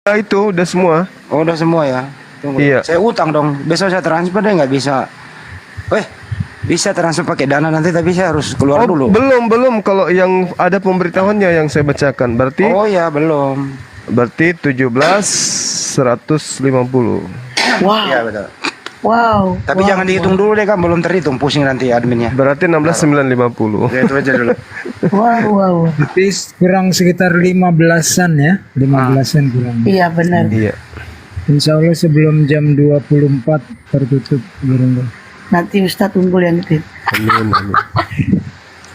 Nah, itu udah semua. Oh, udah semua ya. Tunggu. Iya. Saya utang dong. Besok saya transfer deh, nggak bisa. Bisa transfer pakai Dana nanti, tapi saya harus keluar Oh, dulu. belum. Kalau yang ada pemberitahuannya yang saya bacakan, berarti Oh ya, belum. 17.150. Wow. Iya, betul. Wow. Tapi wow, jangan dihitung dulu deh kan, belum terhitung, pusing nanti adminnya. Berarti 16.950. Ya, itu aja dulu. Wow, wow. Tapi kurang sekitar 15-an ya, 15-an kurang. Iya benar. Iya. Insya Allah sebelum jam 24 tertutup burung. Nanti Ustadz unggul yang itu. Amin.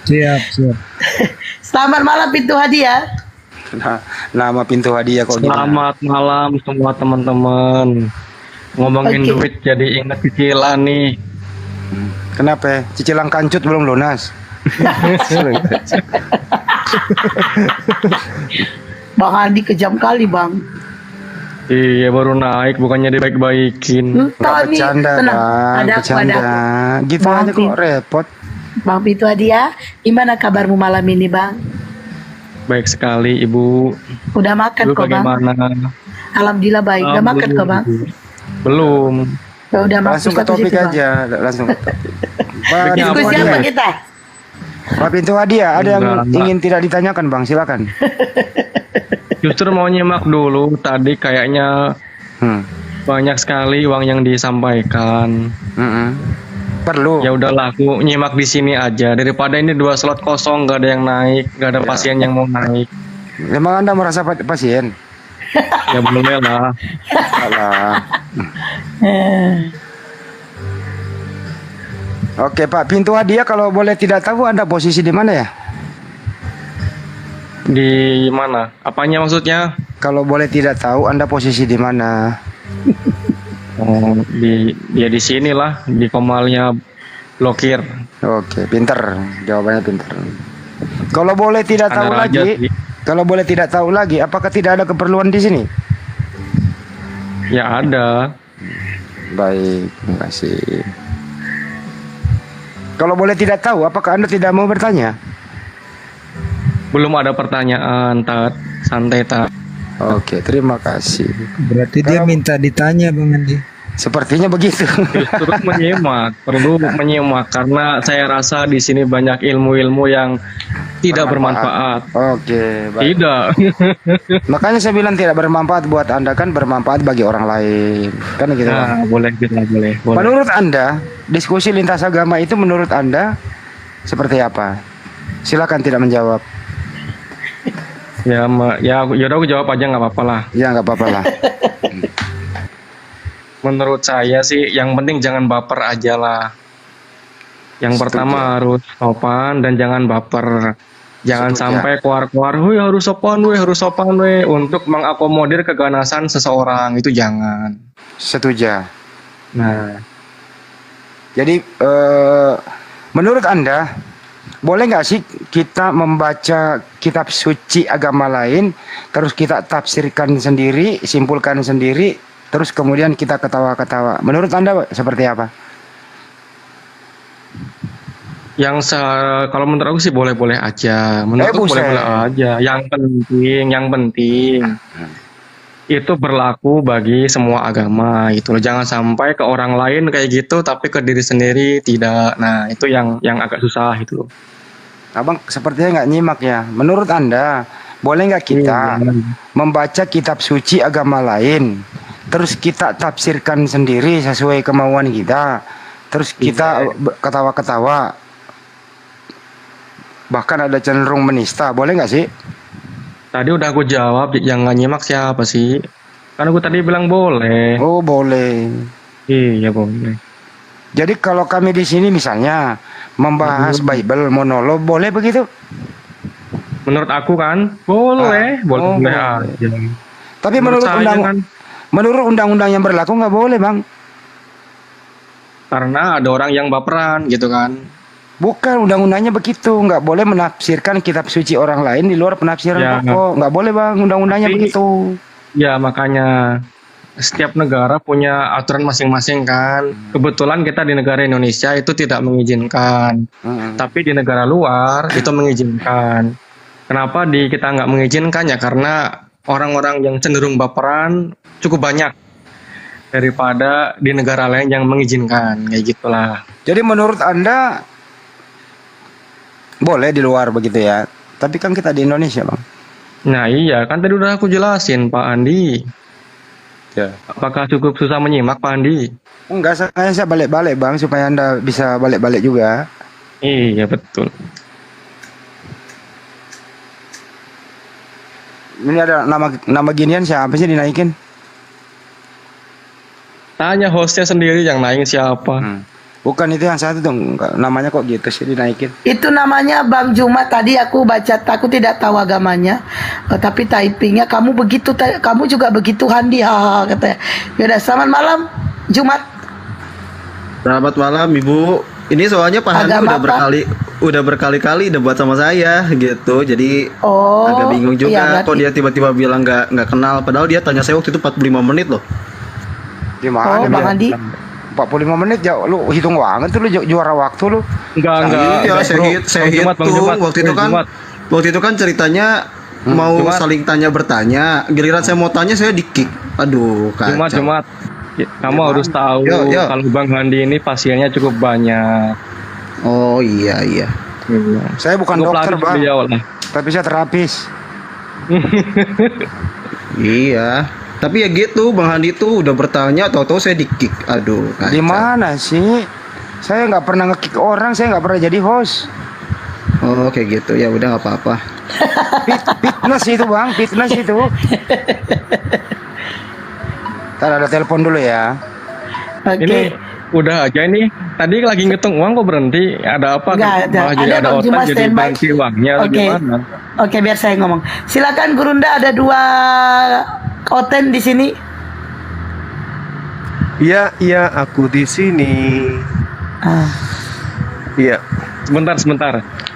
Siap. Selamat malam pintu hadiah. Nah, nama pintu hadiah kok gini. Selamat malam semua teman-teman. Ngomongin Oke. duit jadi ingat cicilan nih. Kenapa? Cicilan kancut belum lunas. Bang Andi kejam kali bang. Iya baru naik bukannya dibaik-baikin. Nggak bercanda, tenang. Bang. Ada aku, Bercanda. ada aku. Gitu Bang, aja kok repot. Bang pintu hadiah, gimana kabarmu malam ini bang? Baik sekali Ibu. Udah makan Ibu kok bang? bagaimana? Alhamdulillah baik. Udah makan kok bang? Belum. Ya, udah Langsung ke topik aja, langsung ke topik. Pak, Diskusi Apa apa nih? kita? Pak pintu hadiah, ada yang Enggak. ingin tidak ditanyakan, Bang? Silakan. Justru mau nyimak dulu tadi kayaknya banyak sekali uang yang disampaikan. Perlu. Ya udahlah aku nyimak di sini aja daripada ini 2 slot kosong nggak ada yang naik, nggak ada pasien yang mau naik. Memang Anda merasa pasien? Ya boleh lah. Alah. Oke, Pak, pintu hadiah kalau boleh tidak tahu Anda posisi di mana ya? Di mana? Apanya maksudnya? Kalau boleh tidak tahu Anda posisi di mana? Oh, di sinilah di Komalnya blokir. Oke, pinter. Jawabannya pinter. Kalau boleh tidak tahu Ada aja lagi, sih. kalau boleh tidak tahu lagi, apakah tidak ada keperluan di sini? Ya ada. Baik, terima kasih. Kalau boleh tidak tahu, apakah Anda tidak mau bertanya? Belum ada pertanyaan, Tat. Santai, Tat. Oke, terima kasih. Berarti dia minta ditanya Bang Andi. Sepertinya begitu. Justru menyimak, perlu menyimak karena saya rasa di sini banyak ilmu-ilmu yang tidak bermanfaat. Oke, baik. Tidak. Makanya saya bilang tidak bermanfaat buat Anda, kan bermanfaat bagi orang lain. Kan gitu, Bang. Nah, boleh. Menurut Anda, diskusi lintas agama itu menurut Anda seperti apa? Silakan tidak menjawab. Ya udah aku jawab aja nggak apa-apa lah. Ya, nggak apa-apa lah. Menurut saya sih yang penting jangan baper aja lah. Yang Setuju. pertama harus sopan dan jangan baper. Jangan Setuju. sampai keluar-keluar, "Wih harus sopan, untuk mengakomodir keganasan seseorang, itu jangan. Setuju. Nah, Jadi menurut Anda boleh nggak sih kita membaca kitab suci agama lain, terus kita tafsirkan sendiri, simpulkan sendiri, terus kemudian kita ketawa-ketawa? Menurut Anda seperti apa? kalau menurut aku sih boleh-boleh aja. Menurutku buset. boleh-boleh aja. Yang penting itu berlaku bagi semua agama gitu loh. Jangan sampai ke orang lain kayak gitu tapi ke diri sendiri tidak. Nah, itu yang agak susah gitu loh. Abang sepertinya nggak nyimak ya. Menurut Anda boleh nggak kita membaca kitab suci agama lain, terus kita tafsirkan sendiri sesuai kemauan kita, terus kita ketawa-ketawa, bahkan ada cenderung menista, boleh nggak sih? Tadi udah aku jawab, yang nggak nyimak siapa sih? Kan aku tadi bilang boleh. Oh, boleh. Iya boleh. Jadi kalau kami di sini misalnya membahas Bible monolog, boleh begitu? Menurut aku kan boleh, boleh boleh. aja. Tapi menurut saya kan, undang-undang yang berlaku nggak boleh, Bang. karena ada orang yang baperan gitu kan. Bukan, undang-undangnya begitu, nggak boleh menafsirkan kitab suci orang lain di luar penafsiran Ya. pokok, nggak boleh, Bang. Undang-undangnya Tapi- begitu. Ya makanya setiap negara punya aturan masing-masing kan. Kebetulan kita di negara Indonesia itu tidak mengizinkan, tapi di negara luar itu mengizinkan. Kenapa di kita nggak mengizinkan ya? Karena orang-orang yang cenderung baperan cukup banyak daripada di negara lain yang mengizinkan, kayak gitulah. Jadi menurut Anda boleh di luar begitu ya? Tapi kan kita di Indonesia, Bang. Nah iya, kan tadi udah aku jelasin Pak Andi. Ya. Apakah cukup susah menyimak Pak Andi? Enggak, saya balik-balik, Bang, supaya Anda bisa balik-balik juga. Iya betul. Ini ada nama ginian siapa sih dinaikin? Tanya hostnya sendiri yang naik siapa. Bukan itu yang satu tuh, namanya kok gitu sih dinaikin? Itu namanya Bang Jumat. Tadi aku baca, aku tidak tahu agamanya, tapi typingnya kamu begitu, kamu juga begitu Handi, hahaha, katanya. Yaudah, selamat malam Jumat. Selamat malam Ibu. Ini soalnya Pak Handi Agama apa? udah berkali-kali debat sama saya gitu. Jadi Oh, agak bingung juga iya, kok berarti. dia tiba-tiba bilang nggak kenal, padahal dia tanya saya waktu itu 45 menit loh. Di mana? Oh, Bang dia? Andi. 45 menit jauh, lu hitung banget tuh, lu juara waktu lu. Enggak. Iya, Bang saya Jumat, Bang hitung. Jumat. Waktu itu kan ceritanya mau Jumat. saling tanya bertanya. Giliran saya mau tanya saya di-kick. Aduh, kacau. Jumat. Kamu harus tahu Yo. kalau Bang Handi ini pasiennya cukup banyak. Oh iya. Iya. Saya bukan Cukup dokter, laris Bang, beliau lah. tapi saya terapis. Iya. Tapi ya gitu, Bang Handi tuh udah bertanya, tahu-tahu saya di-kick. Aduh, kacau. Di mana sih? Saya nggak pernah nge-kick orang, saya nggak pernah jadi host. Oh, kayak gitu. Ya udah nggak apa-apa. Fitness itu, Bang, fitness itu. Ntar ada telepon dulu ya. Oke. Ini udah aja ini. Tadi lagi ngitung uang kok berhenti. Ada apa? Enggak, Malah jadi ada ada Bang Jumat otak jadi standby. berhenti uangnya atau Oke. gimana? Oke, biar saya ngomong. Silakan Gurunda, ada 2 oten di sini. Iya, aku di sini. Ah. Iya, Sebentar.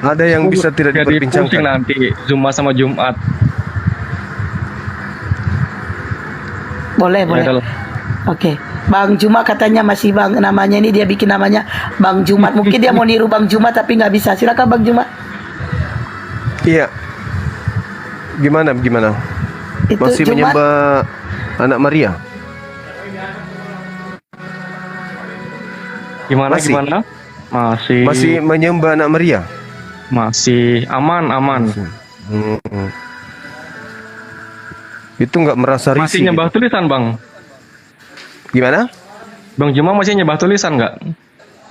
ada yang bisa tidak Jadi pusing diperbincangkan. nanti Jumat sama Jumat. Boleh. Ya, adalah. Oke. Bang Jumat katanya masih Bang, namanya ini dia bikin namanya Bang Jumat. Mungkin dia mau niru Bang Jumat tapi nggak bisa. Silakan Bang Jumat. Iya. Gimana? Itu Masih Jumat. menyembah anak Maria? Gimana? Masih? Masih menyembah anak Maria? Masih aman. Hmm. Itu nggak merasa Masih risih? nyembah tulisan, Bang. Gimana? Bang Juma masih nyembah tulisan nggak?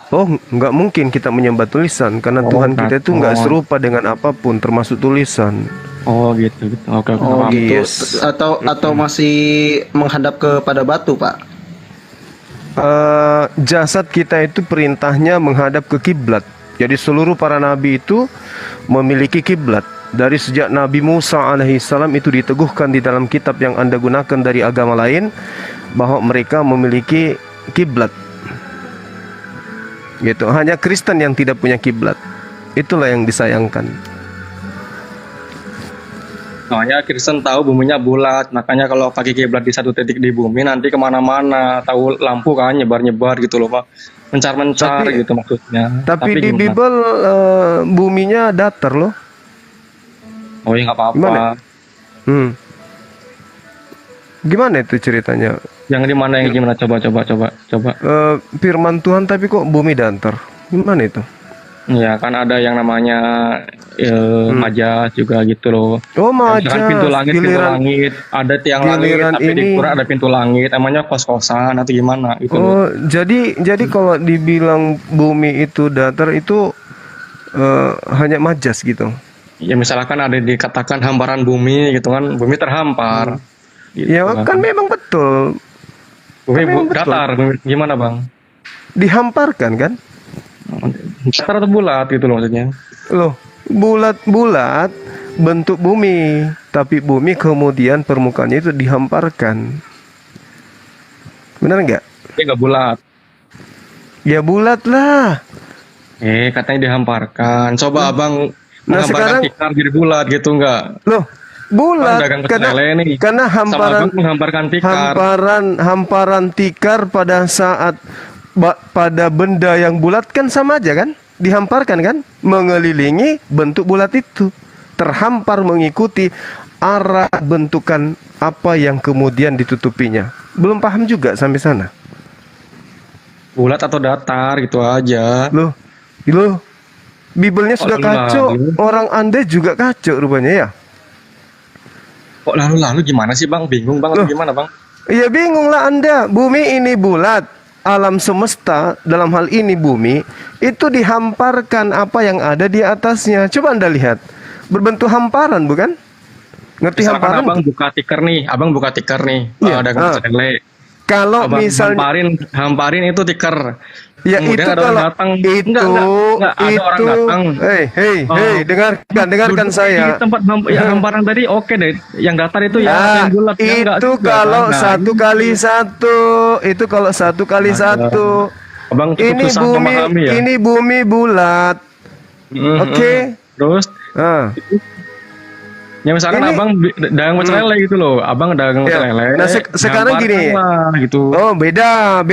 Oh, nggak mungkin kita menyembah tulisan karena Oh, Tuhan kita itu nggak betul. serupa dengan apapun, termasuk tulisan. Oh gitu. Oke. Oh paham. gitu. Yes. Atau masih menghadap kepada batu, Pak? Jasad kita itu perintahnya menghadap ke kiblat. Jadi seluruh para nabi itu memiliki kiblat. Dari sejak Nabi Musa alaihissalam itu diteguhkan di dalam kitab yang Anda gunakan dari agama lain bahwa mereka memiliki kiblat. Gitu. Hanya Kristen yang tidak punya kiblat. Itulah yang disayangkan. Soalnya Kristen tahu buminya bulat, makanya kalau pakai kiblat di satu titik di bumi nanti kemana-mana, tahu lampu kan nyebar-nyebar gitu loh Pak, mencar-mencar Tapi- gitu maksudnya. Tapi di gimana? Bible buminya datar loh. Oh ya nggak apa-apa. Gimana? Gimana itu ceritanya? Yang di mana yang gimana? Coba. Firman Tuhan tapi kok bumi datar? Gimana itu? Ya kan ada yang namanya majas juga gitu loh. Oh, Ya, misalkan majas. pintu langit, ada tiang langit, giliran tapi di ini- Quran ada pintu langit, emangnya kos-kosan atau gimana? Itu loh. Oh, jadi kalau dibilang bumi itu datar itu hanya majas gitu. Ya misalkan ada dikatakan hamparan bumi gitu kan, bumi terhampar. Gitu Ya kan memang betul. Bumi memang betul. datar, bumi, gimana bang? Dihamparkan kan? Datar atau bulat gitu loh maksudnya? Loh, bulat-bulat bentuk bumi, tapi bumi kemudian permukaannya itu dihamparkan. Benar nggak? Tapi nggak bulat. Ya bulat lah. Katanya dihamparkan. Coba abang Nah, menghamparkan sekarang- tikar jadi bulat gitu nggak? Loh, bulat Abang dagang karena pecel lele nih. karena Sama hamparan abang menghamparkan tikar. hamparan tikar pada saat pada benda yang bulat kan sama aja kan? Dihamparkan kan? Mengelilingi bentuk bulat itu. Terhampar mengikuti arah bentukan apa yang kemudian ditutupinya. Belum paham juga sampai sana. Bulat atau datar gitu aja. Loh, Bibelnya Kok sudah lalu-lalu? kacau. Orang Anda juga kacau rupanya ya. Kok lalu-lalu gimana sih Bang? Bingung Bang atau Loh. gimana Bang? Ya bingung lah Anda. Bumi ini bulat. Alam semesta dalam hal ini bumi itu dihamparkan apa yang ada di atasnya. Coba Anda lihat. Berbentuk hamparan bukan? Ngerti Misalkan hamparan? Abang buka tikar nih, Iya, ada lele. Kalau Abang misalnya hamparin itu tikar. ya Kemudian itu ada orang kalau datang. itu Enggak, ada orang itu datang. hei dengarkan Duduk saya. Di tempat hamparan tadi oke deh. Yang datar itu ya Nah, yang bulat. Ya, enggak itu juga, kalau kan? Nah, satu kali satu, itu kalau satu kali satu. Abang cukup Ini susah bumi, memahami ya. ini bumi bulat. Oke. Terus Ah, ya misalkan Ini- abang dagang pecel lele gitu loh. Abang dagang Ya. pecel lele. Nah, sekarang gini. hamparkanlah gitu. Oh, beda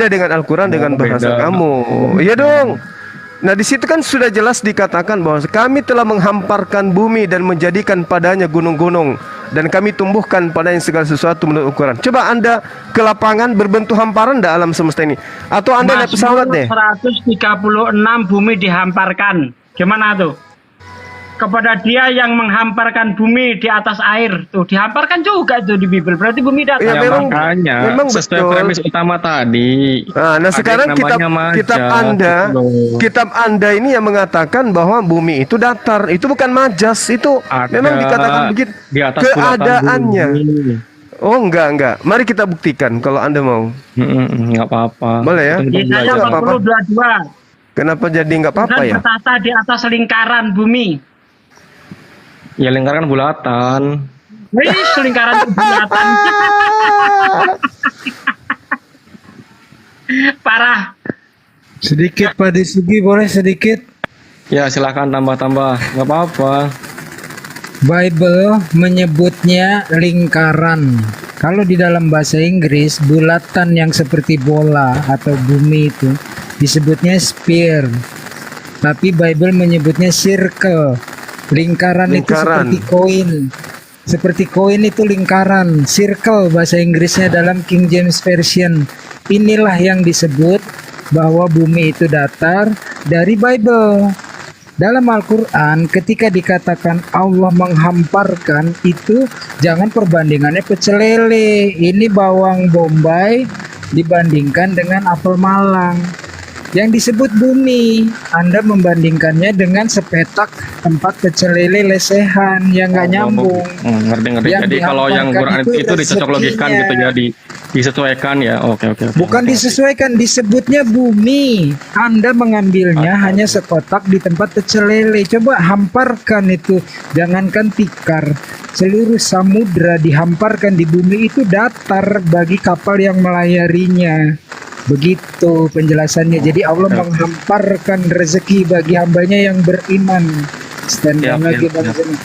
dengan Al-Quran dengan bahasa beda. kamu. Iya dong. Nah, di situ kan sudah jelas dikatakan bahwa kami telah menghamparkan bumi dan menjadikan padanya gunung-gunung dan kami tumbuhkan padanya segala sesuatu menurut ukuran. Coba Anda ke lapangan berbentuk hamparan enggak alam semesta ini? Atau Anda naik pesawat deh? 136 bumi dihamparkan. Gimana tuh? Kepada dia yang menghamparkan bumi di atas air. Tuh, dihamparkan juga tuh di Bible. Berarti bumi datar. Ya, Ya, memang- makanya memang sesuai betul. premis utama tadi. Nah, Ada sekarang yang kitab namanya kitab majaz, Anda, gitu loh. kitab Anda ini yang mengatakan bahwa bumi itu datar. Itu bukan majas, itu Ada memang dikatakan begitu. di atas bulatan Keadaannya. bumi. Oh, enggak. Mari kita buktikan kalau Anda mau. Nggak apa-apa. Boleh ya? Itu Yesaya belajar. Nggak apa-apa. 42. Kenapa jadi enggak apa-apa Tuhan ya? bertata di atas lingkaran bumi. Ya lingkaran bulatan. Wih, lingkaran bulatan. Parah. Sedikit Pak Disugi, boleh sedikit? Ya silakan tambah-tambah. Nggak apa-apa. Bible menyebutnya lingkaran. Kalau di dalam bahasa Inggris, bulatan yang seperti bola atau bumi itu disebutnya sphere. Tapi Bible menyebutnya circle. Lingkaran itu Lingkaran. seperti koin. Seperti koin itu lingkaran. Circle bahasa Inggrisnya dalam King James Version. Inilah yang disebut bahwa bumi itu datar dari Bible. Dalam Al-Quran ketika dikatakan Allah menghamparkan itu jangan perbandingannya pecel lele. Ini bawang bombay dibandingkan dengan apel Malang. Yang disebut bumi, Anda membandingkannya dengan sepetak tempat pecel lele lesehan yang nggak nyambung. Ngerti. Yang Jadi kalau yang dihamparkan Quran itu itu dicocok logikan rezekinya. gitu ya, disesuaikan ya. Oke. Bukan disesuaikan, disebutnya bumi. Anda mengambilnya hanya sekotak di tempat pecel lele. Coba hamparkan itu, jangankan tikar. Seluruh samudra dihamparkan di bumi itu datar bagi kapal yang melayarinya. Begitu penjelasannya. Jadi Allah menghamparkan rezeki bagi hambanya yang beriman. Stand Siap, lagi siap, Bang siap. Zeni.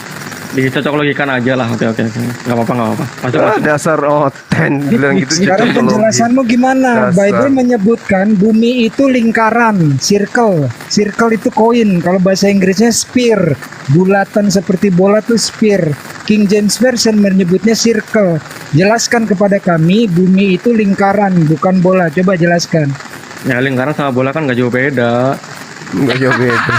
Dicocok logikan aja lah. Oke. Nggak apa-apa. Masuk. Dasar oten bilang gitu. Sekarang cocok penjelasanmu gimana? Dasar. Bible menyebutkan bumi itu lingkaran, circle. Circle itu koin. Kalau bahasa Inggrisnya sphere. Bulatan seperti bola itu sphere. King James Version menyebutnya circle. Jelaskan kepada kami bumi itu lingkaran, bukan bola. Coba jelaskan. Ya lingkaran sama bola kan nggak jauh beda. Enggak jauh beda.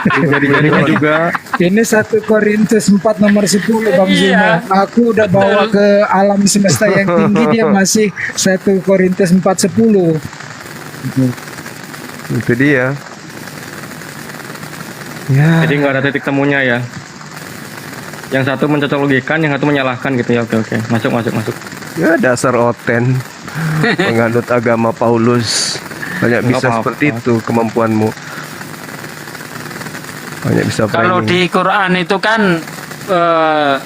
Jadinya juga. Ini 1 Korintus 4 nomor 10 Bang Zuma. Aku udah bawa ke alam semesta yang tinggi, dia masih 1 Korintus 4:10. Itu dia. Ya. Jadi nggak ada titik temunya ya. Yang satu mencocok logikan, yang satu menyalahkan gitu ya. Oke. Masuk. Ya dasar oten. Menganut agama Paulus. Banyak Nggak bisa apa-apa. seperti itu kemampuanmu. Banyak bisa Kalau framing. di Quran itu kan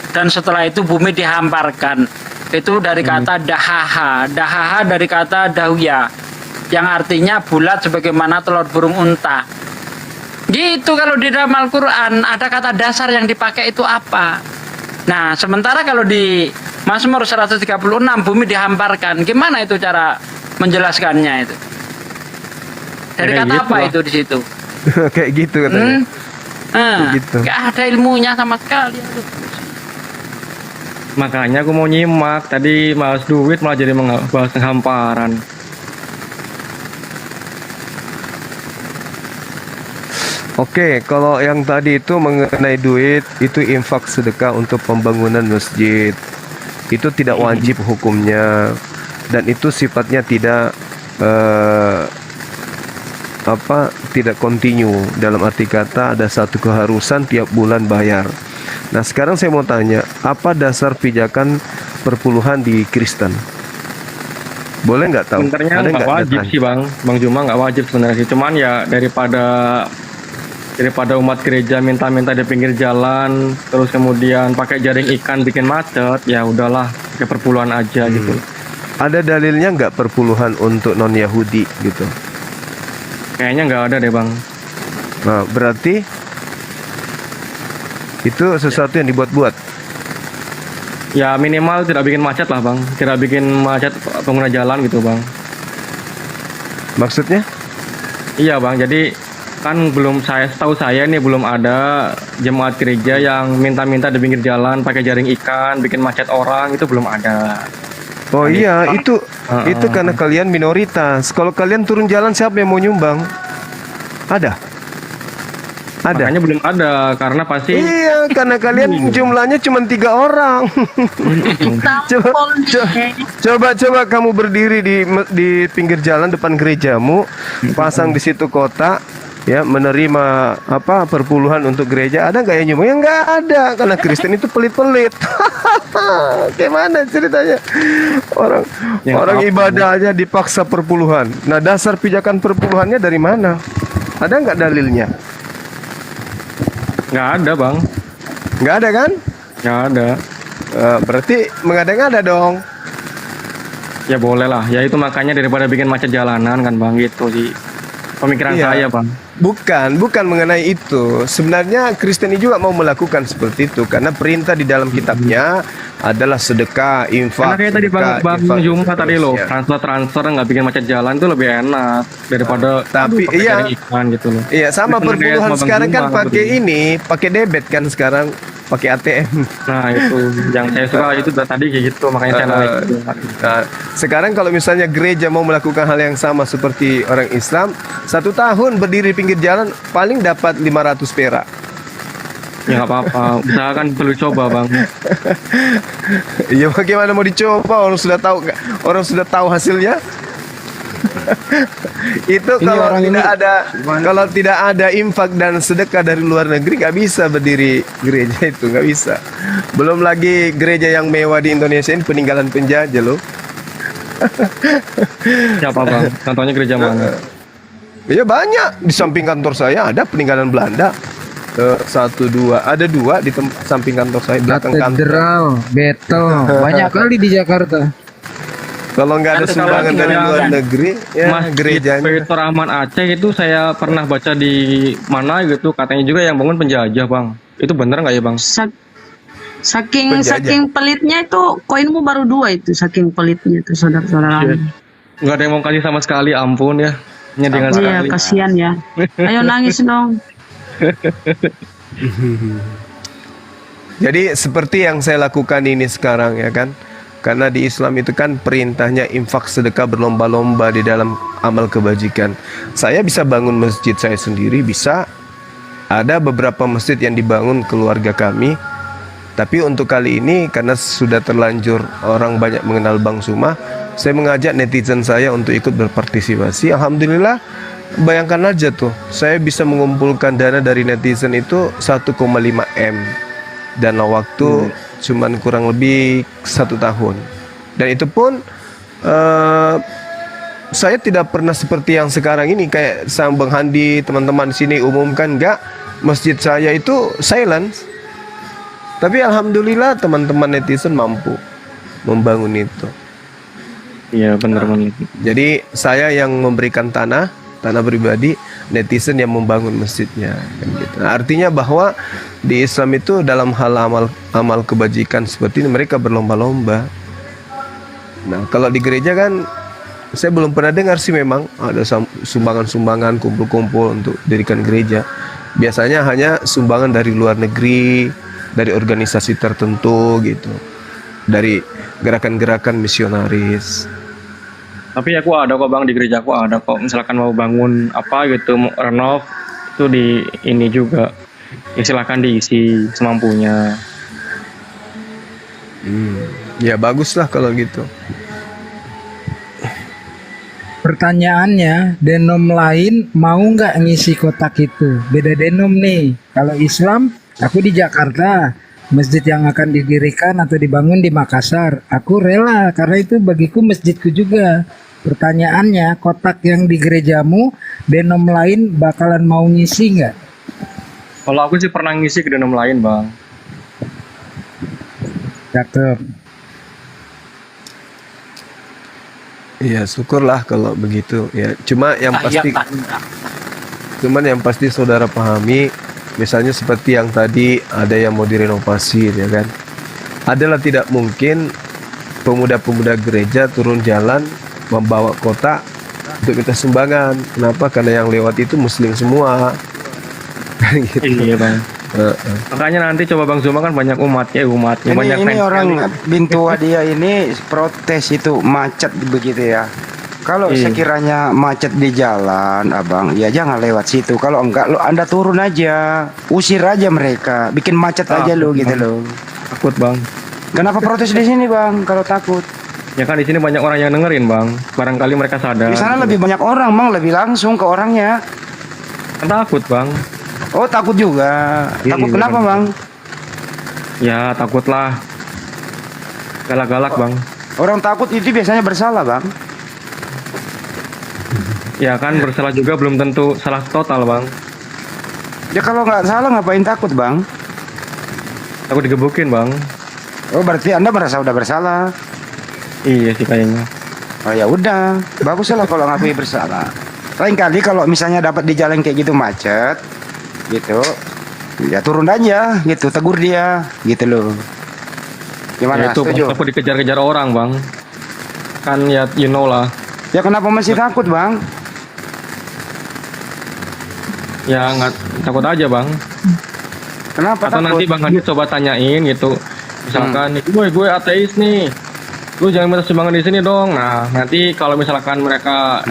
dan setelah itu bumi dihamparkan. Itu dari kata dahaha. Dahaha dari kata dahuya. Yang artinya bulat sebagaimana telur burung unta. Gitu kalau di dalam Al-Quran ada kata dasar yang dipakai itu apa. Nah sementara kalau di Mazmur 136 bumi dihamparkan. Gimana itu cara menjelaskannya itu? Dari Ya, kata gitu apa lah. itu di situ? Kayak gitu katanya. Nah, Gitu. nggak ada ilmunya sama sekali. Aduh. Makanya aku mau nyimak. Tadi males duit malah jadi bahas hamparan. Oke, kalau yang tadi itu mengenai duit, itu infak sedekah untuk pembangunan masjid. Itu tidak wajib hukumnya, dan itu sifatnya tidak tidak kontinu. Dalam arti kata ada satu keharusan tiap bulan bayar. Nah, sekarang saya mau tanya, apa dasar pijakan perpuluhan di Kristen? Boleh nggak tahu? Sebenarnya Ada nggak wajib datanya? sih Bang Juma, nggak wajib sebenarnya sih. Cuman ya daripada umat gereja minta-minta di pinggir jalan, terus kemudian pakai jaring ikan bikin macet, ya udahlah pakai perpuluhan aja gitu. Ada dalilnya nggak perpuluhan untuk non Yahudi gitu? Kayaknya nggak ada deh Bang. Nah, berarti itu sesuatu yang dibuat-buat. Ya minimal tidak bikin macet lah Bang, tidak bikin macet pengguna jalan gitu Bang. Maksudnya? Iya Bang, jadi kan setahu saya nih belum ada jemaat gereja yang minta-minta di pinggir jalan pakai jaring ikan bikin macet orang, itu belum ada. Oh iya, itu karena kalian minoritas. Kalau kalian turun jalan, siapa yang mau nyumbang? Ada. Makanya belum ada karena pasti Iya, karena kalian jumlahnya cuma 3 orang. Coba kamu berdiri di pinggir jalan depan gerejamu, pasang di situ kotak, ya, menerima perpuluhan untuk gereja. Ada nggak yang nyumbang? Ya nggak ada, karena Kristen itu pelit-pelit. Gimana ceritanya? Orang ibadah aja dipaksa perpuluhan. Nah, dasar pijakan perpuluhannya dari mana? Ada nggak dalilnya? nggak ada Bang, Nggak ada kan? nggak ada. Berarti mengada-ngada dong. Ya boleh lah, ya itu makanya daripada bikin macet jalanan kan Bang, gitu sih pemikiran Iya. saya Bang. Bukan mengenai itu. Sebenarnya Kristen juga mau melakukan seperti itu karena perintah di dalam kitabnya adalah sedekah, infak. Karena kayak tadi Bang infak, Jumpa tadi loh, seterusnya. transfer nggak bikin macet jalan itu lebih enak daripada Tapi pakai iya. jaring ikan gitu loh. Iya, sama Itu bener kayak perpuluhan sama Bang sekarang kan Juma, pakai betul. ini, pakai debit kan sekarang, pakai ATM. Nah itu yang saya suka itu tadi kayak gitu, makanya saya naik gitu. Nah, sekarang kalau misalnya gereja mau melakukan hal yang sama seperti orang Islam, 1 tahun berdiri di pinggir jalan paling dapat 500 perak. Ya nggak apa-apa, usahakan perlu coba Bang. Ya bagaimana mau dicoba, orang sudah tahu hasilnya. Itu Ini kalau orang tidak ini- ada kalau tidak ada infak dan sedekah dari luar negeri, nggak bisa berdiri gereja itu, nggak bisa. Belum lagi gereja yang mewah di Indonesia ini peninggalan penjajah loh. Siapa Bang? Contohnya gereja mana? Ya banyak, di samping kantor saya ada peninggalan Belanda. 1, 2, ada 2 di samping kantor saya, belakang kantor. Katedral, Betel, banyak kali di Jakarta. Kalau nggak ada Nanti sumbangan kalau dari tinggal luar kan, negeri, ya Masjid gerejanya. Peter Rahman Aceh itu saya pernah baca di mana gitu, katanya juga yang bangun penjajah Bang. Itu bener nggak ya Bang? Saking Penjajah. saking pelitnya itu koinmu baru 2 itu, saking pelitnya itu saudara-saudara. Nggak ada yang mau kasih sama sekali, ampun ya. Nyedihkan Iya, sekali. kasihan ya. Ayo nangis dong. Jadi seperti yang saya lakukan ini sekarang ya kan. Karena di Islam itu kan perintahnya infak sedekah berlomba-lomba di dalam amal kebajikan. Saya bisa bangun masjid saya sendiri, bisa. Ada beberapa masjid yang dibangun keluarga kami. Tapi untuk kali ini karena sudah terlanjur orang banyak mengenal Bang Suma, saya mengajak netizen saya untuk ikut berpartisipasi. Alhamdulillah, bayangkan aja tuh, saya bisa mengumpulkan dana dari netizen itu 1,5 M. Dan waktu cuman kurang lebih 1 tahun. Dan itu pun saya tidak pernah seperti yang sekarang ini, kayak sang Bang Handi, teman-teman di sini umumkan, enggak, masjid saya itu silence. Tapi alhamdulillah teman-teman netizen mampu membangun itu. Iya bener-bener. Jadi saya yang memberikan tanah pribadi, netizen yang membangun masjidnya kan gitu. Nah, artinya bahwa di Islam itu dalam hal amal kebajikan seperti ini mereka berlomba-lomba. Nah, kalau di gereja kan saya belum pernah dengar sih, memang ada sumbangan-sumbangan kumpul-kumpul untuk dirikan gereja. Biasanya hanya sumbangan dari luar negeri, dari organisasi tertentu gitu. dari gerakan-gerakan misionaris. Tapi aku ada kok bang, di gereja aku ada kok. Misalkan mau bangun apa gitu, mau renov, itu di ini juga. Ya silakan diisi semampunya. Ya baguslah kalau gitu. Pertanyaannya, denom lain mau nggak ngisi kotak itu? Beda denom nih. Kalau Islam, aku di Jakarta, masjid yang akan didirikan atau dibangun di Makassar, aku rela karena itu bagiku masjidku juga. Pertanyaannya, kotak yang di gerejamu, denom lain bakalan mau ngisi nggak? Kalau aku sih pernah ngisi ke denom lain bang. Cakep. Iya, syukurlah kalau begitu ya. Cuman yang pasti saudara pahami, misalnya seperti yang tadi ada yang mau direnovasi ya kan. Adalah tidak mungkin pemuda-pemuda gereja turun jalan membawa kotak untuk minta sumbangan. Kenapa? Karena yang lewat itu muslim semua. Gitu. Iya bang. Makanya nanti coba Bang Zuma kan banyak umatnya banyak Ini fans orang sekali. Bintu Wadia ini protes itu macet begitu ya. Kalau Iya. sekiranya macet di jalan, abang, ya jangan lewat situ. Kalau enggak, lo Anda turun aja, usir aja mereka, bikin macet aja lo gitu lo. Takut bang. Kenapa protes di sini bang? Kalau takut, Ya kan di sini banyak orang yang dengerin bang. Barangkali mereka sadar. di sana lebih banyak orang bang, lebih langsung ke orangnya. Kan takut bang. Oh takut juga. Takut Iya, kenapa Bang. bang? Ya takutlah. Galak-galak bang. Orang takut itu biasanya bersalah bang. Ya kan bersalah juga belum tentu salah total bang. Ya kalau nggak salah ngapain takut bang? Aku digebukin bang. Oh berarti Anda merasa udah bersalah. Iya sih kayaknya. Oh ya udah, bagus lah kalau ngakui bersalah. Lain kali kalau misalnya dapat di jalan kayak gitu macet, gitu, ya turun aja, gitu, tegur dia, gitu loh. Gimana? Ya itu Setuju? aku dikejar-kejar orang bang. Kan ya you know lah. Ya kenapa masih takut bang? Ya nggak takut aja bang. Kenapa Atau takut? nanti bang Hadi coba tanyain gitu. Misalkan gue ateis nih. Lu jangan minta sumbangan di sini dong. Nah, nanti kalau misalkan mereka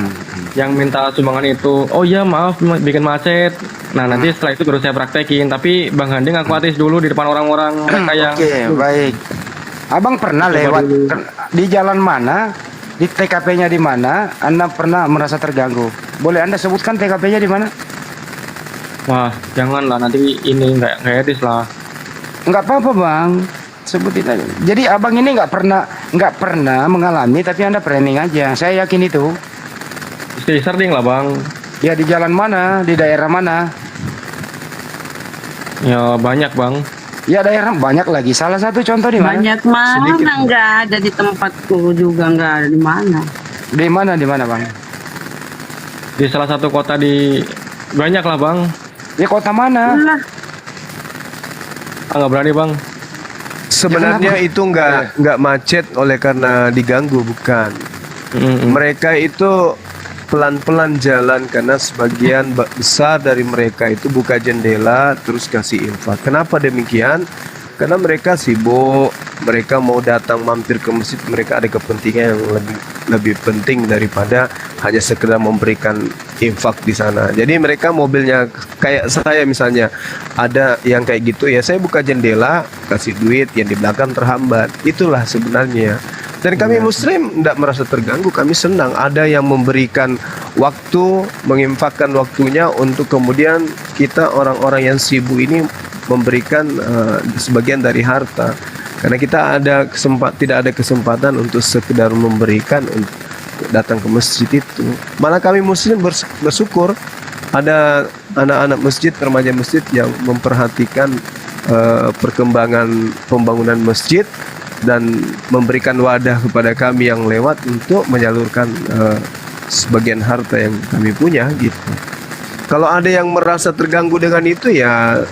yang minta sumbangan itu, oh iya maaf bikin macet. Nah, nanti setelah itu baru saya praktekin. Tapi Bang Handi ngaku ateis dulu di depan orang-orang mereka yang Oke, baik. Abang pernah Coba lewat dulu. di jalan mana? Di TKP-nya di mana? Anda pernah merasa terganggu? Boleh Anda sebutkan TKP-nya di mana? wah, janganlah nanti ini nggak etis lah. Enggak apa-apa bang, sebutin aja. Jadi abang ini nggak pernah mengalami, tapi Anda planning aja. Saya yakin itu. Mesti sering lah bang. Ya di jalan mana, di daerah mana? Ya banyak bang. Ya daerah banyak lagi. Salah satu contoh di mana? Banyak mana nggak ada di tempatku juga nggak ada di mana. Di mana bang? Di salah satu kota di banyak lah bang. Di kota mana? Lah, Nggak berani bang. Sebenarnya itu nggak macet oleh karena diganggu, bukan. Mereka itu pelan-pelan jalan karena sebagian besar dari mereka itu buka jendela terus kasih infak. Kenapa demikian? Karena mereka sibuk, mereka mau datang mampir ke masjid, mereka ada kepentingan yang lebih penting daripada hanya sekedar memberikan infak di sana. Jadi mereka mobilnya kayak saya misalnya, ada yang kayak gitu ya, saya buka jendela kasih duit, yang di belakang terhambat. Itulah sebenarnya. Dan kami muslim tidak merasa terganggu, kami senang ada yang memberikan waktu, menginfakkan waktunya untuk kemudian kita orang-orang yang sibuk ini memberikan sebagian dari harta. Karena kita tidak ada kesempatan untuk sekedar memberikan untuk datang ke masjid itu. Malah kami muslim bersyukur ada anak-anak masjid, remaja masjid yang memperhatikan perkembangan pembangunan masjid dan memberikan wadah kepada kami yang lewat untuk menyalurkan sebagian harta yang kami punya gitu. Kalau ada yang merasa terganggu dengan itu ya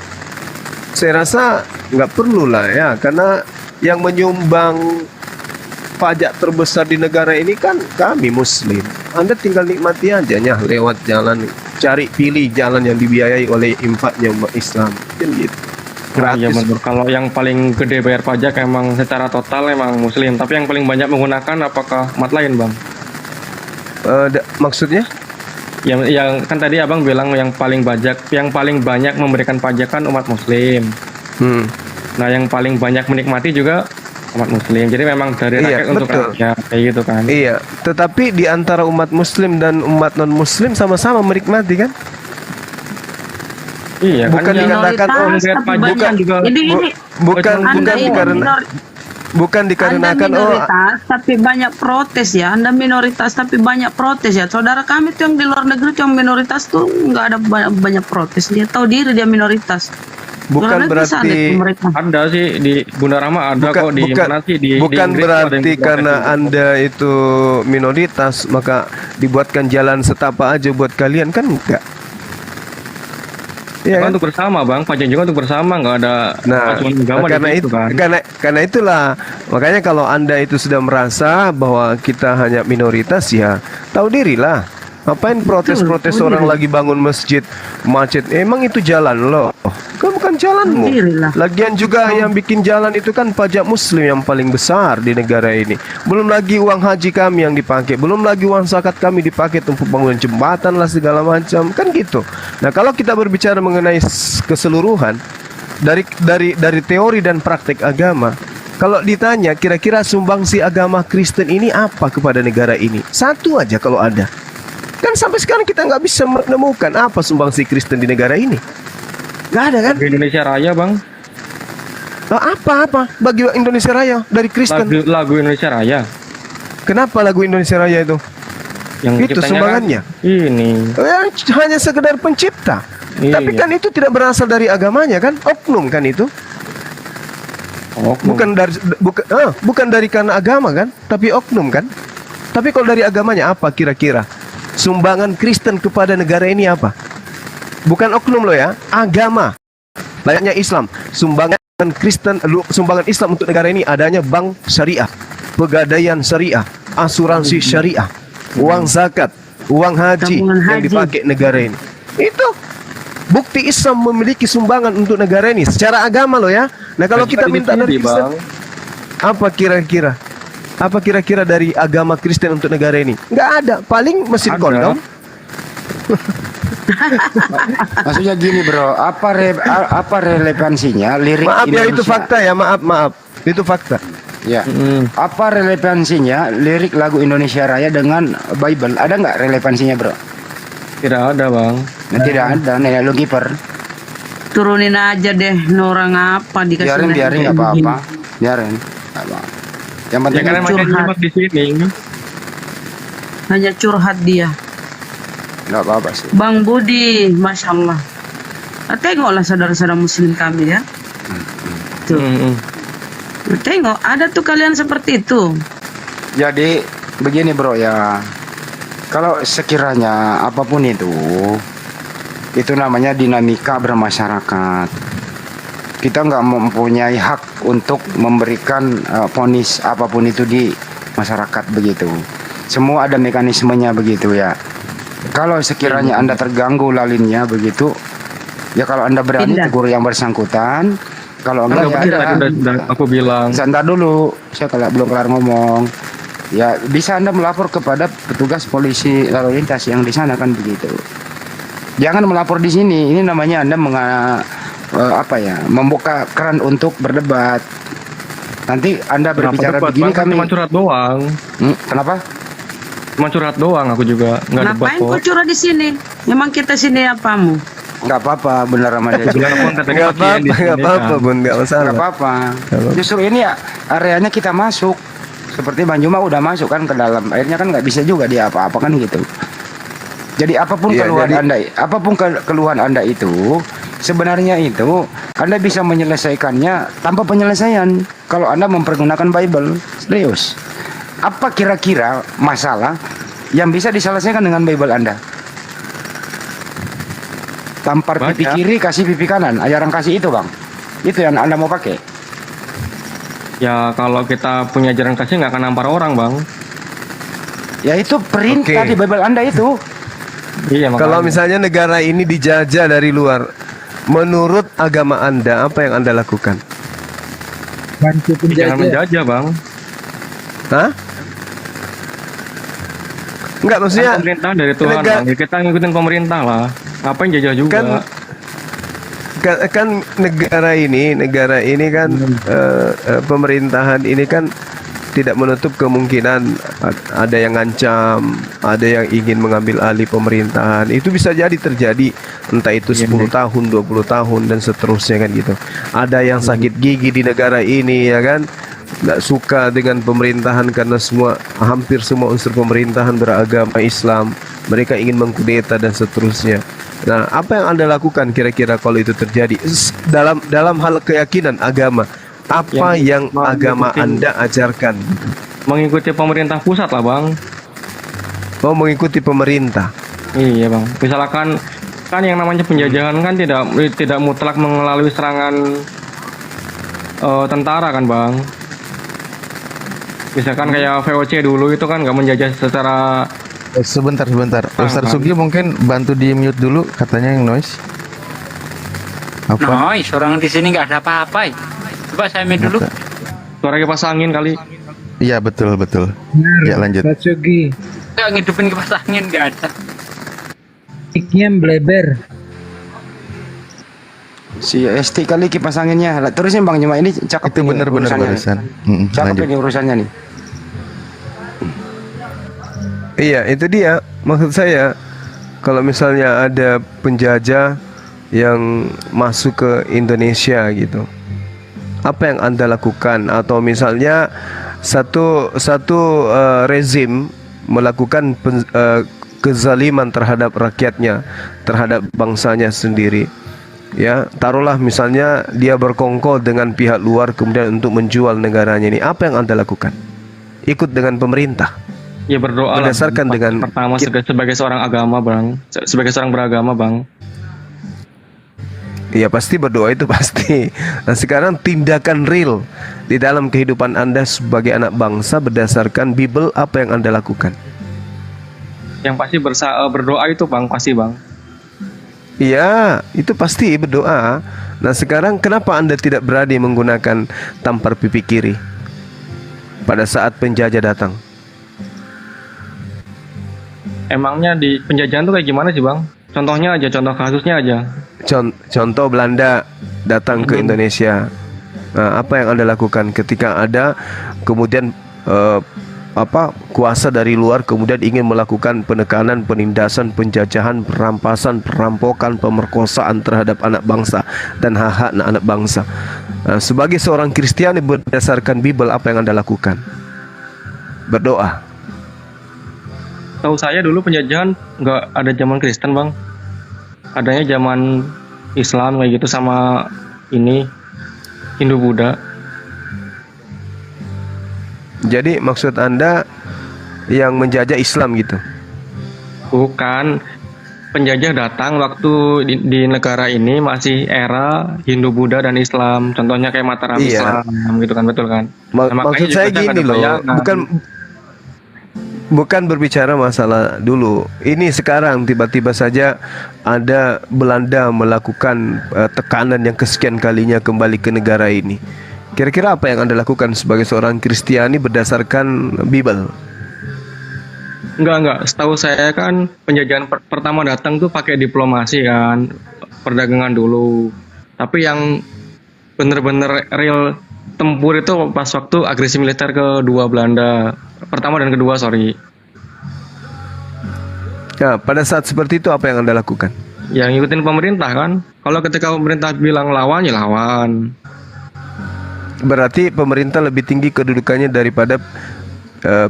saya rasa nggak perlu lah ya, karena yang menyumbang pajak terbesar di negara ini kan kami muslim. Anda tinggal nikmati aja lewat jalan, pilih jalan yang dibiayai oleh infaknya umat Islam kan gitu. Iya Gratis. benar. Kalau yang paling gede bayar pajak emang secara total emang Muslim, tapi yang paling banyak menggunakan apakah umat lain, Bang? Maksudnya? Yang kan tadi Abang bilang yang paling banyak memberikan pajak kan umat Muslim. Hmm. Nah, yang paling banyak menikmati juga umat Muslim. Jadi memang dari Iya, rakyat untuk betul. rakyat kayak gitu kan. Iya, tetapi di antara umat Muslim dan umat non-Muslim sama-sama menikmati kan? Iya, Bukan kan yang dikatakan minoritas bayar tapi pajak banyak. juga Ini Bukan Anda bukan ini karena bukan Anda dikarenakan minoritas tapi banyak protes ya. Anda minoritas tapi banyak protes ya. Saudara kami tuh yang di luar negeri tuh yang minoritas tuh nggak ada banyak protes. Dia tahu diri dia minoritas. bukan Luar negeri sana berarti tuh mereka. ada sih di Bunda Rama ada kok di mana sih di bukan Inggris tuh ada yang berarti protes karena juga. Anda itu minoritas maka dibuatkan jalan setapak aja buat kalian kan enggak. Iya Kan kan? untuk bersama, Bang. Pajak juga untuk bersama, nggak ada Nah, pacuan agama karena di itu, situ kan. karena itulah makanya kalau Anda itu sudah merasa bahwa kita hanya minoritas ya tahu dirilah. Ngapain protes-protes tahu orang diri. lagi bangun masjid macet? Emang itu jalan lo? Kan bukan jalanmu. Tahu dirilah. Lagian juga yang bikin jalan itu kan pajak Muslim yang paling besar di negara ini. Belum lagi uang haji kami yang dipakai, belum lagi uang zakat kami dipakai untuk bangun jembatan lah segala macam, kan gitu. Nah, kalau kita berbicara mengenai keseluruhan dari teori dan praktek agama, kalau ditanya kira-kira sumbangsi agama Kristen ini apa kepada negara ini? Satu aja kalau ada. Kan sampai sekarang kita nggak bisa menemukan apa sumbangsi Kristen di negara ini. Nggak ada kan? Di Indonesia Raya, Bang. Apa-apa bagi Indonesia Raya dari Kristen. Lagu Indonesia Raya Kenapa lagu Indonesia Raya itu? yang Itu ciptanya sumbangannya. kan ini. Hanya sekedar pencipta. Iya. Tapi kan itu tidak berasal dari agamanya kan? Oknum kan itu? Oh, Bukan dari karena agama kan? Tapi oknum kan? Tapi kalau dari agamanya apa kira-kira? Sumbangan Kristen kepada negara ini apa? Bukan oknum loh ya, agama. Layaknya Islam, sumbangan sumbangan Islam untuk negara ini adanya bank syariah, pegadaian syariah, asuransi syariah, uang zakat, uang haji Tabungan yang haji. dipakai negara ini. Itu bukti Islam memiliki sumbangan untuk negara ini secara agama loh ya. Nah, kalau kita minta dari Kristen, Bang. apa kira-kira? Apa kira-kira dari agama Kristen untuk negara ini? Nggak ada. Paling mesin Ada. kondom. Maksudnya gini bro, apa relevansinya lirik Maaf ya, itu Indonesia? fakta ya. Maaf. Itu fakta. Ya. Mm. Apa relevansinya lirik lagu Indonesia Raya dengan Bible? Ada nggak relevansinya bro? Tidak ada, Bang. Nah, tidak ada. Nenek lu kiper. Turunin aja deh, orang apa dikasih Biarin naik nggak kayak apa-apa. begini. Biarin. Nggak apa. Yang Ya penting karena curhat. macam nyimak di sini. Hanya curhat dia. nggak apa-apa sih. Bang Budi, Masya Allah. Nah, tengoklah saudara-saudara muslim kami ya. Tuh. Mm-mm. Nah, tengok, ada tuh kalian seperti itu. Jadi begini bro ya. Kalau sekiranya apapun itu namanya dinamika bermasyarakat. Kita nggak mempunyai hak untuk memberikan vonis apapun itu di masyarakat begitu. Semua ada mekanismenya begitu ya. Kalau sekiranya Anda terganggu lalinnya begitu, ya kalau Anda berani Pindah. tegur yang bersangkutan. Kalau enggak Enggak ya benar, ada. tadi udah aku bilang. Santar dulu, saya belum kelar ngomong. Ya bisa Anda melapor kepada petugas polisi lalu lintas yang di sana kan begitu. Jangan melapor di sini. Ini namanya Anda membuka keran untuk berdebat. Nanti Anda berbicara Kenapa debat, begini Bang? Kan kami. cuma curhat doang. Kenapa? Cuma curhat doang aku juga, nggak debat Ngapain kok. kau curhat di sini? Memang kita sini apamu? Nggak apa-apa, benar sama dia. Bilang pun katanya Nggak pakaian di apa-apa, sini, nggak apa-apa, kan. Bun, nggak Nggak masalah. apa-apa. Justru ini ya areanya kita masuk. Seperti Bang Juma udah masuk kan ke dalam. Akhirnya kan nggak bisa juga dia apa-apa kan gitu. Jadi apapun Iya, keluhan jadi- Anda, keluhan Anda itu sebenarnya itu Anda bisa menyelesaikannya tanpa penyelesaian kalau Anda mempergunakan Bible. Serius. Apa kira-kira masalah yang bisa diselesaikan dengan Bible Anda? Tampar pipi Banyak. kiri, kasih pipi kanan. Ajaran kasih itu bang. Itu yang Anda mau pakai. Ya kalau kita punya ajaran kasih nggak akan nampar orang, Bang. Ya itu perintah Oke. di Bible Anda itu. Iya, Kalau makanya. misalnya negara ini dijajah dari luar, menurut agama Anda, apa yang Anda lakukan? Bantu Jangan penjajah. menjajah, Bang. Hah? Enggak, maksudnya Kan pemerintah dari Tuhan, negara- Bang. Ya, kita ngikutin pemerintah lah. Ngapain jajah juga? kan negara ini kan pemerintahan ini kan tidak menutup kemungkinan ada yang ngancam, ada yang ingin mengambil alih pemerintahan. Itu bisa jadi terjadi, entah itu 10 tahun, 20 tahun dan seterusnya kan gitu. Ada yang sakit gigi di negara ini ya kan, nggak suka dengan pemerintahan karena hampir semua unsur pemerintahan beragama Islam. Mereka ingin mengkudeta dan seterusnya. Nah, apa yang Anda lakukan kira-kira kalau itu terjadi dalam hal keyakinan agama? Apa yang agama Anda ajarkan? Mengikuti pemerintah pusat lah, Bang. Mau mengikuti pemerintah. Iya, Bang. Misalkan kan yang namanya penjajahan kan tidak mutlak melalui serangan tentara kan, Bang. Misalkan kayak VOC dulu itu kan nggak menjajah secara Sebentar. Ustaz Sugi mungkin bantu di mute dulu, katanya yang noise. Apa? Noise, orang di sini nggak ada apa-apa. Coba saya mute dulu. suara kipas angin kali. Iya betul. Ya lanjut. Ustaz Sugi. Nggak ngidupin kipas angin, nggak ada. Mic-nya bleber. Si ST kali kipas anginnya. Lah, terusin Bang, cuma ini cakep Itu ini benar-benar urusannya. barusan. Cakep Lanjut. ini urusannya nih. Iya, itu dia. Maksud saya, kalau misalnya ada penjajah yang masuk ke Indonesia gitu, apa yang Anda lakukan? Atau misalnya satu rezim melakukan kezaliman terhadap rakyatnya, terhadap bangsanya sendiri. Ya, taruhlah misalnya dia berkongkol dengan pihak luar kemudian untuk menjual negaranya ini. Apa yang Anda lakukan? Ikut dengan pemerintah. Ya berdoa lah. Berdasarkan dengan Pertama sebagai seorang agama, Bang. Sebagai seorang beragama, Bang. Iya, pasti berdoa itu pasti. Nah, sekarang tindakan real di dalam kehidupan Anda sebagai anak bangsa berdasarkan Bible, apa yang Anda lakukan? Yang pasti berdoa itu, Bang, pasti, Bang. Iya, itu pasti berdoa. Nah, sekarang kenapa Anda tidak berani menggunakan tampar pipi kiri pada saat penjajah datang? Emangnya di penjajahan tuh kayak gimana sih, Bang? Contohnya aja, contoh kasusnya aja. Contoh Belanda datang ke Indonesia. Nah, apa yang Anda lakukan ketika ada kemudian kuasa dari luar kemudian ingin melakukan penekanan, penindasan, penjajahan, perampasan, perampokan, pemerkosaan terhadap anak bangsa dan hak-hak anak bangsa. Nah, sebagai seorang Kristiani berdasarkan Bible, apa yang Anda lakukan? Berdoa. Tahu saya dulu penjajahan nggak ada zaman Kristen, Bang. Adanya zaman Islam kayak gitu sama ini Hindu Buddha. Jadi maksud Anda yang menjajah Islam gitu? Bukan, penjajah datang waktu di negara ini masih era Hindu Buddha dan Islam. Contohnya kayak Mataram Iya. Islam gitu kan, betul kan? Nah, makanya Maksud juga saya nggak gini ada loh, bayangan. bukan berbicara masalah dulu. Ini sekarang tiba-tiba saja ada Belanda melakukan tekanan yang kesekian kalinya kembali ke negara ini. Kira-kira apa yang Anda lakukan sebagai seorang Kristiani berdasarkan Bible? Enggak. Setahu saya kan penjajahan pertama datang tuh pakai diplomasi kan, perdagangan dulu. Tapi yang bener-bener real tempur itu pas waktu agresi militer kedua Belanda. Pertama dan kedua, sorry. Nah, pada saat seperti itu apa yang Anda lakukan? Ya ngikutin pemerintah kan. Kalau ketika pemerintah bilang lawan, ya lawan. Berarti pemerintah lebih tinggi kedudukannya daripada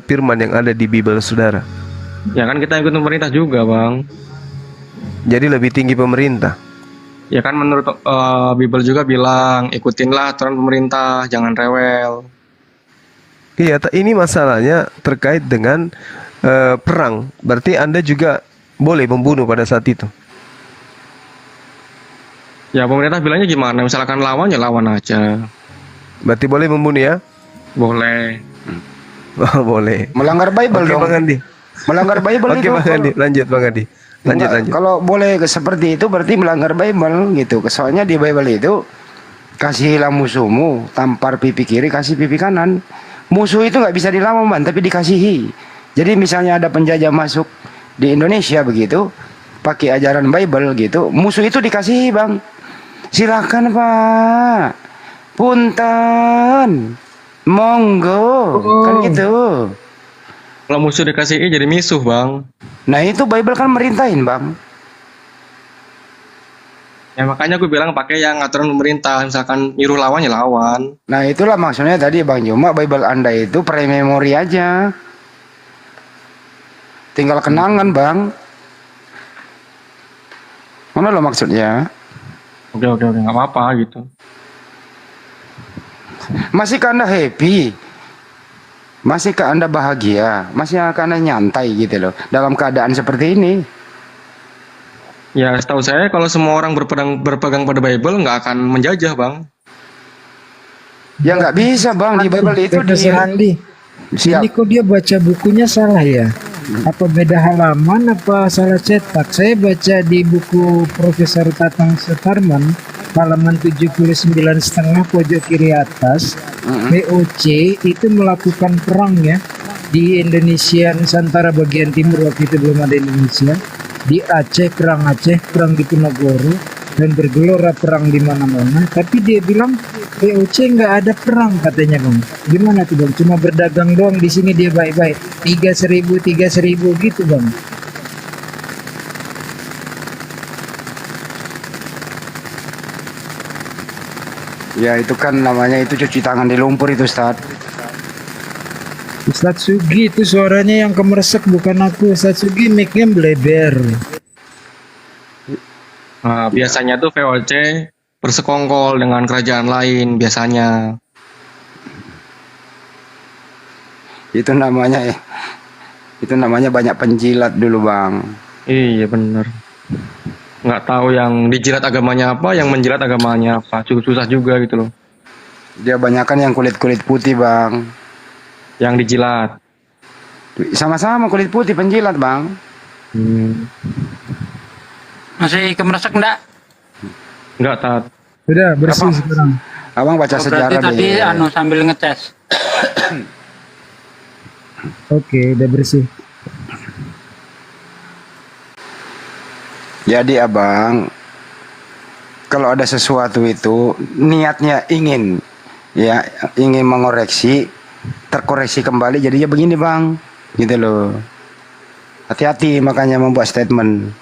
firman yang ada di Bible, saudara. Ya kan kita ikutin pemerintah juga, Bang. Jadi lebih tinggi pemerintah. Ya kan menurut Bible juga bilang ikutinlah aturan pemerintah, jangan rewel. Iya, ini masalahnya terkait dengan perang. Berarti Anda juga boleh membunuh pada saat itu. Ya pemerintah bilangnya gimana? Misalkan lawan, ya lawan aja. Berarti boleh membunuh ya? Boleh. Oh, boleh. Melanggar Bible Oke, dong. Bang Andi. Melanggar Bible Oke, itu. Bang Andi. Lanjut, Bang Andi. Lanjut, lanjut. Kalau boleh seperti itu berarti melanggar Bible gitu. Soalnya di Bible itu kasihilah musuhmu, tampar pipi kiri, kasih pipi kanan. Musuh itu nggak bisa dilawan Bang, tapi dikasihi. Jadi misalnya ada penjajah masuk di Indonesia begitu, pakai ajaran Bible gitu, musuh itu dikasihi Bang. Silakan Pak, punten, monggo, kan gitu. Kalau musuh dikasih I jadi misuh, Bang. Nah itu Bible kan merintahin Bang. Ya makanya gue bilang pakai yang aturan pemerintah, misalkan nyuruh lawan ya lawan. Nah itulah maksudnya tadi Bang Juma, Bible Anda itu pre-memori aja. Tinggal kenangan Bang. Mana lo maksudnya? Udah nggak apa-apa gitu. Masihkah Anda happy? Masihkah Anda bahagia? Masihkah Anda nyantai gitu loh dalam keadaan seperti ini? Ya setahu saya kalau semua orang berpegang pada Bible nggak akan menjajah, Bang. Ya nggak bisa Bang, di Bible itu Profesor Andi, siap. ini kok dia baca bukunya salah ya? Apa beda halaman, apa salah cetak? Saya baca di buku Profesor Tatang Sutarman, halaman 79,5 pojok kiri atas, VOC itu melakukan perang ya di Indonesia Nusantara bagian timur, waktu itu belum ada Indonesia. Di Aceh, perang di Ponorogo, dan bergelora perang di mana-mana. Tapi dia bilang VOC nggak ada perang katanya Bang. Gimana tuh Bang? Cuma berdagang doang di sini dia baik-baik. 3.000 gitu Bang. Ya itu kan namanya itu cuci tangan di lumpur itu Ustaz. Ustadz Sugi itu suaranya yang kemeresek, bukan aku. Ustadz Sugi mic-nya bleber. Nah, biasanya tuh VOC bersekongkol dengan kerajaan lain biasanya. Itu namanya banyak penjilat dulu Bang. Iya bener. Nggak tahu yang dijilat agamanya apa, yang menjilat agamanya apa. Cukup susah juga gitu loh. Dia banyakan yang kulit-kulit putih Bang. Yang dijilat. Sama-sama kulit putih penjilat Bang. Masih kemeresek enggak? Nggak tat. Sudah bersih sekarang. Abang baca Oh, sejarah berarti tadi deh. sambil ngetes. Oke, udah bersih. Jadi abang, kalau ada sesuatu itu niatnya ingin mengoreksi, terkoreksi kembali, jadinya begini Bang, gitu loh. Hati-hati makanya membuat statement.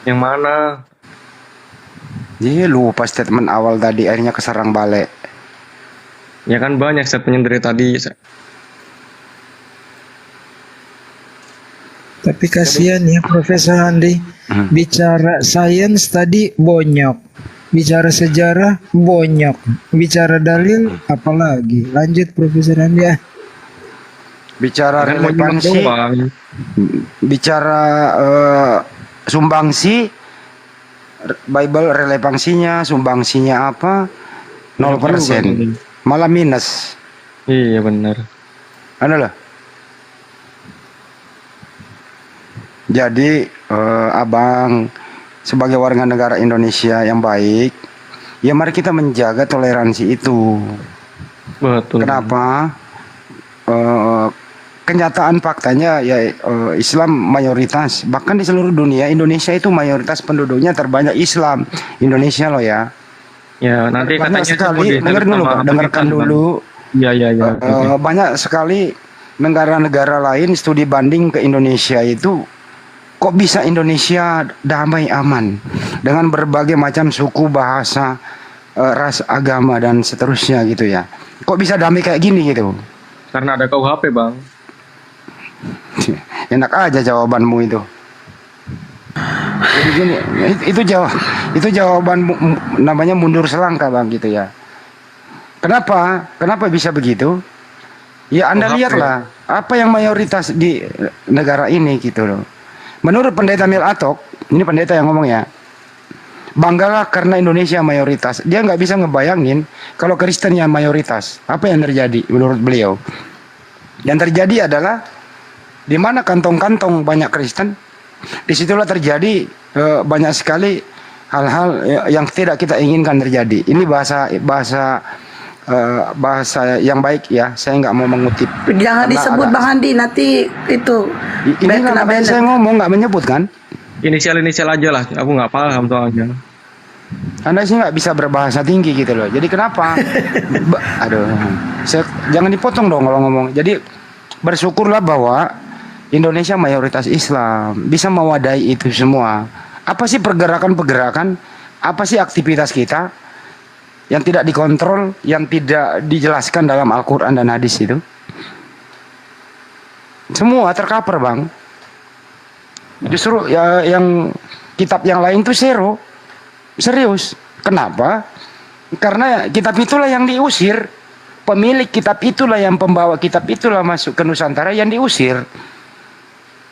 Yang mana? Jadi lupa statement awal tadi, akhirnya keserang balik. Ya kan banyak statement dari tadi. Tapi kasihan ya Profesor Andi. Bicara sains tadi bonyok. Bicara sejarah bonyok. Bicara dalil apalagi. Lanjut Profesor Andi ya. Bicara Kan mau relevansi, doang. bicara sumbangsi, Bible relevansinya, sumbangsinya apa? 0%. Malah minus. Iya benar. Ada lah. Jadi abang sebagai warga negara Indonesia yang baik, ya mari kita menjaga toleransi itu. Betul. Kenapa? Kenyataan faktanya ya Islam mayoritas, bahkan di seluruh dunia Indonesia itu mayoritas penduduknya terbanyak Islam. Indonesia loh ya. Ya nanti Banyak katanya sekali, itu dengar dulu Pak, dengarkan dulu. Iya. Banyak sekali negara-negara lain studi banding ke Indonesia itu, kok bisa Indonesia damai aman dengan berbagai macam suku, bahasa, ras, agama dan seterusnya gitu ya. Kok bisa damai kayak gini gitu? Karena ada KUHP Bang. Enak aja jawabanmu itu. Jadi gini, itu jawaban namanya mundur selangkah Bang gitu ya. Kenapa bisa begitu? Ya Anda KUHP. lihatlah apa yang mayoritas di negara ini gitu loh. Menurut pendeta Mil Atok, ini pendeta yang ngomong ya, banggalah karena Indonesia mayoritas. Dia nggak bisa ngebayangin kalau Kristen yang mayoritas. Apa yang terjadi menurut beliau? Yang terjadi adalah di mana kantong-kantong banyak Kristen, disitulah terjadi banyak sekali hal-hal yang tidak kita inginkan terjadi. Ini bahasa yang baik ya. Saya nggak mau mengutip. Jangan Karena disebut ada- Bang Handi, nanti itu Ini kena nggak banned. saya ngomong nggak menyebut kan? Inisial aja lah, aku nggak paham soalnya. Anda sih nggak bisa berbahasa tinggi gitu loh. Jadi kenapa? Aduh, jangan dipotong dong kalau ngomong. Jadi bersyukurlah bahwa Indonesia mayoritas Islam, bisa mewadahi itu semua. Apa sih pergerakan-pergerakan? Apa sih aktivitas kita yang tidak dikontrol, yang tidak dijelaskan dalam Al-Quran dan hadis itu? Semua tercover, Bang. Justru ya, yang kitab yang lain tuh serius. Kenapa? Karena kitab itulah yang diusir. Pemilik kitab itulah yang pembawa kitab itulah masuk ke Nusantara yang diusir.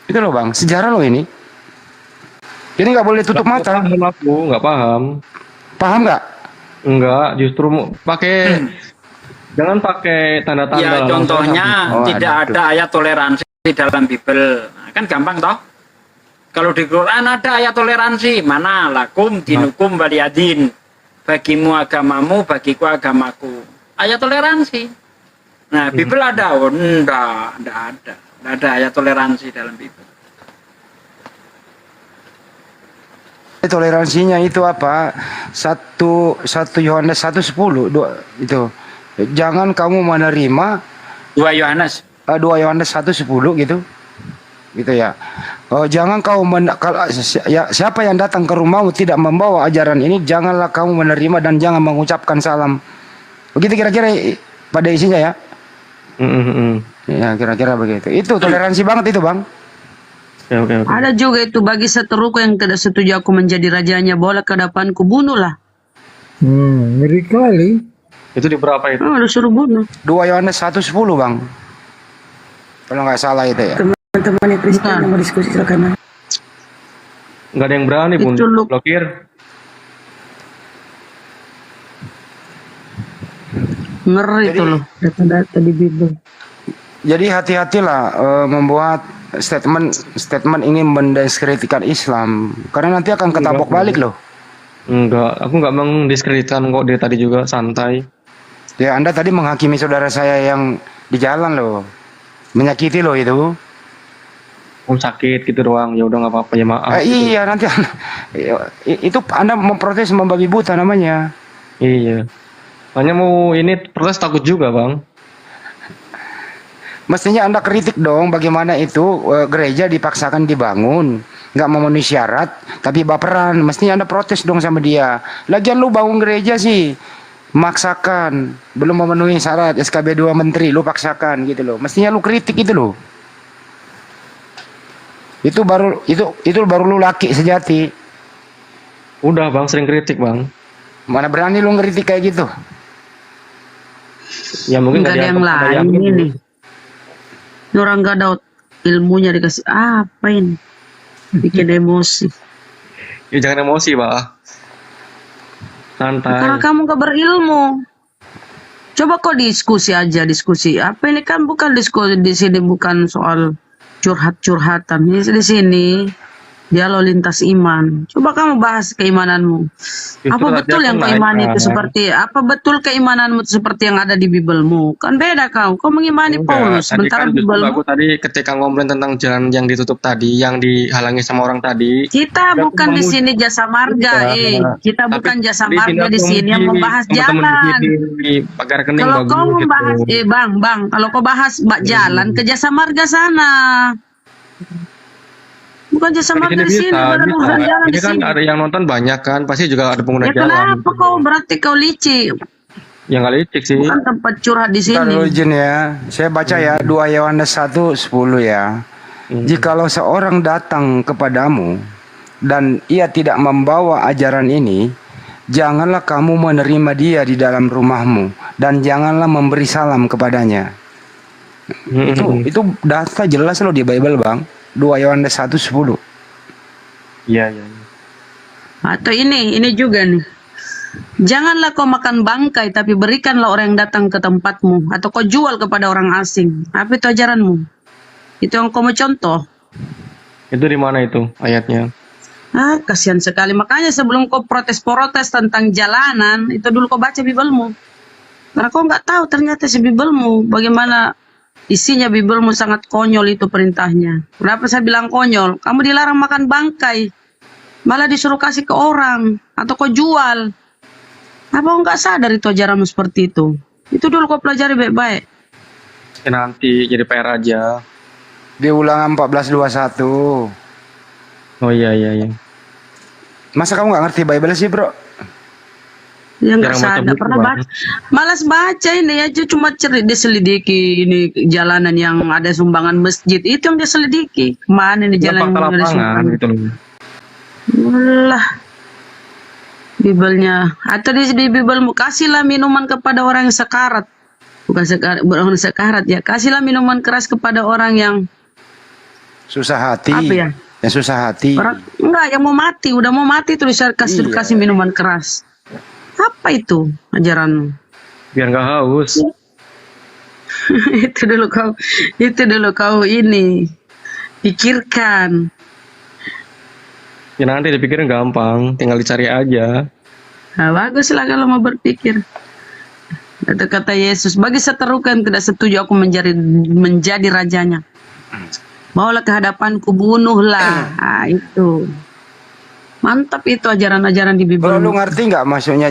Itu loh Bang, sejarah loh ini. Jadi nggak boleh tutup mata. Aku nggak paham. Paham nggak? Enggak, justru pakai jangan pakai tanda-tanda. Ya lah. contohnya Oh, tidak ada ada ayat toleransi dalam Bible. Kan gampang toh? Kalau di Quran ada ayat toleransi, mana lakum dinukum waliyadin. Bagimu agamamu, bagiku agamaku. Ayat toleransi. Nah, Bible ada? Oh, enggak ada. Enggak ada ayat toleransi dalam Bible. Toleransinya itu apa? 1 Yohanes 1:10 itu. Jangan kamu menerima 2 Yohanes. 2 Yohanes 1:10 gitu. Gitu ya. Jangan kau siapa yang datang ke rumahmu tidak membawa ajaran ini, janganlah kamu menerima dan jangan mengucapkan salam. Begitu kira-kira pada isinya ya. Ya kira-kira begitu. Itu toleransi banget itu Bang. Oke. Ada juga itu bagi seteruku yang tidak setuju aku menjadi rajanya, boleh ke depanku, bunuhlah. Ngeri kali. Itu di berapa itu? Oh, udah suruh bunuh. 2 Yohanes 1:10 Bang. Kalau nggak salah itu ya. Teman-teman yang Kristen Bukan. yang mau diskusi silakan. Nggak ada yang berani pun Itu lu- blokir. Ngeri itu loh, data-data di Bible. Jadi hati-hatilah membuat statement ingin mendiskreditkan Islam karena nanti akan ketabok balik loh. Enggak, aku nggak mendiskreditkan kok dia tadi juga santai. Ya Anda tadi menghakimi saudara saya yang di jalan loh, menyakiti loh itu. Aku sakit gitu doang, ya udah nggak apa-apa ya maaf. Iya nanti itu Anda memprotes membabi buta namanya. Iya. Hanya mau ini protes takut juga bang. Mestinya Anda kritik dong bagaimana itu gereja dipaksakan dibangun, nggak memenuhi syarat, tapi baperan. Mestinya Anda protes dong sama dia. Lagian lu bangun gereja sih, maksakan, belum memenuhi syarat SKB 2 menteri, lu paksakan gitu loh. Mestinya lu kritik itu loh. Itu baru lu laki sejati. Udah bang, sering kritik bang. Mana berani lu ngeritik kayak gitu? Ya mungkin Nggak ada yang lain ini. Ini orang gak ada ilmunya dikasih apa ini? Bikin emosi. Ya jangan emosi pak. Santai. Karena kamu gak berilmu. Coba kau diskusi aja, diskusi. Apa ini kan bukan diskusi di sini, bukan soal curhat-curhatan. Di sini dialog lintas iman. Coba kamu bahas keimananmu. Justru Apa tadi betul aku yang naik, keimanan itu kan. seperti apa betul keimananmu itu seperti yang ada di Bibelmu? Kan beda kau. Kau mengimani Enggak, Paulus, tadi sementara kan justru Bibelmu aku tadi ketika ngomongin tentang jalan yang ditutup tadi, yang dihalangi sama orang tadi. kita Aku bukan di sini jasa marga, Enggak. kita Tapi bukan jasa di sini marga aku di sini yang membahas jalan. Di pagar rekening Kalau bagus kau gitu. membahas, bang, kalau kau bahas jalan ke jasa marga sana, bukan jasa Di marga sini di sini, bisa, baru bisa. urusan jalan Ini di kan sini. ada yang nonton banyak kan, pasti juga ada pengguna Ya jalan. kenapa kau berarti kau licik? Yang kali licik sih. Bukan tempat curhat di Ntar dulu sini. izin ya. Saya baca ya 2 Yohanes 1:10 ya. Jikalau seorang datang kepadamu dan ia tidak membawa ajaran ini, janganlah kamu menerima dia di dalam rumahmu dan janganlah memberi salam kepadanya. Itu data jelas loh di Bible, Bang. 2 Yohanes 1:10. Iya. Atau ini juga nih. Janganlah kau makan bangkai, tapi berikanlah orang yang datang ke tempatmu. Atau kau jual kepada orang asing. Apa itu ajaranmu? Itu yang kau mau contoh. Itu di mana itu ayatnya? Ah, kasihan sekali. Makanya sebelum kau protes-protes tentang jalanan, itu dulu kau baca Bibelmu. Karena kau nggak tahu ternyata si Bibelmu, bagaimana isinya Bibelmu sangat konyol itu perintahnya. Kenapa saya bilang konyol? Kamu dilarang makan bangkai, malah disuruh kasih ke orang, atau kau jual. Apa kau nggak sadar itu ajaranmu seperti itu? Itu dulu kau pelajari baik-baik. Ya, nanti jadi PR aja. Di Ulangan 14:21. Oh iya iya iya. Masa kamu nggak ngerti Bible sih, bro? Ya nggak Jarang baca sadar, buku, pernah Bang. baca. Malas baca ini aja, cuma diselidiki ini jalanan yang ada sumbangan masjid. Itu yang dia selidiki. Mana ini Kan jalan fakta yang ada lapangan sumbangan? gitu loh. Lah, Bibelnya. Atau di Bibelmu, kasihlah minuman kepada orang yang sekarat. Bukan sekarat, orang sekarat ya. Kasihlah minuman keras kepada orang yang Susah hati. apa ya? Yang susah hati. Orang enggak yang mau mati, udah mau mati tuh Iya. dikasih kasih minuman keras. Apa itu ajaranmu? Biar nggak haus. itu dulu kau ini pikirkan. Ya nanti dipikirin gampang, tinggal dicari aja. Nah, baguslah kalau mau berpikir. Itu kata Yesus, bagi seteruku yang tidak setuju aku menjadi rajanya. Bawalah ke hadapanku, bunuhlah. Nah, itu. Mantap itu ajaran-ajaran di Bro, Bibel. lu ngerti nggak maksudnya?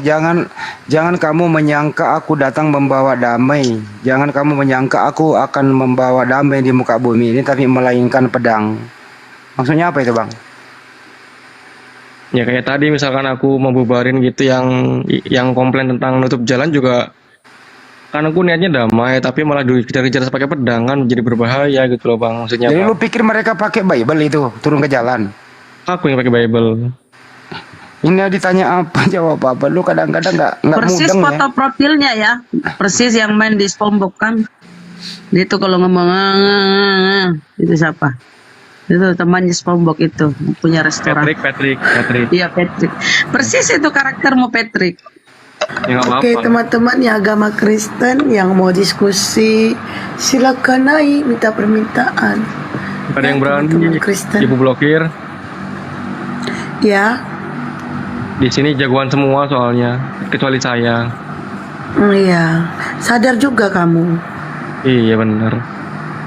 Jangan kamu menyangka aku datang membawa damai. Jangan kamu menyangka aku akan membawa damai di muka bumi ini, tapi melainkan pedang. Maksudnya apa itu, Bang? Ya kayak tadi misalkan aku mau bubarin gitu yang komplain tentang nutup jalan juga, kan aku niatnya damai tapi malah dikejar-kejar pakai pedang kan jadi berbahaya gitu loh Bang. Maksudnya Jadi apa? lu pikir mereka pakai Bible itu turun ke jalan? Aku yang pakai Bible. Ini ditanya apa jawab apa? Lu kadang-kadang nggak Persis mudeng foto ya. profilnya ya. Persis yang main di SpongeBob kan. Dia tuh kalau ngomong itu siapa? Itu temannya SpongeBob itu punya restoran. Patrick. Iya Patrick. Persis itu karaktermu Patrick. Ya nggak Oke apa-apa. teman-teman yang agama Kristen yang mau diskusi silakan naik minta permintaan. Ada yang berani teman-teman Kristen. ibu blokir. Ya, Di sini jagoan semua soalnya, kecuali saya. iya. Sadar juga kamu. Iya bener.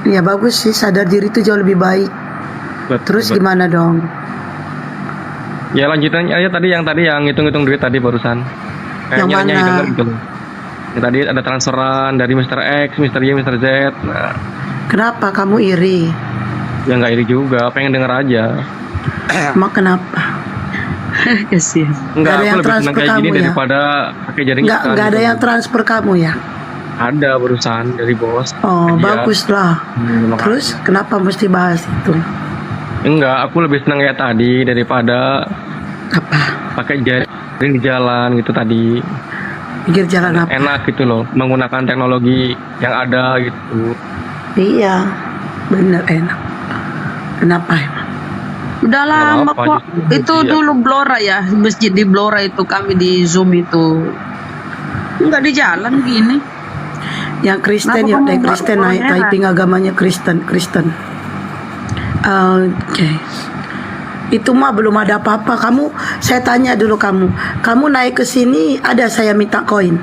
Ya bagus sih, sadar diri itu jauh lebih baik. Terus gimana dong? Ya lanjutan aja tadi yang hitung-hitung duit tadi barusan. Yang mana? Denger gitu loh. Ya, tadi ada transferan dari Mr. X, Mr. Y, Mr. Z. Nah, Kenapa kamu iri? ya nggak iri juga, pengen denger aja. Emang kenapa? Kasihan. Enggak, Nggak ada aku yang lebih senang transfer kayak gini kamu ya? daripada pakai jaring ikan. Nggak ada gitu. yang transfer kamu ya? Ada barusan dari bos. Oh, Iya. bagus lah. Makasih. Terus kenapa mesti bahas itu? Enggak, aku lebih senang kayak tadi daripada Apa? pakai jaring di jalan gitu tadi. Pikir jalan apa? Enak gitu loh, menggunakan teknologi yang ada gitu. Iya, bener enak. Kenapa emang? Udah lama apa-apa, kok. justru Itu iya. dulu Blora ya, masjid di Blora itu kami di Zoom itu. Enggak di jalan gini. Yang Kristen Kenapa ya, kamu yang nggak Kristen orang naik heran? typing agamanya Kristen. Oke. Itu mah belum ada apa-apa. Saya tanya dulu kamu naik ke sini ada saya minta koin.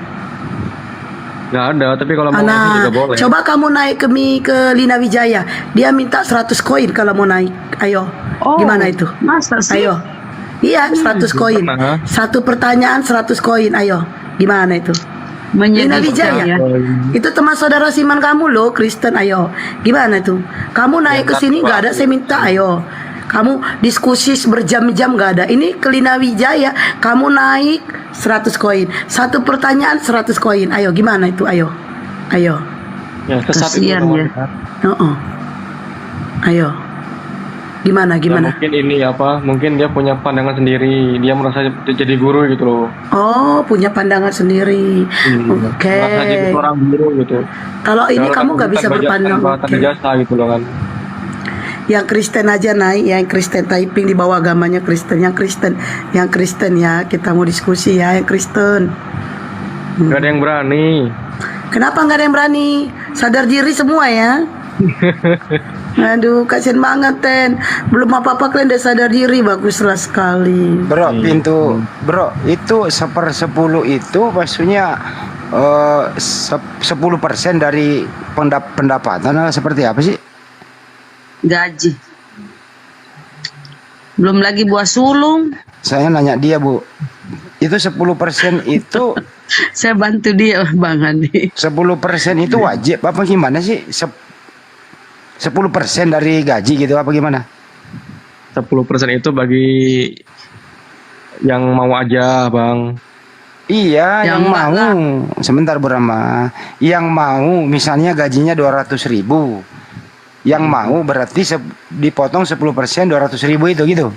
Nggak ada, tapi kalau mau Nah, juga boleh. coba kamu naik ke Lina Wijaya, dia minta 100 koin kalau mau naik. Ayo, Oh, gimana itu? masa sih? Ayo, iya 100 koin. pernah. Satu pertanyaan 100 koin. Ayo, gimana itu? Lina Wijaya. ya. Itu teman saudara Siman kamu loh, Kristen. Ayo, gimana itu? Kamu naik ke sini nggak ada saya minta. Ayo, kamu diskusi berjam-jam nggak ada. Ini ke Lina Wijaya, kamu naik 100 koin. Satu pertanyaan 100 koin. Ayo, gimana itu? Ayo. Ya, sesat itu Kasian namanya. ya. Ayo. Gimana? Ya, mungkin ini apa? Mungkin dia punya pandangan sendiri. Dia merasa jadi guru gitu loh. Oh, punya pandangan sendiri. Oke. Merasa jadi seorang guru gitu. Kalau ini Kalau kamu nggak tanpa bisa jasa- berpandang. tanpa Oke. jasa gitu loh kan. Yang Kristen aja naik, yang Kristen typing di bawah agamanya Kristen, yang Kristen ya, kita mau diskusi ya, yang Kristen. Gak ada yang berani. Kenapa nggak ada yang berani? Sadar diri semua ya. Aduh, kasihan banget Ten. Belum apa-apa kalian udah sadar diri, baguslah sekali. Bro, bro, itu 1/10 itu maksudnya 10% dari pendapatan seperti apa sih? Gaji. Belum lagi buah sulung. Saya nanya dia, Bu. Itu 10% itu Saya bantu dia Bang Andi. 10% itu wajib apa gimana sih? 10% dari gaji gitu apa gimana? 10% itu bagi yang mau aja, Bang. Iya, Yang yang enggak mau. Sebentar Bu Rama. Yang mau misalnya gajinya 200.000. Yang mau berarti dipotong 10% 200.000 itu gitu.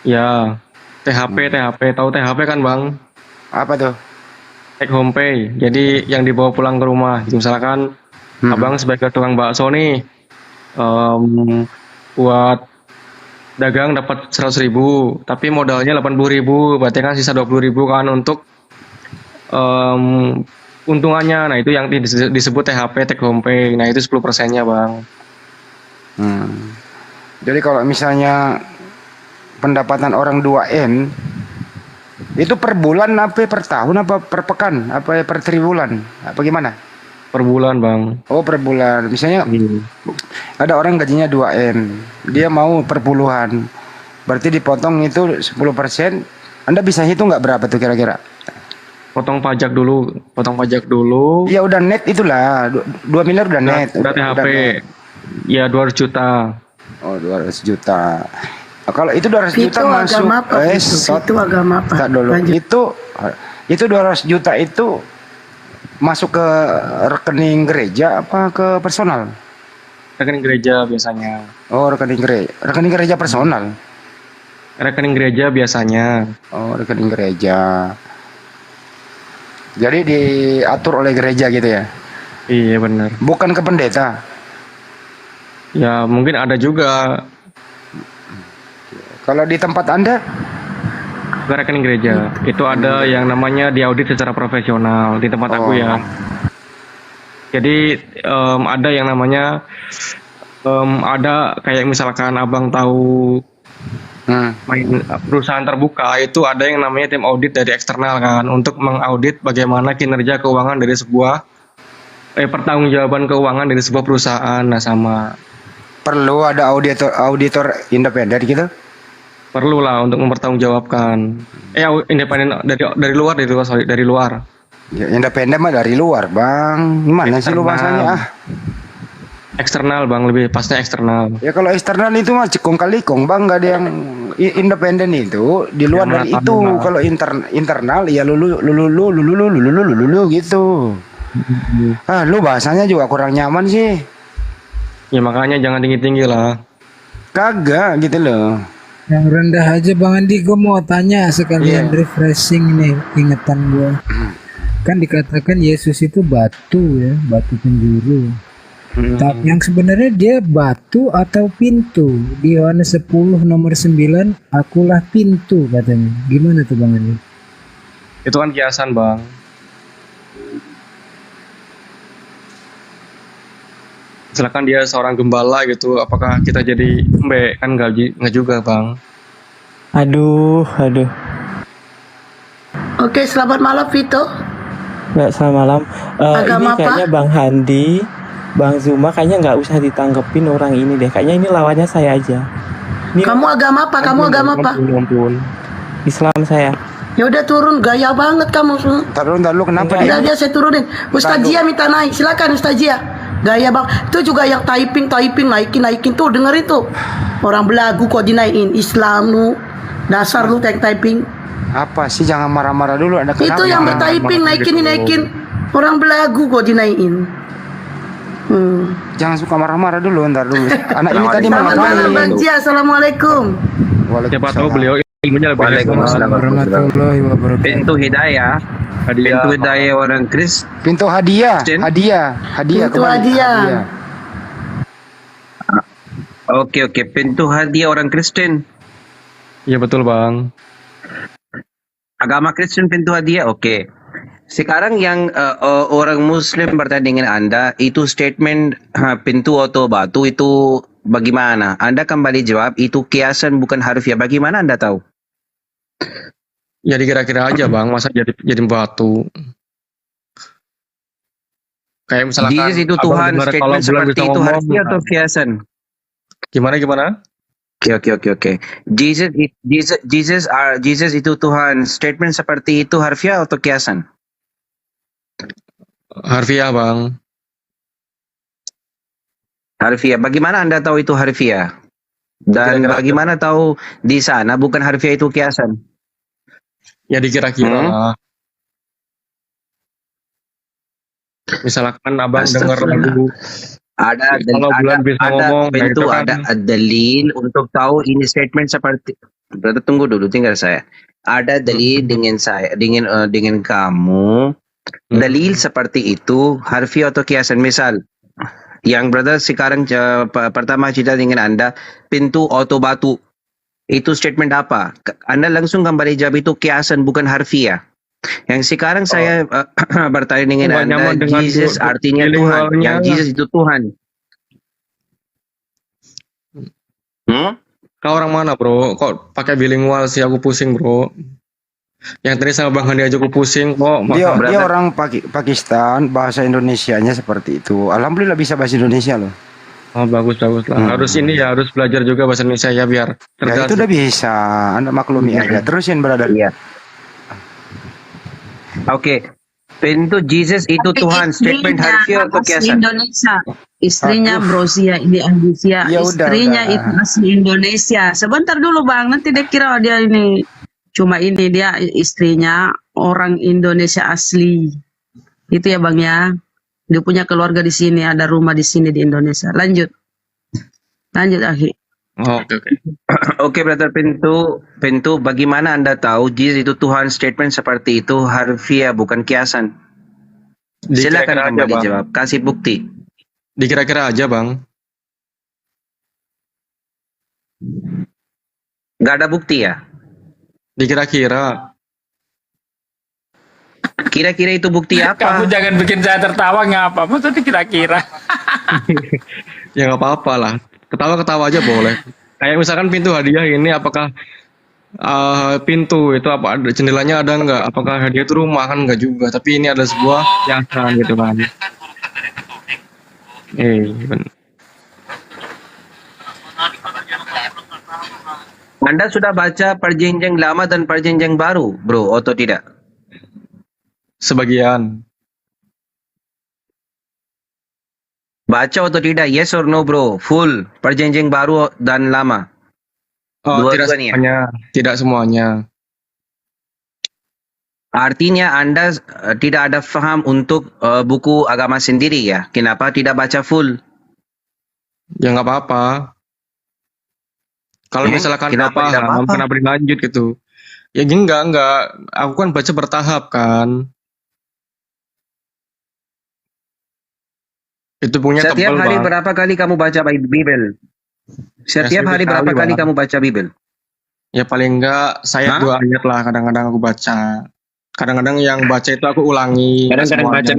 Ya, THP, tahu THP kan, Bang? Apa tuh? Take home pay. Jadi yang dibawa pulang ke rumah. Gitu. Misalkan Abang sebagai tukang bakso nih, buat dagang dapat 100.000, tapi modalnya 80.000, berarti kan sisa 20.000 kan untuk untungannya. Nah itu yang disebut THP, take home pay. Nah itu 10%-nya, Bang. Jadi kalau misalnya pendapatan orang 2M itu per bulan apa per tahun apa per pekan apa per triwulan apa gimana? Per bulan, Bang. Oh per bulan. Misalnya ada orang gajinya 2M, dia mau per puluhan, berarti dipotong itu 10%. Anda bisa hitung nggak berapa tuh kira-kira? Potong pajak dulu. Ya udah net itulah 2 miliar udah net. Udah THP. Ya 200 juta. Oh 200 juta. Nah, kalau itu 200 Itu juta masuk agama apa? Itu agama apa? Tak dulu. Lanjut. Itu 200 juta itu masuk ke rekening gereja apa ke personal? Rekening gereja biasanya. Oh rekening gereja personal. Rekening gereja biasanya. Oh rekening gereja. Jadi diatur oleh gereja gitu ya? Iya benar. Bukan ke pendeta? Ya mungkin ada juga. Kalau di tempat Anda? Ke rekening gereja. Itu ada yang namanya diaudit secara profesional di tempat aku ya. Jadi ada yang namanya ada kayak misalkan Abang tahu perusahaan terbuka, itu ada yang namanya tim audit dari eksternal kan untuk mengaudit bagaimana kinerja keuangan dari sebuah pertanggungjawaban keuangan dari sebuah perusahaan. Nah sama Perlu ada auditor independen gitu? perlu lah untuk mempertanggungjawabkan. Independen dari luar. Ya, independen mah dari luar, Bang. Gimana sih lu bahasanya? Eksternal, Bang, lebih pasnya eksternal. Ya kalau eksternal itu mah cekong kalikong, Bang, nggak ada yang independen itu di luar dari itu. Kalau internal ya lulu gitu. Lu bahasanya juga kurang nyaman sih. Ya makanya jangan tinggi-tinggi lah. Kagak gitu loh. Yang rendah aja Bang Andi, gue mau tanya sekalian refreshing nih ingatan gue. Kan dikatakan Yesus itu batu ya, batu penjuru. Tapi yang sebenarnya dia batu atau pintu? Di Yohanes 10 nomor 9, akulah pintu katanya. Gimana tuh Bang Andi? Itu kan kiasan, Bang. Misalkan dia seorang gembala gitu, apakah kita jadi embe? Kan nggak juga, Bang. Aduh. Oke, selamat malam Vito. Nggak, selamat malam. Agama Ini kayaknya apa? Bang Handi, Bang Zuma kayaknya nggak usah ditanggepin orang ini deh. Kayaknya ini lawannya saya aja. Ini Kamu agama apa? Ampun. Islam saya. Ya udah turun, gaya banget kamu. Taruh kenapa Udah dia saya turunin. Ustazia minta naik. Silakan Ustazia. Gaya bang, itu juga yang typing naikin tuh dengerin tuh orang belagu kok dinaikin Islam lu dasar lu typing Apa sih, jangan marah-marah dulu, ada kenapa? itu yang bertyping naikin orang belagu kok dinaikin. Jangan suka marah-marah dulu, ntar dulu. Anak ini tadi mau Selamat malam Bang ngapain? Jia, assalamualaikum. Siapa tahu beliau ilmunya lebih Warahmatullahi wabarakatuh. Pintu hidayah. Pintu hidayah orang Kristen. Pintu hadiah. Pintu kembali. hadiah. Oke. Pintu hadiah orang Kristen. Iya betul, Bang. Agama Kristen pintu hadiah. Oke. Sekarang yang orang Muslim bertanya dengan Anda, itu statement pintu atau batu itu bagaimana? Anda kembali jawab, itu kiasan bukan harfiah. Bagaimana Anda tahu? Jadi kira-kira aja bang, masa jadi batu. Kayak misalkan Jesus itu abang Tuhan, dengar kalau statement bulan seperti bisa itu ngomong, harfiah atau kiasan? gimana? Oke. Jesus itu Tuhan, statement seperti itu harfiah atau kiasan? Harfiah bang. Harfiah. Bagaimana Anda tahu itu harfiah? Dan Kira-kira bagaimana tahu di sana bukan harfiah itu kiasan? ya dikira-kira. Misalkan abang dengar Astagfirullah. lagu kalau bulan bisa ngomong, nah pintu, itu kan ada dalil untuk tahu ini statement seperti. Berarti tunggu dulu, tinggal saya. Ada dalil dengan saya, dengan kamu. Dalil seperti itu harfiah atau kiasan. Misal, yang brother sekarang pertama cerita dengan Anda, pintu atau batu. Itu statement apa? Anda langsung kembali jawab itu kiasan bukan harfiah. Yang sekarang saya bertanya dengan nggak Anda, nyaman dengan Jesus artinya Tuhan. bilingualnya. Yang Jesus itu Tuhan. Kau orang mana bro? Kok pakai bilingual sih, aku pusing bro. Yang tadi sama Bang Handi aja aku pusing kok. Dia orang Pakistan, bahasa Indonesianya seperti itu. Alhamdulillah bisa bahasa Indonesia loh. Oh bagus lah. Harus ini ya, harus belajar juga bahasa Indonesia ya biar Ya itu udah bisa, Anda maklumi aja. Terusin brother. Iya. Oke. Pintu Jesus itu Tuhan, statement harfiah atau asli kiasan? Indonesia. Istrinya Brosia, ini Andisia. Ya udah, Istrinya udah. itu asli Indonesia. Sebentar dulu bang, nanti dia kira dia ini cuma ini, dia istrinya orang Indonesia asli. Itu ya bang ya. Dia punya keluarga di sini, ada rumah di sini di Indonesia. Lanjut akhi. Oh, oke. Oke, brother, pintu bagaimana Anda tahu Jesus itu Tuhan, statement seperti itu harfiah bukan kiasan? Silakan Dikira-kira aja kembali bang. jawab, kasih bukti. Dikira-kira aja bang. Gak ada bukti ya? Dikira-kira. Kira-kira itu bukti apa? Kamu jangan bikin saya tertawa ngapa? Maksudnya kira-kira. Ya nggak apa-apa lah. Ketawa-ketawa aja boleh. Kayak misalkan pintu hadiah ini, apakah pintu itu apa ada jendelanya ada nggak? Apakah hadiah itu rumah kan nggak juga? Tapi ini ada sebuah kiasan gitu kan. Bener. Anda sudah baca perjanjian lama dan perjanjian baru, bro, atau tidak? Sebagian. Baca atau tidak? Yes or no, bro? Full perjanjian baru dan lama. Oh, tidak Dua-duanya. semuanya. Tidak semuanya. Artinya Anda tidak ada faham untuk buku agama sendiri ya? Kenapa tidak baca full? Ya nggak apa-apa. Kalau misalkan nggak Kenapa tidak paham, apa-apa? kenapa berlanjut gitu? Ya enggak. Aku kan baca bertahap kan. Itu punya Setiap tebel hari bang. berapa kali kamu baca Bible? Setiap hari berapa kali kamu baca Bible? Ya paling enggak saya 2 ayat lah kadang-kadang aku baca. Kadang-kadang yang baca itu aku ulangi. Kadang-kadang baca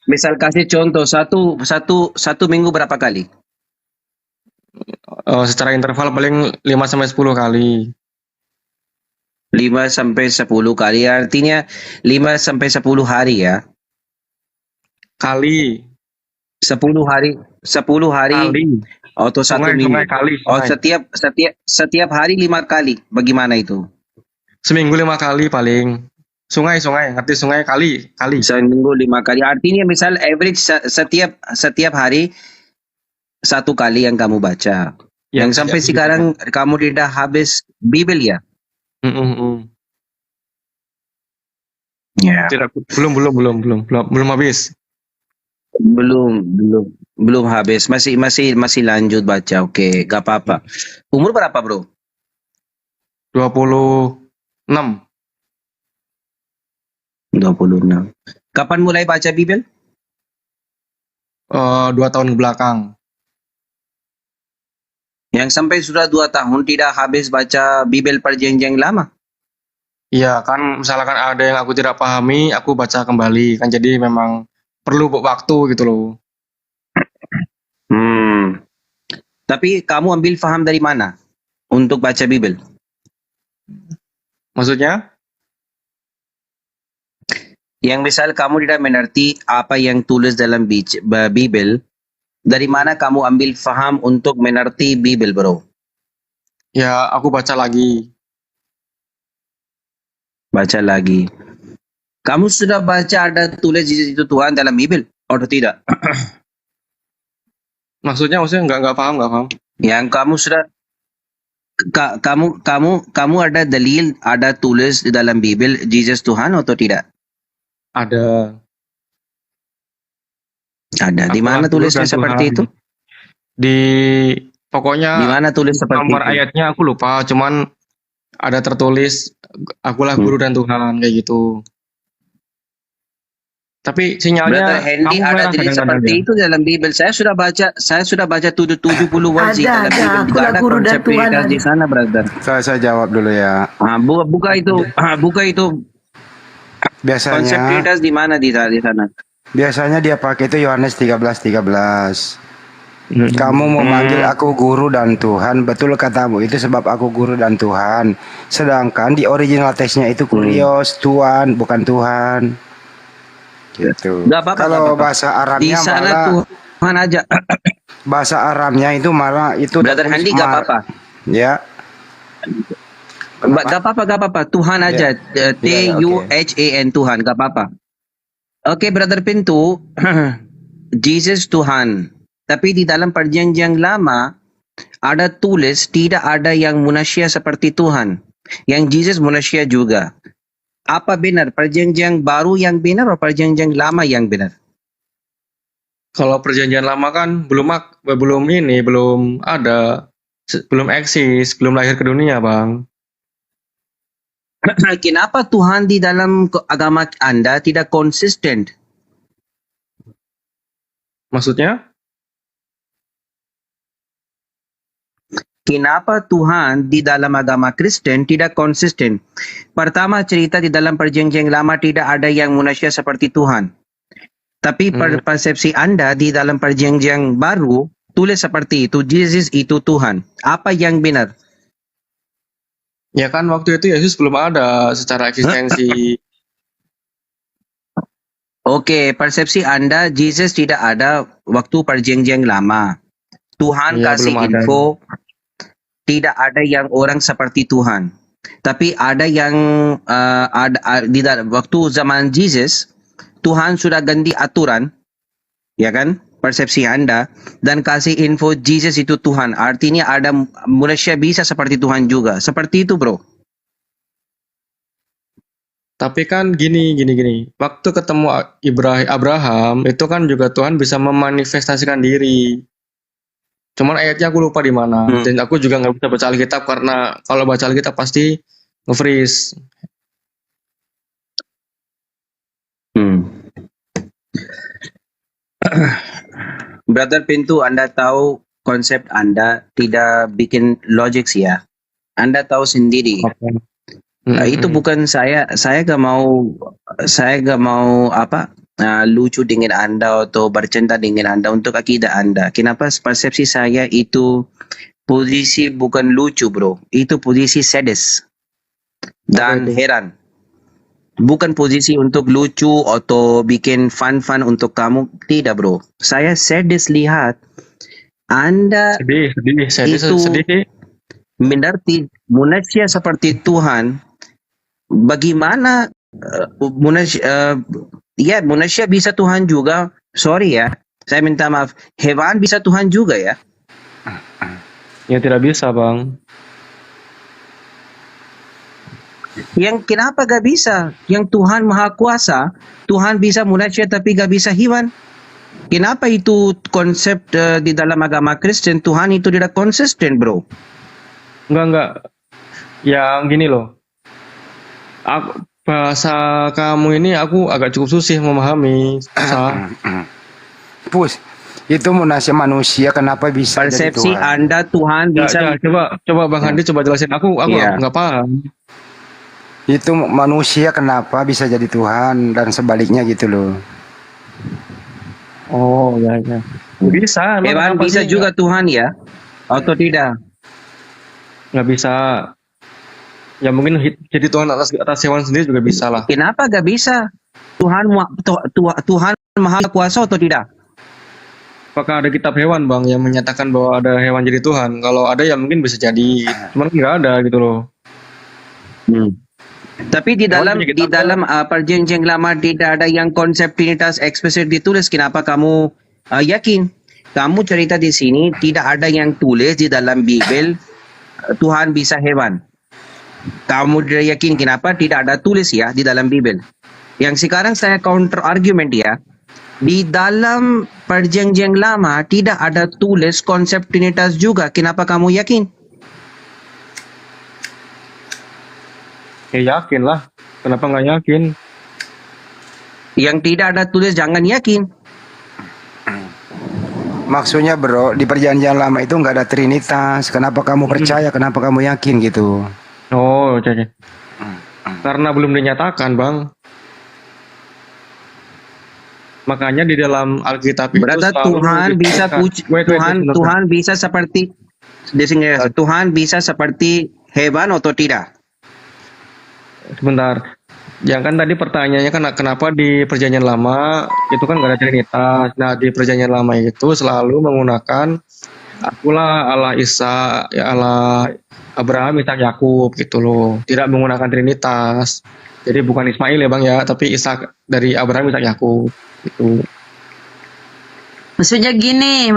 misal kasih contoh satu minggu berapa kali? Secara interval paling 5 sampai 10 kali. 5 sampai 10 kali, artinya 5 sampai 10 hari ya. Kali. 10 hari Kali. atau satu minggu. Kali. Oh, setiap hari 5 kali. Bagaimana itu? Seminggu 5 kali paling. Sungai, ngerti sungai kali. Seminggu 5 kali. Artinya misal average setiap hari 1 kali yang kamu baca. Ya, yang sampai sekarang kamu tidak habis Bible ya? Ya. Tidak, belum habis. Belum habis. Masih lanjut baca. Oke, gak apa-apa. Umur berapa, bro? 26. 26. Kapan mulai baca Bible? 2 tahun ke belakang. Yang sampai sudah 2 tahun tidak habis baca Bible perjanjian lama. Iya kan, misalkan ada yang aku tidak pahami, aku baca kembali kan, jadi memang perlu waktu gitu loh. Tapi kamu ambil faham dari mana untuk baca Bible? Maksudnya? Yang misal kamu tidak mengerti apa yang tulis dalam Bible, dari mana kamu ambil faham untuk mengerti Bible, bro? Ya, aku baca lagi. Baca lagi. Kamu sudah baca ada tulis Yesus itu Tuhan dalam Bible atau tidak? Maksudnya nggak paham. Yang kamu sudah kamu ada dalil, ada tulis di dalam Bible Yesus Tuhan atau tidak? Ada. Di mana Akulah tulisnya Tuhan. seperti itu? Pokoknya Di mana tulis seperti nomor itu? ayatnya aku lupa, cuman ada tertulis akulah guru dan Tuhan kayak gitu. Tapi sinyalnya Brother Hendy kamu ada merah dalil kadang-kadang seperti ya. itu dalam Bible. Saya sudah baca 70 versi dalam Bible. Akulah Tidak ada guru dan konsep Tuhan Trinitas ada. di sana, brother. Saya jawab dulu ya. Buka itu. Konsep Biasanya Trinitas di mana di sana? biasanya dia pakai itu Yohanes 13:13. Kamu mau manggil aku guru dan Tuhan, betul katamu itu sebab aku guru dan Tuhan. Sedangkan di original teksnya itu kurios, Tuhan, bukan Tuhan. Gitu. Nggak apa-apa, Kalau nggak apa-apa. bahasa Di Arabnya sana malah Tuhan aja. bahasa Arabnya itu malah itu Brother tertulis Hendy nggak apa-apa. Ya. Gak apa-apa. Tuhan aja. Tuhan, Tuhan. Gak apa-apa. Oke, Brother Pintu. Jesus Tuhan. Tapi di dalam perjanjian lama, ada tulis tidak ada yang manusia seperti Tuhan. Yang Jesus manusia juga. Apa benar? Perjanjian baru yang benar atau perjanjian lama yang benar? Kalau perjanjian lama kan belum ada, belum eksis, belum lahir ke dunia, Bang. Kenapa Tuhan di dalam agama Anda tidak konsisten? Maksudnya? Kenapa Tuhan di dalam agama Kristen tidak konsisten? Pertama, cerita di dalam perjanjian lama tidak ada yang manusia seperti Tuhan. Tapi persepsi Anda di dalam perjanjian baru tulis seperti itu, Jesus itu Tuhan. Apa yang benar? Ya kan waktu itu Yesus belum ada secara eksistensi. Oke, persepsi Anda Jesus tidak ada waktu perjanjian lama. Tuhan Iya, kasih belum ada. info tidak ada yang orang seperti Tuhan. Tapi ada yang di waktu zaman Jesus, Tuhan sudah ganti aturan, ya kan? Persepsi Anda dan kasih info Jesus itu Tuhan. Artinya ada manusia bisa seperti Tuhan juga. Seperti itu, bro. Tapi kan gini. Waktu ketemu Abraham, itu kan juga Tuhan bisa memanifestasikan diri. Cuman ayatnya aku lupa di mana. Dan aku juga nggak bisa baca Alkitab karena kalau baca Alkitab pasti nge-freeze. Brother Pintu, Anda tahu konsep Anda tidak bikin logik ya. Anda tahu sendiri. Itu bukan saya gak mau lucu dengan Anda atau bercanda dengan Anda untuk akidah Anda. Kenapa persepsi saya itu posisi bukan lucu, bro. Itu posisi sadis dan heran. Bukan posisi untuk lucu atau bikin fun untuk kamu. Tidak, bro. Saya sadis lihat Anda sedih. mengerti manusia seperti Tuhan. Bagaimana manusia bisa Tuhan juga. Sorry ya, saya minta maaf. Hewan bisa Tuhan juga ya? Ya tidak bisa, Bang. Yang kenapa gak bisa? Yang Tuhan Maha Kuasa, Tuhan bisa manusia tapi gak bisa hewan. Kenapa itu konsep di dalam agama Kristen Tuhan itu tidak konsisten, bro? Enggak. Ya gini loh. Bahasa kamu ini aku agak cukup susah memahami. Pus, itu manusia kenapa bisa jadi persepsi Tuhan? Anda Tuhan bisa. Coba Bang Handi coba jelasin. Aku nggak paham. Itu manusia kenapa bisa jadi Tuhan dan sebaliknya gitu loh. Oh, ya ya. Bisa, emang Hewan kenapa bisa sih juga Tuhan ya? Atau tidak? nggak bisa? Ya mungkin jadi Tuhan atas hewan sendiri juga bisa lah. Kenapa gak bisa? Tuhan Maha Kuasa atau tidak? Apakah ada kitab hewan bang yang menyatakan bahwa ada hewan jadi Tuhan? Kalau ada ya mungkin bisa jadi, cuman nggak ada gitu loh. Tapi di dalam punya kitab perjanjian lama tidak ada yang konsep Trinitas eksplisit ditulis. Kenapa kamu yakin? Kamu cerita di sini tidak ada yang tulis di dalam Bible Tuhan bisa hewan. Kamu tidak yakin kenapa tidak ada tulis ya di dalam Bible? Yang sekarang saya counter argument ya. Di dalam perjanjian lama tidak ada tulis konsep Trinitas juga. Kenapa kamu yakin? Ya yakin lah. Kenapa nggak yakin? Yang tidak ada tulis jangan yakin. Maksudnya bro, di perjanjian lama itu nggak ada Trinitas. Kenapa kamu percaya? Kenapa kamu yakin gitu? Oh, oke. Karena belum dinyatakan bang. Makanya di dalam Alkitab itu Berarti selalu Tuhan bisa disebutkan. Tuhan bisa seperti di sini Tuhan bisa seperti hewan atau tidak? Sebentar. Yang kan tadi pertanyaannya kan kenapa di perjanjian lama itu kan nggak ada Trinitas. Nah di perjanjian lama itu selalu menggunakan akulah Allah Isa, ya Allah Abraham, Ishak, Yakub gitu loh. Tidak menggunakan Trinitas. Jadi bukan Ismail ya bang ya, tapi Ishak dari Abraham, Ishak, Yakub gitu. Maksudnya gini,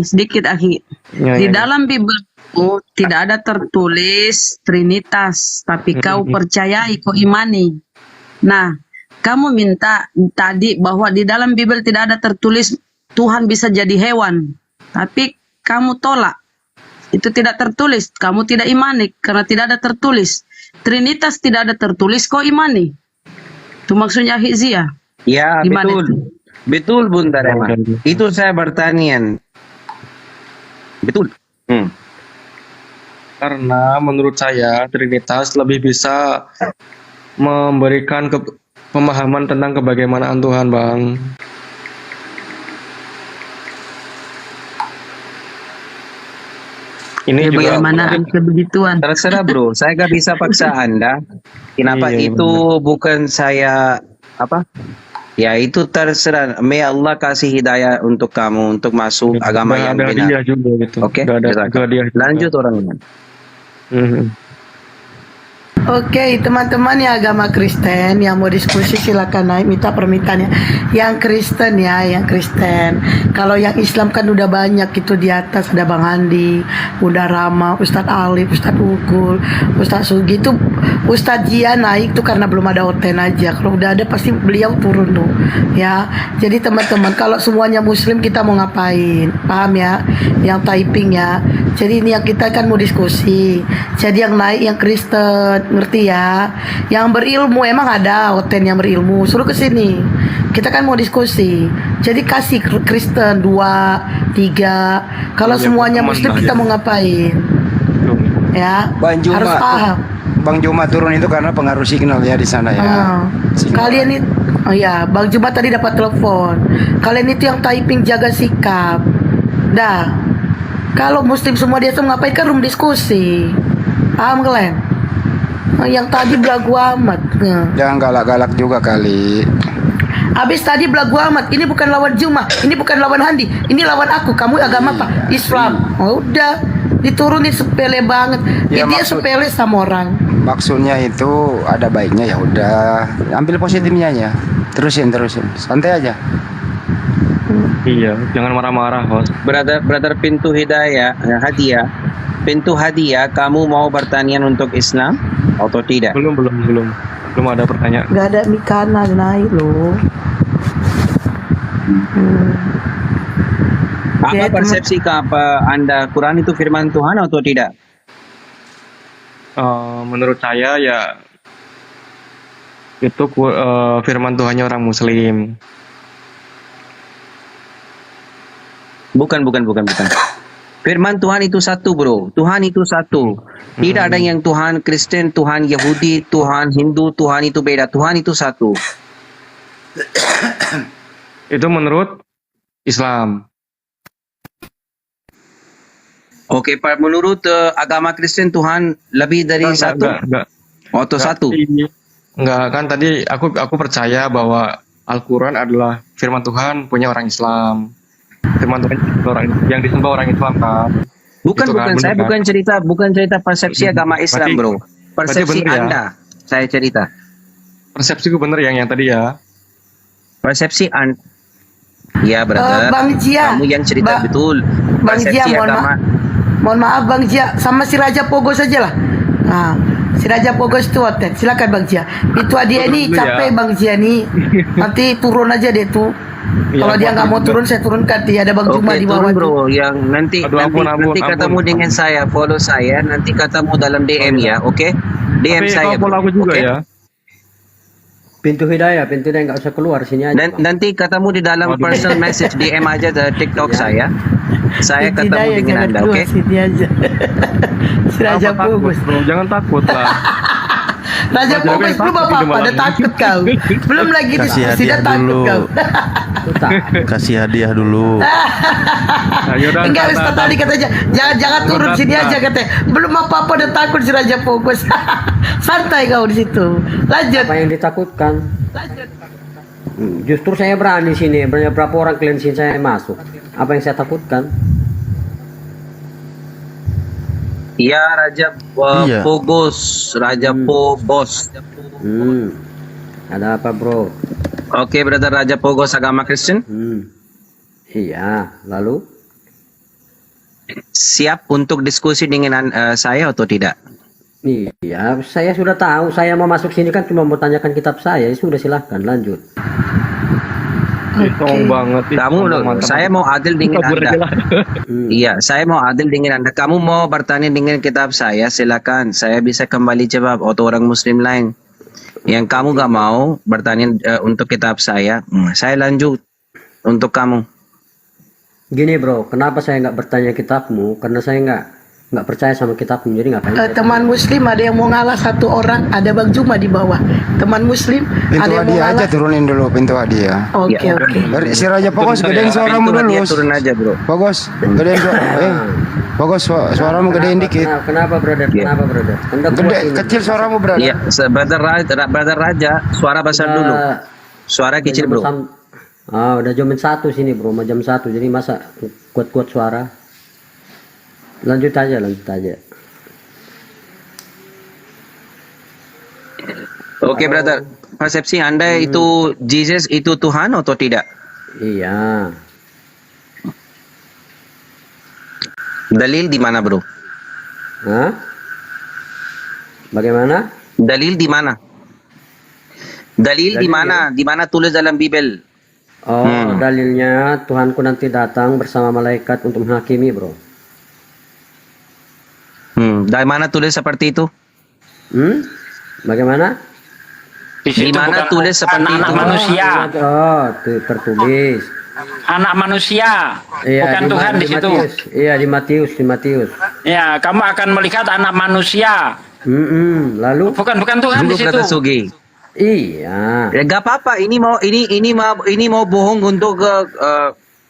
sedikit akhi. Ya, Di ya, ya. dalam Bible itu tidak ada tertulis Trinitas, tapi kau percayai, kau imani. Nah, kamu minta tadi bahwa di dalam Bible tidak ada tertulis Tuhan bisa jadi hewan, tapi kamu tolak. Itu tidak tertulis, kamu tidak imani karena tidak ada tertulis. Trinitas tidak ada tertulis, kau imani. Itu maksudnya Hizia. Ya, Gimana betul. itu? Betul, Bunda Rema. Itu saya bertanya. Betul. Karena menurut saya Trinitas lebih bisa memberikan pemahaman tentang kebagaimanaan Tuhan, Bang. Ini Ya, juga bagaimana kebegituan? Terserah bro, saya gak bisa paksa Anda. Kenapa Iya, itu bukan saya apa? Ya itu terserah. May Allah kasih hidayah untuk kamu untuk masuk agama nggak yang ada benar. dia juga gitu. Oke, Nggak ada silakan. dia juga. Lanjut orang ini. Oke, teman-teman yang agama Kristen yang mau diskusi silakan naik minta permintaannya. Yang Kristen ya, yang Kristen. Kalau yang Islam kan udah banyak itu di atas ada Bang Handi, Bunda Rama, Ustadz Alif, Ustadz Ugul, Ustadz Sugi itu Ustadz Jia naik tuh karena belum ada oten aja. Kalau udah ada pasti beliau turun tuh. Ya. Jadi teman-teman kalau semuanya Muslim kita mau ngapain? Paham ya? Yang typing ya. Jadi ini yang kita kan mau diskusi. Jadi yang naik yang Kristen, ngerti ya? Yang berilmu emang ada oten yang berilmu, suruh ke sini. Kita kan mau diskusi. Jadi kasih Kristen 2, 3. Kalau Ya, semuanya teman Muslim lah, kita ya. mau ngapain? Ya, Bang Juma, harus paham. Bang Juma turun itu karena pengaruh signal ya di sana ya. Kalian itu, oh ya, Bang Juma tadi dapat telepon. Kalian itu yang typing jaga sikap. Dah. Kalau Muslim semua dia tuh ngapain kan room diskusi. Paham kalian? Yang tadi belagu amat. Jangan galak-galak juga kali. Habis tadi belagu amat. Ini bukan lawan Juma, ini bukan lawan Handi, ini lawan aku. Kamu agama apa? Islam. Oh, udah diturunin sepele banget. Ya, Dia sepele sama orang. Maksudnya itu ada baiknya ya udah. Ambil positifnya ya. Terusin. Santai aja. Iya, jangan marah-marah, host. Brother pintu hidayah, hadiah. Pintu hadiah, kamu mau bertanya untuk Islam atau tidak? Belum ada pertanyaan. Gak ada Mikana naik loh. Apa Ya, persepsi apa Anda Quran itu firman Tuhan atau tidak? Menurut saya ya itu firman Tuhannya orang Muslim. Firman Tuhan itu satu, bro. Tuhan itu satu. Tidak ada yang Tuhan Kristen, Tuhan Yahudi, Tuhan Hindu, Tuhan itu beda. Tuhan itu satu. Itu menurut Islam. Oke, Pak. Menurut agama Kristen Tuhan lebih dari satu? Enggak. Atau satu? Enggak, kan tadi aku percaya bahwa Al-Quran adalah firman Tuhan punya orang Islam. Firman Tuhan orang yang disembah orang Islam kan. Bukan, Itu kan, bukan. Saya benar, bukan cerita persepsi agama Islam, bro. Persepsi benar ya? Anda. Saya cerita. Persepsiku bener yang tadi ya. Persepsi Anda. Ya, brother. Bang Jia. Kamu yang cerita betul. Bang Jia, Persepsi agama. mohon maaf Bang Jia, sama si Raja Pogos saja lah. Nah, si Raja Pogos itu otek. Silakan Bang Jia. Itu dia ini Dulu ya. capek Bang Jia nih. Nanti turun aja deh tuh. Iya, Kalau dia nggak mau turun, saya turunkan. Dia ada Bang Juma Oke, di bawah turun, tuh. bro. Yang nanti Aduh, nanti, ampun, nanti ketemu ampun. dengan saya, follow saya, nanti ketemu dalam DM ya, oke? DM Tapi saya, kau follow bro. aku juga Oke? ya. Pintu hidayah, pintu hidayah nggak usah keluar sini aja. Dan nanti ketemu di dalam Waduh. personal message DM aja di TikTok saya. Saya ketemu Tidak, dengan jangan Anda, keluar, oke? sini aja. Si Raja Apa takut, Pogos. bro? Jangan takut lah. Raja Raja Pogos Pogos belum takut apa-apa, di udah malam. takut kau. Belum lagi Kasih sudah hadiah takut dulu. kau. Kasih hadiah dulu. Ayo dah. Enggak, Ustaz tadi katanya jangan turun sini aja katanya. Belum apa-apa udah takut si Raja Pogos. Santai kau di situ. Lanjut. Apa yang ditakutkan? Justru saya berani sini. Berapa orang klien sini saya masuk? Apa yang saya takutkan? Iya, Raja Iya. Pogos, Raja Pogos. Ada apa bro? Oke, brother Raja Pogos agama Kristen. Iya, lalu? Siap untuk diskusi dengan saya atau tidak? Iya, saya sudah tahu. Saya mau masuk sini kan cuma mau tanyakan kitab saya. Sudah silahkan lanjut. Sombong banget. Kamu loh, saya mau adil dengan Kabur aja Anda. lah. Iya, saya mau adil dengan Anda. Kamu mau bertanya dengan kitab saya, silakan. Saya bisa kembali jawab atau orang Muslim lain. Yang kamu gak mau bertanya untuk kitab saya lanjut untuk kamu. Gini bro, kenapa saya nggak bertanya kitabmu? Karena saya nggak percaya sama kitabmu, jadi nggak akan. Teman Muslim ada yang mau ngalah satu orang, ada Bang Juma di bawah. Teman Muslim Pintu ada yang mau hadiah aja ngalah. turunin dulu pintu hadiah. Oke Ya. oke. Dari si Raja Pogos gedein suaramu Pintu dulu. hadiah turun aja, bro. Pogos, gedein Pogos suaramu gedein dikit. Kenapa brother? Iya. Kenapa brother? Anda kuat Gede, ini. kecil suaramu brother. Iya, brother Raja, suara besar dulu. Suara kecil, bro. Udah jam 1 sini bro, mau jam 1, jadi masa kuat-kuat suara. Lanjut aja. Oke, brother. Persepsi Anda itu Jesus itu Tuhan atau tidak? Iya. Dalil di mana, bro? Hah? Bagaimana? Dalil di mana? Dalil di mana? Di mana tulis dalam Bible? Dalilnya Tuhanku nanti datang bersama malaikat untuk menghakimi, bro. Dari mana tulis seperti itu? Bagaimana? Di situ Di mana bukan tulis seperti anak itu? manusia, Tertulis. anak manusia, Iya, bukan Tuhan di situ. Matius. Iya, di Matius. Ya, kamu akan melihat anak manusia, Lalu? bukan Tuhan di Dulu situ. brother Sugi. Iya. Ya gak apa-apa. Ini mau bohong untuk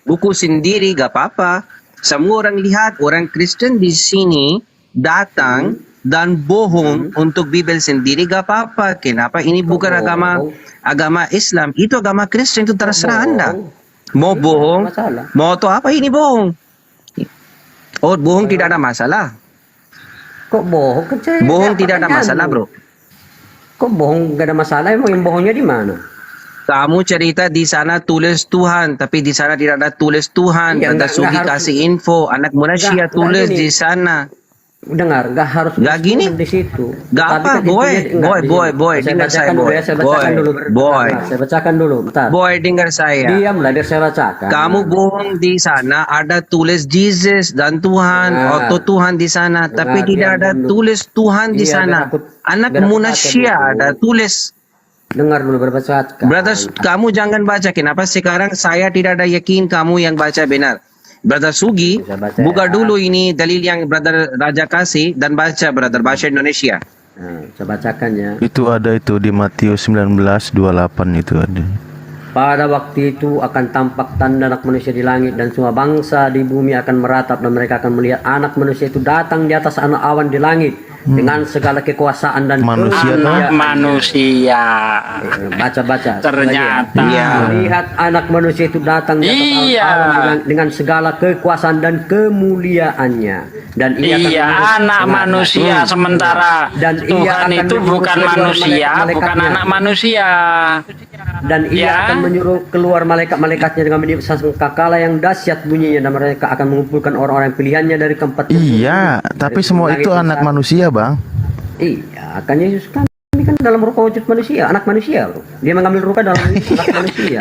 buku sendiri, gak apa-apa. Semua orang lihat orang Kristen di sini datang dan bohong untuk Bible sendiri, gak apa-apa. Kenapa? Ini bukan agama Islam, itu agama Kristen, itu terserah Anda. Mau bohong, Masalah. mau atau apa, ini bohong. Oh, bohong tidak ada masalah. Kok bohong? Kan saya Bohong dapat tidak ada terganggu. masalah, bro. Kok bohong gak ada masalah? Emang yang bohongnya di mana? Kamu cerita di sana tulis Tuhan, tapi di sana tidak ada tulis Tuhan. Iya, Tanda nggak Sugi harus- kasih info, anak manusia nggak tulis gini. di sana. Dengar, gak harus Nggak gini? di situ. Nggak Tapi apa, kan boy. intinya- nggak, Boy, di- boy, boy. Saya Dengar saya, bacakan dulu boy. ya, saya bacakan Boy, dulu. boy. Bentar, saya bacakan dulu, bentar. Boy, dengar saya. Diamlah, biar saya bacakan. Kamu bohong di sana ada tulis Jesus dan Tuhan Nah. atau Tuhan di sana, tapi Nah, tidak diam ada dulu. tulis Tuhan di Iya, sana. biar aku- Anak biar aku manusia baca dulu. ada tulis. Dengar dulu berbacakan. Brothers, kamu jangan baca. Kenapa sekarang saya tidak ada yakin kamu yang baca benar? Brother Sugi, Bisa baca buka ya. dulu ini dalil yang Brother Raja kasih dan baca Brother bahasa Indonesia. Nah, saya bacakan ya. Itu ada itu di Matius 19:28 itu ada. Pada waktu itu akan tampak tanda anak manusia di langit, dan semua bangsa di bumi akan meratap, dan mereka akan melihat anak manusia itu datang di atas anak awan di langit dengan segala kekuasaan dan Manusia kemuliaan. Manusia. Baca-baca. Ternyata. Melihat anak manusia itu datang di atas Iya. awan dengan segala kekuasaan dan kemuliaannya. Dan ia akan Iya, menyuruh- anak manusia sementara Dan ia Tuhan akan itu menyuruh bukan keluar manusia, bukan malaikat-malaikatnya. anak manusia. Dan ia Ya. akan menyuruh keluar malaikat-malaikatnya dengan meniup sangkakala yang dahsyat bunyinya, dan mereka akan mengumpulkan orang-orang pilihannya dari keempat penjuru. Iya, tapi semua itu anak manusia, Bang. Iya, kan Yesus kan ini kan dalam rupa wujud manusia, anak manusia loh. Dia mengambil rupa dalam wujud anak manusia.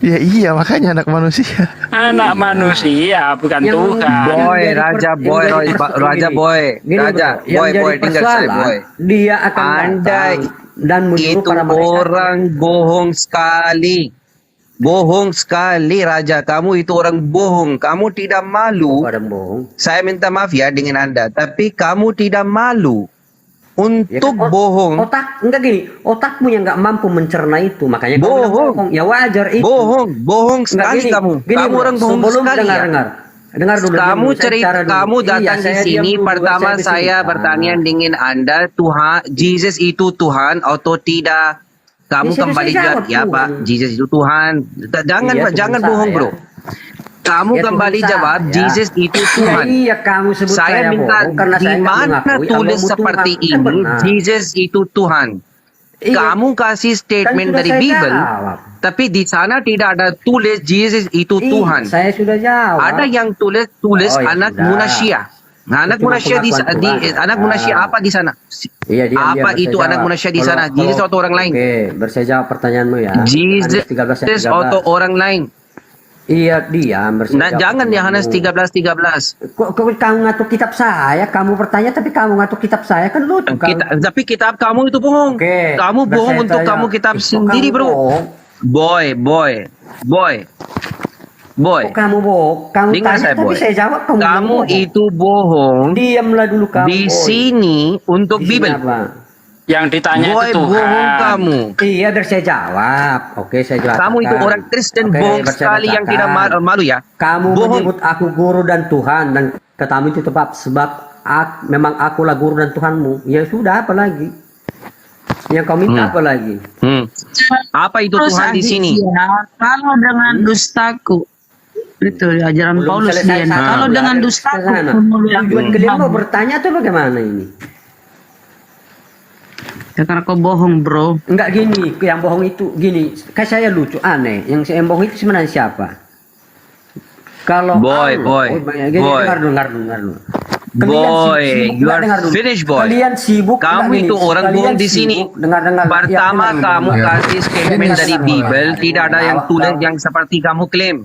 Ya iya, makanya anak manusia. Anak manusia, bukan Yang Tuhan. Boy, jadi Raja yang Boy, jadi Raja gini. Boy, Gini, Raja bro, yang jadi Boy, dengar saya persoalan, Boy. dia akan Anda datang dan menyuruh itu para malaikat. orang bohong sekali. Bohong sekali Raja, kamu itu orang bohong. Kamu tidak malu. Pada bohong. Saya minta maaf ya dengan Anda, tapi kamu tidak malu untuk kan, bohong. Otak enggak gini, otakmu yang enggak mampu mencerna itu, makanya kamu bilang Bohong. bohong. Ya wajar itu. Bohong Enggak, sekali gini, kamu. gini, Kamu bro, orang bohong sebelum sekali ya. Dengar dulu. Kamu diam dulu, saya cerita, bicara dulu. kamu Iya, datang di saya diam sini dulu, pertama saya di sini. saya bertanya dengan Anda, Tuhan, Jesus itu Tuhan atau tidak? Kamu Ya, sudah kembali saya jawab, jawab, ya Tuhan. Pak, Jesus itu Tuhan. Jangan Iya, Pak, jangan Tuhan bohong saya. bro. Kamu Ya, kembali Tuhan jawab, saya. Jesus itu Tuhan. Iya, kamu sebut Saya minta bohong karena di saya enggak mana mengakui tulis Allah seperti Tuhan. Kan ini, benar. Jesus itu Tuhan. Iya. Kamu kasih statement Kan sudah dari saya Bible, jawab. tapi di sana tidak ada tulis Jesus itu Iya, Tuhan. saya sudah jawab. Ada yang tulis Oh, ya anak sudah. manusia. Nah, anak Itu cuma manusia di pengakuan Tuhan. anak manusia apa di sana? Iya, diam, Apa diam, itu saya anak jawab. manusia di sana? Jesus atau orang lain? Oke, bersaya jawab pertanyaanmu ya. Jesus Yohanes 13 ayat 13. atau orang lain? Iya, diam bersaya Nah, jawab jangan di Yohanes pertanyaanmu. 13:13. Kok kamu ngatur kitab saya? Kamu bertanya tapi kamu ngatur kitab saya, kan lucu kamu. Tapi kitab kamu itu bohong. Oke, Kamu bohong bersaya untuk jawab. kamu kitab Kok sendiri, kamu bro. bohong? Boy. Kok kamu bohong? Kamu Dengar tanya saya, tapi boy. saya jawab kamu bilang Kamu bohong. itu bohong. Diamlah dulu kamu. Di boy. sini untuk Di sini Bible. apa? Yang ditanya Boy, itu Tuhan. bohong kamu. Iya, biar saya jawab. Oke, saya jawab. Kamu itu orang Kristen Oke, bohong biar saya sekali yang tidak bacakan. malu ya. Kamu Bohong. menyebut aku guru dan Tuhan, dan katamu itu tepat sebab memang akulah guru dan Tuhanmu. Ya sudah, apa lagi? Yang kau minta apa lagi? Apa itu Terus Tuhan di adik sini? dia, kalau dengan dustaku, itu ajaran Belum Paulus selesai dia. satu, Kalau udah dengan ada dustaku, kesana. kemuliaan Tujuan Tuhan. kalian mau bertanya atau bagaimana ini? Ya, karena kau bohong, bro. Enggak gini, yang bohong itu gini. Kayak saya lucu, aneh. Yang saya bohong itu sebenarnya siapa? Kalau Boy, Allah- boy, gini, boy. dengar dulu. Boy, sibuk, you are dengar dulu. finished, boy. Kalian sibuk. Kamu enggak gini, itu orang kalian bohong di sini. sibuk, dengar. Pertama Ya, dengar kamu dulu. kasih statement dari Bible, tidak ada yang tulis yang seperti kamu klaim.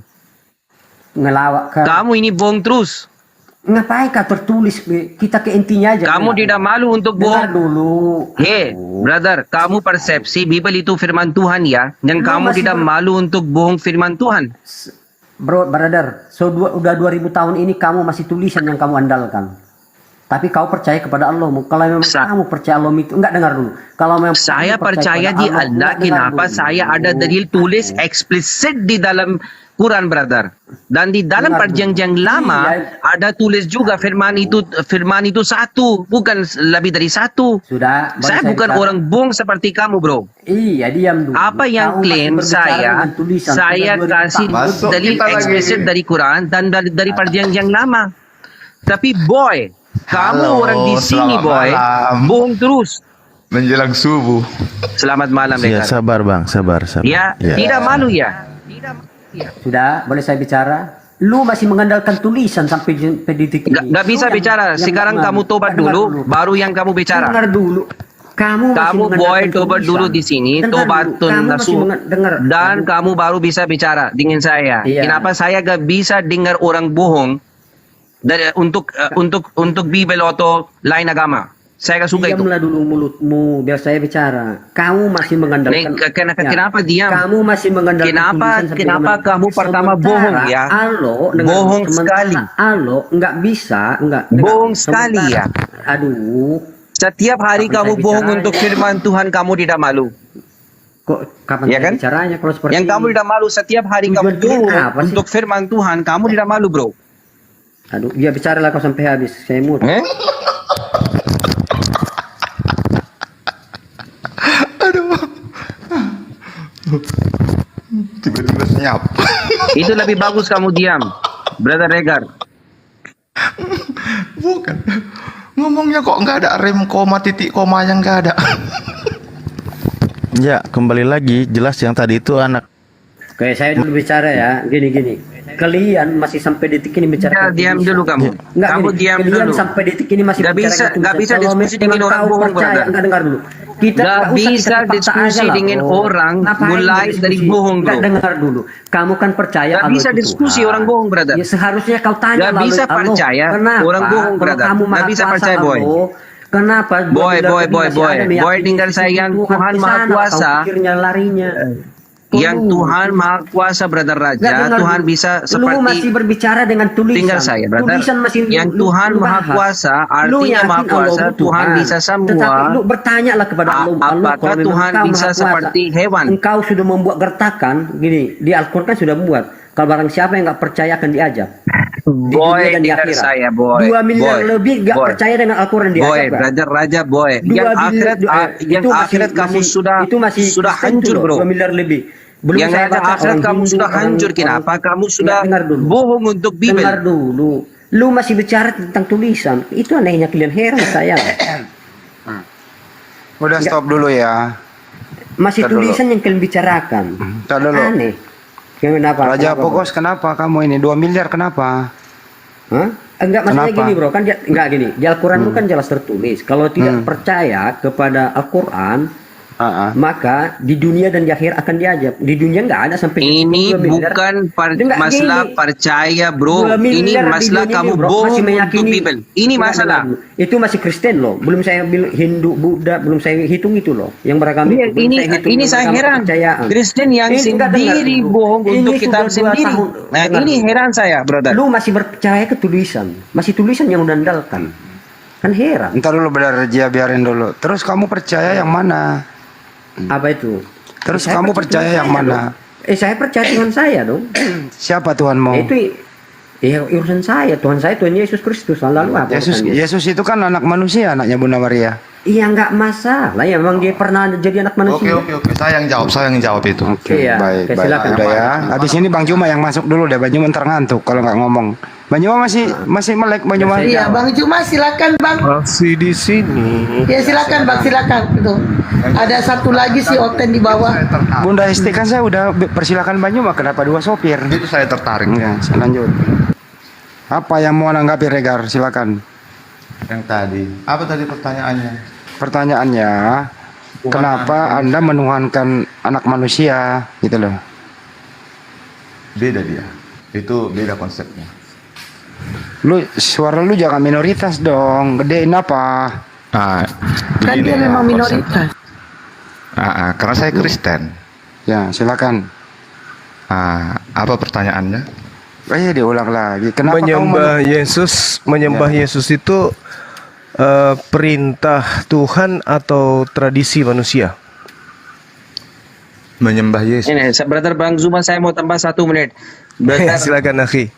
Ngelawak ke. Kamu ini bohong terus. Ngapain kau tertulis? Kita ke intinya aja. Kamu Dengar. tidak malu untuk Dengar bohong. dulu. Hey, brother, kamu persepsi Bible itu firman Tuhan ya, dan Lu kamu masih tidak malu untuk bohong firman Tuhan. Bro, brother, udah 2000 tahun ini kamu masih tulisan yang kamu andalkan. Tapi kau percaya kepada Allah. Kalau memang kamu percaya Allah itu, enggak, dengar dulu. Kalau memang Saya kamu percaya kepada di Allah. enggak, dengar Kenapa dulu. saya ada dalil tulis eksplisit di dalam Quran, brother. Dan di dalam Dengar perjanjian dulu. lama Iya. ada tulis juga firman itu satu, bukan lebih dari satu. Sudah. Saya baru bukan bicara. orang bohong seperti kamu, bro. Iya, diam dulu. Apa yang Kamu klaim masih berbicara saya dengan tulisan. saya Sudah 2000 kasih tahun. dalil eksplisit dari Quran dan dari perjanjian lama. Tapi boy, kamu Halo, orang di sini, selamat boy, malam. bohong terus. Menjelang subuh. Selamat malam, Ya, Rekan. sabar Bang, sabar. Ya, tidak malu ya. Sudah, boleh saya bicara? Lu masih mengandalkan tulisan sampai detik ini. Nggak bisa Lu yang- bicara. yang Sekarang dengar. kamu tobat Dengar dulu, baru yang kamu bicara. Dengar dulu. Kamu masih Kamu boy mengandalkan tobat tulisan. dulu di sini, Dengar tobat dulu. Kamu masih nasuh, dengar. dan kamu baru bisa bicara dengan saya. Iya. Kenapa saya gak bisa dengar orang bohong dari untuk Bible atau lain agama? Saya nggak suka itu. Diamlah dulu mulutmu biar saya bicara. Kamu masih mengandalkan. Kenapa diam? Kamu masih mengandalkan. Kenapa kamu pertama bohong ya? Bohong sekali. Nggak bisa, bohong sekali ya. Aduh. Setiap hari kamu bohong untuk firman Tuhan, kamu tidak malu. Kok kapan ya kan? bicaranya kalau seperti yang kamu tidak malu setiap hari kamu bohong untuk firman Tuhan, kamu tidak malu, bro. Aduh, dia bicaralah kau sampai habis. Saya mau. Tiba-tiba senyap. Itu lebih bagus kamu diam, Brother Regar. Bukan. Ngomongnya kok nggak ada rem koma titik koma yang nggak ada. Ya, kembali lagi jelas yang tadi itu anak. Oke, saya dulu bicara ya. Gini. Kalian masih sampai detik ini bicara. Diam dulu kamu. Kamu diam kalian dulu. sampai detik ini masih bicara. Nggak bisa diskusi dengan orang bohong, brother. Nggak dengar dulu. Kita nggak bisa diskusi dengan orang mulai dari bohong, bro. Nggak dengar dulu. Kamu kan percaya. Nggak bisa diskusi orang bohong, brother. Ya seharusnya kau tanya. Nggak bisa percaya orang bohong, brother. Nggak bisa percaya, boy. Kenapa? Boy, dengar saya, yang Tuhan Maha Kuasa. Larinya. Yang Tuhan Maha Kuasa, Brother Raja, Tuhan bisa seperti. Lu masih berbicara dengan tulisan. Tinggal saya, brother. Tulisan masih yang Tuhan Maha Kuasa, artinya Maha Kuasa, Tuhan bisa semua. Tetapi lu bertanyalah kepada Allah. Apakah Tuhan bisa seperti hewan? Engkau sudah membuat gertakan, gini, di Al-Quran sudah membuat. Kalau barang siapa yang nggak percaya akan diajak. Boy, dengar saya, boy. 2 miliar lebih nggak percaya dengan Al-Quran diajak. Boy, Brother Raja, boy. Yang akhirat kamu sudah hancur, bro. 2 miliar lebih. Belum yang akhirat kamu sudah hancur. Kenapa? Kamu sudah bohong untuk Bible. Dengar dulu. Lu masih bicara tentang tulisan. Itu anehnya kalian, heran saya. Udah stop dulu ya. Masih tulisan yang kalian bicarakan. Aneh. Kenapa? Raja Pokos, kenapa kamu ini 2 miliar kenapa? Hah? Enggak, maksudnya gini, bro, kan enggak gini. Di Al-Quran itu kan jelas tertulis. Kalau tidak percaya kepada Al-Quran, maka di dunia dan di akhir akan diajak. Di dunia nggak ada sampai. Ini bukan masalah percaya, bro. Ini masalah kamu bohong untuk Bible. Ini masalah. Itu masih Kristen loh. Belum saya bilang Hindu, Buddha, belum saya hitung itu loh. Yang beragama itu. Ini saya heran. Kristen yang sendiri bohong untuk kitab sendiri. Nah, ini heran saya, brother. Lu masih percaya ke tulisan. Masih tulisan yang mengandalkan. Kan heran. Entar dulu, Brother Raja, biarin dulu. Terus kamu percaya yang mana? Apa itu? Terus kamu percaya yang mana? Saya percaya Tuhan saya dong. Siapa Tuhanmu? Itu urusan saya. Tuhan saya Tuhan Yesus Kristus. Lalu apa? Yesus itu kan anak manusia, anaknya Bunda Maria. Iya, nggak masalah. Ya memang dia pernah jadi anak manusia. Oke. Saya yang jawab itu. Oke, baik. Udah ya. Habis ini Bang Juma yang masuk dulu deh. Bang Juma ntar ngantuk kalau nggak ngomong. Bang Juma masih melek, Bang Juma. Iya, Bang Juma silakan, Bang. Masih di sini. Ya silakan, Bang, silakan. Itu. Ada satu lagi si Oten di bawah. Bunda Esti kan saya udah persilakan Bang Juma, kenapa 2 sopir? Itu saya tertarik. Enggak, lanjut. Apa yang mau nanggapi, Regar? Silakan. Yang tadi. Apa tadi pertanyaannya? Pertanyaannya, kenapa Anda menuhankan anak manusia gitu loh? Beda dia. Itu beda konsepnya. Suara lu jangan minoritas dong. Gedein apa? Kan dia memang minoritas. Karena saya Kristen. Ya, silakan. Apa pertanyaannya? Diulang lagi. Kenapa menyembah Yesus itu perintah Tuhan atau tradisi manusia? Menyembah Yesus. Ini, Brother Bang Zuma, saya mau tambah 1 menit. Silakan, akhi.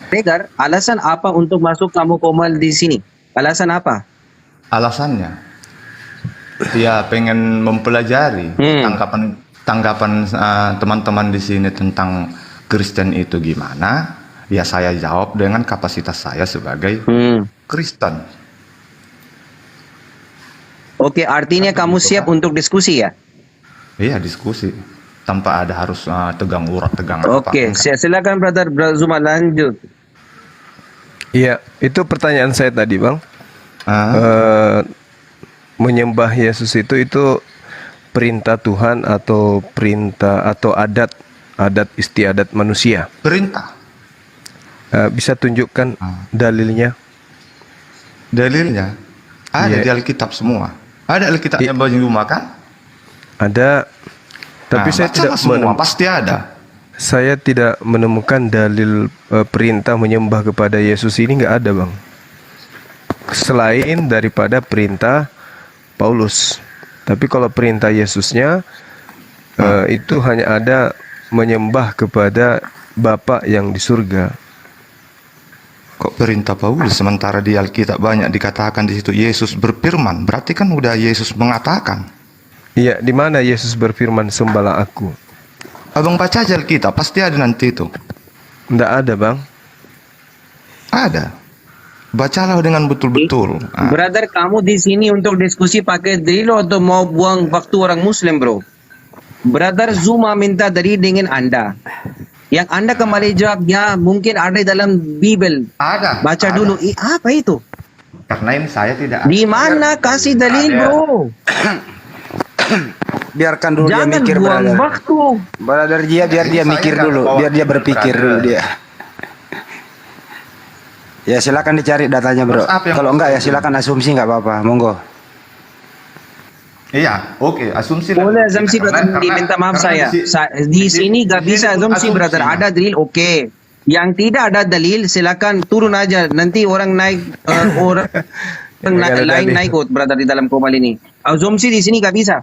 Regar, alasan apa untuk masuk kamu komal di sini? Alasan apa? Alasannya, dia pengen mempelajari tanggapan teman-teman di sini tentang Kristen itu gimana. Ya saya jawab dengan kapasitas saya sebagai Kristen. Oke, artinya kamu siap untuk diskusi ya? Iya, diskusi tanpa ada harus tegang urat, tegang apa. Oke, silakan Brother Zuma, lanjut. Iya, itu pertanyaan saya tadi, Bang. Menyembah Yesus itu perintah Tuhan atau perintah atau adat istiadat manusia? Perintah. Bisa tunjukkan dalilnya? Dalilnya Ada Iya. di Alkitab semua. Ada Alkitabnya Bang Juma kan? Ada, tapi saya tidak bacalah semua, pasti ada. saya tidak menemukan dalil perintah menyembah kepada Yesus ini, nggak ada, Bang. Selain daripada perintah Paulus. Tapi kalau perintah Yesusnya itu hanya ada menyembah kepada Bapa yang di surga. Kok perintah Paulus sementara di Alkitab banyak dikatakan di situ Yesus berfirman, berarti kan udah Yesus mengatakan. Iya, di mana Yesus berfirman, sembahlah aku? Abang baca aja Alkitab, pasti ada nanti itu. Nggak ada, Bang. Ada. Bacalah dengan betul-betul. Brother, kamu di sini untuk diskusi pakai dalil atau mau buang waktu orang Muslim, bro? Brother Zuma minta dalil dengan Anda. Yang Anda kembali jawab, ya mungkin ada dalam Bible. Ada. Baca dulu. Apa itu? Karena ini saya tidak. Di mana kasih dalil, Ada. bro? Biarkan dulu dia Jangan mikir, buang brother. waktu. Brother dia biar dia Saya mikir nggak dulu, bawa biar dia berpikir brother. dulu dia. Ya silakan dicari datanya, bro. Terus apa yang Kalau mau enggak ya saya silakan asumsi, nggak apa-apa, monggo. Iya, oke, asumsi. Boleh asumsi, brother. Minta maaf saya. Di sini gak bisa asumsi, brother. Ada dalil, oke. Yang tidak ada dalil, silakan turun aja. Nanti orang naik, orang lain naik, brother, di dalam kobal ini. Asumsi di sini gak bisa.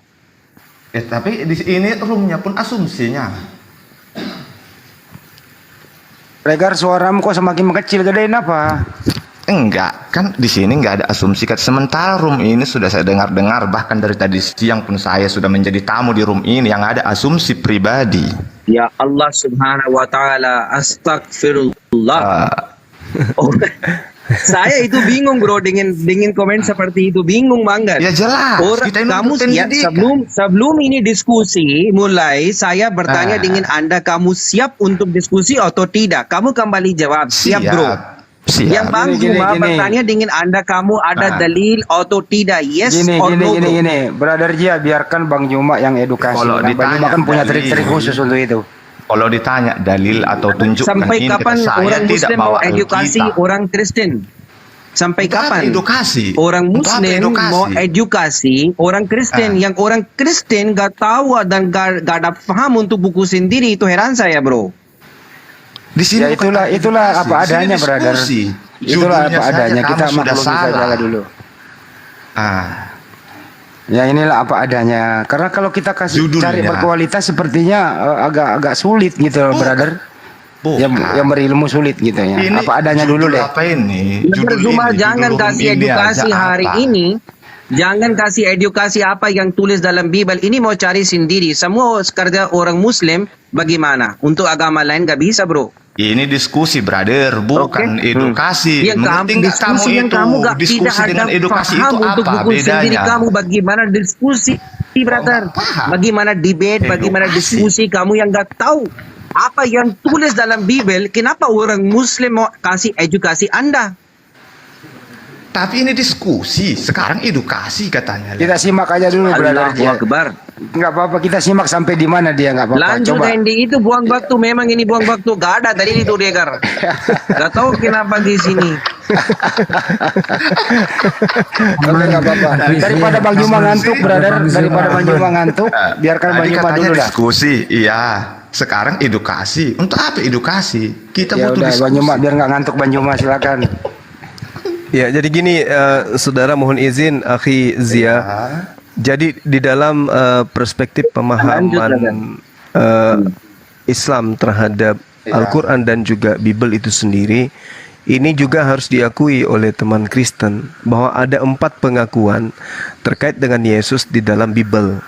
Tapi di ini roomnya pun asumsinya. Regar, suaramu kok semakin mengecil, gedein apa? Enggak, kan di sini enggak ada asumsi. Sementara room ini sudah saya dengar-dengar, bahkan dari tadi siang pun saya sudah menjadi tamu di room ini yang ada asumsi pribadi. Ya Allah subhanahu wa ta'ala, astagfirullah. Oh, saya itu bingung, bro, dengan komen seperti itu, bingung banget. Ya jelas. Kita ini Kamu untuk ya, pendidikan. sebelum ini diskusi mulai, saya bertanya dengan Anda, kamu siap untuk diskusi atau tidak? Kamu kembali jawab, siap, bro. Siap. Yang Bang Zuma bertanya dengan Anda, kamu ada dalil atau tidak? Yes Gini, or no, bro? gini. Brother Jia, biarkan Bang Juma yang edukasi. Kalau Bang ditanya Juma kan punya dalil. trik-trik khusus untuk itu. Kalau ditanya dalil atau tunjukkan Sampai ini kapan kata saya orang tidak Muslim bawa mau edukasi Alkitab. orang Kristen? Sampai Untuk apa kapan? edukasi? Orang Untuk apa Muslim edukasi? mau edukasi orang Kristen, yang orang Kristen gak tahu dan gak ada paham untuk buku sendiri, itu heran saya, bro. Di sini Ya itulah apa adanya, brother. Itulah apa adanya. Kita maklumi saja dulu. Ya inilah apa adanya. Karena kalau kita kasih Judulnya. cari berkualitas sepertinya agak sulit gitu, brother. Yang berilmu sulit gitu ya. Ini Apa adanya dulu judul deh. Apa ini? Brother Zuma, jangan judul kasih ini edukasi aja hari apa? ini. Jangan kasih edukasi apa yang tulis dalam Bible. Ini mau cari sendiri. Semua kerja orang Muslim bagaimana? Untuk agama lain gak bisa, bro. Ini diskusi, brother, bukan edukasi. Yang Mengerti nggak diskusi yang itu? kamu gak Diskusi tidak dengan ada edukasi paham itu untuk apa buku sendiri bedanya? kamu, bagaimana diskusi, brother, bagaimana debate, bagaimana diskusi kamu yang gak tahu apa yang tulis dalam Bible. Kenapa orang Muslim mau kasih edukasi Anda? Tapi ini diskusi, sekarang edukasi katanya. Kita simak aja dulu, brother. Allahu Akbar. Nggak apa-apa, kita simak sampai di mana dia, nggak apa-apa. Lanjut, Coba. Andy, itu buang waktu. Memang ini buang waktu. Gak ada tadi itu dia, Gar. Gak tahu kenapa di sini. Oke, nggak apa-apa. Daripada Bang Juma ngantuk, brother. Daripada Bang Juma ngantuk, biarkan Bang Tadi Juma katanya dulu dah. diskusi, iya. Sekarang edukasi. Untuk apa edukasi? Kita Ya butuh udah, diskusi. Bang Juma, biar nggak ngantuk Bang Juma, silakan. Ya, jadi gini, saudara mohon izin, Akhi Zia. Jadi di dalam perspektif pemahaman Islam terhadap Al-Quran dan juga Bible itu sendiri, ini juga harus diakui oleh teman Kristen bahwa ada 4 pengakuan terkait dengan Yesus di dalam Bible.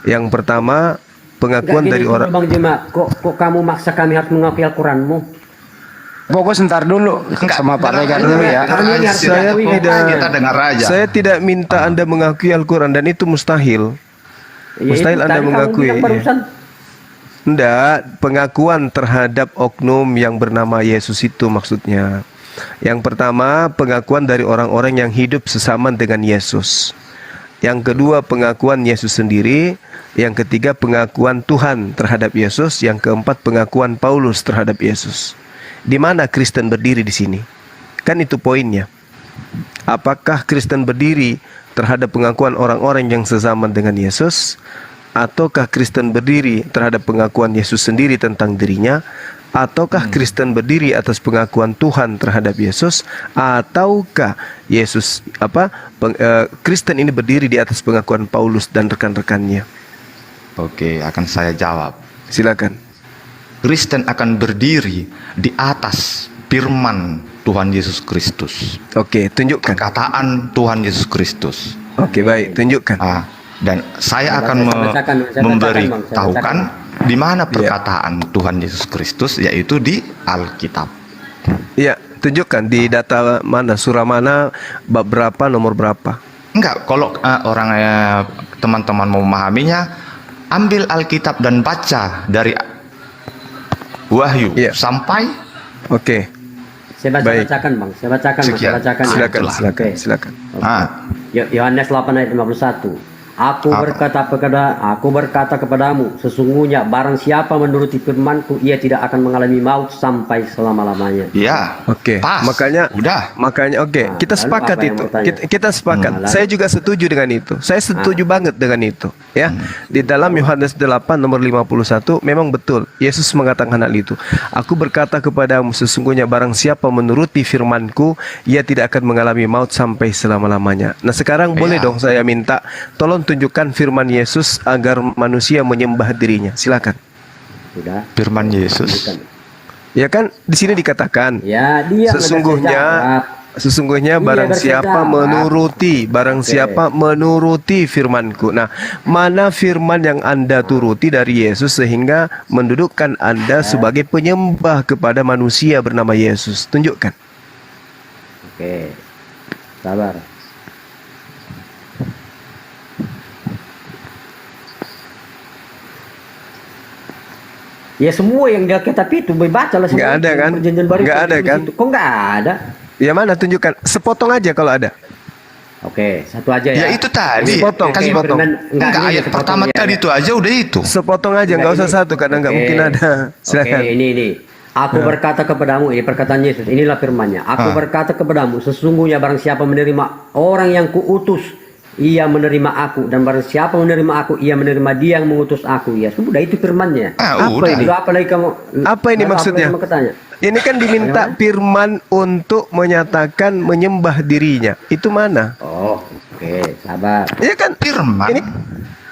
Yang pertama, pengakuan dari orang. Bang Juma, kok kamu maksa kami harus mengakui Al-Quranmu? Pokoknya sebentar dulu sama Pak Regar dulu ya. Saya tidak minta Anda mengakui Al-Quran dan itu mustahil. Mustahil Anda mengakui. Enggak, pengakuan terhadap oknum yang bernama Yesus itu maksudnya. Yang pertama, pengakuan dari orang-orang yang hidup sesama dengan Yesus. Yang kedua, pengakuan Yesus sendiri. Yang ketiga, pengakuan Tuhan terhadap Yesus. Yang keempat, pengakuan Paulus terhadap Yesus. Di mana Kristen berdiri di sini? Kan itu poinnya. Apakah Kristen berdiri terhadap pengakuan orang-orang yang sezaman dengan Yesus, ataukah Kristen berdiri terhadap pengakuan Yesus sendiri tentang dirinya, ataukah Kristen berdiri atas pengakuan Tuhan terhadap Yesus, ataukah Kristen ini berdiri di atas pengakuan Paulus dan rekan-rekannya? Oke, akan saya jawab. Silakan. Kristen akan berdiri di atas firman Tuhan Yesus Kristus. Oke, tunjukkan. Perkataan Tuhan Yesus Kristus. Oke, baik, tunjukkan. Dan saya akan saya memberitahukan di mana perkataan Tuhan Yesus Kristus, yaitu di Alkitab. Iya, tunjukkan di data mana, surah mana, bab berapa, nomor berapa. Enggak, kalau teman-teman mau memahaminya, ambil Alkitab dan baca dari Wahyu sampai. Oke. Saya bacakan Bang, saya bacakan. Silakan. Yohanes 8 ayat 51. Aku berkata kepadamu, sesungguhnya barang siapa menuruti firman-Ku, ia tidak akan mengalami maut sampai selama-lamanya. Iya. Oke. Makanya oke, kita sepakat itu. Kita sepakat. Saya juga setuju dengan itu. Saya setuju banget dengan itu, ya. Di dalam Yohanes 8 nomor 51 memang betul Yesus mengatakan hal itu. Aku berkata kepadamu, sesungguhnya barang siapa menuruti firman-Ku, ia tidak akan mengalami maut sampai selama-lamanya. Nah, sekarang boleh dong saya minta tolong tunjukkan firman Yesus agar manusia menyembah dirinya. Silakan. Sudah. Firman Yesus. Ya kan di sini dikatakan. Ya, dia sesungguhnya barang siapa menuruti firman-Ku. Nah, mana firman yang Anda turuti dari Yesus sehingga mendudukkan Anda sebagai penyembah kepada manusia bernama Yesus? Tunjukkan. Oke. Sabar. Ya semua yang di Alkitab itu bacalah semua. Nggak ada kan? Nggak ada kan? Kok nggak ada? Ya mana, tunjukkan. Sepotong aja kalau ada. Oke, satu aja ya. Ya itu tadi. Sepotong. Kasih potong. Enggak, ayat pertama tadi itu aja udah itu. Sepotong aja, nggak usah satu karena nggak mungkin ada. Silakan. Oke, ini. Aku berkata kepadamu, ini perkataan Yesus, inilah firman-Nya. Aku berkata kepadamu, sesungguhnya barang siapa menerima orang yang kuutus, ia menerima aku, dan barang siapa menerima aku, ia menerima dia yang mengutus aku. Ya sudah, itu firman-Nya. Apa ini? Apa ini maksudnya? Ini kan diminta firman untuk menyatakan menyembah dirinya. Itu mana? Oh, oke, sabar. Iya kan firman. Ini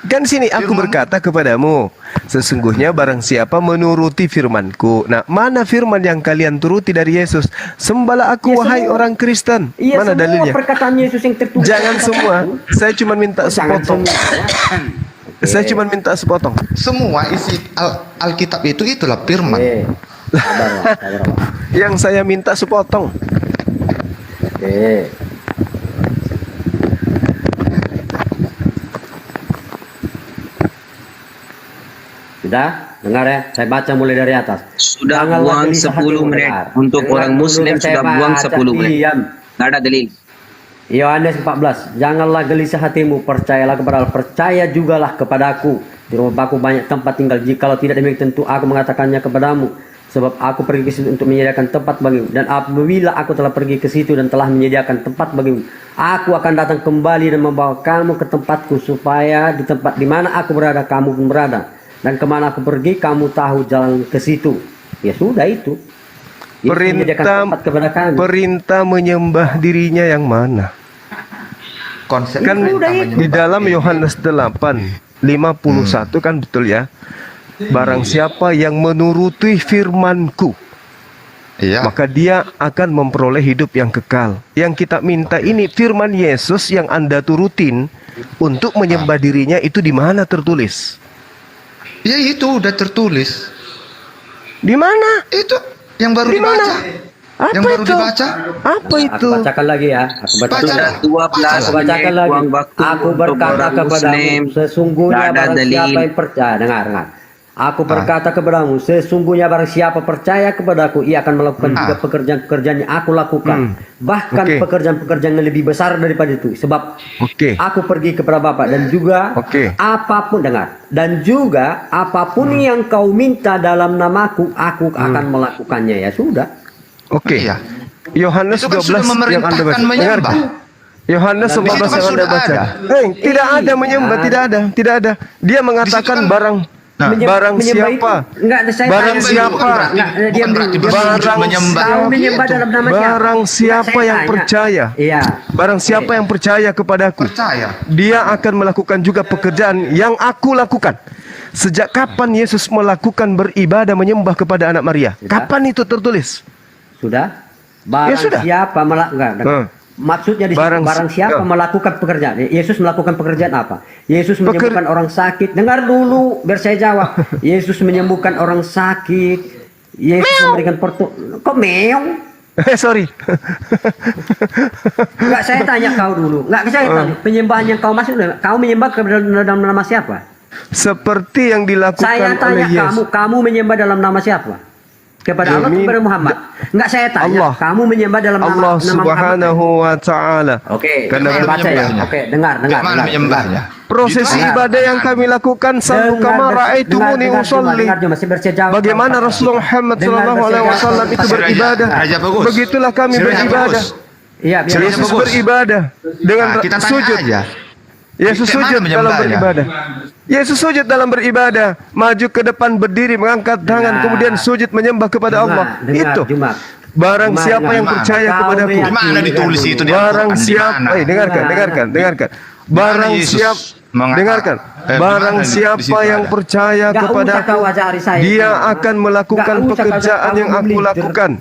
kan sini aku berkata kepadamu, sesungguhnya barang siapa menuruti firman-Ku. Nah, mana firman yang kalian turuti dari Yesus? Sembahlah aku, wahai orang Kristen. Mana dalilnya? Perkataan Yesus yang tertulis. Jangan semua. Saya cuma minta sepotong. Saya cuma minta sepotong. Semua isi Alkitab itulah firman. Sabar. Yang saya minta sepotong. Oke. Sudah? Dengar ya, saya baca mulai dari atas. Sudah buang 10 menit. Untuk orang Muslim sudah buang 10 menit. Nggak ada dalil. Yohanes 14. Janganlah gelisah hatimu, percayalah kepada Allah, percaya jugalah kepadaku. Di rumah Bapakku banyak tempat tinggal. Jikalau tidak demikian, tentu aku mengatakannya kepadamu. Sebab aku pergi ke situ untuk menyediakan tempat bagimu. Dan apabila aku telah pergi ke situ dan telah menyediakan tempat bagimu, aku akan datang kembali dan membawa kamu ke tempatku, supaya di tempat di mana aku berada, kamu pun berada. Dan kemana aku pergi, kamu tahu jalan ke situ. Ya sudah itu. Perintah menyembah dirinya yang mana? Konsep kan di dalam Yohanes 8:51 kan betul ya. Barang siapa yang menuruti firman-Ku, maka dia akan memperoleh hidup yang kekal. Yang kita minta ini firman Yesus yang Anda turutin untuk menyembah dirinya, itu di mana tertulis? Ya itu udah tertulis. Di mana? Itu yang baru dibaca. Apa yang baru itu? Dibaca. Apa itu? Aku bacakan lagi ya. Aku bacakan lagi. Aku berkata kepadamu, sesungguhnya barang siapa yang percaya. Dengar. Aku berkata kepadamu, sesungguhnya barang siapa percaya kepadaku, ia akan melakukan juga pekerjaan-pekerjaan yang aku lakukan. Bahkan pekerjaan-pekerjaan yang lebih besar daripada itu. Sebab aku pergi kepada Bapa, dan juga apapun, dengar, dan juga apapun yang kau minta dalam namaku, aku akan melakukannya. Ya sudah. Ya. Yohanes Itu kan 12 sudah yang Anda memerintahkan baca. menyembah. Dengarkan. Yohanes Di situ 14 kan yang Anda sudah baca. ada. Tidak ada menyembah, tidak ada. Dia mengatakan kan- barang barang Menyembah siapa? itu, enggak, saya Barang tanya siapa? dulu. Enggak, diam dulu. Barang menyembah. Kau menyembah Itu. dalam nama siapa? Barang Enggak, siapa saya yang tanya. percaya? Iya. Barang siapa yang percaya kepadaku, Percaya. dia akan melakukan juga pekerjaan yang aku lakukan. Sejak kapan Yesus melakukan beribadah menyembah kepada anak Maria? Kapan itu tertulis? Sudah? Barang sudah. siapa melakukan? Maksudnya di situ, Barang barang si- siapa melakukan pekerjaan? Yesus melakukan pekerjaan apa? Yesus menyembuhkan orang sakit. Dengar dulu, biar saya jawab. Yesus menyembuhkan orang sakit. Yesus memberikan Kok meong? Sorry. Enggak, saya tanya kau dulu. Enggak, saya tanya. Penyembahan yang kau masuk, kau menyembah dalam nama siapa? Seperti yang dilakukan Saya tanya oleh Yesus. kamu menyembah dalam nama siapa? Kepada Allah atau kepada Muhammad? Enggak, saya tanya. Allah. Kamu menyembah dalam nama Allah Muhammad? Subhanahu wa Ta'ala. Oke, Karena saya baca ya. menyembahnya? Oke, dengar. Bagaimana menyembahnya? Proses Dengar. ibadah yang kami lakukan sallu kama ra'aitumuni usolli. Bagaimana Rasulullah Muhammad sallallahu alaihi wasallam itu beribadah. Raja bagus. Begitulah kami Si Raja beribadah. bagus. Iya, biar Yesus bagus. beribadah dengan Nah, kita tanya sujud. aja. Yesus Bagaimana sujud dalam menyembahnya? beribadah. Yesus sujud dalam beribadah, maju ke depan berdiri, mengangkat tangan, kemudian sujud menyembah kepada Allah. Itu. Barang Jumat, siapa yang Jumat. percaya Kau kepadaku. meyakini Di mana ditulis itu di Barang Al-Quran? Di siapa, mana? dengarkan. Barang Yesus siap, mengatakan? dengarkan. Di Barang mana di siapa situ yang ada? percaya Nggak usah kepadaku, kau ajari saya. dia akan melakukan Nggak usah kau pekerjaan yang kamu aku leader. lakukan.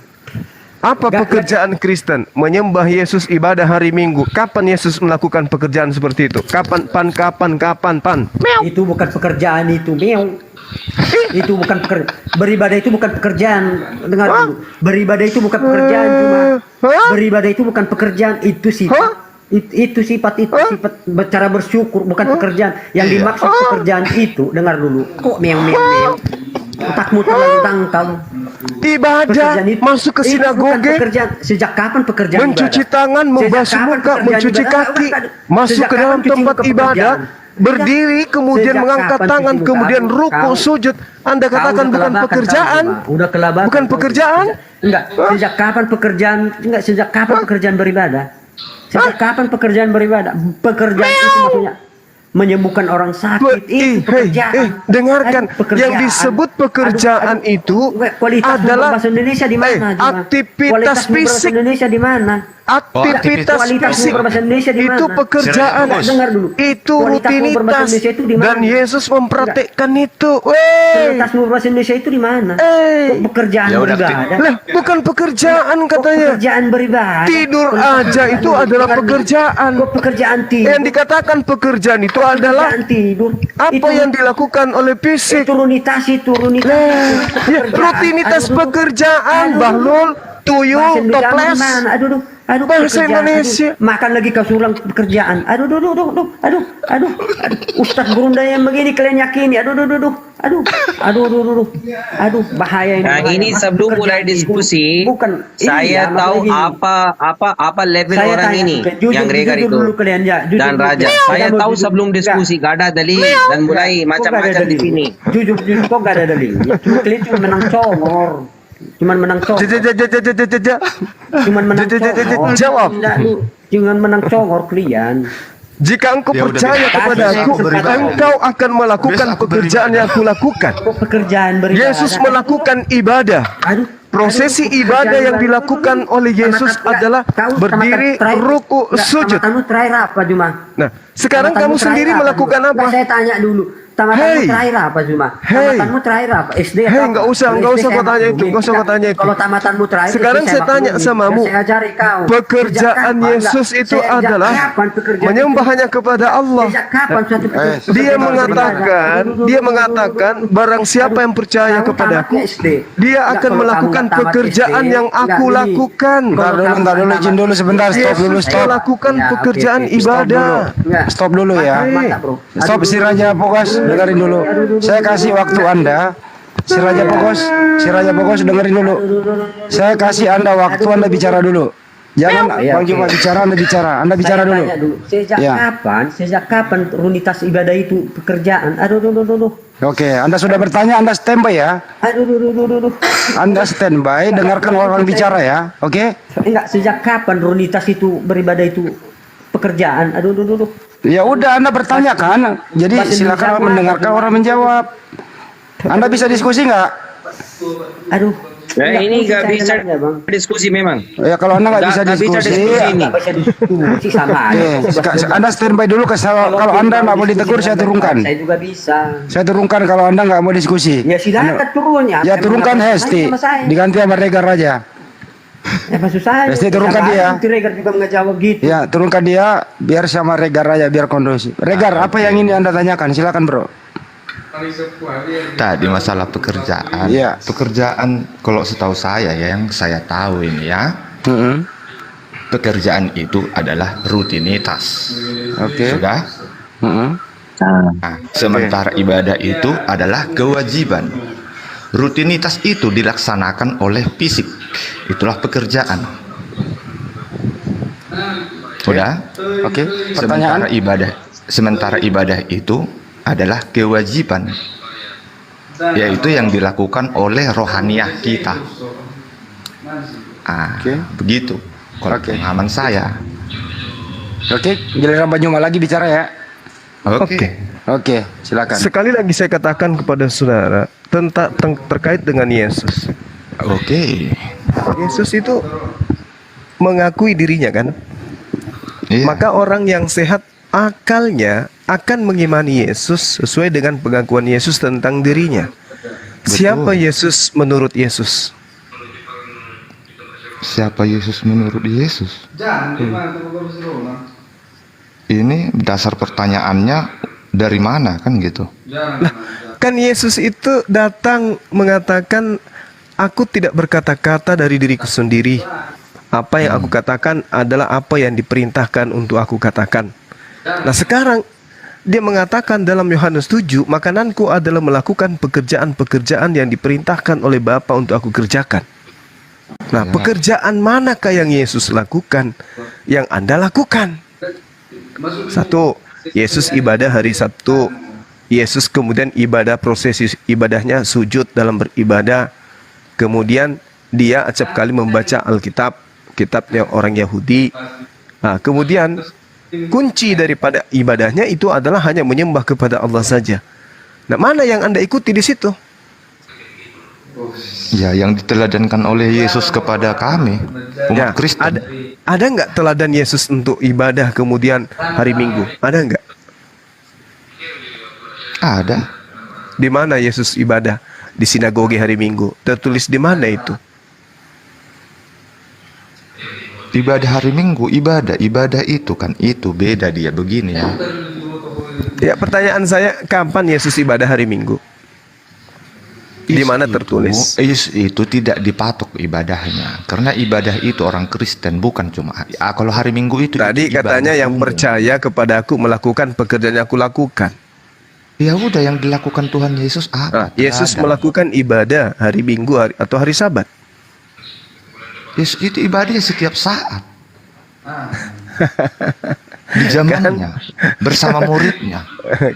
Apa Nggak- pekerjaan Kristen? Menyembah Yesus, ibadah hari Minggu. Kapan Yesus melakukan pekerjaan seperti itu? Kapan? Itu bukan pekerjaan itu, meong. Itu bukan pekerjaan. Beribadah itu bukan pekerjaan. Dengar dulu. Beribadah itu bukan pekerjaan cuma. Beribadah itu bukan pekerjaan, itu sifat. Itu sifat cara bersyukur, bukan pekerjaan. Yang dimaksud pekerjaan itu, dengar dulu. Kok meong. Otakmu terlalu dangkal. Ibadah, Pekerjaan itu- masuk ke itu bukan sinagoge, pekerjaan. Sejak kapan pekerjaan mencuci ibadah? tangan, membasuh Sejak kapan muka, pekerjaan mencuci ibadah? kaki, Bukan. masuk Sejak ke kapan dalam cuci tempat muka ibadah, pekerjaan? berdiri, kemudian Sejak mengangkat kapan tangan, cuci muka? kemudian ruku, Kau- sujud. Anda Kau katakan udah bukan kelabakan, pekerjaan, kau, Cuma. Udah kelabakan. bukan kau. pekerjaan. Enggak. Sejak kapan pekerjaan? Enggak. Sejak kapan pekerjaan beribadah? Sejak kapan pekerjaan beribadah? Pekerjaan itu maksudnya menyembuhkan orang sakit. Itu pekerjaan. Dengarkan, Aduh, pekerjaan. yang disebut pekerjaan itu Kualitas adalah bahasa Indonesia di mana? Juma? aktivitas Kualitas berbahasa fisik. Indonesia di mana? Aktivitas Kualitas fisik berbahasa Indonesia di itu mana? pekerjaan, Dengar dulu. itu Kualitas berbahasa rutinitas, Indonesia itu di mana? dan Yesus mempraktekkan itu. Kualitas berbahasa Indonesia itu di mana? Kok pekerjaan Ya udah, beribadah? Lah, bukan pekerjaan katanya. Pekerjaan beribadah. Tidur aja itu adalah pekerjaan. Kok pekerjaan tidur? Yang dikatakan pekerjaan itu adalah Pekerjaan tidur. apa yang dilakukan oleh fisik. Itu rutinitas. Ya, rutinitas pekerjaan, Bahlul, tuyul, toples. Aduh, Bahasa pekerjaan, Indonesia. makan lagi kau sulang pekerjaan. Aduh, Ustadz Gurunda yang begini kalian yakini. Aduh, bahaya ini. Nah, bahaya. ini sebelum mulai diskusi, Bukan. saya Iya, tahu makanya apa level Saya orang tanya, ini jujur, yang Gregor jujur itu dulu kalian, ya. Jujur dan dulu. Raja. Saya Saya mau tahu jujur. sebelum diskusi gak ada dalil dan mulai Kok gak ada macam-macam di dalil? sini. Jujur kok gak ada dalil. Kalian cuma menang congor. Cuman menang congor. Cuman menang congor. Jawab. Cuman menang congor kalian. Jika engkau Ya udah, percaya kasih kepadaku, saya kesempatan. engkau akan melakukan Besok aku pekerjaan yang aku lakukan. Kok pekerjaan beribadah? Yesus melakukan ibadah. Prosesi ibadah yang dilakukan oleh Yesus adalah berdiri, ruku, sujud. Tamatmu terakhir apa, Juma? Nah, sekarang kamu sendiri melakukan apa? Saya tanya dulu. Tamatanmu terakhir apa, Juma? Tamatanmu terakhir apa? SD atau apa? Nggak usah kau tanya itu, nggak usah kau tanya itu. Kalau tamatanmu terakhir, Sekarang itu saya tanya maklumi. samamu, Saya ajari kau. pekerjaan Sejak kapan? Yesus Enggak. itu Sejak adalah kapan pekerjaan menyembah itu? hanya kepada Allah. Sejak kapan suatu pekerjaan? Dia mengatakan, barang siapa yang percaya kepadaku, dia akan melakukan pekerjaan yang aku lakukan. Bentar dulu, izin dulu sebentar, stop dulu, Yesus stop. melakukan pekerjaan Stop ibadah. Stop dulu ya. Stop, si Raja Pokos, dengerin dulu. Saya kasih waktu Anda. Si Raja Pokos dengerin dulu. Saya kasih Anda waktu, Anda bicara dulu. Jangan Iya, Bang Juma oke. bicara, Anda bicara Saya dulu. tanya dulu. Ya. Sejak kapan rutinitas ibadah itu pekerjaan? Aduh. Oke, Anda sudah bertanya, Anda standby ya. Aduh. Anda standby, dengarkan orang bicara ya. Oke? Enggak, sejak kapan rutinitas itu beribadah itu pekerjaan? Aduh. Ya udah, Anda bertanya kan. Jadi Bahasa silakan Indonesia mendengarkan apa? orang menjawab. Anda bisa diskusi nggak? Aduh. Ya, ini nggak bisa dengarnya, Bang. diskusi memang. Ya kalau Anda nggak bisa Nggak bisa diskusi, diskusi ini. Nggak bisa diskusi sama Oke, aja. Anda standby dulu. Kalau Anda nggak mau ditegur, saya turunkan. Saya juga bisa. Saya turunkan kalau Anda nggak mau diskusi. Ya silakan turun ya. Ya turunkan Hesti, Sama saya. diganti sama Regar aja. Ya maksud saya. Hesti, turunkan sama dia. aja, nanti Regar juga ngejawab gitu. Ya turunkan dia, biar sama Regar aja, biar kondusif. Regar, apa yang ini Anda tanyakan? Silakan bro. Tadi masalah pekerjaan. Iya. Pekerjaan kalau setahu saya ya, yang saya tahu ini ya, pekerjaan itu adalah rutinitas. Oke. Sudah? Nah, sementara ibadah itu adalah kewajiban. Rutinitas itu dilaksanakan oleh fisik. Itulah pekerjaan. Sudah? Oke. Pertanyaan? Sementara ibadah itu adalah kewajiban, yaitu yang dilakukan oleh rohaniah kita. Begitu kalau pemahaman saya. Oke, giliran Bang Juma lagi bicara ya. Oke, silakan. Sekali lagi saya katakan kepada saudara terkait dengan Yesus. Yesus itu mengakui dirinya kan. Maka orang yang sehat akalnya akan mengimani Yesus sesuai dengan pengakuan Yesus tentang dirinya. Siapa Yesus menurut Yesus? Siapa Yesus menurut Yesus? Ini dasar pertanyaannya dari mana kan gitu? Nah, kan Yesus itu datang mengatakan, aku tidak berkata-kata dari diriku sendiri. Apa yang aku katakan adalah apa yang diperintahkan untuk aku katakan. Nah sekarang dia mengatakan dalam Yohanes 7, makananku adalah melakukan pekerjaan-pekerjaan yang diperintahkan oleh Bapa untuk aku kerjakan. Nah pekerjaan manakah yang Yesus lakukan, yang Anda lakukan? Satu, Yesus ibadah hari Sabtu. Yesus kemudian prosesi ibadahnya sujud dalam beribadah. Kemudian dia acap kali membaca Alkitab, kitabnya orang Yahudi. Nah, kemudian kunci daripada ibadahnya itu adalah hanya menyembah kepada Allah saja. Nah, mana yang Anda ikuti di situ? Ya, yang diteladankan oleh Yesus kepada kami, umat Kristen. Ada nggak teladan Yesus untuk ibadah kemudian hari Minggu? Ada nggak? Ada. Di mana Yesus ibadah? Di sinagoge hari Minggu. Tertulis di mana itu? Ibadah hari Minggu, ibadah itu kan itu beda dia begini ya. Ya, pertanyaan saya, kapan Yesus ibadah hari Minggu? Di mana tertulis? Yesus itu tidak dipatok ibadahnya, karena ibadah itu orang Kristen bukan cuma kalau hari Minggu itu. Tadi katanya yang percaya kepada aku melakukan pekerjaan yang aku lakukan. Ya udah, yang dilakukan Tuhan Yesus apa? Yesus melakukan ibadah hari Minggu atau hari Sabat. Yesus itu ibadahnya setiap saat. Di zamannya bersama muridnya.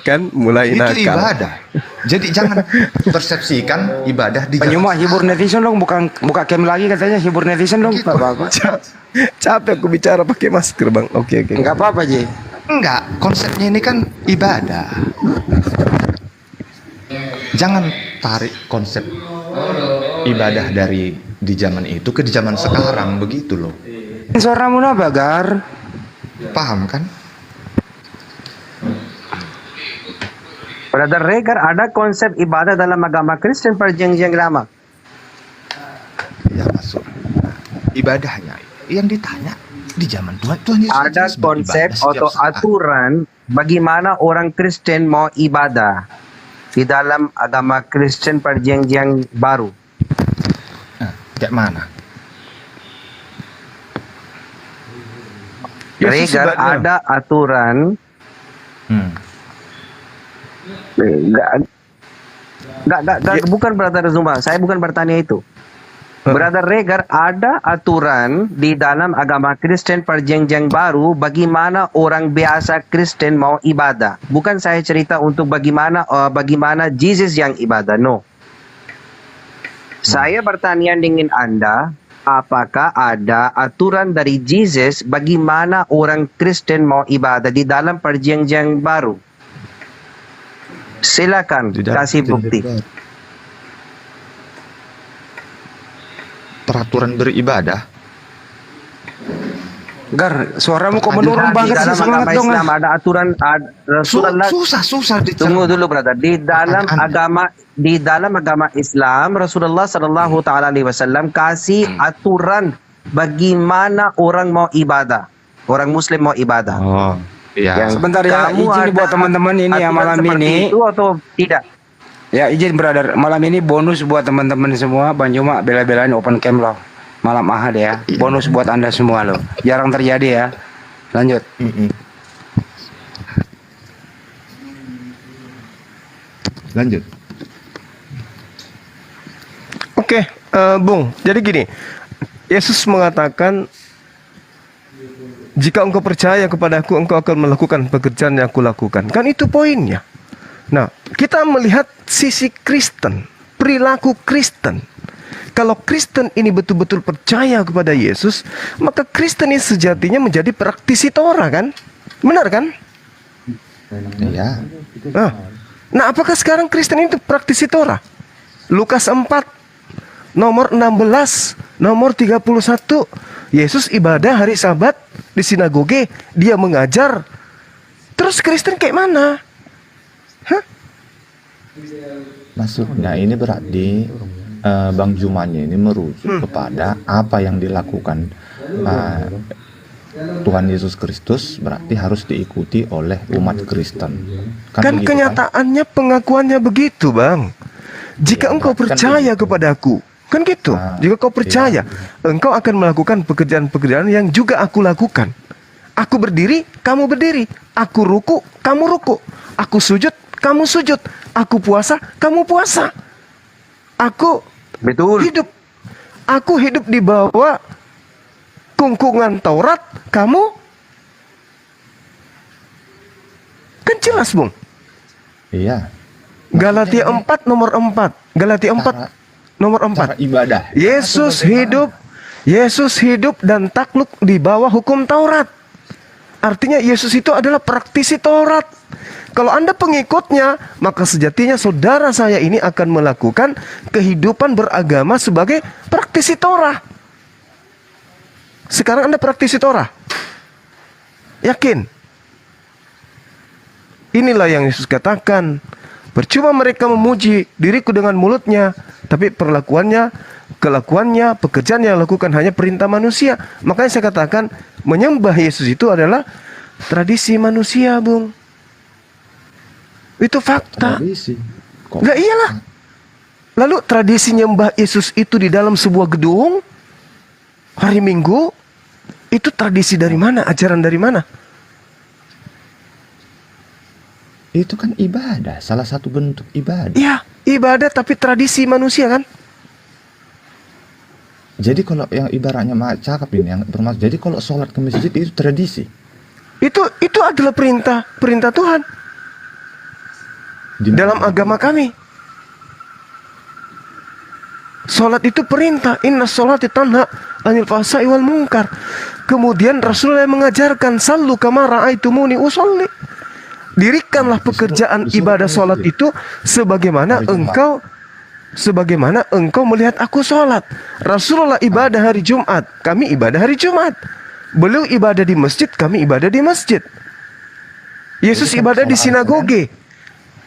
Kan mulai itu nakal. ibadah. Jadi jangan persepsikan ibadah di Penyuma hibur netizen dong, buka cam lagi katanya, hibur netizen dong. Capek aku bicara pakai masker, Bang. Oke. Enggak apa-apa, Ji. Enggak, konsepnya ini kan ibadah. Jangan tarik konsep ibadah dari di zaman itu ke di zaman sekarang, begitu loh. Suaramu apa, Gar? Paham kan? Brother Regar, ada konsep ibadah dalam agama Kristen perjanjian lama? Ya masuk. Ibadahnya yang ditanya di zaman Tuhan Yesus. Ada konsep atau aturan bagaimana orang Kristen mau ibadah di dalam agama Kristen perjanjian baru. Kayak mana? Regar, ada aturan. Enggak, bukan Brother Zuma. Saya bukan bertanya itu. Brother Regar, ada aturan di dalam agama Kristen perjanjian baru bagaimana orang biasa Kristen mau ibadah. Bukan saya cerita untuk bagaimana Jesus yang ibadah, no. Saya bertanya dengan Anda, apakah ada aturan dari Jesus bagaimana orang Kristen mau ibadah di dalam perjanjian baru? Silakan kasih bukti. Peraturan beribadah. Gar, suaramu kok menurun Di banget sih, dalam semangat agama dong. Islam ada aturan Susah Tunggu dulu brother. Di dalam agama Islam Rasulullah sallallahu taala alaihi wasallam kasih aturan bagaimana orang mau ibadah. Orang muslim mau ibadah. Oh, iya. Sebentar ya, Kamu izin ada buat teman-teman ini ya aturan malam seperti ini. itu atau tidak? Ya izin brother, malam ini bonus buat teman-teman semua. Bang Juma bela-belain open cam loh. Malam Ahad ya. Bonus buat Anda semua loh. Jarang terjadi ya. Lanjut. Lanjut. Oke, Bung. Jadi gini, Yesus mengatakan, jika engkau percaya kepadaku, engkau akan melakukan pekerjaan yang aku lakukan. Kan itu poinnya. Nah, kita melihat sisi Kristen, perilaku Kristen. Kalau Kristen ini betul-betul percaya kepada Yesus, maka Kristen ini sejatinya menjadi praktisi Torah kan? Benar kan? Iya. Nah, apakah sekarang Kristen itu praktisi Torah? Lukas 4, nomor 16, nomor 31. Yesus ibadah hari Sabat di sinagoge, dia mengajar. Terus Kristen kayak mana? Maksudnya ini berarti Bang Jumanya ini merujuk kepada apa yang dilakukan Tuhan Yesus Kristus, berarti harus diikuti oleh umat Kristen. Kan begitu, kenyataannya pengakuannya begitu, Bang. Jika engkau percaya kepadaku, kan gitu. Jika kau percaya, engkau akan melakukan pekerjaan-pekerjaan yang juga aku lakukan. Aku berdiri, kamu berdiri. Aku ruku, kamu ruku. Aku sujud, kamu sujud. Aku puasa, kamu puasa. Aku hidup. Aku hidup di bawah kungkungan Taurat, kamu kan jelas, Bung. Iya. Galatia 4 nomor 4. Galatia 4 nomor 4. Ibadah. Yesus hidup dan takluk di bawah hukum Taurat. Artinya Yesus itu adalah praktisi Taurat. Kalau Anda pengikutnya, maka sejatinya saudara saya ini akan melakukan kehidupan beragama sebagai praktisi Torah. Sekarang Anda praktisi Torah? Yakin? Inilah yang Yesus katakan. Percuma mereka memuji diriku dengan mulutnya, tapi kelakuannya, pekerjaan yang lakukan hanya perintah manusia. Makanya saya katakan, menyembah Yesus itu adalah tradisi manusia, Bung. Itu fakta. Tradisi. Lah iyalah. Lalu tradisi nyembah Yesus itu di dalam sebuah gedung hari Minggu, itu tradisi dari mana? Ajaran dari mana? Itu kan ibadah, salah satu bentuk ibadah. Iya, ibadah tapi tradisi manusia kan? Jadi kalau yang ibaratnya cakap ini yang bermaksud, jadi kalau sholat ke masjid itu tradisi. Itu adalah perintah Tuhan. Dalam agama kami, sholat itu perintah. Inna sholati tanha anil fahsya'i wal munkar. Kemudian Rasulullah mengajarkan, sallu kama ra'aitumuni usolli. Dirikanlah pekerjaan ibadah sholat itu sebagaimana engkau melihat aku sholat. Rasulullah ibadah hari Jumat, kami ibadah hari Jumat. Beliau ibadah di masjid, kami ibadah di masjid. Yesus ibadah di sinagoge.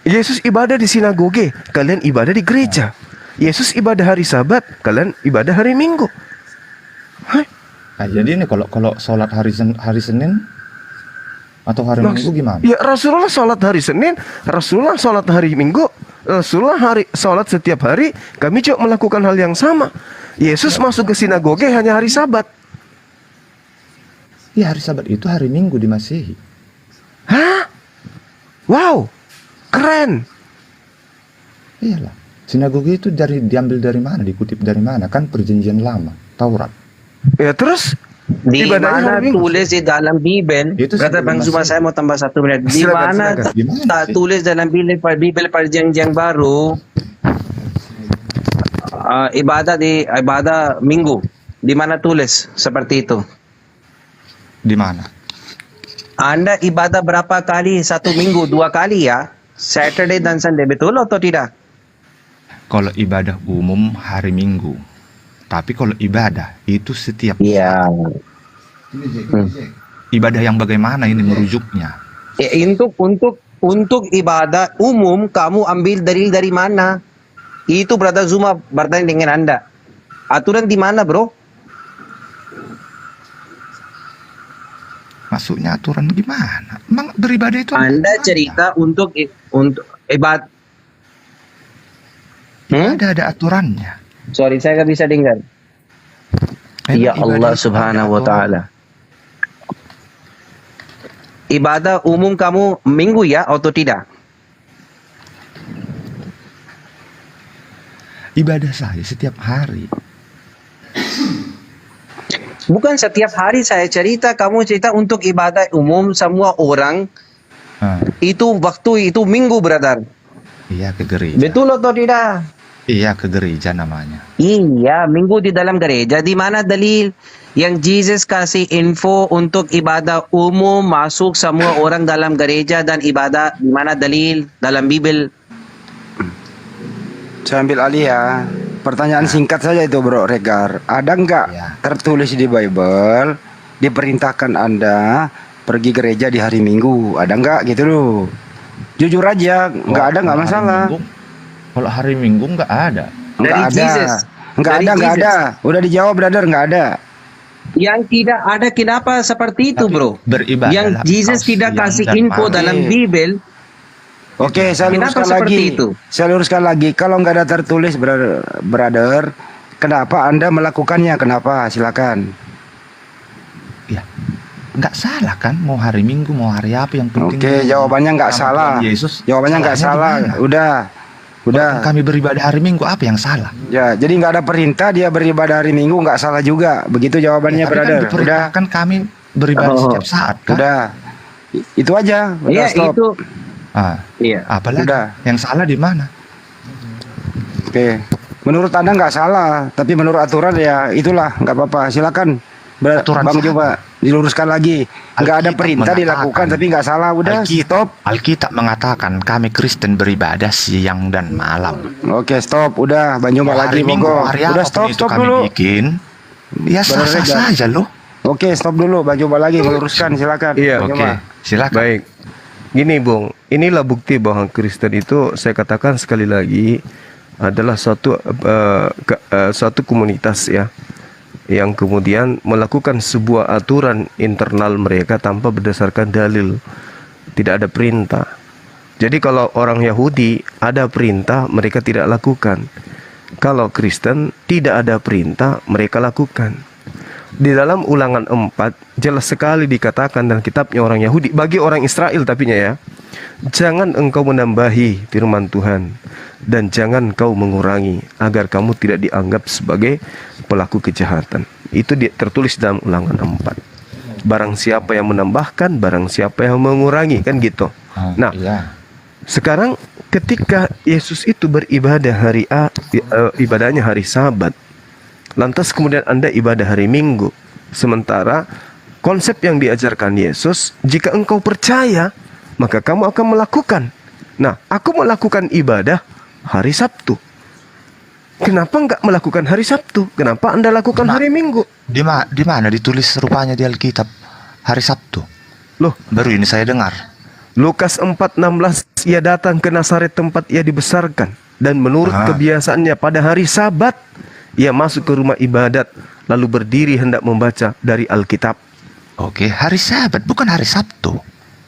Yesus ibadah di sinagoge, kalian ibadah di gereja. Yesus ibadah hari Sabat, kalian ibadah hari Minggu. Nah, jadi ini kalau sholat hari Senin atau hari Minggu gimana? Ya Rasulullah sholat hari Senin, Rasulullah sholat hari Minggu, Rasulullah sholat setiap hari. Kami juga melakukan hal yang sama. Yesus masuk ke sinagoge hanya hari Sabat. Ya hari Sabat itu hari Minggu di Masehi. Hah? Wow, keren. Iyalah. Sinagoga itu diambil dari mana? Dikutip dari mana? Kan perjanjian lama, Taurat. Ya terus Di ibadahnya mana hari Minggu. tulis di dalam Bibel? Itu Kata Bang Zuma, saya mau tambah 1 menit. Di Silakan, mana silakan. tak tulis dalam Bibel perjanjian baru ibadah Minggu? Di mana tulis seperti itu? Di mana? Anda ibadah berapa kali? 1 minggu, 2 kali ya? Saturday dan Sunday, betul atau tidak? Kalau ibadah umum hari Minggu. Tapi kalau ibadah itu setiap Iya. ibadah yang bagaimana ini merujuknya? Untuk ibadah umum kamu ambil dalil dari mana? Itu Brother Zuma bertanya dengan Anda. Aturan di mana, bro? Maksudnya aturan gimana? Emang beribadah itu Anda cerita untuk ibadah. ada aturannya. Sorry, saya nggak bisa dengar. Ya Allah Subhanahu wa Ta'ala. Ibadah umum kamu minggu ya atau tidak? Ibadah saya setiap hari. Bukan setiap hari saya cerita, kamu cerita untuk ibadah umum semua orang. Itu waktu itu minggu, brother. Iya, ke gereja. Betul atau tidak? Iya, ke gereja namanya. Iya, minggu di dalam gereja. Di mana dalil yang Jesus kasih info untuk ibadah umum masuk semua orang dalam gereja dan ibadah? Di mana dalil dalam Bibel? Saya ambil alih ya. Pertanyaan singkat saja itu Bro Regar. Ada nggak tertulis di Bible diperintahkan Anda pergi gereja di hari Minggu? Ada nggak gitu loh? Jujur aja, nggak ada nggak masalah. Kalau hari Minggu nggak ada. Nggak ada. Nggak ada. Udah dijawab brother, nggak ada. Yang tidak ada, kenapa seperti itu, bro? Beribadah. Yang Jesus tidak kasih info dalam Bibel. Oke, saya luruskan lagi. Saya luruskan lagi. Kalau nggak ada tertulis, brother, kenapa Anda melakukannya? Kenapa? Silakan. Ya, nggak salah kan? Mau hari Minggu, mau hari apa yang penting. Oke, jawabannya nggak salah. Yesus. Jawabannya nggak salah. Udah. Kami beribadah hari Minggu, apa yang salah? Ya, jadi nggak ada perintah dia beribadah hari Minggu, nggak salah juga. Begitu jawabannya, brother. Kan udah. Kan kami beribadah setiap saat, kan? Udah. Itu aja. Udah, stop. Itu. Iya. Apalagi? Udah. Yang salah di mana? Oke. Menurut Anda nggak salah, tapi menurut aturan ya itulah, nggak apa-apa. Silakan. Bang coba diluruskan lagi. Nggak ada perintah dilakukan, tapi nggak salah. Udah, stop. Alkitab mengatakan kami Kristen beribadah siang dan malam. Oke, stop. Udah, Bang coba lagi. Monggo. Udah, stop dulu. Bikin. Ya sah-sah saja loh. Oke, stop dulu. Bang coba lagi meluruskan. Silakan. Iya. Oke, silakan. Baik. Gini, Bung. Inilah bukti bahwa Kristen itu, saya katakan sekali lagi, adalah suatu komunitas ya, yang kemudian melakukan sebuah aturan internal mereka tanpa berdasarkan dalil. Tidak ada perintah. Jadi kalau orang Yahudi ada perintah, mereka tidak lakukan. Kalau Kristen tidak ada perintah, mereka lakukan. Di dalam Ulangan 4 jelas sekali dikatakan dalam kitabnya orang Yahudi, bagi orang Israel tapinya ya, jangan engkau menambahi firman Tuhan dan jangan kau mengurangi, agar kamu tidak dianggap sebagai pelaku kejahatan. Itu tertulis dalam Ulangan 4. Barang siapa yang menambahkan, barang siapa yang mengurangi, kan gitu. Nah, sekarang ketika Yesus itu beribadah ibadahnya hari Sabat, lantas kemudian Anda ibadah hari Minggu. Sementara konsep yang diajarkan Yesus, jika engkau percaya, maka kamu akan melakukan. Nah, aku melakukan ibadah hari Sabtu. Kenapa enggak melakukan hari Sabtu? Kenapa Anda lakukan hari Minggu? Di mana ditulis rupanya di Alkitab hari Sabtu? Loh, baru ini saya dengar. Lukas 4:16, ia datang ke Nazaret tempat ia dibesarkan, dan menurut kebiasaannya pada hari Sabat ia masuk ke rumah ibadat, lalu berdiri hendak membaca dari Alkitab. Oke, hari Sabat, bukan hari Sabtu.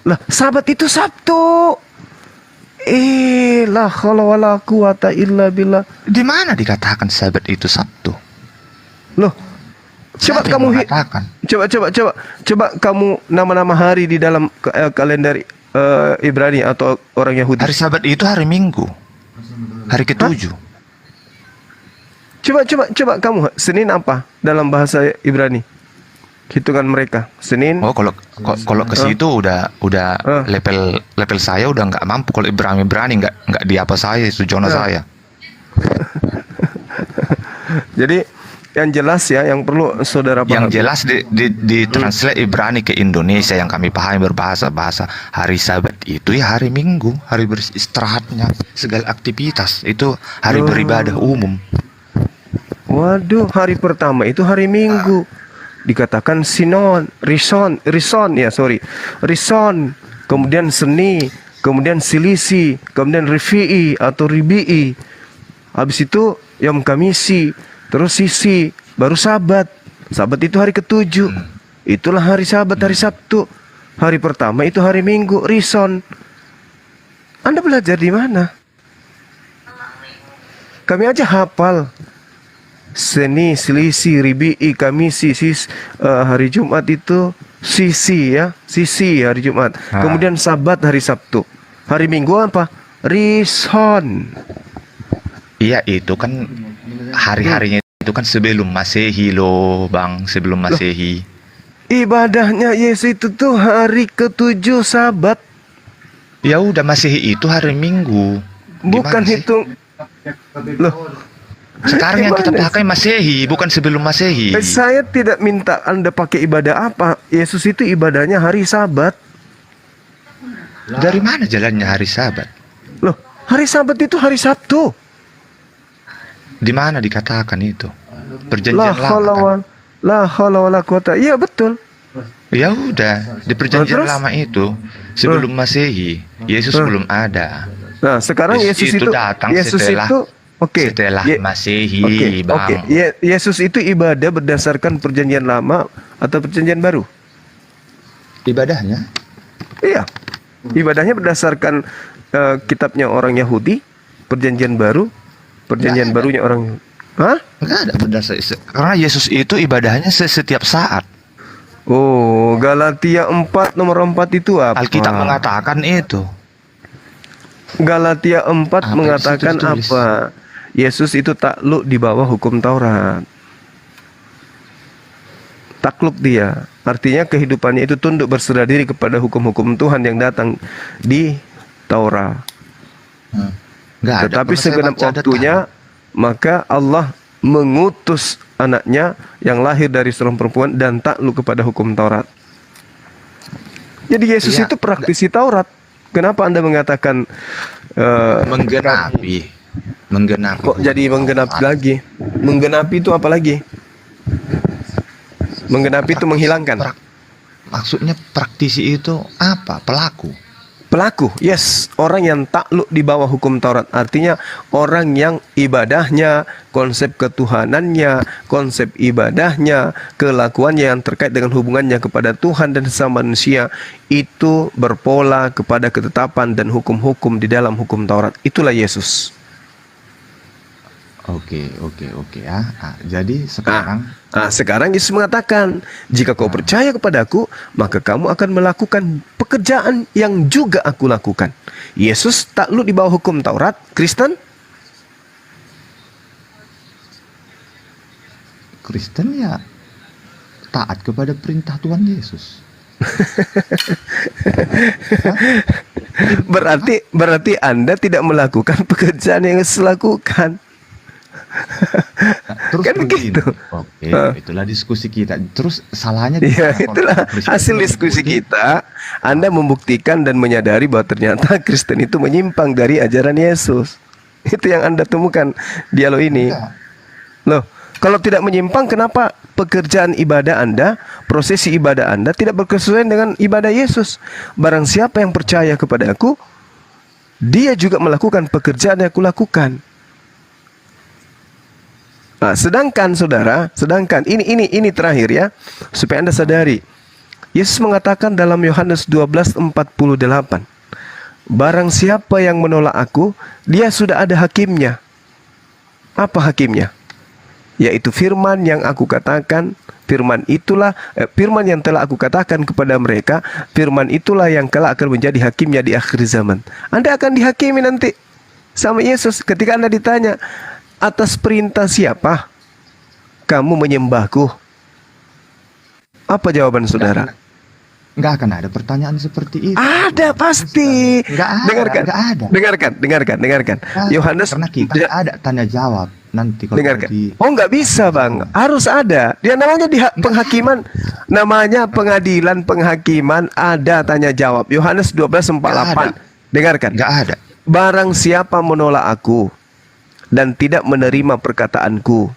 Lah, Sabat itu Sabtu. La haula wala quwata illa billah. Di mana dikatakan Sabat itu Sabtu? Loh, coba kamu coba kamu nama-nama hari di dalam kalender Ibrani atau orang Yahudi. Hari Sabat itu hari Minggu. Hari ke-7. Coba kamu Senin apa dalam bahasa Ibrani? Hitungan mereka Senin. Oh, kalau ke situ udah level saya udah nggak mampu. Kalau Ibrani nggak di apa saya itu zona saya. Jadi yang jelas ya, yang perlu saudara pahami. Yang jelas di translate Ibrani ke Indonesia yang kami pahami berbahasa hari Sabat itu ya hari Minggu, hari beristirahatnya segala aktivitas itu hari beribadah umum. Waduh, hari pertama itu hari Minggu. Dikatakan Rison, kemudian Seni, kemudian Silisi, kemudian Rifi'i atau Ribi'i. Habis itu Yom Kamisi, terus Sisi, baru Sabat. Sabat itu hari ke-7. Itulah hari Sabat, hari Sabtu. Hari pertama itu hari Minggu, Rison. Anda belajar di mana? Kami aja hafal. Seni, Selisi, Ribi'i, Kamisi, hari Jumat itu Sisi hari Jumat. Kemudian Sabat hari Sabtu. Hari Minggu apa? Rison. Iya, itu kan hari-harinya itu kan sebelum Masehi loh, Bang, sebelum Masehi. Ibadahnya Yesus itu tuh hari ke-7 Sabat. Ya udah, Masehi itu hari Minggu. Bukan hitung. Loh, sekarang yang kita pakai Masehi, bukan sebelum Masehi. Saya tidak minta Anda pakai ibadah apa. Yesus itu ibadahnya hari Sabat. Dari mana jalannya hari Sabat? Loh, hari Sabat itu hari Sabtu. Di mana dikatakan itu? Perjanjian lama kan? La haula wala quwata. Iya betul. Ya udah, di perjanjian lama itu sebelum Masehi, Yesus belum ada. Nah, sekarang Yesus itu datang setelah Masehi, Bang. Yesus itu ibadah berdasarkan perjanjian lama atau perjanjian baru? Ibadahnya? Iya. Ibadahnya berdasarkan kitabnya orang Yahudi, perjanjian baru, perjanjian barunya orang. Hah? Enggak ada berdasar. Karena Yesus itu ibadahnya setiap saat. Oh, Galatia 4 nomor 4 itu apa? Alkitab mengatakan itu. Galatia 4 mengatakan apa? Yesus itu takluk di bawah hukum Taurat. Takluk dia. Artinya kehidupannya itu tunduk berserah diri kepada hukum-hukum Tuhan yang datang di Taurat. Tetapi segenap waktunya maka Allah mengutus anaknya yang lahir dari seorang perempuan dan takluk kepada hukum Taurat. Jadi Yesus itu praktisi Taurat. Kenapa Anda mengatakan menggenapi? Kok jadi menggenapi lagi? Menggenapi itu apa lagi? Menggenapi itu menghilangkan. Maksudnya praktisi itu apa? Pelaku. Pelaku, yes, orang yang takluk di bawah hukum Taurat. Artinya orang yang ibadahnya, konsep ketuhanannya, konsep ibadahnya, kelakuannya yang terkait dengan hubungannya kepada Tuhan dan sesama manusia itu berpola kepada ketetapan dan hukum-hukum di dalam hukum Taurat. Itulah Yesus. Oke ya. Jadi sekarang sekarang Yesus mengatakan, jika kau percaya kepadaku, maka kamu akan melakukan pekerjaan yang juga aku lakukan. Yesus takluk di bawah hukum Taurat. Kristen ya taat kepada perintah Tuhan Yesus. Berarti Anda tidak melakukan pekerjaan yang Yesus lakukan. Terus kan begitu. Oke, itulah diskusi kita. Terus salahnya itulah hasil diskusi kita. Anda membuktikan dan menyadari bahwa ternyata Kristen itu menyimpang dari ajaran Yesus. Itu yang Anda temukan dialog ini. Loh, kalau tidak menyimpang, kenapa pekerjaan ibadah Anda, prosesi ibadah Anda tidak berkesesuaian dengan ibadah Yesus? Barang siapa yang percaya kepada aku, dia juga melakukan pekerjaan yang aku lakukan. Nah, sedangkan ini terakhir ya, supaya Anda sadari. Yesus mengatakan dalam Yohanes 12:48, barang siapa yang menolak aku, dia sudah ada hakimnya. Apa hakimnya? Yaitu firman yang aku katakan, firman yang telah aku katakan kepada mereka, firman itulah yang kelak akan menjadi hakimnya di akhir zaman. Anda akan dihakimi nanti sama Yesus ketika Anda ditanya, Atas perintah siapa kamu menyembahku? Apa jawaban saudara? Nggak akan ada pertanyaan seperti itu. Ada pasti. Nggak ada. Dengarkan. Nggak ada. Dengarkan. Yohanes, Karena kita ada tanya jawab nanti kalau dengarkan. di Oh, nggak bisa, Bang. Harus ada. Dia namanya di penghakiman, namanya pengadilan penghakiman, ada tanya jawab. Yohanes 12:48. Dengarkan. nggak ada. Barang siapa menolak aku dan tidak menerima perkataanku,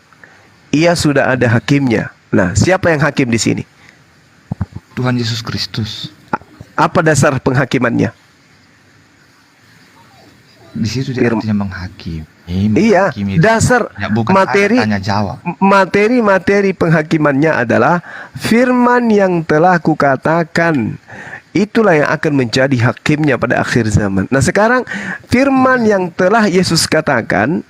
ia sudah ada hakimnya. Nah, siapa yang hakim di sini? Tuhan Yesus Kristus. Apa dasar penghakimannya? Di situ dia artinya menghakimi. Iya, Menghakimi itu. dasar Ya, bukan materi ada tanya jawab. materi penghakimannya adalah firman yang telah kukatakan. Itulah yang akan menjadi hakimnya pada akhir zaman. Nah, sekarang firman yang telah Yesus katakan,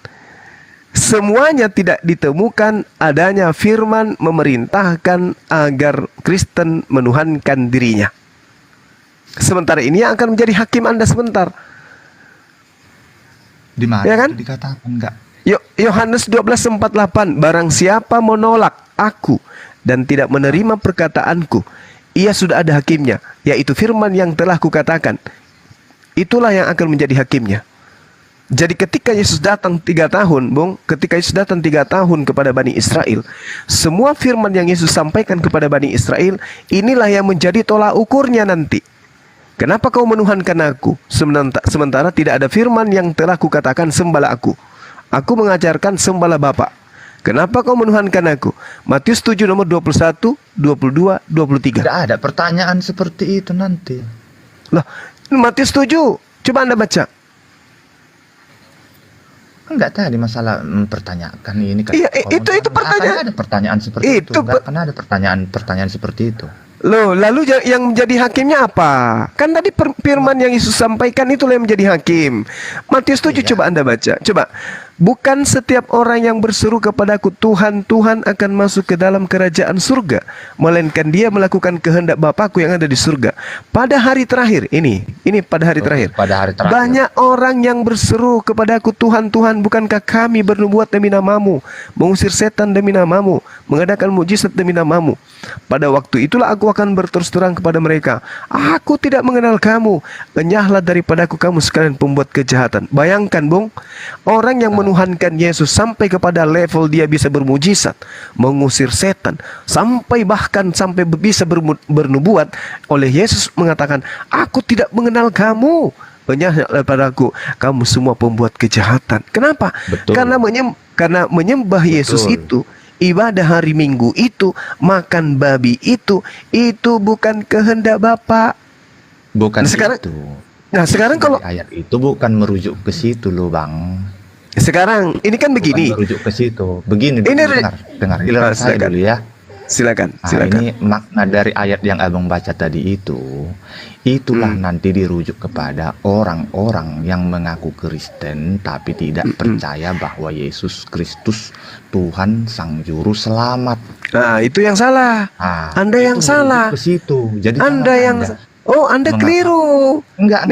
semuanya tidak ditemukan adanya firman memerintahkan agar Kristen menuhankan dirinya. Sementara ini yang akan menjadi hakim Anda sebentar. Di mana Ya kan? itu dikatakan enggak? Yohanes 12:48, barang siapa menolak aku dan tidak menerima perkataanku, ia sudah ada hakimnya, yaitu firman yang telah kukatakan. Itulah yang akan menjadi hakimnya. Jadi ketika Yesus datang 3 tahun, ketika Yesus datang 3 tahun kepada Bani Israel, semua firman yang Yesus sampaikan kepada Bani Israel, inilah yang menjadi tolak ukurnya nanti. Kenapa kau menuhankan aku, sementara tidak ada firman yang telah kukatakan sembahlah aku. Aku mengajarkan sembahlah Bapa. Kenapa kau menuhankan aku? Matius 7 nomor 21, 22, 23. Tidak ada pertanyaan seperti itu nanti. Loh, Matius 7, coba Anda baca. Enggak tadi masalah mempertanyakan ini kan. Iya, itu pertanyaan. Ada pertanyaan seperti itu. Itu Enggak akan ada pertanyaan seperti itu. Loh, lalu yang menjadi hakimnya apa? Kan tadi firman yang Yesus sampaikan itulah yang menjadi hakim. Matius 7 coba Anda baca. Coba. Bukan setiap orang yang berseru kepadaku Tuhan, Tuhan akan masuk ke dalam kerajaan surga, melainkan dia melakukan kehendak Bapakku yang ada di surga. Pada hari terakhir, ini pada hari terakhir. Pada hari terakhir. Banyak orang yang berseru kepadaku Tuhan, Tuhan, bukankah kami bernubuat demi namamu, mengusir setan demi namamu, mengadakan mujizat demi namamu. Pada waktu itulah aku akan berterus terang kepada mereka, aku tidak mengenal kamu, enyahlah daripadaku kamu sekalian pembuat kejahatan. Bayangkan, orang yang menuhankan Yesus sampai kepada level dia bisa bermujizat, mengusir setan, sampai bisa bernubuat. Oleh Yesus mengatakan, aku tidak mengenal kamu, enyahlah padaku kamu semua pembuat kejahatan. Kenapa? Betul. Karena menyembah Yesus itu, ibadah hari Minggu itu, makan babi itu bukan kehendak Bapa. Bukan sekarang, itu. Nah, sekarang kalau ayat itu bukan merujuk ke situ loh, Bang. Sekarang ini kan begini. Bukan merujuk ke situ. Begini, Ini dengar ilmu saya silakan. dulu ya. Silakan. Ini makna dari ayat yang Abang baca tadi itulah nanti dirujuk kepada orang-orang yang mengaku Kristen tapi tidak percaya bahwa Yesus Kristus Tuhan Sang Juru Selamat. Nah, itu yang salah. Anda yang salah. Ke situ. Jadi Anda yang Anda keliru. Enggak.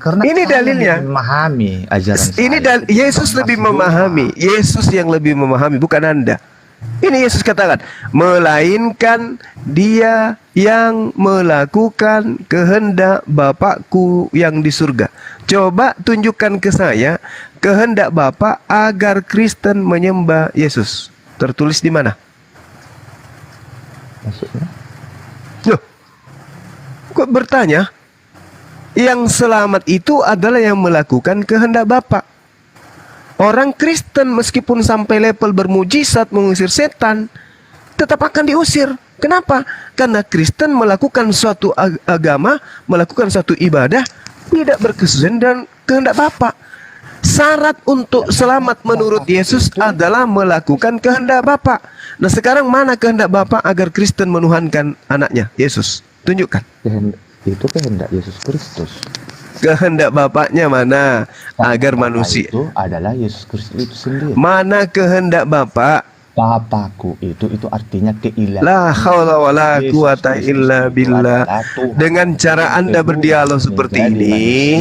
Karena ini dalilnya. Memahami ajaran ini Yesus lebih memahami. Yesus yang lebih memahami, bukan Anda. Ini Yesus katakan, melainkan dia yang melakukan kehendak Bapakku yang di surga. Coba tunjukkan ke saya kehendak Bapa agar Kristen menyembah Yesus. Tertulis di mana? Maksudnya? Loh, kok bertanya? Yang selamat itu adalah yang melakukan kehendak Bapa. Orang Kristen meskipun sampai level bermujizat mengusir setan, tetap akan diusir. Kenapa? Karena Kristen melakukan suatu agama, melakukan suatu ibadah tidak berkesudahan dan kehendak Bapa. Syarat untuk selamat menurut Yesus adalah melakukan kehendak Bapa. Nah, sekarang mana kehendak Bapa agar Kristen menuhankan anaknya, Yesus? Tunjukkan. Itu kehendak Yesus Kristus. Kehendak Bapaknya mana? Agar manusia itu adalah Yesus Kristus itu sendiri. Mana kehendak Bapa? Bapakku itu artinya keilahian. La haula wala quwata illa billah. Dengan cara Anda berdialog seperti ini,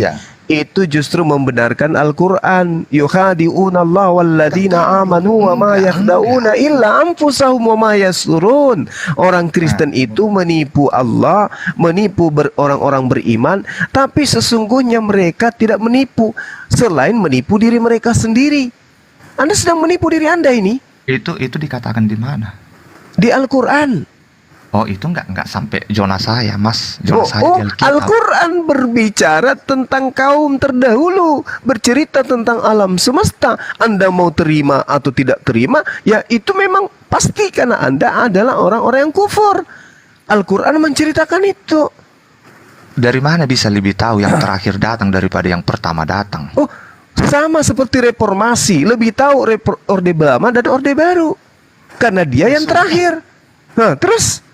itu justru membenarkan Al-Quran. Yukhadi'una Allah walladzina amanu wa ma yakhda'una illa anfusahum wa ma yasurun. Orang Kristen itu menipu Allah, menipu orang-orang beriman, tapi sesungguhnya mereka tidak menipu selain menipu diri mereka sendiri. Anda sedang menipu diri Anda ini. Itu dikatakan di mana? Di Al-Quran. Oh, itu enggak sampai zona saya, Mas. Zona saya di Alkitab. Al-Quran berbicara tentang kaum terdahulu, bercerita tentang alam semesta. Anda mau terima atau tidak terima, ya itu memang pasti karena Anda adalah orang-orang yang kufur. Al-Quran menceritakan itu. Dari mana bisa lebih tahu yang terakhir datang daripada yang pertama datang? Oh, sama seperti reformasi, lebih tahu Orde Lama dan Orde Baru. Karena dia yang terakhir. Nah, terus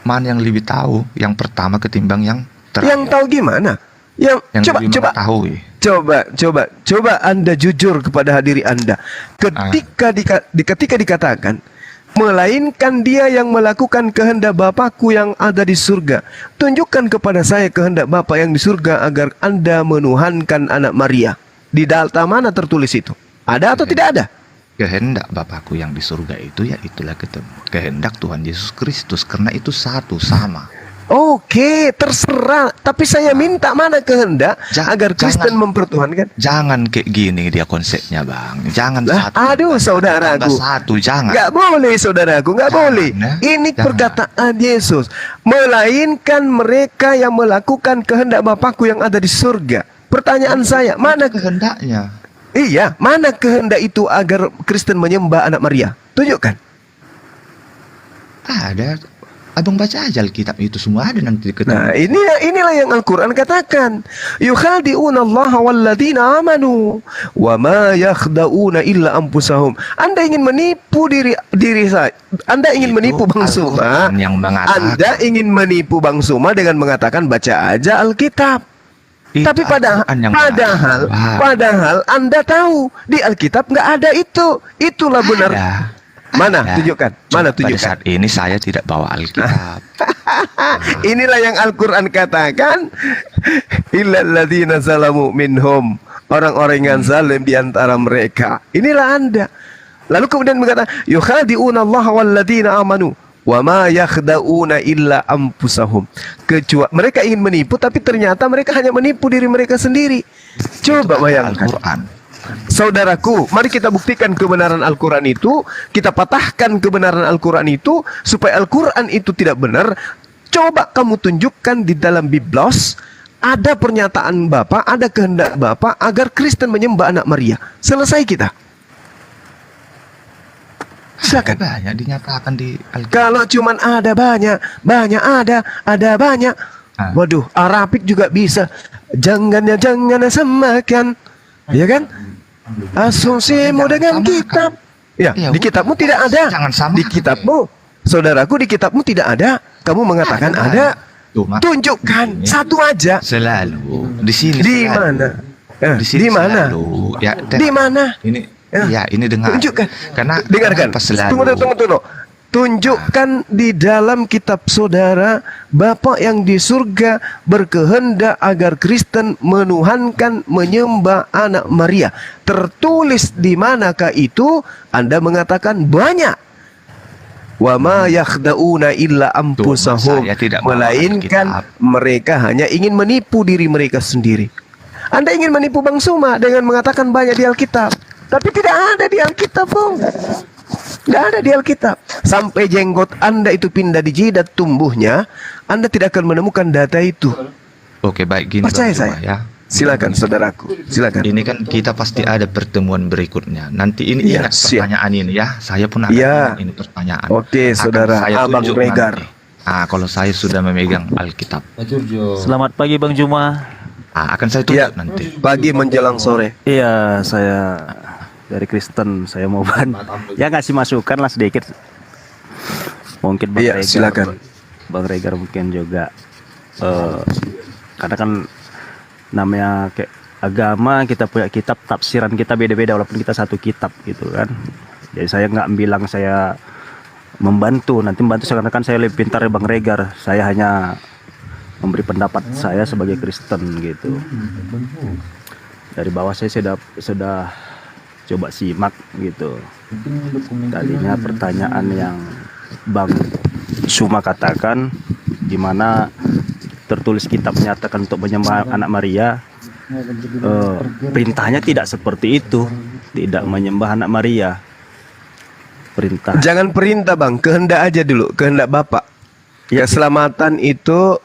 mana yang lebih tahu yang pertama ketimbang yang terakhir? yang tahu gimana? Yang lebih mengetahui. Coba Anda jujur kepada hadiri Anda. Ketika dikatakan melainkan dia yang melakukan kehendak Bapakku yang ada di surga. Tunjukkan kepada saya kehendak Bapa yang di surga agar Anda menuhankan anak Maria. Di data mana tertulis itu? Ada atau tidak ada? Kehendak Bapakku yang di surga itu ya itulah kehendak Tuhan Yesus Kristus, karena itu satu sama. Oke, terserah. Tapi saya minta mana kehendak agar Kristen mempertuhankan? Jangan kayak gini dia konsepnya, Bang. Jangan satu. Aduh, saudaraku. Satu, jangan. Nggak boleh, saudaraku. Nggak boleh. Ini perkataan Yesus. Melainkan mereka yang melakukan kehendak Bapakku yang ada di surga. Pertanyaan saya, mana kehendaknya? Iya, mana kehendak itu agar Kristen menyembah anak Maria? Tunjukkan. Ada. Abang baca aja Alkitab itu semua ada nanti ketemu. Nah, inilah yang Al-Quran katakan. Yukhadi'una Allah walladzina amanu wa ma yakhda'una illa anfusahum. Anda ingin menipu diri saya. Anda ingin menipu Bang Suma. Anda ingin menipu Bang Suma dengan mengatakan baca aja Alkitab. Tapi padahal Anda tahu di Alkitab nggak ada itu. Itulah benar. Mana? Tunjukkan. Mana tunjukkan? Pada saat ini saya tidak bawa Alkitab. Inilah yang Al-Quran katakan. Illal ladzina zalamu minhum. Orang-orang yang zalim di antara mereka. Inilah Anda. Lalu kemudian mengatakan yukhadi'una Allah walladzina amanu wa ma yakhda'una illa anfusahum. Kecuali mereka ingin menipu, tapi ternyata mereka hanya menipu diri mereka sendiri. Coba bayangkan. Saudaraku, mari kita buktikan kebenaran Al-Quran itu. Kita patahkan kebenaran Al-Quran itu. Supaya Al-Quran itu tidak benar, coba kamu tunjukkan di dalam Biblos. Ada pernyataan Bapa, ada kehendak Bapa agar Kristen menyembah anak Maria. Selesai kita. Silakan. Banyak dinyatakan di Alkitab. Kalau cuman ada banyak banyak. Waduh, Arabik juga bisa. Jangan samakan. Ya kan? Asumsimu dengan kitab. Ya, di kitabmu tidak ada. Di kitabmu, saudaraku, di kitabmu tidak ada. Kamu mengatakan ada. Tunjukkan satu aja. Selalu di sini. Di mana? Di mana? Ya, di mana? Ini dengar. Tunjukkan. Karena dengarkan. Tunggu. Tunjukkan di dalam kitab saudara, Bapa yang di surga berkehendak agar Kristen menuhankan, menyembah anak Maria. Tertulis di manakah itu? Anda mengatakan banyak. Wa ma yakhda'una illa anfusahum. Melainkan mereka hanya ingin menipu diri mereka sendiri. Anda ingin menipu Bang Suma dengan mengatakan banyak di Alkitab. Tapi tidak ada di Alkitab, Bang. Tidak ada di Alkitab. Sampai jenggot Anda itu pindah di jidat tumbuhnya, Anda tidak akan menemukan data itu. Oke, baik, gini. Percaya saya. Ya. Silakan, saudaraku. Silakan. Ini kan kita pasti ada pertemuan berikutnya. Nanti ini ingat pertanyaan ini ya. Saya pun akan ini pertanyaan. Oke, saudara Abang Regar. Kalau saya sudah memegang Alkitab. Selamat pagi Bang Juma. Akan saya tunjuk nanti. Pagi menjelang sore. Iya, saya dari Kristen, saya mau ya ngasih masukan lah sedikit. Mungkin Bang Regar, silakan. Bang Regar mungkin juga karena kan namanya kayak agama, kita punya kitab, tafsiran kita beda-beda walaupun kita satu kitab gitu kan. Jadi saya nggak bilang saya membantu, nanti membantu karena kan saya lebih pintar ya Bang Regar. Saya hanya memberi pendapat saya sebagai Kristen gitu. Dari bawah saya sudah coba simak gitu. Tadinya pertanyaan yang Bang Suma katakan, di mana tertulis kitab menyatakan untuk menyembah anak Maria. Perintahnya tidak seperti itu, tidak menyembah anak Maria. Perintah. Jangan perintah bang, kehendak aja dulu, kehendak Bapak. Ya, Keselamatan itu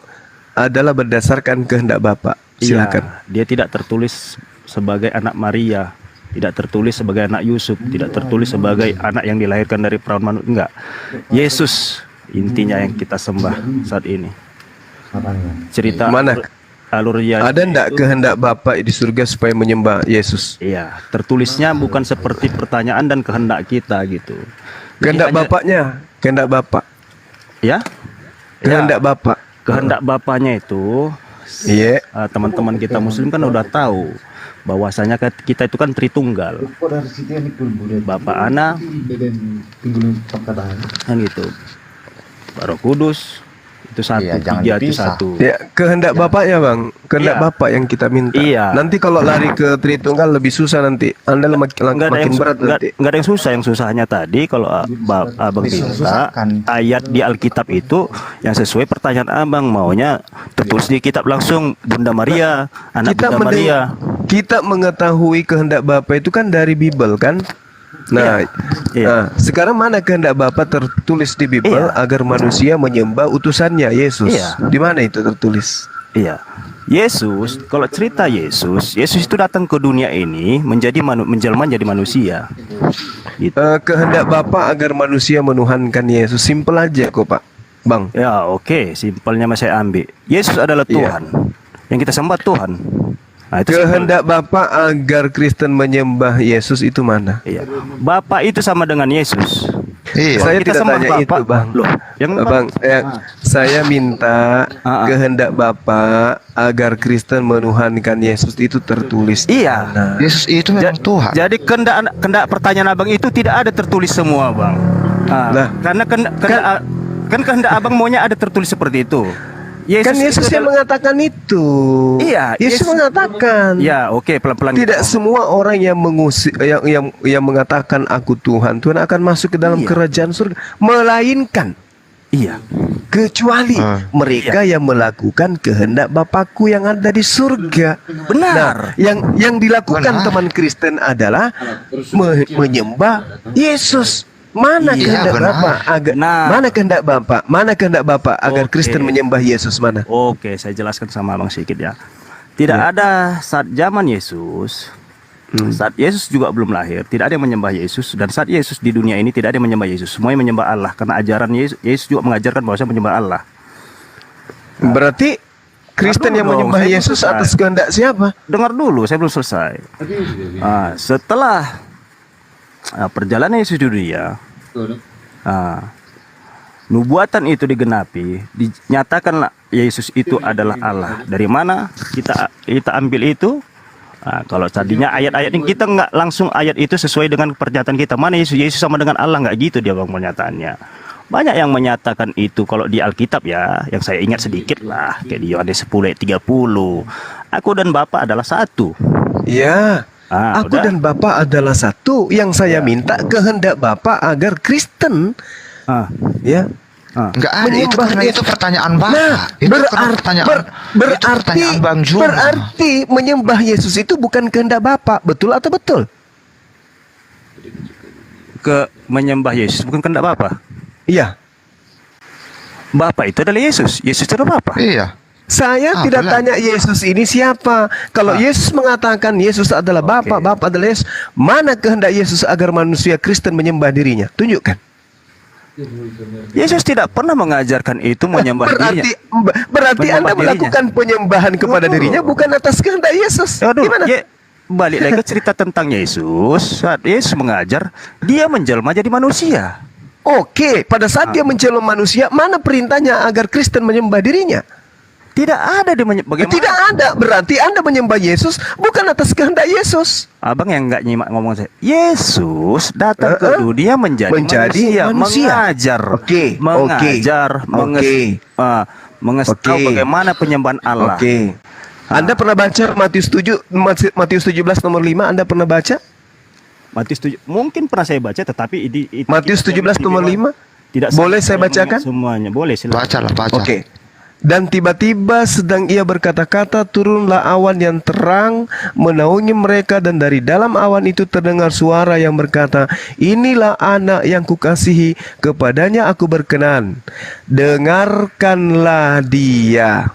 adalah berdasarkan kehendak Bapak. Silakan. Iya, dia tidak tertulis sebagai anak Maria, tidak tertulis sebagai anak Yusuf, tidak tertulis sebagai anak yang dilahirkan dari perawan manusia. Enggak. Yesus intinya yang kita sembah saat ini. Cerita Mana? alurnya Ada ndak kehendak Bapak di surga supaya menyembah Yesus? Iya, tertulisnya bukan seperti pertanyaan dan kehendak kita gitu. Kehendak Bapaknya, kehendak Bapak. Ya? Kehendak Bapak. Kehendak Bapaknya itu, Iya. teman-teman kita Muslim kan udah tahu bahwasanya kita itu kan Tritunggal. Bapak Ana kan gitu. Roh Kudus itu satu, tiga itu satu. Ya, kehendak Bapaknya bang, kehendak Bapak yang kita minta. Iya. Nanti kalau lari ke Tritunggal lebih susah nanti. Anda makin berat nanti. Nggak ada yang susah. Yang susahnya tadi kalau abang minta ayat di Alkitab itu yang sesuai pertanyaan abang, maunya tertulis di kitab langsung Bunda Maria, anak Bunda Maria. Kita mengetahui kehendak Bapak itu kan dari Bible kan. Nah, nah, sekarang mana kehendak Bapa tertulis di Bible agar manusia menyembah utusannya Yesus? Di mana itu tertulis? Iya. Yesus, kalau cerita Yesus itu datang ke dunia ini menjelma jadi manusia. Gitu. Kehendak Bapa agar manusia menuhankan Yesus, simpel aja kok Pak, Bang. Ya oke, simpelnya saya ambil. Yesus adalah Tuhan. Yang kita sembah Tuhan. Nah, itu kehendak Bapak agar Kristen menyembah Yesus itu mana? Iya. Bapak itu sama dengan Yesus. Iya. Saya kita tidak tanya Bapak, itu, Bang. Loh, yang Bang, saya minta kehendak Bapak agar Kristen menuhankan Yesus itu tertulis. Iya. Yesus itu memang Tuhan. Jadi kehendak pertanyaan abang itu tidak ada tertulis semua, Bang. Nah, karena kehendak abang maunya ada tertulis seperti itu. Yesus yang mengatakan itu. Iya, Yesus mengatakan. Ya, oke, pelan-pelan. Tidak semua orang yang mengusir yang mengatakan aku Tuhan akan masuk ke dalam kerajaan surga, melainkan kecuali mereka yang melakukan kehendak Bapakku yang ada di surga. Benar. Nah, yang dilakukan teman Kristen adalah menyembah Yesus. Mana kehendak Bapak agar mana kehendak Bapak? Mana kehendak Bapak agar Kristen menyembah Yesus mana? Oke, saya jelaskan sama Abang sedikit ya. Tidak ada saat zaman Yesus, saat Yesus juga belum lahir, tidak ada yang menyembah Yesus, dan saat Yesus di dunia ini tidak ada yang menyembah Yesus. Semuanya menyembah Allah karena ajaran Yesus juga mengajarkan bahwa menyembah Allah. Berarti Kristen yang menyembah Yesus atas kehendak siapa? Dengar dulu, saya belum selesai. Setelah perjalanan Yesus di dunia, nubuatan itu digenapi, dinyatakanlah Yesus itu adalah Allah. Dari mana kita ambil itu? Kalau tadinya ayat-ayat ini kita nggak langsung ayat itu sesuai dengan pernyataan kita. Mana Yesus sama dengan Allah, nggak gitu dia bang pernyataannya. Banyak yang menyatakan itu kalau di Alkitab ya, yang saya ingat sedikit lah, kayak di Yohanes 10 ayat 30. Aku dan Bapa adalah satu. Ya. Aku dan Bapak adalah satu. Yang saya minta kehendak Bapak agar Kristen ya enggak ada itu karena itu pertanyaan Bapak. Nah, itu pertanyaan Bang Juma. Berarti menyembah Yesus itu bukan kehendak Bapak, betul atau betul? Menyembah Yesus bukan kehendak Bapak. Iya. Bapak itu adalah Yesus. Yesus itu adalah Bapak. Iya. Saya tidak tanya Yesus ini siapa. Kalau Yesus mengatakan Yesus adalah Bapa, Bapa adalah Yesus, mana kehendak Yesus agar manusia Kristen menyembah dirinya? Tunjukkan. Yesus tidak pernah mengajarkan itu menyembah dirinya. Berarti Anda melakukan penyembahan kepada dirinya bukan atas kehendak Yesus. Gimana? Balik lagi ke cerita tentang Yesus. Saat Yesus mengajar, dia menjelma jadi manusia. Oke, pada saat dia menjelma manusia, mana perintahnya agar Kristen menyembah dirinya? Tidak ada bagaimana? Tidak ada. Berarti Anda menyembah Yesus bukan atas kehendak Yesus. Abang yang nggak nyimak ngomong saya. Yesus datang ke dunia menjadi manusia. Mengajar. Oke. Mengajar. mengasih tahu Oke. bagaimana penyembahan Allah. Oke. Anda pernah baca Matius 17 nomor 5? Anda pernah baca? Matius 7 mungkin pernah saya baca, tetapi Matius 17 nomor 5? Tidak Boleh saya mengingat bacakan? semuanya. Boleh, silakan. Bacalah, baca. Oke. Dan tiba-tiba sedang ia berkata-kata, turunlah awan yang terang menaungi mereka, dan dari dalam awan itu terdengar suara yang berkata, inilah anak yang kukasihi, kepadanya aku berkenan. Dengarkanlah dia.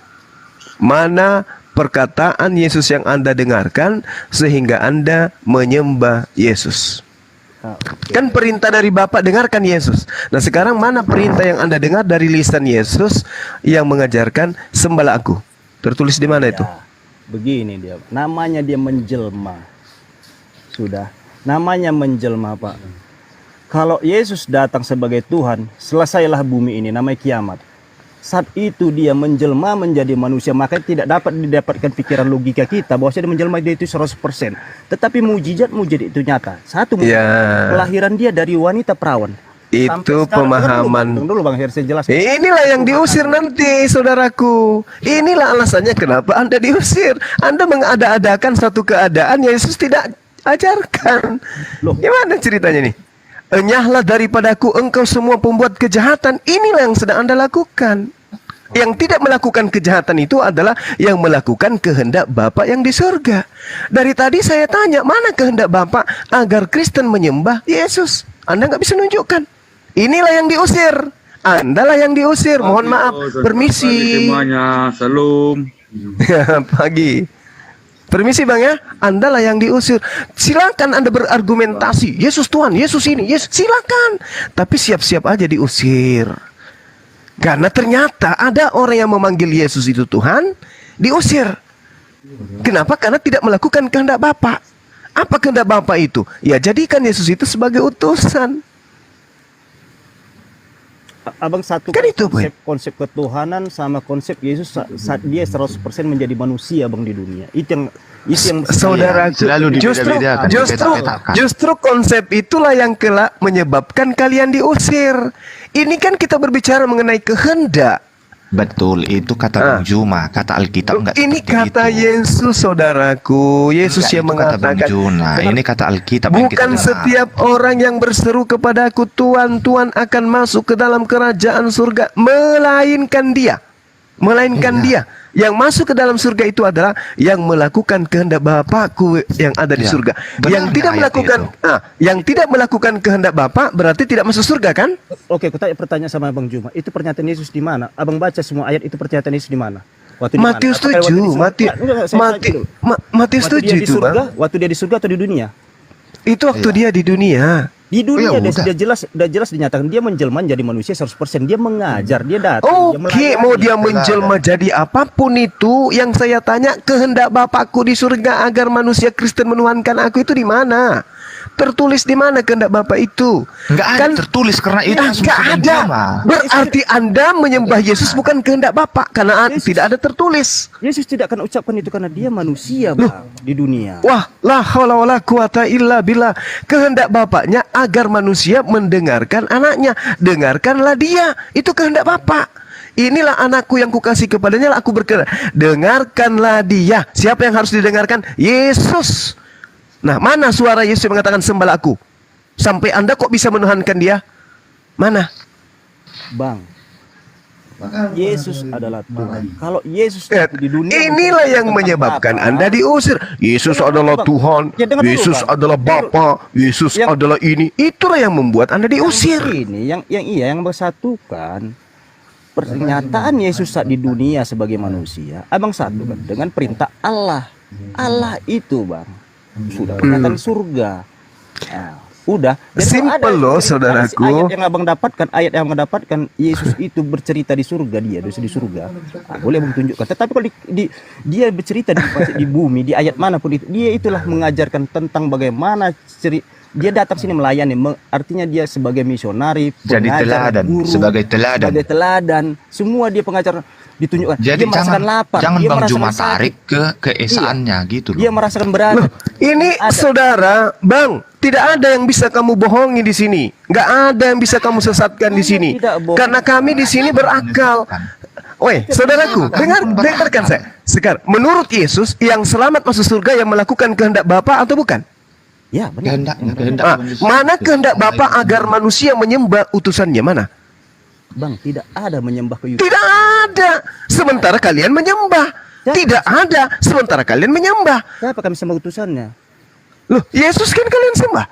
Mana perkataan Yesus yang Anda dengarkan sehingga Anda menyembah Yesus? Kan perintah dari Bapa, dengarkan Yesus. Nah sekarang mana perintah yang Anda dengar dari lisan Yesus yang mengajarkan sembahlah aku? Tertulis di mana itu? Begini dia, namanya dia menjelma. Sudah, namanya menjelma, Pak. Kalau Yesus datang sebagai Tuhan, selesailah bumi ini, namanya kiamat. Saat itu dia menjelma menjadi manusia, maka tidak dapat didapatkan pikiran logika kita bahwa dia menjelma dia itu 100%. Tetapi mujizat itu nyata. Satu, kelahiran dia dari wanita perawan. Itu pemahaman. Tunggu dulu Bang, saya jelaskan. Inilah yang diusir nanti, saudaraku. Inilah alasannya kenapa Anda diusir. Anda mengada-adakan satu keadaan yang Yesus tidak ajarkan. Gimana ceritanya nih? Enyahlah daripadaku engkau semua pembuat kejahatan. Inilah yang sedang Anda lakukan. Yang tidak melakukan kejahatan itu adalah yang melakukan kehendak Bapa yang di surga. Dari tadi saya tanya, mana kehendak Bapa agar Kristen menyembah Yesus? Anda nggak bisa nunjukkan. Inilah yang diusir. Andalah yang diusir. Mohon maaf. Permisi. Semuanya, salam. Pagi. Permisi Bang ya, Andalah yang diusir. Silakan Anda berargumentasi, Yesus Tuhan, Yesus ini, Yesus, silakan. Tapi siap-siap aja diusir. Karena ternyata ada orang yang memanggil Yesus itu Tuhan, diusir. Kenapa? Karena tidak melakukan kehendak Bapa. Apa kehendak Bapa itu? Ya jadikan Yesus itu sebagai utusan. Abang satu Kan itu, konsep ketuhanan sama konsep Yesus saat dia 100% menjadi manusia Bang di dunia. Itu yang Saudara, selalu justru konsep itulah yang kelak menyebabkan kalian diusir. Ini kan kita berbicara mengenai kehendak. Betul, itu kata Bang Juma, kata Alkitab enggak Ini seperti kata itu. Yesus, saudaraku. Yesus Enggak, yang itu kata Bang mengatakan, Juna. Ini kata Alkitab yang kita bukan dengar. setiap orang yang berseru kepadaku Tuhan, Tuhan akan masuk ke dalam kerajaan surga, melainkan dia. Dia. Yang masuk ke dalam surga itu adalah yang melakukan kehendak Bapakku yang ada di surga. Yang tidak melakukan yang tidak melakukan kehendak Bapa berarti tidak masuk surga kan? Oke, aku tanya pertanyaan sama Bang Juma. Itu pernyataan Yesus di mana? Abang baca semua ayat itu pernyataan Yesus di mana? Waktu di mana? Matius Apakah waktu 7, di surga? Matius Waktu 7 dia di itu, surga, Bang. waktu dia di surga atau di dunia? Itu waktu dia di dunia. Di dunia Oh, ya dia jelas dinyatakan dia menjelma jadi manusia 100%. Dia mengajar, dia datang. Oke, mau dia menjelma jadi apapun itu, yang saya tanya kehendak Bapakku di surga agar manusia Kristen menuhankan aku itu di mana? Tertulis di mana kehendak Bapa itu? Enggak ada tertulis karena itu enggak ada. Berarti Anda menyembah Yesus bukan kehendak Bapa karena tidak ada tertulis. Yesus tidak akan ucapkan itu karena dia manusia, Bang, di dunia. Wah, la haula wala quwata illa billah. Kehendak Bapaknya agar manusia mendengarkan anaknya. Dengarkanlah dia. Itu kehendak Bapa. Inilah anakku yang kukasih, kepadanya lah aku berkenan. Dengarkanlah dia. Siapa yang harus didengarkan? Yesus. Nah, mana suara Yesus yang mengatakan sembahlah aku? Sampai Anda kok bisa menuhankan dia? Mana? Bang, Yesus adalah Tuhan. Kalau Yesus di dunia, inilah yang menyebabkan Anda diusir. Yesus adalah Tuhan, Yesus adalah Bapa, Yesus adalah ini. Itulah yang membuat Anda diusir. Ini yang bersatukan pernyataan Yesus saat di dunia sebagai manusia. Abang satukan dengan perintah Allah. Allah itu, Bang, sudah pernyataan surga. Nah, udah. Simple loh, saudaraku. Ayat yang abang dapatkan Yesus itu bercerita di surga, dia di surga. Nah, boleh abang tunjukkan. Tetapi kalau dia bercerita di bumi, di ayat manapun itu, dia itulah mengajarkan tentang bagaimana dia datang sini melayani. Artinya dia sebagai misionari, jadi teladan, guru, sebagai teladan. Semua dia pengajar ditunjukkan. Jadi dia merasakan lapar, jangan dia Bang merasakan Juma sakit. tarik ke keesaannya gitu loh. Dia merasakan berat. Ini saudara, Bang, tidak ada yang bisa kamu bohongi di sini. Nggak ada yang bisa kamu sesatkan di sini. Karena kami di sini berakal. Woi, saudaraku, dengarkan saya. Sekarang, menurut Yesus, yang selamat masuk surga yang melakukan kehendak Bapa atau bukan? Ya, benar. Mana kehendak Bapa agar manusia menyembah utusannya? Mana? Bang, tidak ada menyembah ke Tidak ada. Sementara kalian menyembah. Tidak ada. Sementara kalian menyembah. Siapa kami sembah utusannya? Loh, Yesus kan kalian sembah.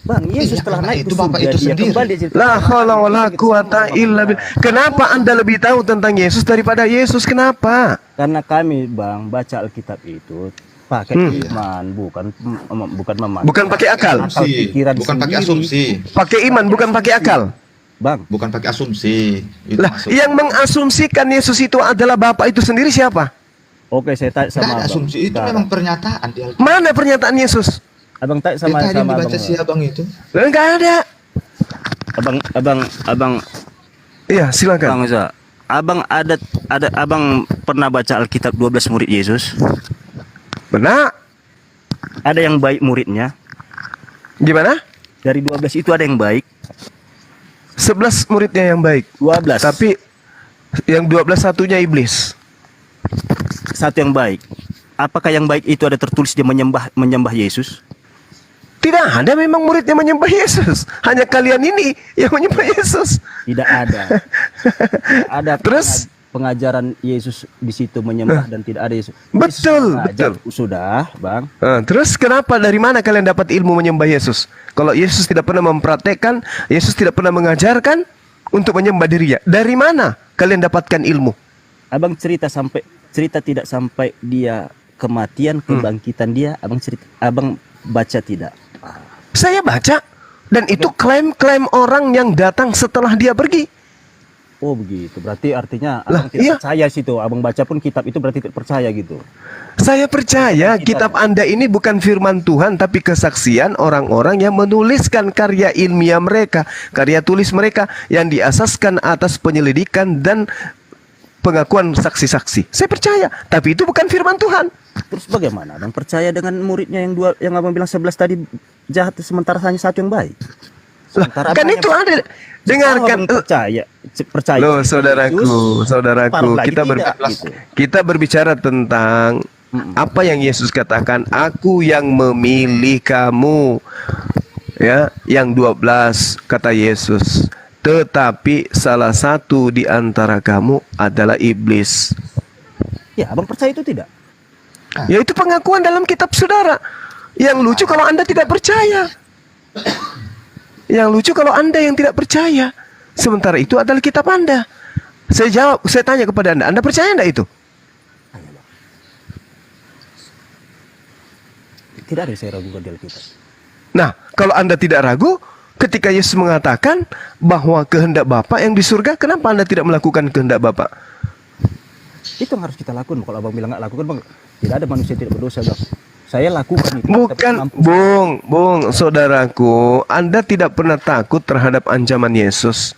Bang, Yesus telah naik ke surga, dia kembali cerita. La haula wala quwata illa billah. Kenapa Anda lebih tahu tentang Yesus daripada Yesus? Kenapa? Karena kami, Bang, baca Alkitab itu pakai iman, bukan memahami. Bukan pakai akal. Pikiran Bukan pakai sendiri. asumsi. Pakai iman, bukan pakai akal. Bang, Bukan pakai asumsi. Itu Lah, maksudnya. yang mengasumsikan Yesus itu adalah Bapa itu sendiri siapa? oke, saya tanya Nggak sama ada Abang. asumsi, itu Sekarang. memang pernyataan di Alkitab. Mana pernyataan Yesus? Abang tanya Tadi sama yang dibaca Abang. si abang itu. Enggak ada. Abang Iya, silakan. Bang Uza, Abang ada Abang pernah baca Alkitab 12 murid Yesus? Benar. Ada yang baik muridnya? Gimana? Dari 12 itu ada yang baik? 11 muridnya yang baik. 12. Tapi yang 12 satunya iblis. Satu yang baik. Apakah yang baik itu ada tertulis dia menyembah Yesus? Tidak ada memang muridnya menyembah Yesus. Hanya kalian ini yang menyembah Yesus. Tidak ada. Ada Terus? pengajaran Yesus di situ menyembah dan tidak ada Yesus. Betul, Ajar, betul. sudah, Bang. Terus kenapa dari mana kalian dapat ilmu menyembah Yesus? Kalau Yesus tidak pernah mempraktekkan, Yesus tidak pernah mengajarkan untuk menyembah dirinya. Dari mana kalian dapatkan ilmu? Abang cerita tidak sampai dia kematian, kebangkitan dia, abang baca tidak? Saya baca, dan itu klaim-klaim orang yang datang setelah dia pergi. Oh begitu, berarti artinya abang tidak iya. percaya situ. Abang baca pun kitab itu berarti tidak percaya gitu. Saya percaya kitab Anda ini bukan firman Tuhan, tapi kesaksian orang-orang yang menuliskan karya ilmiah mereka, karya tulis mereka yang diasaskan atas penyelidikan dan pengakuan saksi-saksi. Saya percaya, tapi itu bukan firman Tuhan. Terus bagaimana abang percaya dengan muridnya yang abang bilang 11 tadi jahat sementara hanya satu yang baik? Lah, kan itu ada. Dengarkan. Percaya. Loh, saudaraku, kita berbicara tentang apa yang Yesus katakan, aku yang memilih kamu. Ya, yang 12 kata Yesus. Tetapi salah satu di antara kamu adalah iblis. Ya, abang percaya itu tidak? Ya, itu pengakuan dalam kitab saudara. Yang lucu kalau Anda tidak percaya. Yang lucu kalau Anda yang tidak percaya. Sementara itu adalah kitab Anda. Saya tanya kepada Anda percaya enggak itu? Tidak ada yang saya ragukan di Alkitab. Nah, kalau Anda tidak ragu, ketika Yesus mengatakan bahwa kehendak Bapa yang di surga, kenapa Anda tidak melakukan kehendak Bapa? Itu yang harus kita lakukan. Kalau abang bilang nggak lakukan, bang, tidak ada manusia yang tidak berdosa, bang. Saya lakukan itu. Bukan, Bung, saudaraku, Anda tidak pernah takut terhadap ancaman Yesus.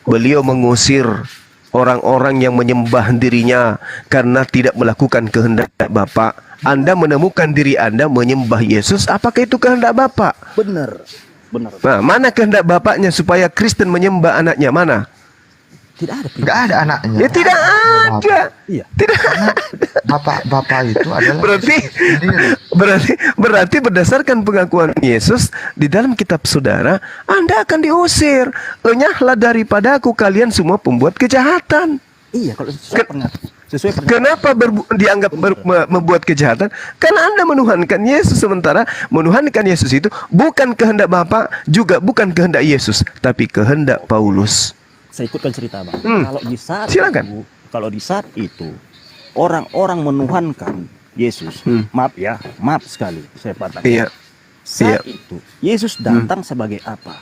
Beliau mengusir orang-orang yang menyembah dirinya karena tidak melakukan kehendak Bapa. Anda menemukan diri Anda menyembah Yesus, apakah itu kehendak Bapa? Benar. Nah, mana kehendak Bapaknya supaya Kristen menyembah anaknya? Mana? Tidak ada. Nggak ada anaknya. Ya tidak ada. Iya. Tidak ada. Bapak itu adalah berarti berdasarkan pengakuan Yesus di dalam kitab saudara, Anda akan diusir. Enyahlah daripadaku kalian semua pembuat kejahatan. Iya, kalau sesuai Kenapa dianggap membuat kejahatan? Karena Anda menuhankan Yesus, sementara menuhankan Yesus itu bukan kehendak Bapa, juga bukan kehendak Yesus, tapi kehendak Paulus. Saya ikutkan cerita, bang. Kalau di saat itu orang-orang menuhankan Yesus, maaf sekali saya patahkan. Iya. Saat itu Yesus datang sebagai apa?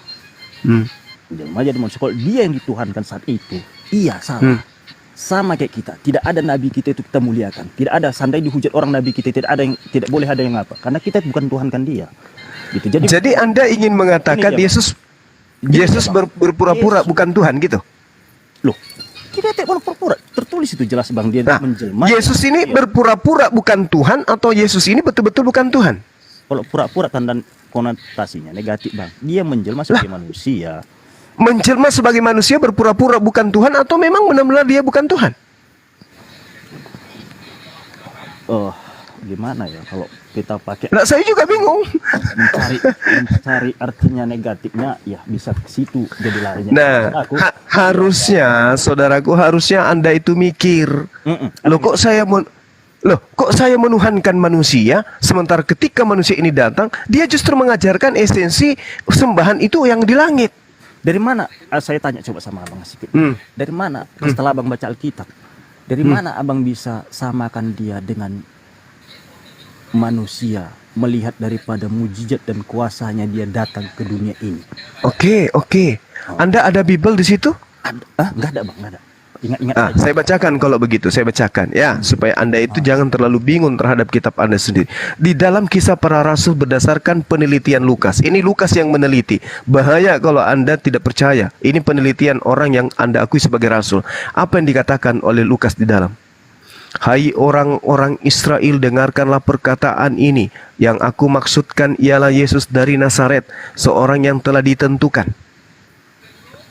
Jelma jadi manusia. Kalau dia yang dituhankan saat itu, iya salah. Sama kayak kita. Tidak ada nabi kita itu kita muliakan. Tidak ada, sampai dihujat orang nabi kita tidak boleh ada yang apa. Karena kita bukan tuhankan dia. Gitu. Jadi Anda ingin mengatakan Yesus berpura-pura bukan Tuhan gitu? Loh, kita tidak berpura-pura. Tertulis itu jelas, bang, dia menjelma. Yesus ini berpura-pura bukan Tuhan atau Yesus ini betul-betul bukan Tuhan? Kalau pura-pura kan dan konotasinya negatif, bang. Dia menjelma sebagai manusia. Menjelma sebagai manusia berpura-pura bukan Tuhan atau memang benar-benar dia bukan Tuhan? Oh, gimana ya kalau kita pakai Nah, saya juga bingung. mencari artinya negatifnya, ya bisa ke situ jadi larinya. Nah, Aku, saudaraku, harusnya Anda itu mikir. Loh, kok saya menuhankan manusia, sementara ketika manusia ini datang, dia justru mengajarkan esensi sembahan itu yang di langit. dari mana? Saya tanya coba sama abang Sikit. Dari mana? Setelah abang baca Alkitab, dari mana abang bisa samakan dia dengan manusia, melihat daripada mujizat dan kuasanya dia datang ke dunia ini? Oke. Anda ada Bible di situ? Enggak ada bang, enggak ada. Ingat-ingat saja. Saya bacakan kalau begitu, saya bacakan ya, supaya Anda itu jangan terlalu bingung terhadap kitab Anda sendiri. Di dalam Kisah Para Rasul berdasarkan penelitian Lukas. Ini Lukas yang meneliti. Bahaya kalau Anda tidak percaya. Ini penelitian orang yang Anda akui sebagai rasul. Apa yang dikatakan oleh Lukas di dalam? Hai orang-orang Israel, dengarkanlah perkataan ini. Yang aku maksudkan ialah Yesus dari Nazaret, seorang yang telah ditentukan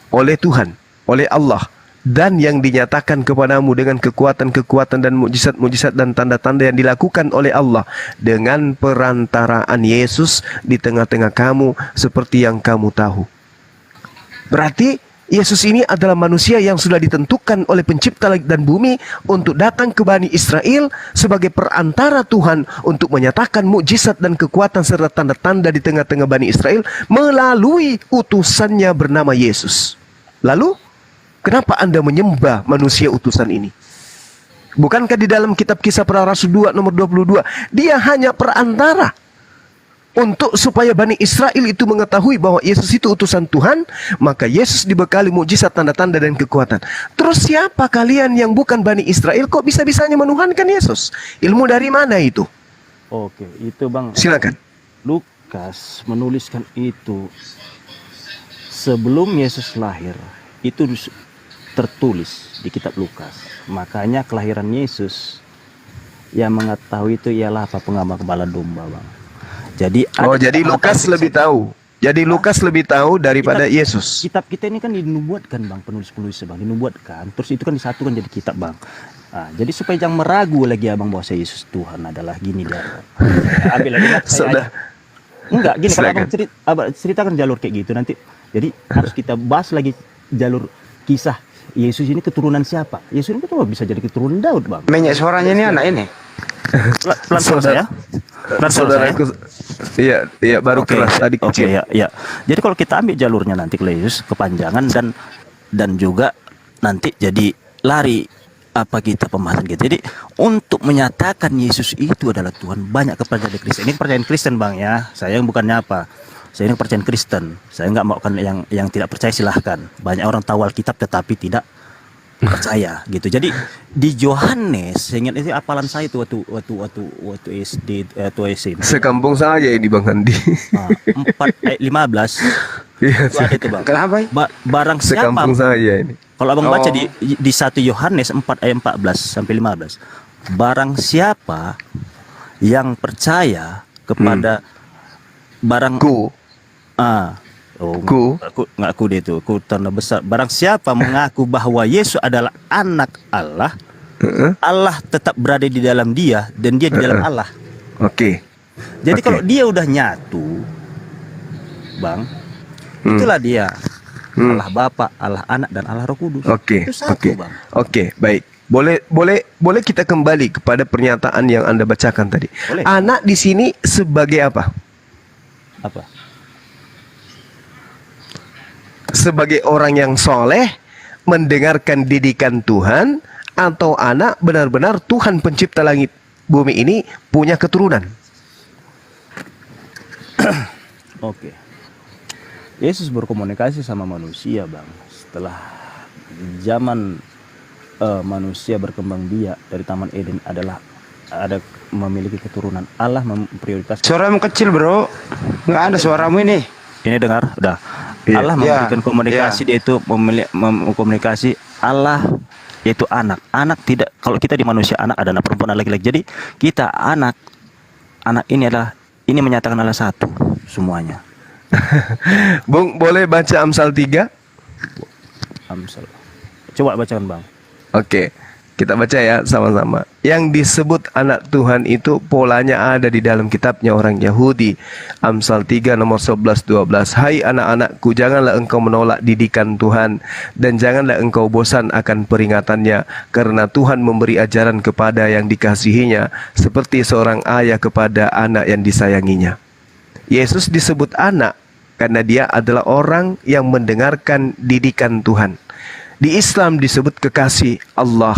oleh Tuhan, oleh Allah, dan yang dinyatakan kepadamu dengan kekuatan-kekuatan dan mukjizat-mukjizat dan tanda-tanda yang dilakukan oleh Allah dengan perantaraan Yesus di tengah-tengah kamu, seperti yang kamu tahu. Berarti Yesus ini adalah manusia yang sudah ditentukan oleh pencipta langit dan bumi untuk datang ke Bani Israel sebagai perantara Tuhan untuk menyatakan mukjizat dan kekuatan serta tanda-tanda di tengah-tengah Bani Israel melalui utusannya bernama Yesus. Lalu, kenapa Anda menyembah manusia utusan ini? Bukankah di dalam kitab Kisah Para Rasul 2 nomor 22, dia hanya perantara untuk supaya Bani Israel itu mengetahui bahwa Yesus itu utusan Tuhan, maka Yesus dibekali mukjizat, tanda-tanda dan kekuatan. Terus siapa kalian yang bukan Bani Israel kok bisa-bisanya menuhankan Yesus? Ilmu dari mana itu? Oke, itu bang. Silakan. Lukas menuliskan itu sebelum Yesus lahir, itu tertulis di kitab Lukas. Makanya kelahiran Yesus yang mengetahui itu ialah apa? Pengambang kepala domba, bang. Jadi jadi Lukas lebih tahu. Jadi Lukas lebih tahu daripada Yesus. Kitab kita ini kan dinubuatkan, bang, penulis-penulis, bang, dinubuatkan. Terus itu kan disatukan jadi kitab, bang. Nah, jadi supaya jangan meragu lagi abang bahwa Yesus Tuhan adalah gini dia. Ambil lagi saya. Enggak, gini kalau abang ceritakan jalur kayak gitu nanti. Jadi harus kita bahas lagi jalur kisah Yesus ini keturunan siapa? Yesus ini betul bisa jadi keturunan Daud, bang. Minyak suaranya ini anak ini. Pelan saya. Saudaraku, iya baru keras tadi kecil. Ya. Jadi kalau kita ambil jalurnya nanti ke Yesus kepanjangan dan juga nanti jadi lari apa kita pembahasan kita. Jadi untuk menyatakan Yesus itu adalah Tuhan, banyak kepercayaan Kristen. Ini kepercayaan Kristen, bang, ya. Saya bukannya apa. Saya ini kepercayaan Kristen. Saya nggak mau kan yang tidak percaya, silahkan. Banyak orang tahu Alkitab tetapi tidak percaya gitu. Jadi di Yohanes, saya ingat itu apalan saya itu waktu SD atau SMP. Sekampung saya ini Bang Andi. 4 ayat 15. Iya, ada itu, bang. Kenapa? Barang siapa? Sekampung saya ini. Kalau abang baca di 1 Yohanes 4 ayat 14 sampai 15. Barang siapa yang percaya kepada barangku. Aku dia itu, aku tanda besar. Barang siapa mengaku bahwa Yesus adalah anak Allah, Allah tetap berada di dalam dia dan dia di dalam Allah. Oke. Jadi kalau dia udah nyatu, bang, itulah dia. Allah Bapa, Allah Anak dan Allah Roh Kudus. Itu satu, bang. Oke, baik. Boleh kita kembali kepada pernyataan yang Anda bacakan tadi. Boleh. Anak di sini sebagai apa? Apa? Sebagai orang yang soleh, mendengarkan didikan Tuhan, atau anak benar-benar Tuhan pencipta langit bumi ini punya keturunan? Oke. Yesus berkomunikasi sama manusia, bang. Setelah zaman manusia berkembang biak dari Taman Eden ada memiliki keturunan. Allah memprioritaskan. Suaramu kecil, bro. Nggak ada suaramu ini. Ini dengar, udah. Allah memberikan komunikasi, dia itu komunikasi Allah yaitu anak. Anak tidak, kalau kita di manusia anak ada anak perempuan, anak laki-laki. Jadi kita anak ini menyatakan Allah satu semuanya. Bung, boleh baca Amsal 3? Amsal. Coba bacakan, bang. Oke. Kita baca ya sama-sama. Yang disebut anak Tuhan itu polanya ada di dalam kitabnya orang Yahudi. Amsal 3 nomor 11-12. Hai anak-anakku, janganlah engkau menolak didikan Tuhan, dan janganlah engkau bosan akan peringatannya, karena Tuhan memberi ajaran kepada yang dikasihinya, seperti seorang ayah kepada anak yang disayanginya. Yesus disebut anak karena dia adalah orang yang mendengarkan didikan Tuhan. Di Islam disebut kekasih Allah.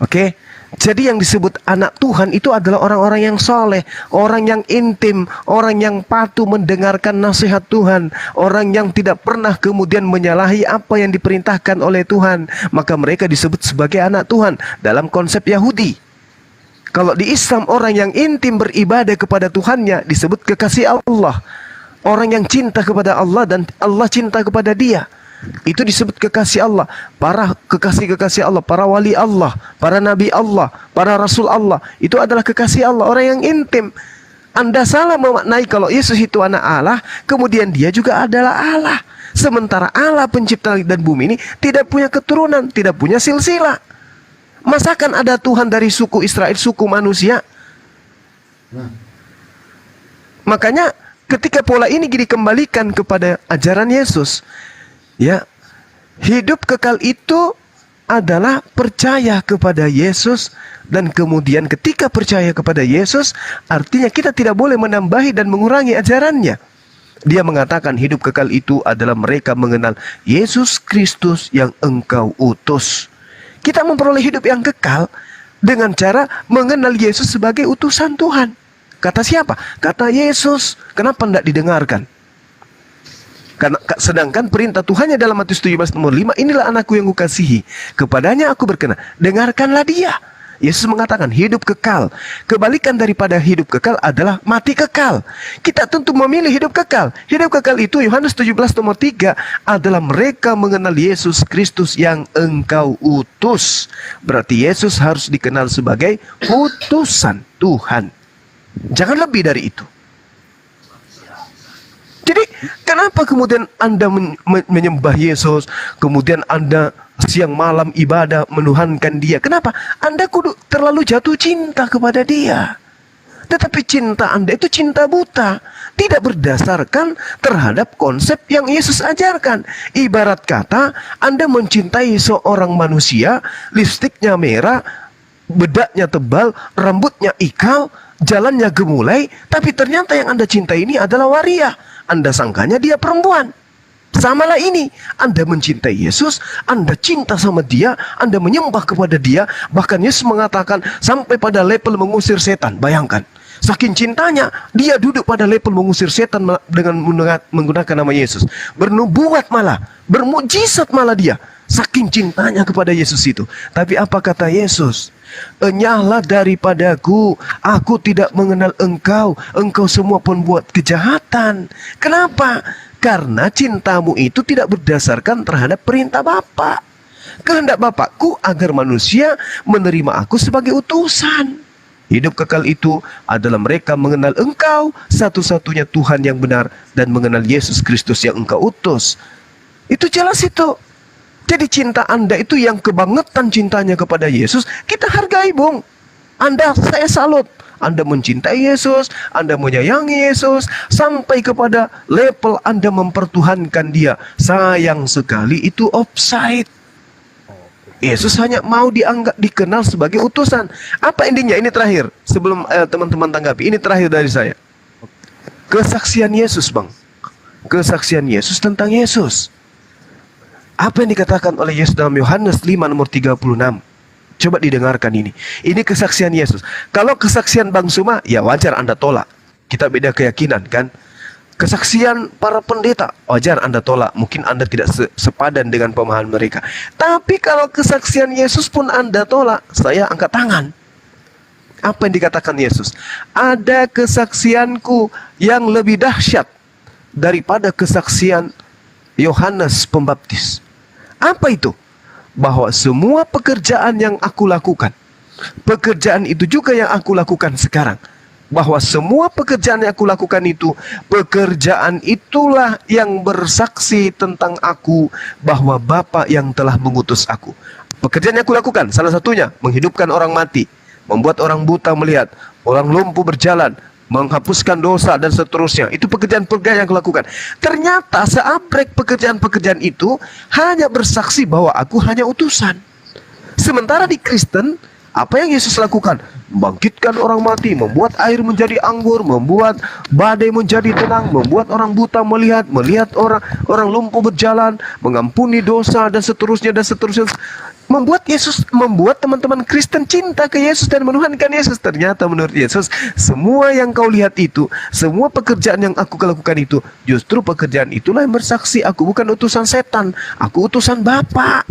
Oke, jadi yang disebut anak Tuhan itu adalah orang-orang yang soleh, orang yang intim, orang yang patuh mendengarkan nasihat Tuhan, orang yang tidak pernah kemudian menyalahi apa yang diperintahkan oleh Tuhan. Maka mereka disebut sebagai anak Tuhan dalam konsep Yahudi. Kalau di Islam, orang yang intim beribadah kepada Tuhannya disebut kekasih Allah. Orang yang cinta kepada Allah dan Allah cinta kepada dia, itu disebut kekasih Allah. Para kekasih-kekasih Allah, para wali Allah, para nabi Allah, para rasul Allah, itu adalah kekasih Allah, orang yang intim. Anda salah memaknai kalau Yesus itu anak Allah, kemudian dia juga adalah Allah. Sementara Allah pencipta langit dan bumi ini tidak punya keturunan, tidak punya silsilah. Masakan ada Tuhan dari suku Israel, suku manusia? Makanya ketika pola ini dikembalikan kepada ajaran Yesus, ya, hidup kekal itu adalah percaya kepada Yesus, dan kemudian ketika percaya kepada Yesus, artinya kita tidak boleh menambahi dan mengurangi ajarannya. Dia mengatakan hidup kekal itu adalah mereka mengenal Yesus Kristus yang engkau utus. Kita memperoleh hidup yang kekal dengan cara mengenal Yesus sebagai utusan Tuhan. Kata siapa? Kata Yesus. Kenapa tidak didengarkan? Karena sedangkan perintah Tuhannya dalam Matius 17 nomor 5, inilah anakku yang kukasihi, kepadanya aku berkenan, dengarkanlah dia. Yesus mengatakan hidup kekal. Kebalikan daripada hidup kekal adalah mati kekal. Kita tentu memilih hidup kekal. Hidup kekal itu Yohanes 17 nomor 3 adalah mereka mengenal Yesus Kristus yang engkau utus. Berarti Yesus harus dikenal sebagai utusan Tuhan. Jangan lebih dari itu. Jadi kenapa kemudian Anda menyembah Yesus, kemudian Anda siang malam ibadah menuhankan dia? Kenapa? Anda kudu terlalu jatuh cinta kepada dia. Tetapi cinta Anda itu cinta buta, tidak berdasarkan terhadap konsep yang Yesus ajarkan. Ibarat kata Anda mencintai seorang manusia, lipstiknya merah, bedaknya tebal, rambutnya ikal, jalannya gemulai, tapi ternyata yang Anda cintai ini adalah waria. Anda sangkanya dia perempuan. Samalah ini, Anda mencintai Yesus, Anda cinta sama dia, Anda menyembah kepada dia. Bahkan Yesus mengatakan sampai pada level mengusir setan. Bayangkan, saking cintanya, dia duduk pada level mengusir setan dengan menggunakan nama Yesus. Bernubuat malah, bermujizat malah dia. Saking cintanya kepada Yesus itu. Tapi apa kata Yesus? Enyahlah daripadaku, aku tidak mengenal engkau. Engkau semua pembuat kejahatan. Kenapa? Karena cintamu itu tidak berdasarkan terhadap perintah Bapa. Kehendak Bapakku agar manusia menerima aku sebagai utusan. Hidup kekal itu adalah mereka mengenal engkau, satu-satunya Tuhan yang benar, dan mengenal Yesus Kristus yang engkau utus. Itu jelas itu. Jadi cinta Anda itu yang kebangetan cintanya kepada Yesus, kita hargai, Bung. Saya salut. Anda mencintai Yesus, Anda menyayangi Yesus, sampai kepada level Anda mempertuhankan dia. Sayang sekali itu offside. Yesus hanya mau dikenal sebagai utusan. Apa intinya? Ini terakhir, sebelum teman-teman tanggapi. Ini terakhir dari saya. Kesaksian Yesus, Bang. Kesaksian Yesus tentang Yesus. Apa yang dikatakan oleh Yesus dalam Yohanes 5 nomor 36? Coba didengarkan ini. Ini kesaksian Yesus. Kalau kesaksian Bang Suma, ya wajar Anda tolak. Kita beda keyakinan kan. Kesaksian para pendeta, wajar Anda tolak. Mungkin Anda tidak sepadan dengan pemahaman mereka. Tapi kalau kesaksian Yesus pun Anda tolak, saya angkat tangan. Apa yang dikatakan Yesus? Ada kesaksianku yang lebih dahsyat daripada kesaksian Yohanes Pembaptis. Apa itu? Bahwa semua pekerjaan yang aku lakukan, pekerjaan itu juga yang aku lakukan sekarang, bahwa semua pekerjaan yang aku lakukan itu, pekerjaan itulah yang bersaksi tentang aku bahwa Bapa yang telah mengutus aku. Pekerjaan yang aku lakukan, salah satunya menghidupkan orang mati, membuat orang buta melihat, orang lumpuh berjalan, menghapuskan dosa dan seterusnya. Itu pekerjaan-pekerjaan yang aku lakukan. Ternyata seabrek pekerjaan-pekerjaan itu hanya bersaksi bahwa aku hanya utusan. Sementara di Kristen, apa yang Yesus lakukan? Membangkitkan orang mati, membuat air menjadi anggur, membuat badai menjadi tenang, membuat orang buta melihat, melihat orang lumpuh berjalan, mengampuni dosa dan seterusnya dan seterusnya. Membuat teman-teman Kristen cinta ke Yesus dan menuhankan Yesus. Ternyata menurut Yesus, semua yang kau lihat itu, semua pekerjaan yang aku lakukan itu, justru pekerjaan itulah yang bersaksi aku bukan utusan setan, aku utusan Bapa.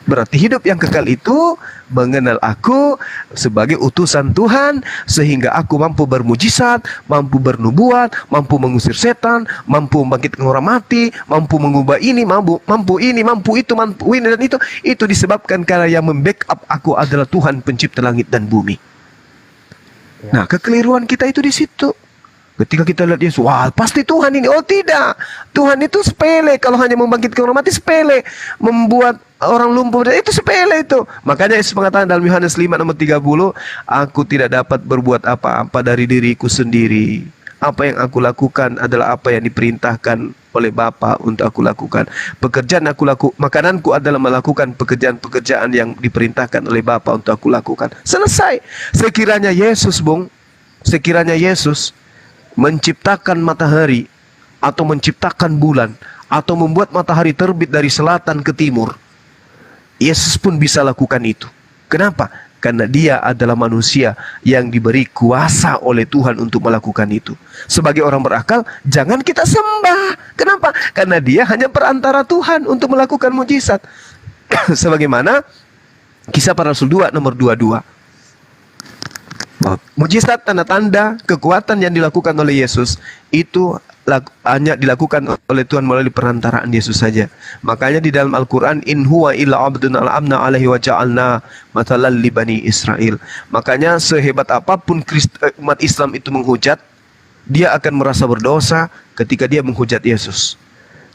Berarti hidup yang kekal itu mengenal aku sebagai utusan Tuhan, sehingga aku mampu bermujizat, mampu bernubuat, mampu mengusir setan, mampu membangkitkan orang mati, mampu mengubah ini, mampu ini, mampu itu, mampu ini dan itu. Itu disebabkan karena yang membackup aku adalah Tuhan pencipta langit dan bumi. Nah, kekeliruan kita itu di situ. Ketika kita lihat Yesus, wah pasti Tuhan ini. Oh tidak, Tuhan itu sepele. Kalau hanya membangkitkan orang mati sepele, membuat orang lumpuh itu sepele itu. Makanya Yesus mengatakan dalam Yohanes 5:30, aku tidak dapat berbuat apa-apa dari diriku sendiri. Apa yang aku lakukan adalah apa yang diperintahkan oleh Bapa untuk aku lakukan. Makananku adalah melakukan pekerjaan-pekerjaan yang diperintahkan oleh Bapa untuk aku lakukan. Selesai. Sekiranya Yesus menciptakan matahari atau menciptakan bulan atau membuat matahari terbit dari selatan ke timur, Yesus pun bisa lakukan itu. Kenapa? Karena dia adalah manusia yang diberi kuasa oleh Tuhan untuk melakukan itu. Sebagai orang berakal, jangan kita sembah. Kenapa? Karena dia hanya perantara Tuhan untuk melakukan mujizat. Sebagaimana Kisah Para Rasul 2 nomor 22. Mujizat, tanda-tanda, kekuatan yang dilakukan oleh Yesus itu hanya dilakukan oleh Tuhan melalui perantaraan Yesus saja. Makanya di dalam Al-Quran, in huwa illa abdun al'amna alaihi wa ja'alna mathalan li bani Israel. Makanya sehebat apapun umat Islam itu menghujat, dia akan merasa berdosa ketika dia menghujat Yesus.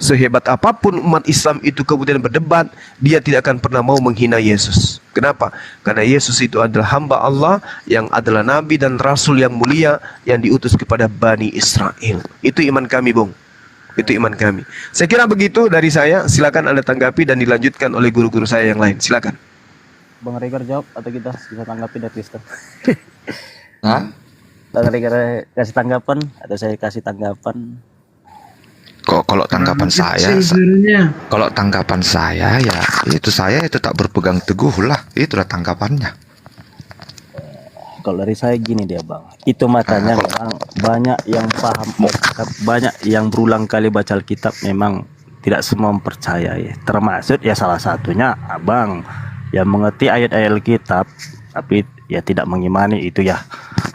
Sehebat apapun umat Islam itu kemudian berdebat, dia tidak akan pernah mau menghina Yesus. Kenapa? Karena Yesus itu adalah hamba Allah yang adalah nabi dan rasul yang mulia yang diutus kepada Bani Israel. Itu iman kami, Bung. Itu iman kami. Saya kira begitu dari saya. Silakan Anda tanggapi dan dilanjutkan oleh guru-guru saya yang lain. Silakan. Bang Regar jawab atau kita bisa tanggapi dari Kristen? Hah? Bang Regar kasih tanggapan atau saya kasih tanggapan? Kalau tanggapan saya, ya itu saya tak berpegang teguh lah. Itulah tanggapannya. Kalau dari saya gini dia Bang, itu makanya memang banyak yang paham, banyak yang berulang kali baca Alkitab memang tidak semua mempercayai. Termasuk ya salah satunya Abang yang mengerti ayat-ayat Alkitab tapi ya tidak mengimani, itu ya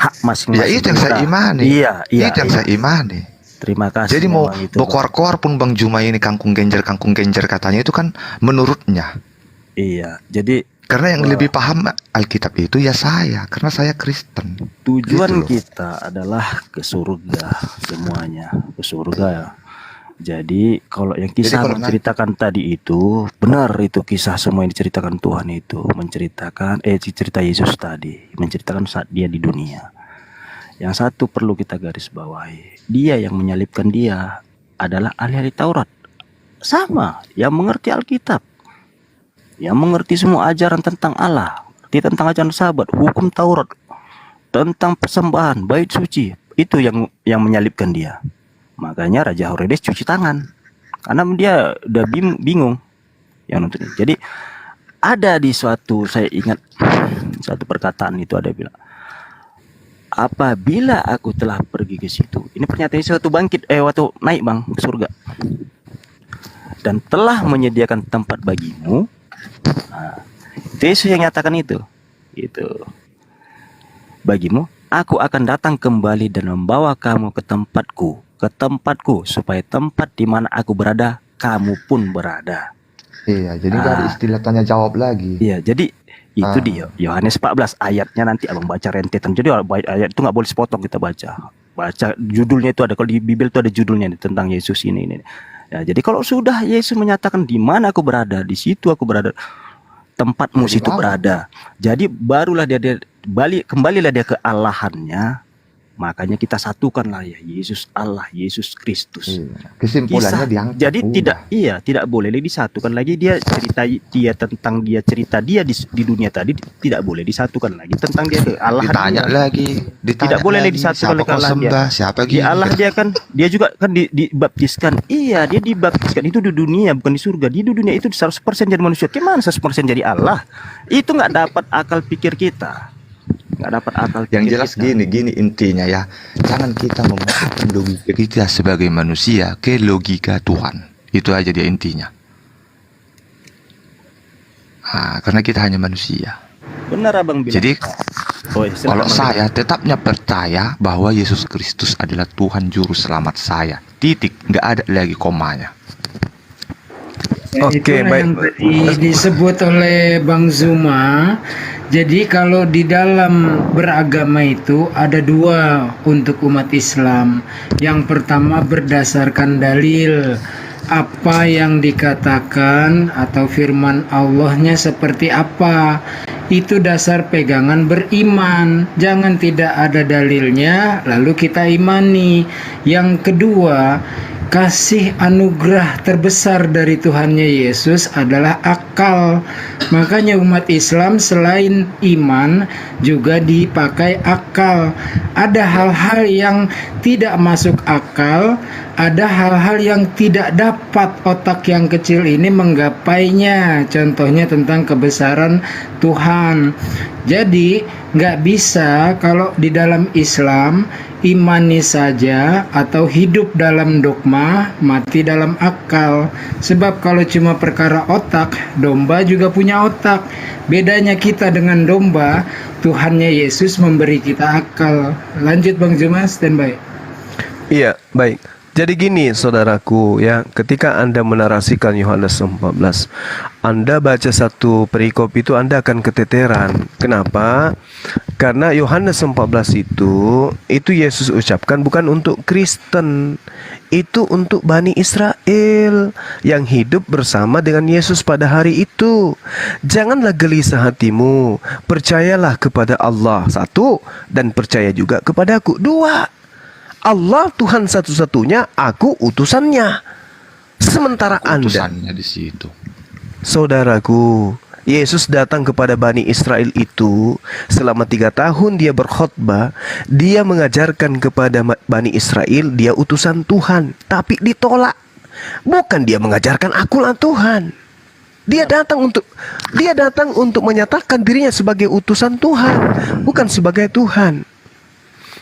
hak masing-masing. Ya itu yang saya imani. Iya, itu yang saya imani. Terima kasih. Jadi mau bokor-kor pun Bang Juma ini kangkung genjer katanya itu kan menurutnya. Iya, jadi karena yang lebih paham Alkitab itu ya saya, karena saya Kristen. Tujuan gitu kita adalah ke surga semuanya, ke surga ya. Jadi kalau yang kisah menceritakan tadi itu benar, itu kisah semua yang diceritakan Tuhan itu menceritakan cerita Yesus tadi, menceritakan saat dia di dunia. Yang satu perlu kita garis bawahi, dia yang menyalibkan dia adalah ahli-ahli Taurat. Sama, yang mengerti Alkitab, yang mengerti semua ajaran tentang Allah, tentang ajaran sahabat, hukum Taurat, tentang persembahan, bait suci, itu yang menyalibkan dia. Makanya Raja Herodes cuci tangan, karena dia udah bingung yang nonton. Jadi ada di saya ingat suatu perkataan itu ada bilang, apabila aku telah pergi ke situ, ini pernyataan suatu bangkit waktu naik Bang ke surga, dan telah menyediakan tempat bagimu. Nah, itu Yesus yang nyatakan itu bagimu, aku akan datang kembali dan membawa kamu ke tempatku, supaya tempat di mana aku berada, kamu pun berada. Iya, jadi nggak ada istilah tanya jawab lagi. Iya, jadi Itu di Yohanes 14 ayatnya, nanti abang baca rentetan. Jadi ayat itu nggak boleh sepotong, kita baca. Baca judulnya itu ada, kalau di Bible itu ada judulnya nih, tentang Yesus ini. Ya, jadi kalau sudah Yesus menyatakan di mana aku berada, di situ aku berada, tempatmu situ berada. Jadi barulah dia kembalilah dia ke Allahannya. Makanya kita satukanlah ya, Yesus Allah, Yesus Kristus. Kesimpulannya diangkat. Jadi tidak boleh lagi disatukan lagi. Dia cerita dia di dunia tadi tidak boleh disatukan lagi tentang dia ke Allah. Ditanya tidak boleh lagi disatukan siapa lagi Allah dia. Siapa Di Allah dia juga kan dibaptiskan. Iya, dia dibaptiskan itu di dunia, bukan di surga. Di dunia itu 100% jadi manusia. Gimana 100% jadi Allah? Itu nggak dapat akal pikir kita. Nggak dapat akal. Yang jelas gini intinya ya, jangan kita memasukkan logika kita sebagai manusia ke logika Tuhan. Itu aja dia intinya. Karena kita hanya manusia. Benar abang bilang. Jadi kalau saya tetapnya percaya bahwa Yesus Kristus adalah Tuhan Juru Selamat saya. Titik, nggak ada lagi komanya. Oke, baik. Yang tadi disebut oleh Bang Zuma. Jadi kalau di dalam beragama itu ada dua untuk umat Islam. Yang pertama berdasarkan dalil, apa yang dikatakan atau firman Allahnya seperti apa. Itu dasar pegangan beriman. Jangan tidak ada dalilnya lalu kita imani. Yang kedua, kasih anugerah terbesar dari Tuhannya Yesus adalah akal. Makanya umat Islam selain iman juga dipakai akal. Ada hal-hal yang tidak masuk akal, ada hal-hal yang tidak dapat otak yang kecil ini menggapainya. Contohnya tentang kebesaran Tuhan. Jadi nggak bisa kalau di dalam Islam imani saja atau hidup dalam dogma, mati dalam akal. Sebab kalau cuma perkara otak, domba juga punya otak. Bedanya kita dengan domba, Tuhannya Yesus memberi kita akal. Lanjut Bang Juma, standby. Iya, baik. Jadi gini saudaraku ya, ketika Anda menarasikan Yohanes 14, Anda baca satu perikop itu Anda akan keteteran. Kenapa? Karena Yohanes 14 itu Yesus ucapkan bukan untuk Kristen, itu untuk Bani Israel yang hidup bersama dengan Yesus pada hari itu. Janganlah gelisah hatimu, percayalah kepada Allah, satu, dan percaya juga kepadaku, dua. Allah Tuhan satu-satunya, aku utusannya. Sementara utusannya di situ. Saudaraku, Yesus datang kepada Bani Israel itu selama 3 tahun dia berkhotbah. Dia mengajarkan kepada Bani Israel dia utusan Tuhan, tapi ditolak. Bukan dia mengajarkan akulah Tuhan. Dia datang untuk menyatakan dirinya sebagai utusan Tuhan, bukan sebagai Tuhan.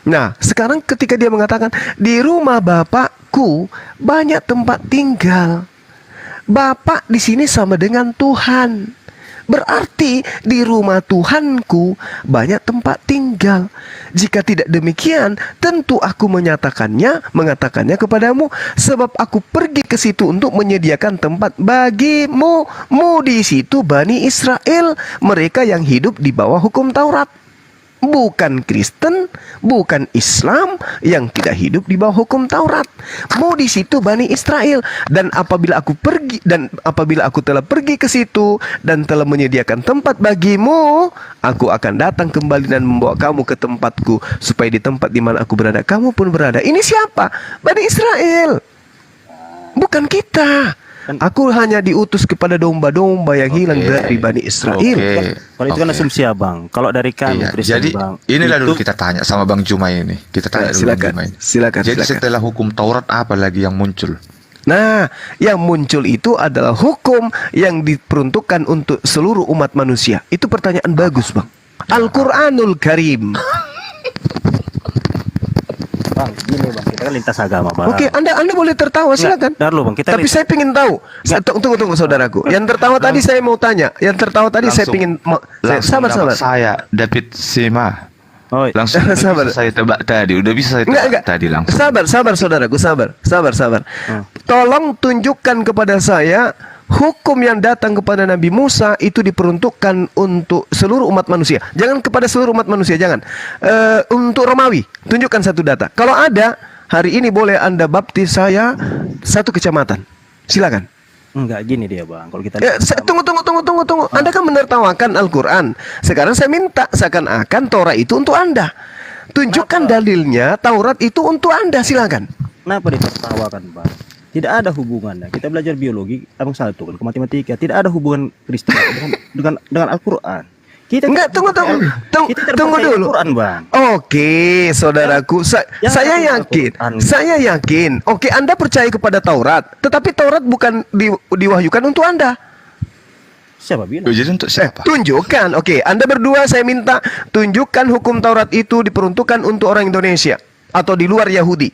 Nah, sekarang ketika dia mengatakan di rumah Bapakku banyak tempat tinggal. Bapak di sini sama dengan Tuhan. Berarti di rumah Tuhanku banyak tempat tinggal. Jika tidak demikian, tentu aku mengatakannya kepadamu, sebab aku pergi ke situ untuk menyediakan tempat bagimu. Di situ Bani Israel, mereka yang hidup di bawah hukum Taurat. Bukan Kristen, bukan Islam yang tidak hidup di bawah hukum Taurat. Di situ Bani Israel. Dan apabila aku telah pergi ke situ dan telah menyediakan tempat bagimu, aku akan datang kembali dan membawa kamu ke tempatku, supaya di tempat di mana aku berada, kamu pun berada. Ini siapa? Bani Israel, bukan kita. Aku hanya diutus kepada domba-domba yang hilang dari Bani Israel. Kalau itu kan asumsi abang. Kalau dari kami Kristen, jadi bang, inilah dulu kita tanya sama Bang Juma ini. Kita tanya dulu Bang Juma ini. Jadi setelah hukum Taurat apa lagi yang muncul? Nah, yang muncul itu adalah hukum yang diperuntukkan untuk seluruh umat manusia. Itu pertanyaan bagus, Bang. Al-Quranul Karim. Bang, gini bang, kita kan lintas agama bang. Oke, Anda boleh tertawa, silakan. Bang, tapi saya ingin tahu. Tunggu saudaraku. Yang tertawa tadi saya mau tanya. Yang tertawa tadi saya ingin sabar. Saya David Sima. Oh, Langsung udah Sabar. bisa saya tebak tadi. Udah bisa saya tebak tadi langsung. Sabar saudaraku, sabar. Tolong tunjukkan kepada saya hukum yang datang kepada Nabi Musa itu diperuntukkan untuk seluruh umat manusia. Jangan kepada seluruh umat manusia, jangan. Untuk Romawi, tunjukkan satu data. Kalau ada, hari ini boleh Anda baptis saya satu kecamatan. Silakan. Enggak gini dia bang. Kalau kita Tunggu. Anda kan menertawakan Al-Quran. Sekarang saya minta seakan-akan Taurat itu untuk Anda. Tunjukkan dalilnya Taurat itu untuk Anda, silakan. Kenapa ditertawakan bang? Tidak ada hubungannya. Kita belajar biologi, abang satu kan, ke matematika. Tidak ada hubungan Kristen dengan Al-Quran. Kita Enggak, tunggu dulu. Al-Quran bang. Oke, saudaraku, saya yakin. Oke, Anda percaya kepada Taurat, tetapi Taurat bukan diwahyukan untuk Anda. Siapa bilang? Jadi untuk siapa? Tunjukkan. Oke, Anda berdua saya minta tunjukkan hukum Taurat itu diperuntukkan untuk orang Indonesia atau di luar Yahudi.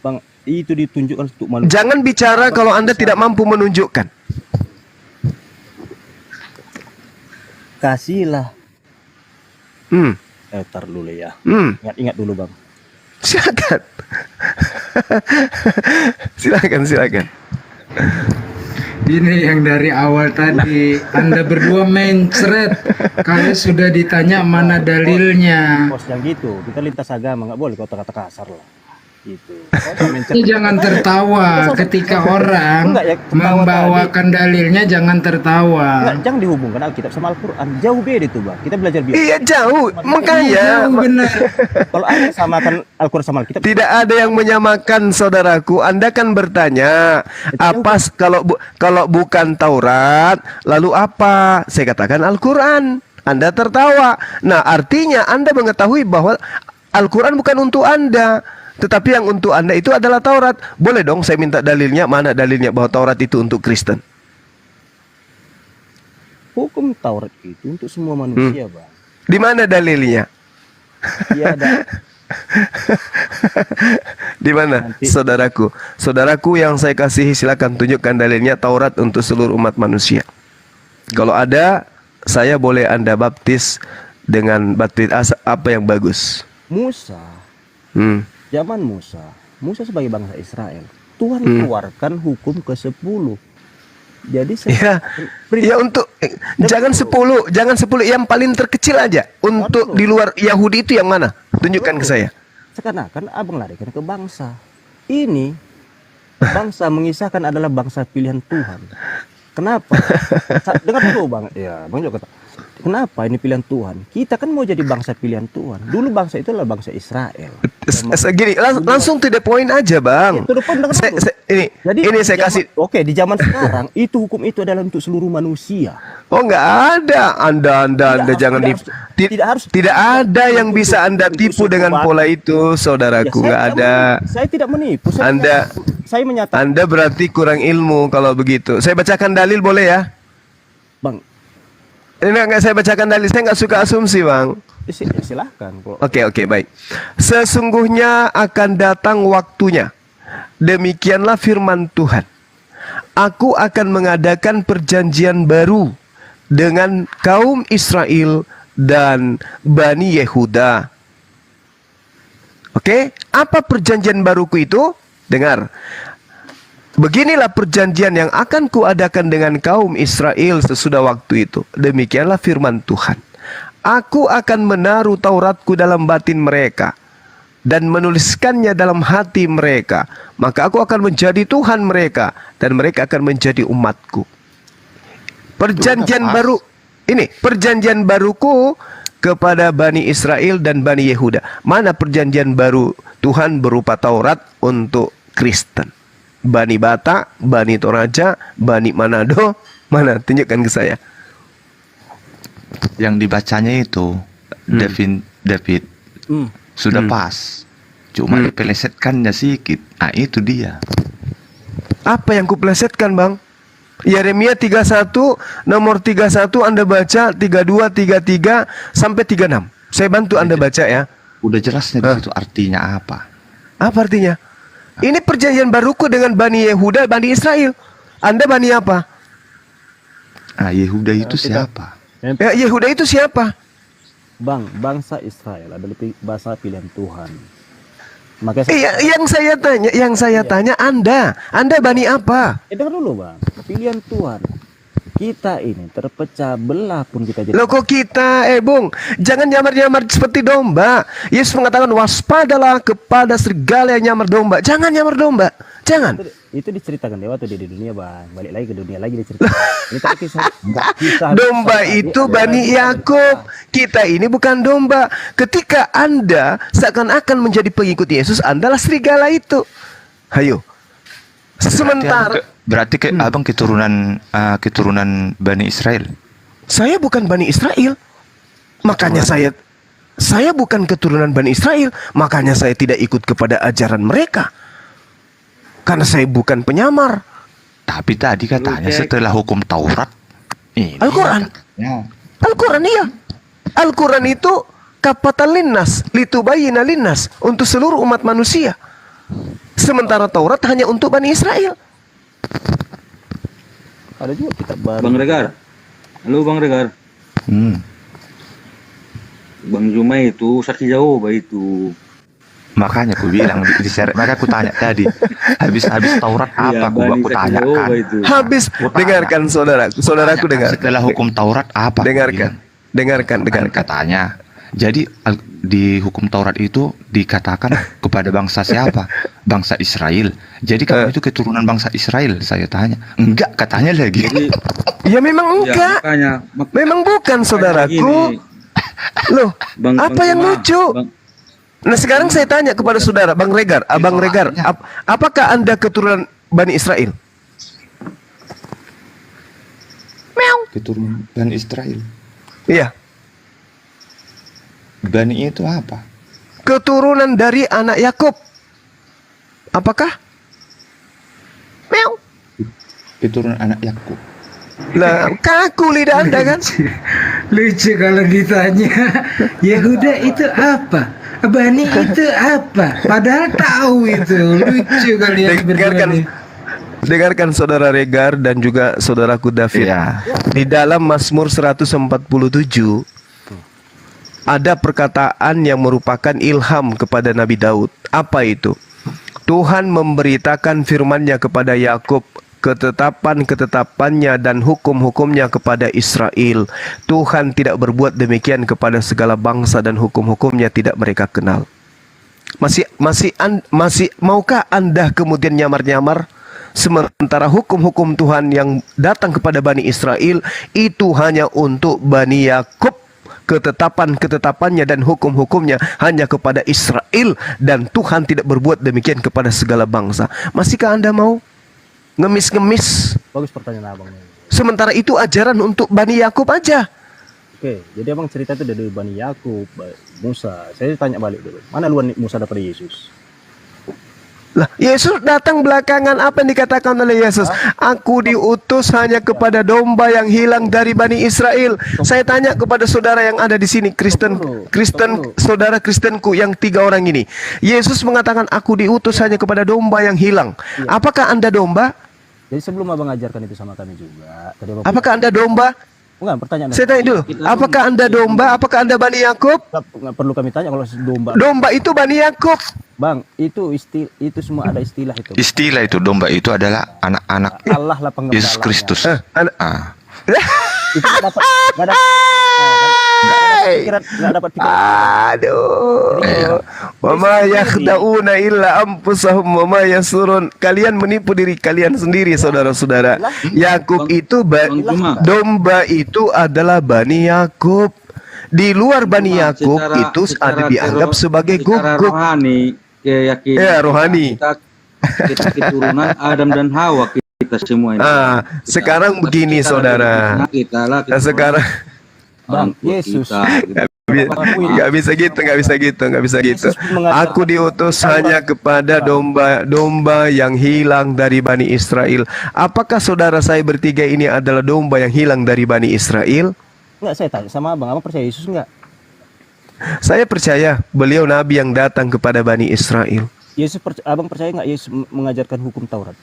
Bang, itu ditunjukkan untuk manusia. Jangan bicara kalau Anda tidak mampu menunjukkan. Kasihlah. Tar dulu ya. Ingat dulu bang. Silakan. Ini yang dari awal tadi Anda berdua mencret. Kalau sudah ditanya mana dalilnya. Bos yang gitu, kita lintas agama nggak boleh kata-kata kasar lah. Gitu. Ini jangan tertawa ketika orang membawakan dalilnya, jangan tertawa. Enggak, jangan dihubungkan Alkitab sama Al-Quran. Jauh beda itu bang. Kita belajar biologi. Iya jauh, makanya. Benar. Kalau Anda samakan Al-Quran sama Alkitab, Tidak ada yang menyamakan, saudaraku. Anda kan bertanya, apa kalau bukan Taurat, lalu apa? Saya katakan Al-Quran. Anda tertawa. Nah, artinya Anda mengetahui bahwa Al-Quran bukan untuk Anda, tetapi yang untuk Anda itu adalah Taurat. Boleh dong saya minta dalilnya, mana dalilnya bahwa Taurat itu untuk Kristen? hukum Taurat itu untuk semua manusia bang. Di mana dalilnya? Iya ada. Di mana? Saudaraku yang saya kasihi, silakan tunjukkan dalilnya Taurat untuk seluruh umat manusia. Kalau ada, saya boleh Anda baptis dengan baptis apa yang bagus. Musa, zaman Musa sebagai bangsa Israel, Tuhan keluarkan hukum ke-10. Jadi ya untuk jangan 10 yang paling terkecil aja. Untuk di luar Yahudi itu yang mana? Tunjukkan ke saya. Seakan-akan abang larikan ke bangsa. Ini bangsa mengisahkan adalah bangsa pilihan Tuhan. Kenapa? Dengar dulu bang. Ya, bang juga kata. Kenapa ini pilihan Tuhan? Kita kan mau jadi bangsa pilihan Tuhan. Dulu bangsa itu adalah bangsa Israel. Gini, langsung to the point aja bang. Ini saya kasih. Oke, di zaman sekarang itu hukum itu adalah untuk seluruh manusia. Oh nggak ada. Anda jangan tidak ada yang bisa Anda tipu dengan pola itu, saudaraku. Nggak ada. Saya tidak menipu. Saya menyatakan. Anda berarti kurang ilmu kalau begitu. Saya bacakan dalil boleh ya, bang? Ini nggak saya bacakan dalil. Saya nggak suka asumsi, bang. Silahkan. Oke, baik. Sesungguhnya akan datang waktunya. Demikianlah firman Tuhan. Aku akan mengadakan perjanjian baru dengan kaum Israel dan Bani Yehuda. Oke, apa perjanjian baruku itu? Dengar. Beginilah perjanjian yang akan kuadakan dengan kaum Israel sesudah waktu itu. Demikianlah firman Tuhan. Aku akan menaruh Tauratku dalam batin mereka dan menuliskannya dalam hati mereka. Maka aku akan menjadi Tuhan mereka dan mereka akan menjadi umatku. Perjanjian baru ini, perjanjian baruku kepada Bani Israel dan Bani Yehuda. Mana perjanjian baru Tuhan berupa Taurat untuk Kristen? Bani Batak, Bani Toraja, Bani Manado, mana? Tunjukkan ke saya. Yang dibacanya itu David sudah pas, cuma dipelesetkannya sedikit. Nah itu dia. Apa yang kupelesetkan, bang? Yeremia 31 nomor 31 Anda baca 32, 33 sampai 36. Saya bantu Anda baca ya. Udah jelasnya di situ artinya apa? Apa artinya? Ini perjanjian baruku dengan Bani Yehuda, Bani Israel. Anda Bani apa? Ah, Yehuda itu siapa? Ya, Yehuda itu siapa? Bang, bangsa Israel adalah bangsa pilihan Tuhan. Makanya Yang saya tanya Anda Bani apa? dengar dulu bang, pilihan Tuhan. Kita ini terpecah belah pun kita jadi. Loh kok kita, Bung, jangan nyamar-nyamar seperti domba. Yesus mengatakan waspadalah kepada serigala yang nyamar domba. Jangan nyamar domba, jangan. Itu diceritakan Dewa tuh di dunia bang, balik lagi ke dunia lagi diceritakan. Ini tadi kisah Domba itu Bani Yakub. Kita ini bukan domba. Ketika Anda seakan-akan menjadi pengikut Yesus, Anda lah serigala itu. Hayo. Sementara Berarti abang keturunan Bani Israel. saya bukan Bani Israel. Makanya saya bukan keturunan Bani Israel. Makanya saya tidak ikut kepada ajaran mereka. Karena saya bukan penyamar. Tapi tadi katanya setelah hukum Taurat ini Al-Quran. katanya. Al-Quran iya. Al-Quran itu kapatan linnas, litubayyina linnas, untuk seluruh umat manusia. Sementara Taurat hanya untuk Bani Israel. ada juga kitab baru. Bang Regar. Halo Bang Regar. Bang Jumai itu saksi Jehovah itu. Makanya aku bilang maka aku tanya tadi habis Taurat apa aku tanyakan. Habis dengarkan saudaraku dengar. Setelah hukum Taurat apa? Dengarkan. Katanya. Jadi di hukum Taurat itu dikatakan kepada bangsa siapa? Bangsa Israel. Jadi kamu itu keturunan bangsa Israel, saya tanya. Enggak, katanya lagi. Ya memang enggak. Memang bukan saudaraku. Loh, apa yang lucu? Nah sekarang saya tanya kepada saudara, Bang Regar, Abang Regar, apakah Anda keturunan Bani Israel? Keturunan Bani Israel. Iya. Bani itu apa? Keturunan dari anak Yakub. Apakah? Keturunan anak Yakub. Lah, kaku lidah Anda kan? Lucu kalau ditanya Yehuda itu apa, Bani itu apa, padahal tahu itu. Lucu kalian berdua. Dengarkan saudara Regar dan juga saudaraku David. Di dalam Mazmur 147 ada perkataan yang merupakan ilham kepada Nabi Daud. Apa itu? Tuhan memberitakan firman-Nya kepada Yakub, ketetapan-ketetapannya dan hukum-hukumnya kepada Israel. Tuhan tidak berbuat demikian kepada segala bangsa dan hukum-hukumnya tidak mereka kenal. Masih maukah Anda kemudian nyamar-nyamar? Sementara hukum-hukum Tuhan yang datang kepada Bani Israel itu hanya untuk Bani Yakub. Ketetapan-ketetapannya dan hukum-hukumnya hanya kepada Israel, dan Tuhan tidak berbuat demikian kepada segala bangsa. Masihkah Anda mau ngemis-ngemis? Bagus pertanyaan abang. Sementara itu ajaran untuk Bani Yakub aja. Oke, jadi abang cerita itu dari Bani Yakub, Musa. Saya tanya balik dulu, mana luan Musa daripada Yesus? Lah, Yesus datang belakangan. Apa yang dikatakan oleh Yesus? Aku diutus hanya kepada domba yang hilang dari Bani Israel. Saya tanya kepada saudara yang ada di sini, saudara Kristenku yang 3 orang ini. Yesus mengatakan aku diutus hanya kepada domba yang hilang. Apakah Anda domba? Jadi sebelum abang ajarkan itu sama kami juga. Apakah Anda domba? Bukan, pertanyaan. Saya tanya dulu, apakah Anda domba? Apakah Anda Bani Yakub? Nggak perlu kami tanya kalau domba. Domba itu Bani Yakub. Bang, itu semua ada istilah itu. Istilah itu domba itu adalah anak-anak Allah lah pengembalanya. Yesus Kristus. Itu nggak dapat pikiran. Aduh. Wa ma yakhda'una illa anfusahum wa ma yasurun. Kalian menipu diri kalian sendiri, saudara-saudara. Yakub itu domba itu adalah Bani Yakub. Di luar Bani Yakub itu ada dianggap sebagai guguk. Keyakinan rohani. Kita keturunan Adam dan Hawa kita semua ini. Sekarang begini saudara. Sekarang Bang, Yesus nggak bisa gitu. Aku diutus hanya kepada domba yang hilang dari Bani Israel. Apakah saudara saya bertiga ini adalah domba yang hilang dari Bani Israel? Enggak, saya tanya sama abang percaya Yesus enggak? Saya percaya beliau nabi yang datang kepada Bani Israel. Abang percaya nggak Yesus mengajarkan hukum Taurat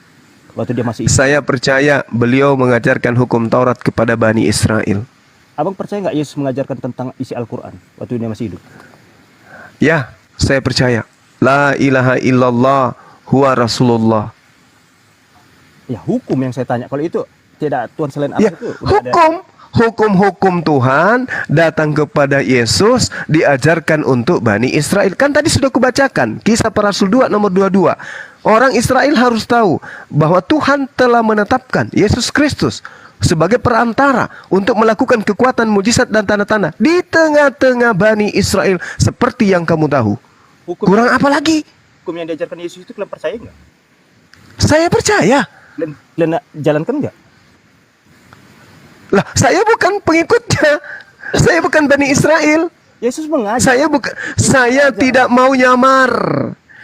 waktu dia masih hidup? Saya percaya beliau mengajarkan hukum Taurat kepada Bani Israel. Abang percaya nggak Yesus mengajarkan tentang isi Al-Quran waktu dia masih hidup? Ya, saya percaya. La ilaha illallah huwa rasulullah. Ya, hukum yang saya tanya. Kalau itu tidak Tuhan selain Allah Ya, itu udah ada. hukum Tuhan datang kepada Yesus diajarkan untuk Bani Israel. Kan tadi sudah kubacakan Kisah Para Rasul 2 nomor 22. Orang Israel harus tahu bahwa Tuhan telah menetapkan Yesus Kristus sebagai perantara untuk melakukan kekuatan mujizat dan tanda-tanda di tengah-tengah Bani Israel seperti yang kamu tahu. Kurang apa lagi? Hukum yang diajarkan Yesus itu kalian percaya nggak? Saya percaya. Kalian jalankan nggak? Lah, saya bukan pengikutnya. Saya bukan Bani Israel. Yesus mengajar. Saya tidak mau nyamar.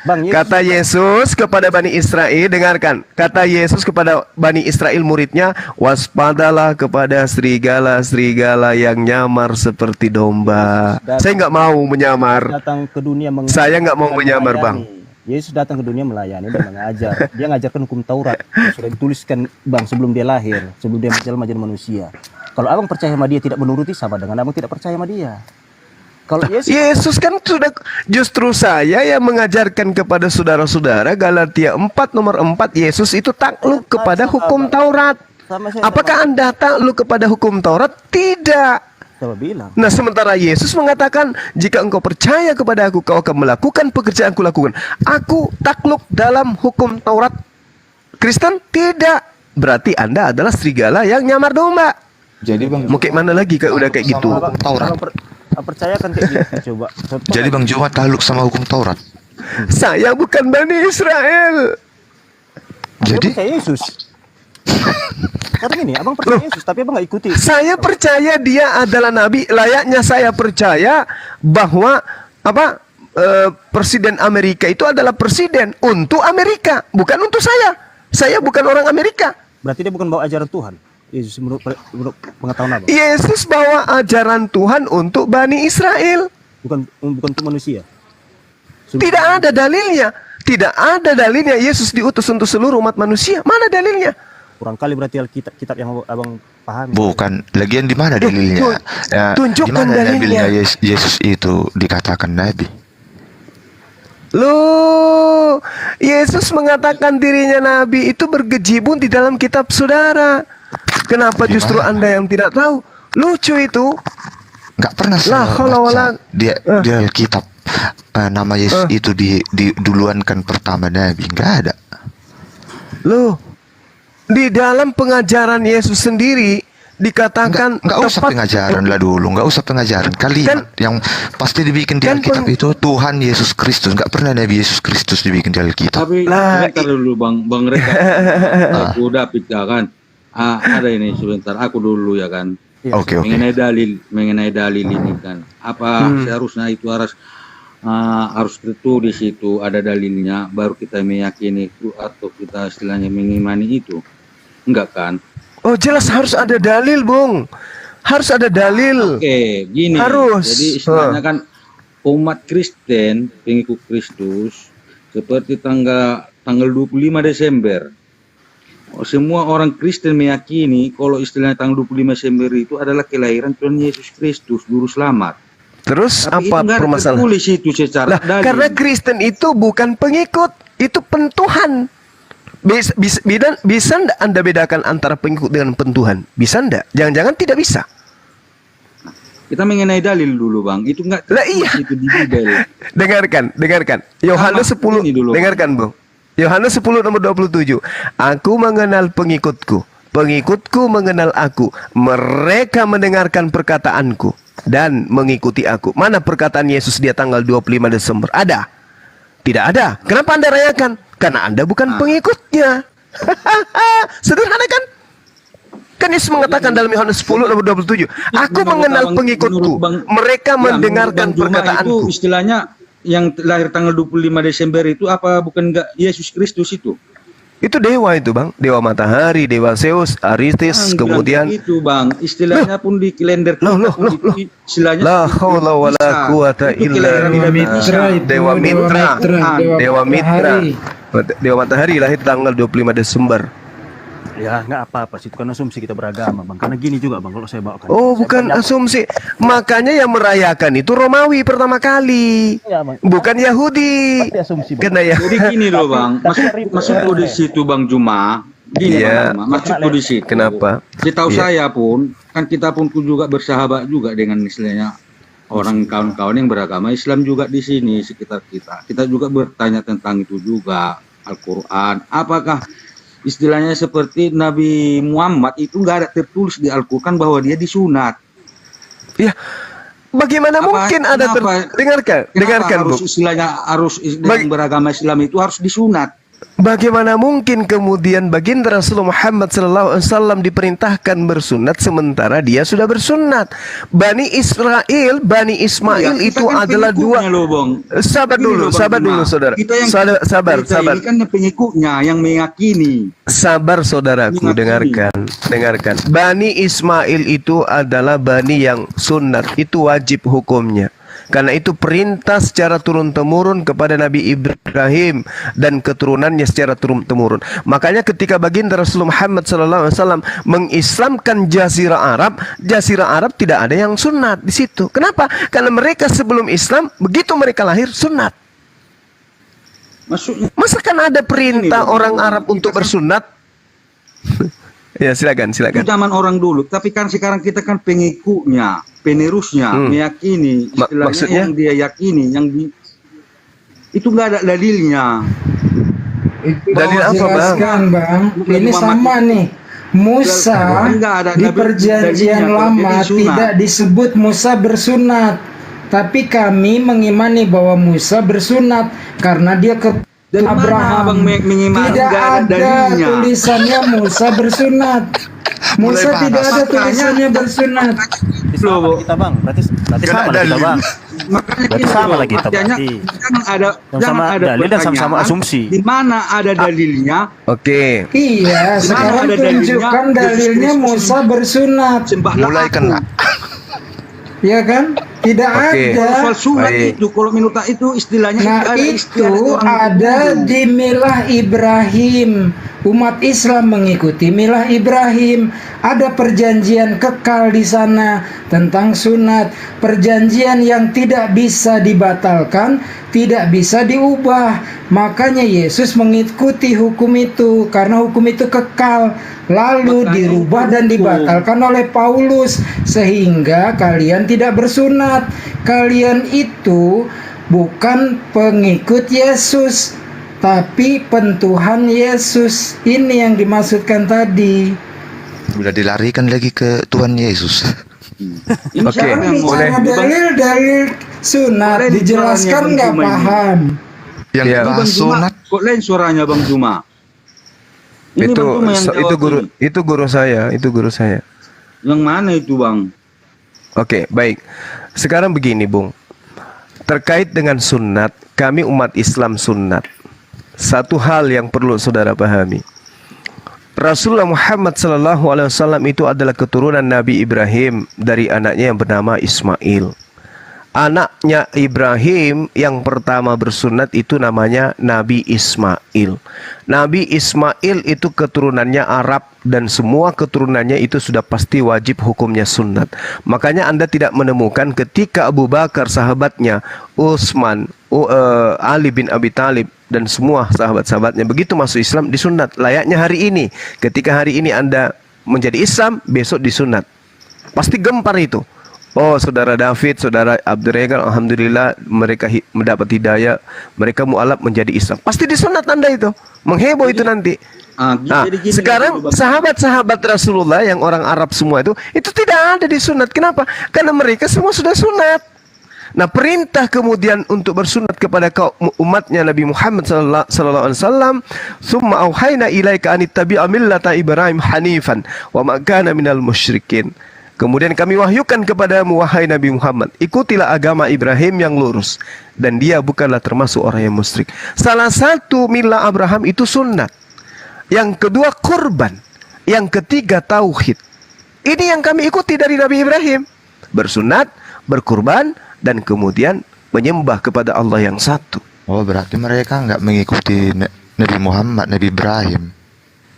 Bang, Kata Yesus kepada Bani Israel, dengarkan. Kata Yesus kepada Bani Israel muridnya, waspadalah kepada serigala-serigala yang nyamar seperti domba. Saya nggak mau menyamar. Datang ke dunia Saya nggak mau menyamar, Bang. Yesus datang ke dunia melayani dan mengajar. Dia ngajarkan hukum Taurat. Sudah dituliskan, Bang, sebelum dia lahir, sebelum dia menjelma jadi manusia. Kalau abang percaya sama dia tidak menuruti, sama dengan abang tidak percaya sama dia. Kalau Yesus kan sudah, justru saya yang mengajarkan kepada saudara-saudara Galatia 4 nomor 4, Yesus itu takluk kepada hukum Taurat. Apakah Anda takluk kepada hukum Taurat? Tidak. Saya bilang. Nah, sementara Yesus mengatakan, jika engkau percaya kepada aku, kau akan melakukan pekerjaan aku lakukan. Aku takluk dalam hukum Taurat. Kristen tidak. Berarti Anda adalah serigala yang nyamar domba. Jadi Bang, mau kayak mana lagi kalau udah kayak gitu? Taurat. Percaya kan kayak gitu, coba. Jadi Bang Juma takluk sama hukum Taurat. Saya bukan Bani Israel. Jadi percaya Yesus. Karena gini, abang percaya Yesus, tapi abang nggak ikuti. Saya percaya dia adalah nabi. Layaknya saya percaya bahwa Presiden Amerika itu adalah presiden untuk Amerika, bukan untuk saya. Saya bukan orang Amerika. Berarti dia bukan bawa ajaran Tuhan. Yesus menurut pengetahuan abang. Yesus bawa ajaran Tuhan untuk Bani Israel. Bukan untuk manusia. Tidak ada dalilnya. Tidak ada dalilnya Yesus diutus untuk seluruh umat manusia. Mana dalilnya? Kurang kali berarti Alkitab kitab yang abang pahami. bukan, lagian di mana dalilnya? tunjukkan di mana dalilnya. Yesus itu dikatakan nabi? Loh, Yesus mengatakan dirinya nabi itu bergejibun di dalam kitab saudara. Kenapa justru Anda yang tidak tahu? Lucu itu. Nggak pernah saya baca di Alkitab nama Yesus itu diduluankan pertama nabi. Nggak ada. Loh, di dalam pengajaran Yesus sendiri dikatakan nggak usah pengajaran lah dulu, nggak usah pengajaran. Kalimat yang pasti dibikin di Alkitab itu Tuhan Yesus Kristus. Nggak pernah Nabi Yesus Kristus dibikin di Alkitab. Tapi sebentar dulu Bang Reka. Aku udah kan. Ada ini sebentar, aku dulu ya kan. Oke. Mengenai dalil ini kan. Apa seharusnya itu harus tertulis itu ada dalilnya baru kita meyakini itu atau kita istilahnya mengimani itu. Enggak kan? Oh, jelas harus ada dalil, Bung. Harus ada dalil. Oke, gini. Harus. Jadi istilahnya kan umat Kristen, pengikut Kristus seperti tanggal 25 Desember. Semua orang Kristen meyakini kalau istilahnya tanggal 25 Desember itu adalah kelahiran Tuhan Yesus Kristus, juru selamat. Terus tapi apa permasalahan? Itu secara dalil. Karena Kristen itu bukan pengikut, itu pentuhan. Bisa enggak Anda bedakan antara pengikut dengan pentuhan? Bisa enggak? Jangan-jangan tidak bisa. Kita mengenai dalil dulu, Bang. Itu enggak itu di Bible. Dengarkan. Yohanes 10. Dengarkan, Bung. Yohanes 10 nomor 27. Aku mengenal pengikutku. Pengikutku mengenal aku. Mereka mendengarkan perkataanku dan mengikuti aku. Mana perkataan Yesus dia tanggal 25 Desember? Ada? Tidak ada. Kenapa Anda rayakan? Karena Anda bukan pengikutnya. Sederhana kan? Kan Yesus mengatakan dalam Yohanes 10 nomor 27. Aku mengenal pengikutku. Mereka mendengarkan perkataanku. Itu istilahnya yang lahir tanggal 25 Desember itu apa bukan enggak Yesus Kristus itu? Itu dewa itu, Bang. Dewa matahari, dewa Zeus, Aristis, kemudian itu, Bang. Istilahnya pun di kalender istilahnya la haula wala quwata illa billah. Dewa Mitra. Dewa matahari lahir tanggal 25 Desember. Ya nggak apa-apa sih, itu kan asumsi kita beragama bang. Karena gini juga bang, kalau saya bawakan. Oh, bukan asumsi. Makanya yang merayakan itu Romawi pertama kali, bukan Yahudi. Karena ya. Jadi gini loh bang, maksudku di situ bang Juma. Gini Iya. bang, maksudku di situ. Kenapa? Setahu Iya. saya pun, kan kita pun juga bersahabat juga dengan istilahnya orang kawan-kawan yang beragama Islam juga di sini sekitar kita. Kita juga bertanya tentang itu juga Al-Quran. Apakah istilahnya seperti Nabi Muhammad itu nggak ada tertulis di Al-Quran bahwa dia disunat? Ya, bagaimana mungkin ada dengarkan harus Bu. istilahnya yang beragama Islam itu harus disunat? Bagaimana mungkin kemudian baginda Rasulullah Muhammad SAW diperintahkan bersunat sementara dia sudah bersunat? Bani Israel, Bani Ismail Ya, itu kita kan adalah dua. pengikutnya loh, Bang. Sabar Gini dulu, loh, Bang sabar Juma. dulu saudara. Kita yang Sabar. Ini kan pengikutnya yang meyakini. Sabar saudaraku, dengarkan. Bani Ismail itu adalah bani yang sunat, itu wajib hukumnya. Karena itu perintah secara turun-temurun kepada Nabi Ibrahim dan keturunannya secara turun-temurun. Makanya ketika baginda Rasulullah Muhammad SAW mengislamkan Jazirah Arab tidak ada yang sunat di situ. Kenapa? Karena mereka sebelum Islam, begitu mereka lahir sunat. Maksudnya, masa kan ada perintah orang Arab untuk bersunat? Ya silakan. Itu zaman orang dulu, tapi kan sekarang kita kan pengikutnya, penerusnya, meyakini istilahnya maksudnya? yang dia yakini, itu nggak ada dalilnya. Dalil apa bang? Ini sama nih. Musa di perjanjian lama tidak disebut Musa bersunat, tapi kami mengimani bahwa Musa bersunat karena dia ke Abraham. Tidak ada tulisannya Musa bersunat. Musa tidak ada tulisannya bersunat. Sama kita bang, berarti sama lah kita bang. Berarti sama lah kita berarti. Sama dalil dan sama-sama asumsi. Di mana ada dalilnya? Oke. Iya, sekarang tunjukkan dalilnya Musa bersunat. Mulai kena. Ya kan? Tidak ada. Soal sunat itu, kalau minta itu istilahnya itu ada di milah Ibrahim. Umat Islam mengikuti milah Ibrahim. Ada perjanjian kekal di sana tentang sunat. Perjanjian yang tidak bisa dibatalkan, tidak bisa diubah. Makanya Yesus mengikuti hukum itu karena hukum itu kekal. Lalu dirubah dan dibatalkan oleh Paulus sehingga kalian tidak bersunat. Kalian itu bukan pengikut Yesus, tapi pentuhan Yesus. Ini yang dimaksudkan tadi. Udah dilarikan lagi ke Tuhan Yesus. Oke, boleh. Dalil sunat dijelaskan nggak paham. Yang ya, bahas sunat. Kok lain suaranya Bang Juma? Ini Itu Bang Juma yang jawab ini. itu guru saya. Yang mana itu Bang? Oke, baik. Sekarang begini, Bung. Terkait dengan sunat, kami umat Islam sunat. Satu hal yang perlu saudara pahami. Rasulullah Muhammad SAW itu adalah keturunan Nabi Ibrahim dari anaknya yang bernama Ismail. Anaknya Ibrahim yang pertama bersunat itu namanya Nabi Ismail. Nabi Ismail itu keturunannya Arab dan semua keturunannya itu sudah pasti wajib hukumnya sunat. Makanya Anda tidak menemukan ketika Abu Bakar sahabatnya, Utsman, Ali bin Abi Thalib dan semua sahabat-sahabatnya begitu masuk Islam disunat. Layaknya hari ini, ketika hari ini Anda menjadi Islam, besok disunat. Pasti gempar itu. Oh, saudara David, saudara Abdul Regal, alhamdulillah mereka mendapat hidayah, mereka mualaf menjadi Islam. Pasti disunat Anda itu. Mengheboh itu nanti. Nah, sekarang sahabat-sahabat Rasulullah yang orang Arab semua itu tidak ada disunat. Kenapa? Karena mereka semua sudah sunat. Nah, perintah kemudian untuk bersunat kepada umatnya Nabi Muhammad sallallahu alaihi wasallam, "Tsumma auhayna ilaika an ittabi'a millata Ibrahim hanifan wa ma kana minal musyrikin." Kemudian kami wahyukan kepadamu wahai Nabi Muhammad, ikutilah agama Ibrahim yang lurus dan dia bukanlah termasuk orang yang musyrik. Salah satu milah Abraham itu sunnat. Yang kedua kurban. Yang ketiga tauhid. Ini yang kami ikuti dari Nabi Ibrahim. Bersunat, berkurban dan kemudian menyembah kepada Allah yang satu. Oh, berarti mereka nggak mengikuti Nabi Muhammad, Nabi Ibrahim.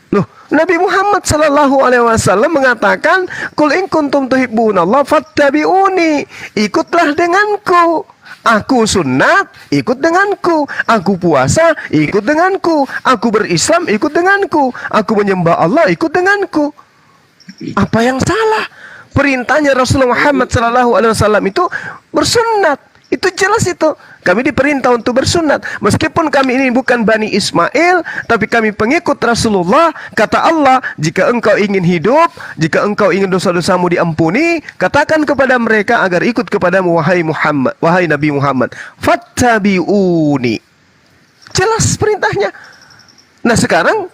Loh, Nabi Muhammad sallallahu alaihi wasallam mengatakan, "Qul in kuntum tuhibbunallah fattabi'uni." Ikutlah denganku. Aku sunat, ikut denganku. Aku puasa, ikut denganku. Aku berislam, ikut denganku. Aku menyembah Allah, ikut denganku. Apa yang salah? Perintahnya Rasulullah Muhammad sallallahu alaihi wasallam itu bersunat. Itu jelas itu. Kami diperintah untuk bersunat. Meskipun kami ini bukan Bani Ismail, tapi kami pengikut Rasulullah. Kata Allah, jika engkau ingin hidup, jika engkau ingin dosa-dosamu diampuni, katakan kepada mereka agar ikut kepadamu, wahai Muhammad, wahai Nabi Muhammad. Fattabi'uni. Jelas perintahnya. Nah sekarang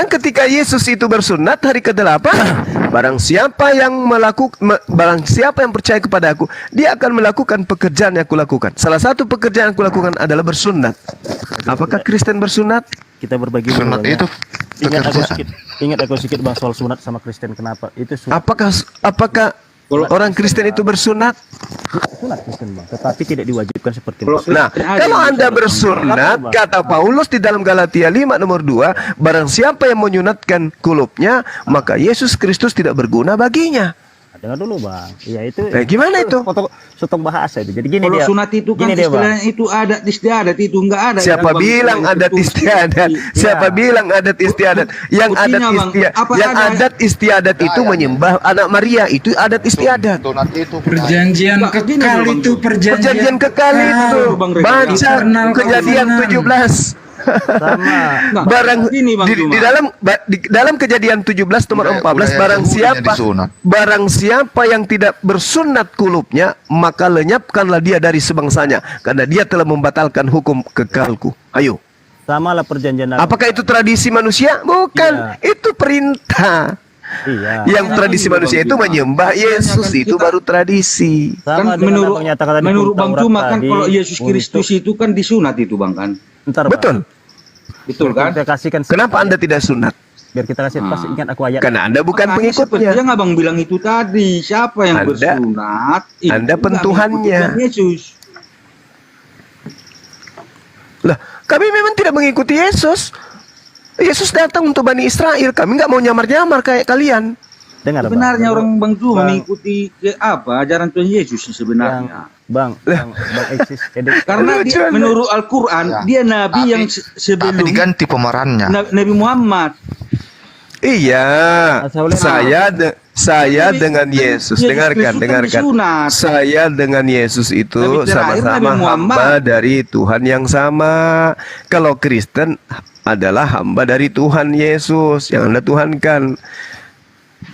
ketika Yesus itu bersunat hari ke-8, barang siapa yang percaya kepada aku, dia akan melakukan pekerjaan yang aku lakukan. Salah satu pekerjaan yang aku lakukan adalah bersunat. Apakah Kristen bersunat? Kita berbagi Sunat dulu, ya. itu Ingat aku sedikit bahas soal sunat sama Kristen. Kenapa? Itu Apakah orang Kristen itu bersunat? sunat Kristen, Bang, tetapi tidak diwajibkan seperti Nah, kalau Anda bersunat, kata Paulus di dalam Galatia 5 nomor 2, barang siapa yang menyunatkan kulupnya, maka Yesus Kristus tidak berguna baginya. Dengar dulu, Bang. Ya itu. Gimana itu? Sotong bahasa itu. Jadi gini Kalau dia. sunat itu kan istilahnya itu adat istiadat, itu enggak ada. Siapa bilang adat istiadat? Siapa bilang adat istiadat? Yang adat istiadat itu menyembah anak Maria, itu adat istiadat. Perjanjian kekal itu Perjanjian kekal itu. Baca Kejadian 17. Barang di dalam Kejadian 17 nomor 14, barang siapa yang tidak bersunat kulupnya, maka lenyapkanlah dia dari sebangsanya, karena dia telah membatalkan hukum kekalku. Ayo. Samalah perjanjian. Apakah itu tradisi manusia? Bukan, itu perintah. Iya. Yang tradisi manusia itu menyembah Yesus, itu baru tradisi. Kan menurut Bang Cuma kan kalau Yesus Kristus itu kan disunat itu Bang kan. Betul kan? Kenapa Anda tidak sunat? Biar kita kasih pas ingat aku ayat. Karena Anda bukan Makanya pengikutnya. Seperti yang Abang bilang itu tadi, siapa yang bersunat? Anda pentuhannya. Yesus. Lah, kami memang tidak mengikuti Yesus. Yesus datang untuk Bani Israel. Kami nggak mau nyamar-nyamar kayak kalian. Sebenarnya orang Bang Cuma mengikuti ajaran Tuhan Yesus sebenarnya. Bang eksis. Karena dia, menurut Al-Quran dia nabi yang sebelum tapi diganti pemerannya. Nabi Muhammad. Iya, saya dengan Yesus. Dengarkan. Saya dengan Yesus itu sama-sama hamba dari Tuhan yang sama. Kalau Kristen adalah hamba dari Tuhan Yesus yang Anda tuhankan,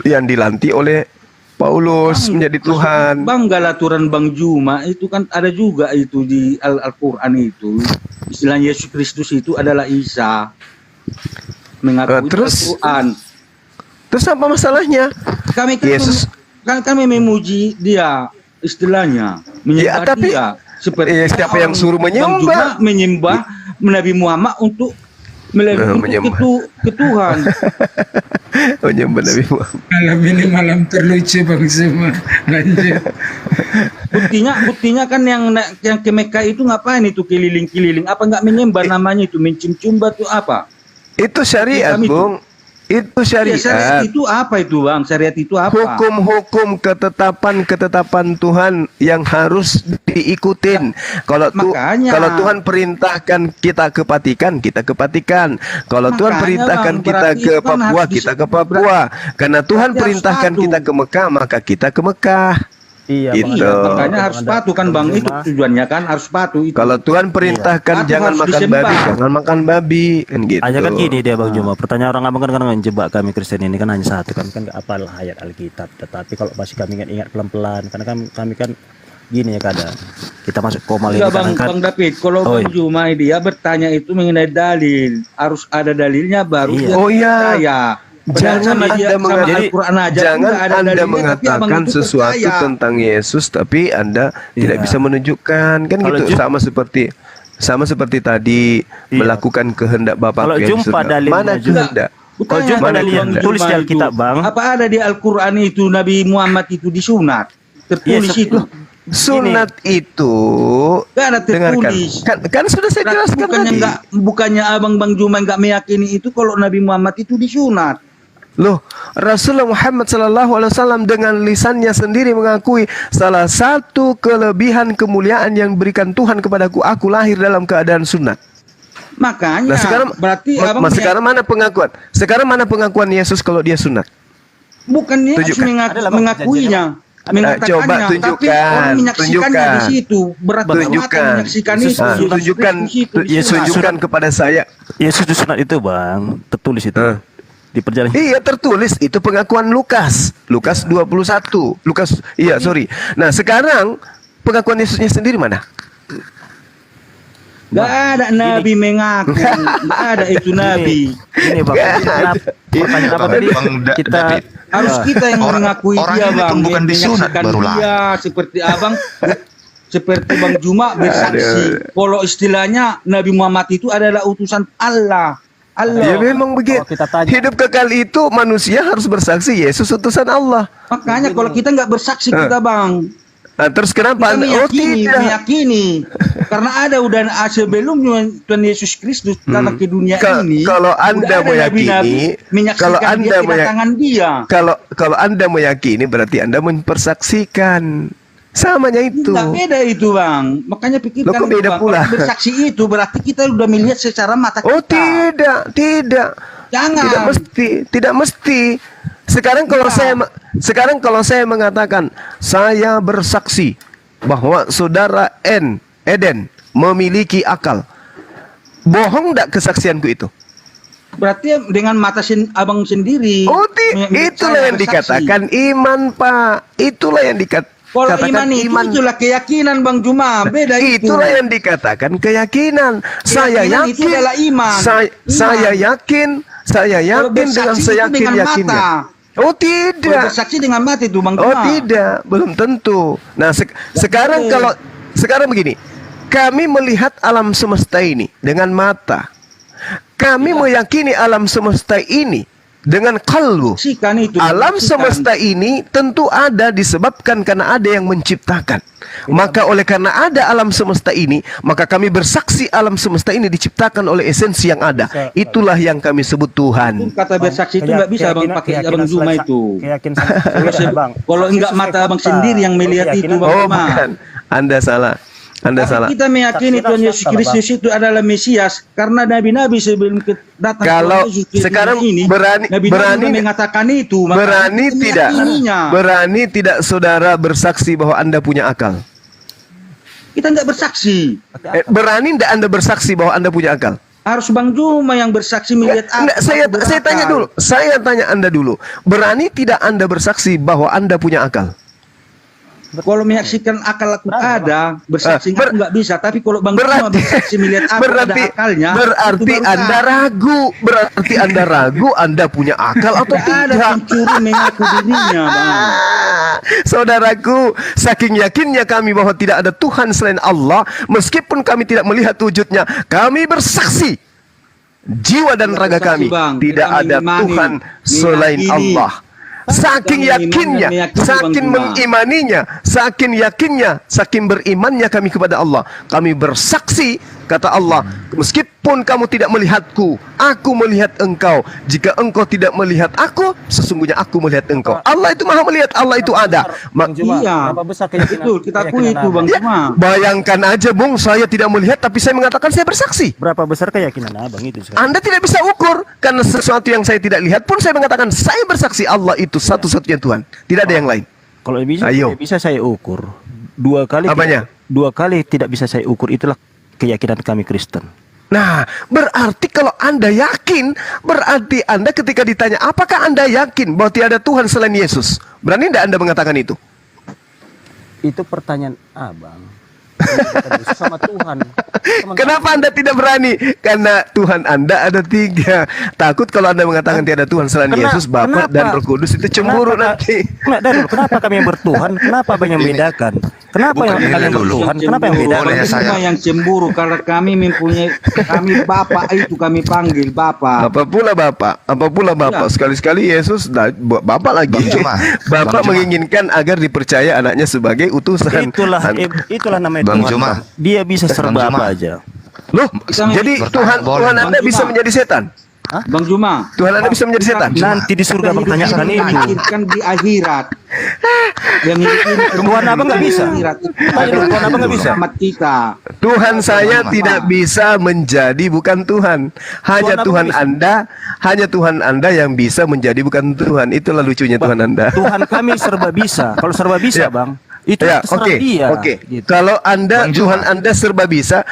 yang dilantik oleh Paulus menjadi Tuhan. Bang galaturan Bang Juma itu kan ada juga itu di Al-Quran itu. Istilah Yesus Kristus itu adalah Isa. Mengakui Al-Quran. Terus apa masalahnya? Kami memuji dia, istilahnya menyembah dia. Seperti siapa yang suruh menyembah? Bang Juma menyembah Nabi Muhammad untuk ke Tuhan. Menyembah Nabi Muhammad. Malam ini malam terlucu Bang Zuma. Lanjut. Buktinya kan yang ke Mekah itu ngapain itu keliling-keliling? Apa nggak menyembah namanya itu mencium batu apa? Itu syariat, Bung. Itu syariat. Syariat itu apa itu Bang? Syariat itu apa? Hukum-hukum ketetapan Tuhan yang harus diikutin. Kalau Tuhan perintahkan kita kepatikan, kita kepatikan. Kalau Tuhan perintahkan kita ke Papua, kita ke Papua. Karena Tuhan perintahkan kita ke Mekah, maka kita ke Mekah. Iya, makanya harus patuh kan Bang, itu tujuannya kan harus patuh itu. Kalau Tuhan perintahkan jangan makan babi, jangan makan babi kan gitu. Hanya kan gini dia Bang Juma. Pertanyaan orang abang kan menjebak kami Kristen ini kan hanya satu, kami kan nggak apalah ayat Alkitab. Tetapi kalau masih kami ingat pelan-pelan, karena kami kan gini ya kadang kita masuk koma lagi Bang David, kalau Bang Juma dia bertanya itu mengenai dalil, harus ada dalilnya baru dia percaya. Jangan Anda mengatakan sesuatu tentang Yesus tapi Anda tidak bisa menunjukkan, kan gitu. Sama seperti tadi melakukan kehendak Bapa yang di surga. Mana kehendak? Kalau jumpa dalil yang ditulis di Alkitab Bang, apa ada di Al-Quran itu Nabi Muhammad itu disunat? Tertulis itu. Sunat itu Gak ada dengarkan. tertulis. Kan sudah saya jelaskan tadi. Bukannya abang Bang Juma nggak meyakini itu kalau Nabi Muhammad itu disunat. Loh, Rasulullah Muhammad SAW dengan lisannya sendiri mengakui salah satu kelebihan kemuliaan yang berikan Tuhan kepadaku, aku lahir dalam keadaan sunat. Makanya Nah, sekarang berarti abang sekarang mana pengakuan? Sekarang mana pengakuan Yesus kalau dia sunat? bukan dia harus Tunjukkan. mengakuinya, mengatakannya, Coba tapi tunjukkan, orang menyaksikannya di situ. Berarti mata tunjukkan, menyaksikan itu. tunjukkan, tunjukkan kepada saya. Yesus disunat itu bang, tertulis itu di perjalanan. Iya tertulis itu pengakuan Lukas 21. Nah sekarang pengakuan Yesusnya sendiri mana? Gak ada Nabi mengaku, gak ada itu Nabi. Ini bang, pertanyaan apa tadi? Kita Harus kita yang mengakui dia bang, pun bukan disunat menyaksikan baru dia seperti abang, seperti Bang Juma bersaksi. Kalau istilahnya Nabi Muhammad itu adalah utusan Allah. Ya memang begitu. Hidup kekal itu manusia harus bersaksi Yesus utusan Allah. Makanya kalau kita nggak bersaksi kita bang. Nah, terus kenapa? Kita meyakini. Karena ada udah sebelumnya Tuhan Yesus Kristus datang ke dunia ini. Kalau Anda meyakini, kalau Anda meyakini berarti Anda mempersaksikan. Samanya itu. Tidak beda itu bang. Makanya pikirkan Loh, kok beda bang. pula? Kalau bersaksi itu berarti kita udah melihat secara mata kita. Oh tidak. Jangan. Tidak mesti. Sekarang kalau saya mengatakan saya bersaksi bahwa saudara Eden memiliki akal. Bohong enggak kesaksianku itu? Berarti dengan mata abang sendiri. Oh, itulah yang dikatakan iman, Pak. Itulah yang dikatakan. Kalau iman itulah keyakinan Bang Juma, beda itu. Itulah yang dikatakan keyakinan. Saya yakin. Itu adalah iman. Saya yakin dengan seyakin-yakinnya. Oh tidak. Bersaksi dengan mati itu Bang Juma. Oh tidak, belum tentu. Nah sekarang begini, kami melihat alam semesta ini dengan mata. Kami meyakini alam semesta ini dengan kalbu. Alam semesta ini tentu ada disebabkan karena ada yang menciptakan. Maka oleh karena ada alam semesta ini, maka kami bersaksi alam semesta ini diciptakan oleh esensi yang ada. Itulah yang kami sebut Tuhan. Kata bersaksi itu nggak bisa Bang pakai Abang Juma itu. Kalau enggak mata Abang sendiri yang melihat itu Bang Juma. Bukan. Anda salah. Kita meyakini Tuhan Yesus Kristus itu adalah Mesias karena nabi-nabi sebelum datang kalau sekarang ini, berani mengatakan itu, berani tidak saudara bersaksi bahwa Anda punya akal? Kita nggak bersaksi. Berani tidak Anda bersaksi bahwa Anda punya akal? Harus Bang Juma yang bersaksi melihat saya tanya dulu. Saya tanya Anda dulu. Berani tidak Anda bersaksi bahwa Anda punya akal? Kalau menyaksikan akal aku ada, bersaksi nggak bisa. Tapi kalau Bang Juma bersaksi melihat aku ada akalnya, berarti Anda ragu. Berarti Anda ragu Anda punya akal atau tidak? Ada pencuri mengaku dirinya, Bang. Saudaraku, saking yakinnya kami bahwa tidak ada Tuhan selain Allah, meskipun kami tidak melihat wujudnya, kami bersaksi jiwa dan raga kami tidak ada Tuhan selain Allah. Saking yakinnya, saking mengimaninya, saking yakinnya, saking berimannya kami kepada Allah. Kami bersaksi, kata Allah, meskipun kamu tidak melihatku, aku melihat engkau. Jika engkau tidak melihat aku, sesungguhnya aku melihat engkau. Allah itu maha melihat, Allah itu ada. Iya, betul, kita akui itu Bang Juma. Bayangkan aja Bung, saya tidak melihat tapi saya mengatakan saya bersaksi. Berapa besar keyakinan abang itu sekarang? Anda tidak bisa ukur, karena sesuatu yang saya tidak lihat pun saya mengatakan saya bersaksi Allah itu satu-satunya Tuhan, tidak ada yang lain. Kalau bisa saya ukur 2 kali. Apanya? 2 kali tidak bisa saya ukur, itulah keyakinan kami Kristen. Nah, berarti kalau Anda yakin, berarti Anda ketika ditanya, apakah Anda yakin bahwa tidak ada Tuhan selain Yesus? Berani tidak Anda mengatakan itu? Itu pertanyaan abang. Sama Tuhan. Kenapa Anda tidak berani? Karena Tuhan Anda ada 3. Takut kalau Anda mengatakan tiada Tuhan selain Yesus, Bapa dan Roh Kudus itu cemburu nanti. Kenapa kami yang bertuhan? Kenapa abang yang membedakan? Kenapa yang Bukan kalian dulu. bertuhan? Kenapa yang beda? Boleh Bang saya- Juma yang cemburu karena kami mempunyai kami bapak itu kami panggil bapak. Apa pula Bapak? Apa pula Bapak? Sekali-sekali Yesus buat Bapak lagi. Bang Juma. Bapak Bang Juma. menginginkan agar dipercaya anaknya sebagai utusan. Itulah namanya Bang Tuhan. Juma. Dia bisa serba Bang Juma. apa aja. Loh, jadi Tuhan boleh. Anda Bang bisa Juma. menjadi setan? Bang Juma. Tuhan Anda bisa menjadi setan? Nanti di surga pertanyakan itu. Diakhirkan di akhirat. Yang ini Tuhan apa nggak bisa? Tuhan apa nggak bisa? Selamat kita. Tuhan saya tidak bisa menjadi bukan Tuhan. Hanya Tuhan apa Tuhan bisa? Anda, hanya Tuhan Anda yang bisa menjadi bukan Tuhan.Itulah lucunya Tuhan Anda. Tuhan kami serba bisa. Kalau serba bisa, Ya. Bang, itu Ya, terserah oke, dia. oke. Gitu. Kalau Anda Bang Tuhan Juma. Anda serba bisa,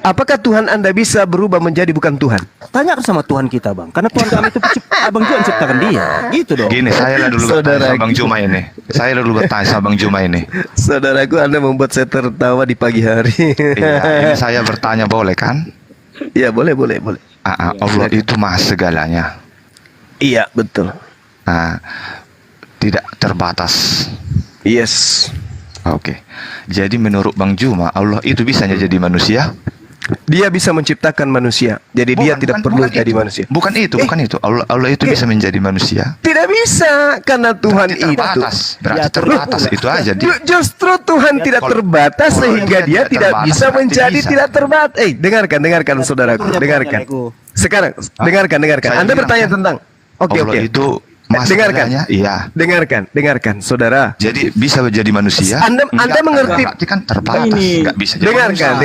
apakah Tuhan Anda bisa berubah menjadi bukan Tuhan? Tanyakan sama Tuhan kita, Bang. Karena Tuhan kami itu Abang Juan ciptakan dia. Gitu dong. Gini, saya lah dulu bertanya Saudara- sama Bang Juma ini. Saya dulu bertanya sama Bang Juma ini. Saudaraku, Anda membuat saya tertawa di pagi hari. Iya, ini saya bertanya boleh kan? Iya, boleh, boleh, boleh. Allah itu maha segalanya. Iya, betul. Tidak terbatas. Yes. Oke. Jadi menurut Bang Juma, Allah itu bisa jadi manusia? Dia bisa menciptakan manusia. Jadi dia tidak perlu jadi itu. manusia. Bukan itu. Allah itu bisa menjadi manusia. Tidak bisa karena Tuhan Berarti terbatas. Berarti terbatas itu aja. Justru Tuhan tidak terbatas sehingga dia tidak bisa menjadi tidak terbatas. Dengarkan saudaraku, dengarkan. Sekarang dengarkan. Saya Anda bilang bertanya kan, tentang Allah itu maha dengarkan. segalanya. Iya. Dengarkan, saudara. Jadi bisa menjadi manusia. Anda mengerti? Berarti kan terbatas. Nggak bisa jadi manusia.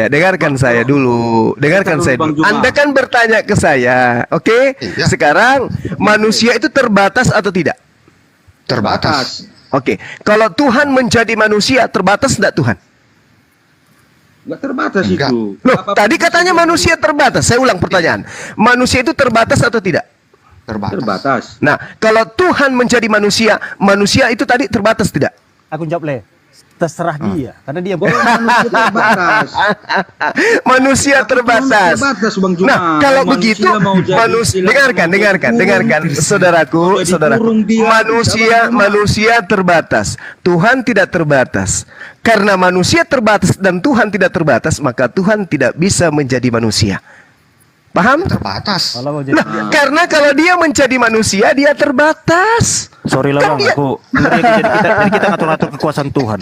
Dengarkan saya dulu. Dengarkan saya Bang dulu. Juma. Anda kan bertanya ke saya, oke? Iya. Sekarang manusia itu terbatas atau tidak? Terbatas. Oke. Kalau Tuhan menjadi manusia, terbatas tidak Tuhan? Enggak terbatas Enggak. itu. Loh, Apa- tadi katanya manusia terbatas. Saya ulang pertanyaan. Manusia itu terbatas atau tidak? terbatas. Nah, kalau Tuhan menjadi manusia, manusia itu tadi terbatas tidak? Aku jawab Le. Terserah dia, karena dia Kalau manusia terbatas. Manusia terbatas. Terbatas, Bang Juma. Nah, kalau Manusia begitu, mau jadi dengarkan, saudaraku, manusia terbatas. Tuhan tidak terbatas. Karena manusia terbatas dan Tuhan tidak terbatas, maka Tuhan tidak bisa menjadi manusia. Paham? Terbatas. Nah, karena kalau dia menjadi manusia, dia terbatas. Sorry lah Kan Bang, dia- jadi kita ngatur-ngatur kekuasaan Tuhan.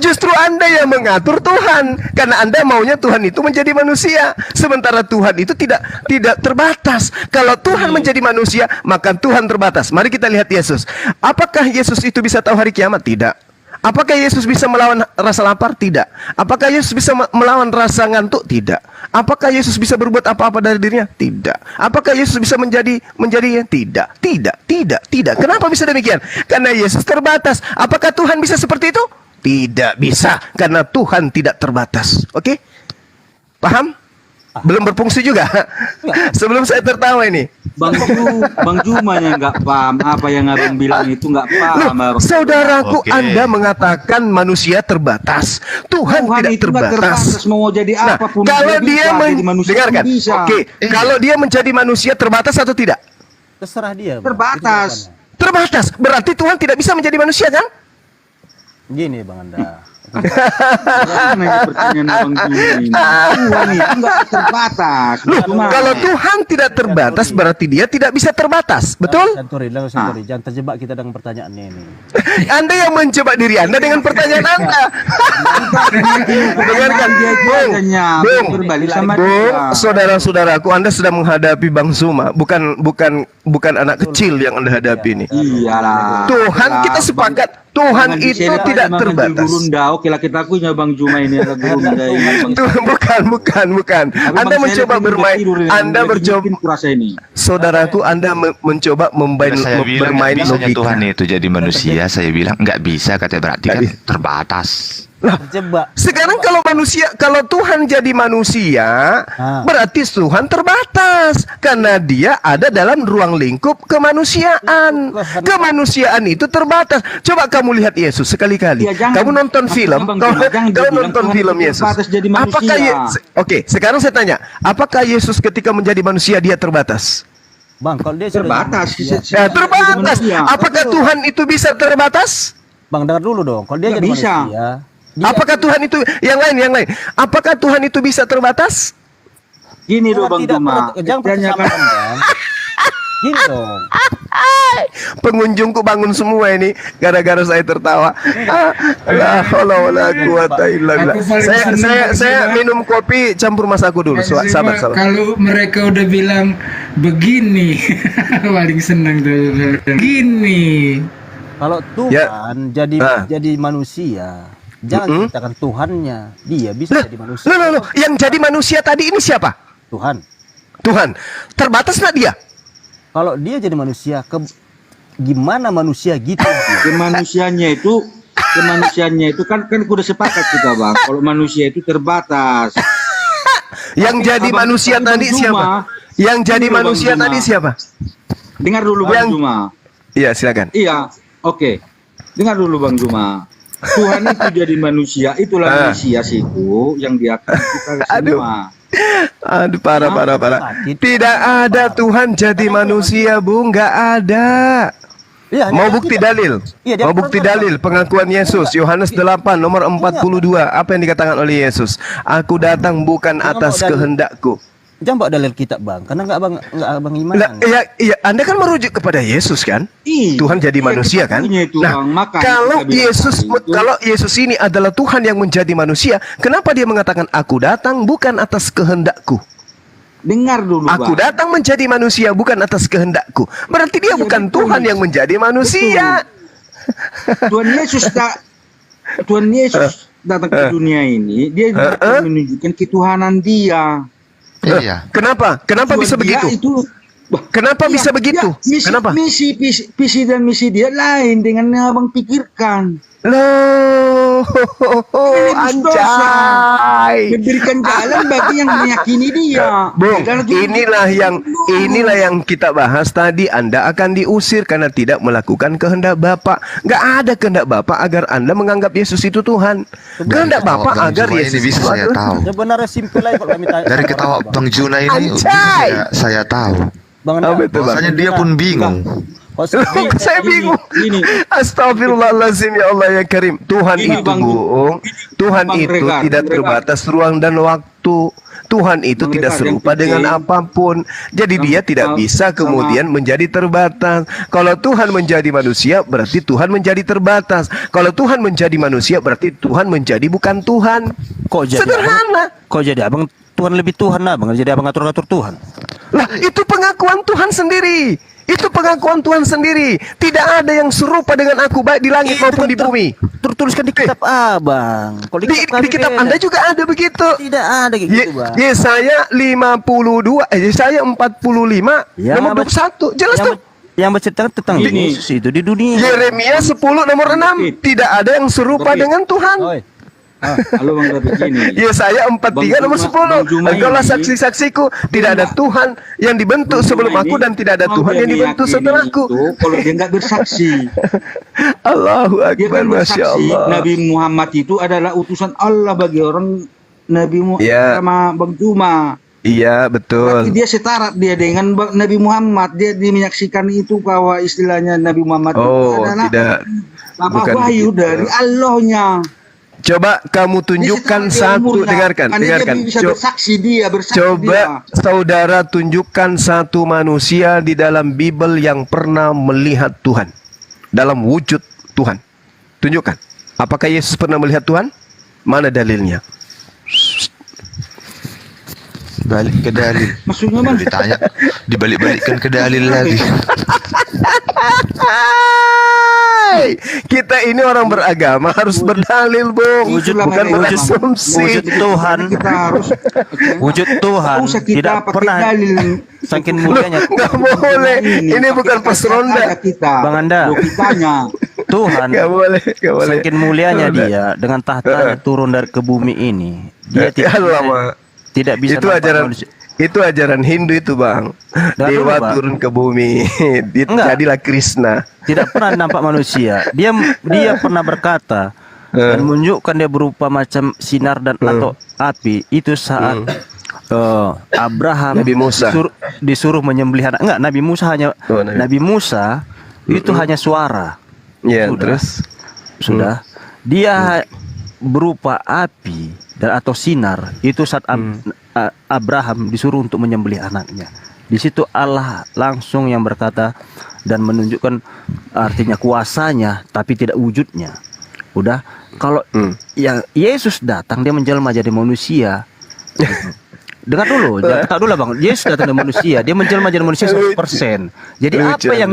Justru Anda yang mengatur Tuhan, karena Anda maunya Tuhan itu menjadi manusia, sementara Tuhan itu tidak terbatas. Kalau Tuhan menjadi manusia, maka Tuhan terbatas. Mari kita lihat Yesus. Apakah Yesus itu bisa tahu hari kiamat? Tidak. Apakah Yesus bisa melawan rasa lapar? Tidak. Apakah Yesus bisa melawan rasa ngantuk? Tidak. Apakah Yesus bisa berbuat apa-apa dari dirinya? Tidak. Apakah Yesus bisa menjadi? Tidak. Kenapa bisa demikian? Karena Yesus terbatas. Apakah Tuhan bisa seperti itu? Tidak bisa, karena Tuhan tidak terbatas. Oke? Paham? Belum berfungsi juga. Sebelum saya tertawa ini. Bang Juma yang nggak paham apa yang abang bilang itu nggak paham. Loh, saudaraku, Oke. Anda mengatakan manusia terbatas. Tuhan tidak itu nggak terbatas. mau jadi Nah, apapun. kalau dia jadi manusia dengarkan. pun bisa. Oke, kalau dia menjadi manusia terbatas atau tidak? Terserah dia. Bang. Terbatas. Terbatas. Berarti Tuhan tidak bisa menjadi manusia, kan? Gini Bang Anda. Mana pertanyaan abang Juma ini? Tuhan itu nggak terbatas. Loh, Cuma- kalau Tuhan tidak terbatas, berarti dia tidak bisa terbatas. Betul? Santuri, jangan terjebak kita dengan pertanyaannya ini. Anda yang menjebak diri Anda dengan pertanyaan Anda. Dengarkan, Dia itu Bung. adanya Bung. berbalik sama Bung, dia. saudara-saudaraku, Anda sedang menghadapi Bang Zuma, bukan anak kecil yang Anda hadapi ini. Iyalah. Tuhan, kita sepakat Tuhan itu tidak terbatas. Gurunda, oke lah kita akunya Bang Juma ini ada gurunda ini. Tuhan, bukan. Anda mencoba bermain. Anda mencoba, saudaraku, Anda mencoba Saya bilang bermain nggak bisanya logika. Tuhan itu jadi manusia. Saya bilang nggak bisa, katanya berarti kan terbatas. Terjebak. Sekarang kalau Tuhan jadi manusia, berarti Tuhan terbatas karena dia ada dalam ruang lingkup kemanusiaan. Kemanusiaan itu terbatas. Coba kamu lihat Yesus sekali-kali. Ya, jangan. Kamu nonton film, Bang kamu Juma, jangan dibilang nonton Tuhan film itu Yesus. terbatas jadi manusia. Apakah Oke, sekarang saya tanya, apakah Yesus ketika menjadi manusia dia terbatas? Bang, kalau dia sudah Terbatas. Ya, terbatas. Apakah Tuhan itu bisa terbatas? Bang, dengar dulu dong. Kalau dia Nggak jadi bisa. manusia, Apakah Tuhan itu yang lain? Apakah Tuhan itu bisa terbatas? Gini loh Bang Tidak Juma. perlu- jangan percaya sama Anda. Gini dong. Pengunjungku bangun semua ini gara-gara saya tertawa. La haula wala quwata illa billah. Aku paling senang Saya minum kopi campur masaku dulu. Sabar. Kalau mereka udah bilang begini, paling senang tuh. Begini. Kalau Tuhan jadi manusia, jangan ceritakan Tuhannya. Dia bisa jadi manusia. Loh. Yang jadi manusia tadi ini siapa? Tuhan. Terbatas nggak dia? Kalau dia jadi manusia, gimana manusia gitu? Kemanusiaannya itu kan udah sepakat kita Bang. Kalau manusia itu terbatas. Yang jadi manusia tadi siapa? Yang jadi manusia tadi siapa? Dengar dulu Bang Juma. Iya, silakan. Iya, oke. Dengar dulu Bang Juma. Tuhan itu jadi manusia, itulah Mesias itu yang diakan kita semua. Aduh, parah. Tidak ada Tuhan jadi manusia, Bung. Nggak ada. Iya, Mau bukti dalil? Mau bukti dalil pengakuan Yesus Yohanes 8 nomor 42. Apa yang dikatakan oleh Yesus? Aku datang bukan atas kehendakku. Jangan bawa dalil kitab Bang, karena nggak abang iman. Iya, Anda kan merujuk kepada Yesus kan? Tuhan jadi manusia kan? Nah, kalau Yesus ini adalah Tuhan yang menjadi manusia, kenapa dia mengatakan aku datang bukan atas kehendakku? Dengar dulu Aku Bang. datang menjadi manusia bukan atas kehendakku. Berarti dia bukan Tuhan yang menjadi manusia. Tuhan Yesus datang ke dunia ini, dia menunjukkan ketuhanan dia. Iya. Kenapa bisa begitu? Kenapa bisa begitu? Kenapa? Visi dan misi dia lain dengan yang abang pikirkan. Loh, anjay. Memberikan jalan bagi yang meyakini dia. Bung, inilah yang kita bahas tadi. Anda akan diusir karena tidak melakukan kehendak Bapa. Nggak ada kehendak Bapa agar Anda menganggap Yesus itu Tuhan. Kehendak Bapa agar Yesus ini bisa itu saya tahu. Sebenarnya simpel aja kalau kami tanya. Dari ketawa Bang Juna ini Anjay. saya tahu. Bang Bahwasanya dia pun bingung. Saya bingung. Astagfirullahaladzim, ya Allah ya Karim. Tuhan itu, Bung, Tuhan itu tidak terbatas ruang dan waktu. Tuhan itu tidak serupa dengan apapun. Jadi dia tidak bisa kemudian menjadi terbatas. Kalau Tuhan menjadi manusia, berarti Tuhan menjadi terbatas. Kalau Tuhan menjadi manusia, berarti Tuhan menjadi bukan Tuhan. Kok jadi sederhana? Kok jadi abang Tuhan lebih Tuhan abang? Jadi abang ngatur-ngatur Tuhan? Lah, itu pengakuan Tuhan sendiri. Itu pengakuan Tuhan sendiri. Tidak ada yang serupa dengan aku baik di langit maupun di bumi. Tertuliskan di kitab abang. Kalau Di kitab Anda juga ada begitu. Tidak ada kayak gitu bang. Yesaya 52, Yesaya 45 nomor 21. Jelas tuh. Yang bercerita tentang Yesus itu di dunia. Yeremia 10 nomor 6. Tidak ada yang serupa dengan Tuhan. Halo Bang David gini. Yesaya 43 nomor 10. Engkaulah saksi-saksiku. Tidak ada Tuhan yang dibentuk sebelum aku dan tidak ada Tuhan yang dibentuk setelahku. Kalau dia nggak bersaksi. Allahu Akbar, Masya Allah. Nabi Muhammad itu adalah utusan Allah bagi orang Nabi Muhammad sama Bang Juma. Iya, betul. Berarti dia setara dia dengan Nabi Muhammad. Dia menyaksikan itu bahwa istilahnya Nabi Muhammad itu adalah wahyu dari Allahnya. Coba kamu tunjukkan satu, dengarkan. Coba saudara tunjukkan satu manusia di dalam Bible yang pernah melihat Tuhan dalam wujud Tuhan. Tunjukkan. Apakah Yesus pernah melihat Tuhan? Mana dalilnya? Balik ke dalil. Maksudnya Bang? Ditanya, dibalik-balikkan ke dalil lagi. Kita ini orang beragama harus berdalil, Bung. Bukan berasumsi. Wujud Tuhan. Wujud Tuhan tidak pernah saking mulianya. Nggak boleh. Ini bukan pas ronda. Bang Anda. Tuhan. Nggak boleh. Saking mulianya dia dengan tahtanya turun dari ke bumi ini. Dia tidak bisa. Itu ajaran Hindu itu, Bang. Dewa turun ke bumi. Jadilah Krishna. Tidak pernah nampak manusia. Dia pernah berkata dan menunjukkan dia berupa macam sinar dan atau api. Itu saat Abraham Nabi Musa disuruh menyembelih anak. Enggak, Nabi Musa hanya Nabi Musa itu hanya suara. Ya, terus sudah. Dia berupa api dan atau sinar itu saat Abraham disuruh untuk menyembelih anaknya. Di situ Allah langsung yang berkata dan menunjukkan artinya kuasanya tapi tidak wujudnya. Udah, kalau yang Yesus datang dia menjelma jadi manusia. Dengar dulu, tak dulu Bang. Yesus datang dari manusia, dia menjelma jadi manusia 100%. Jadi apa yang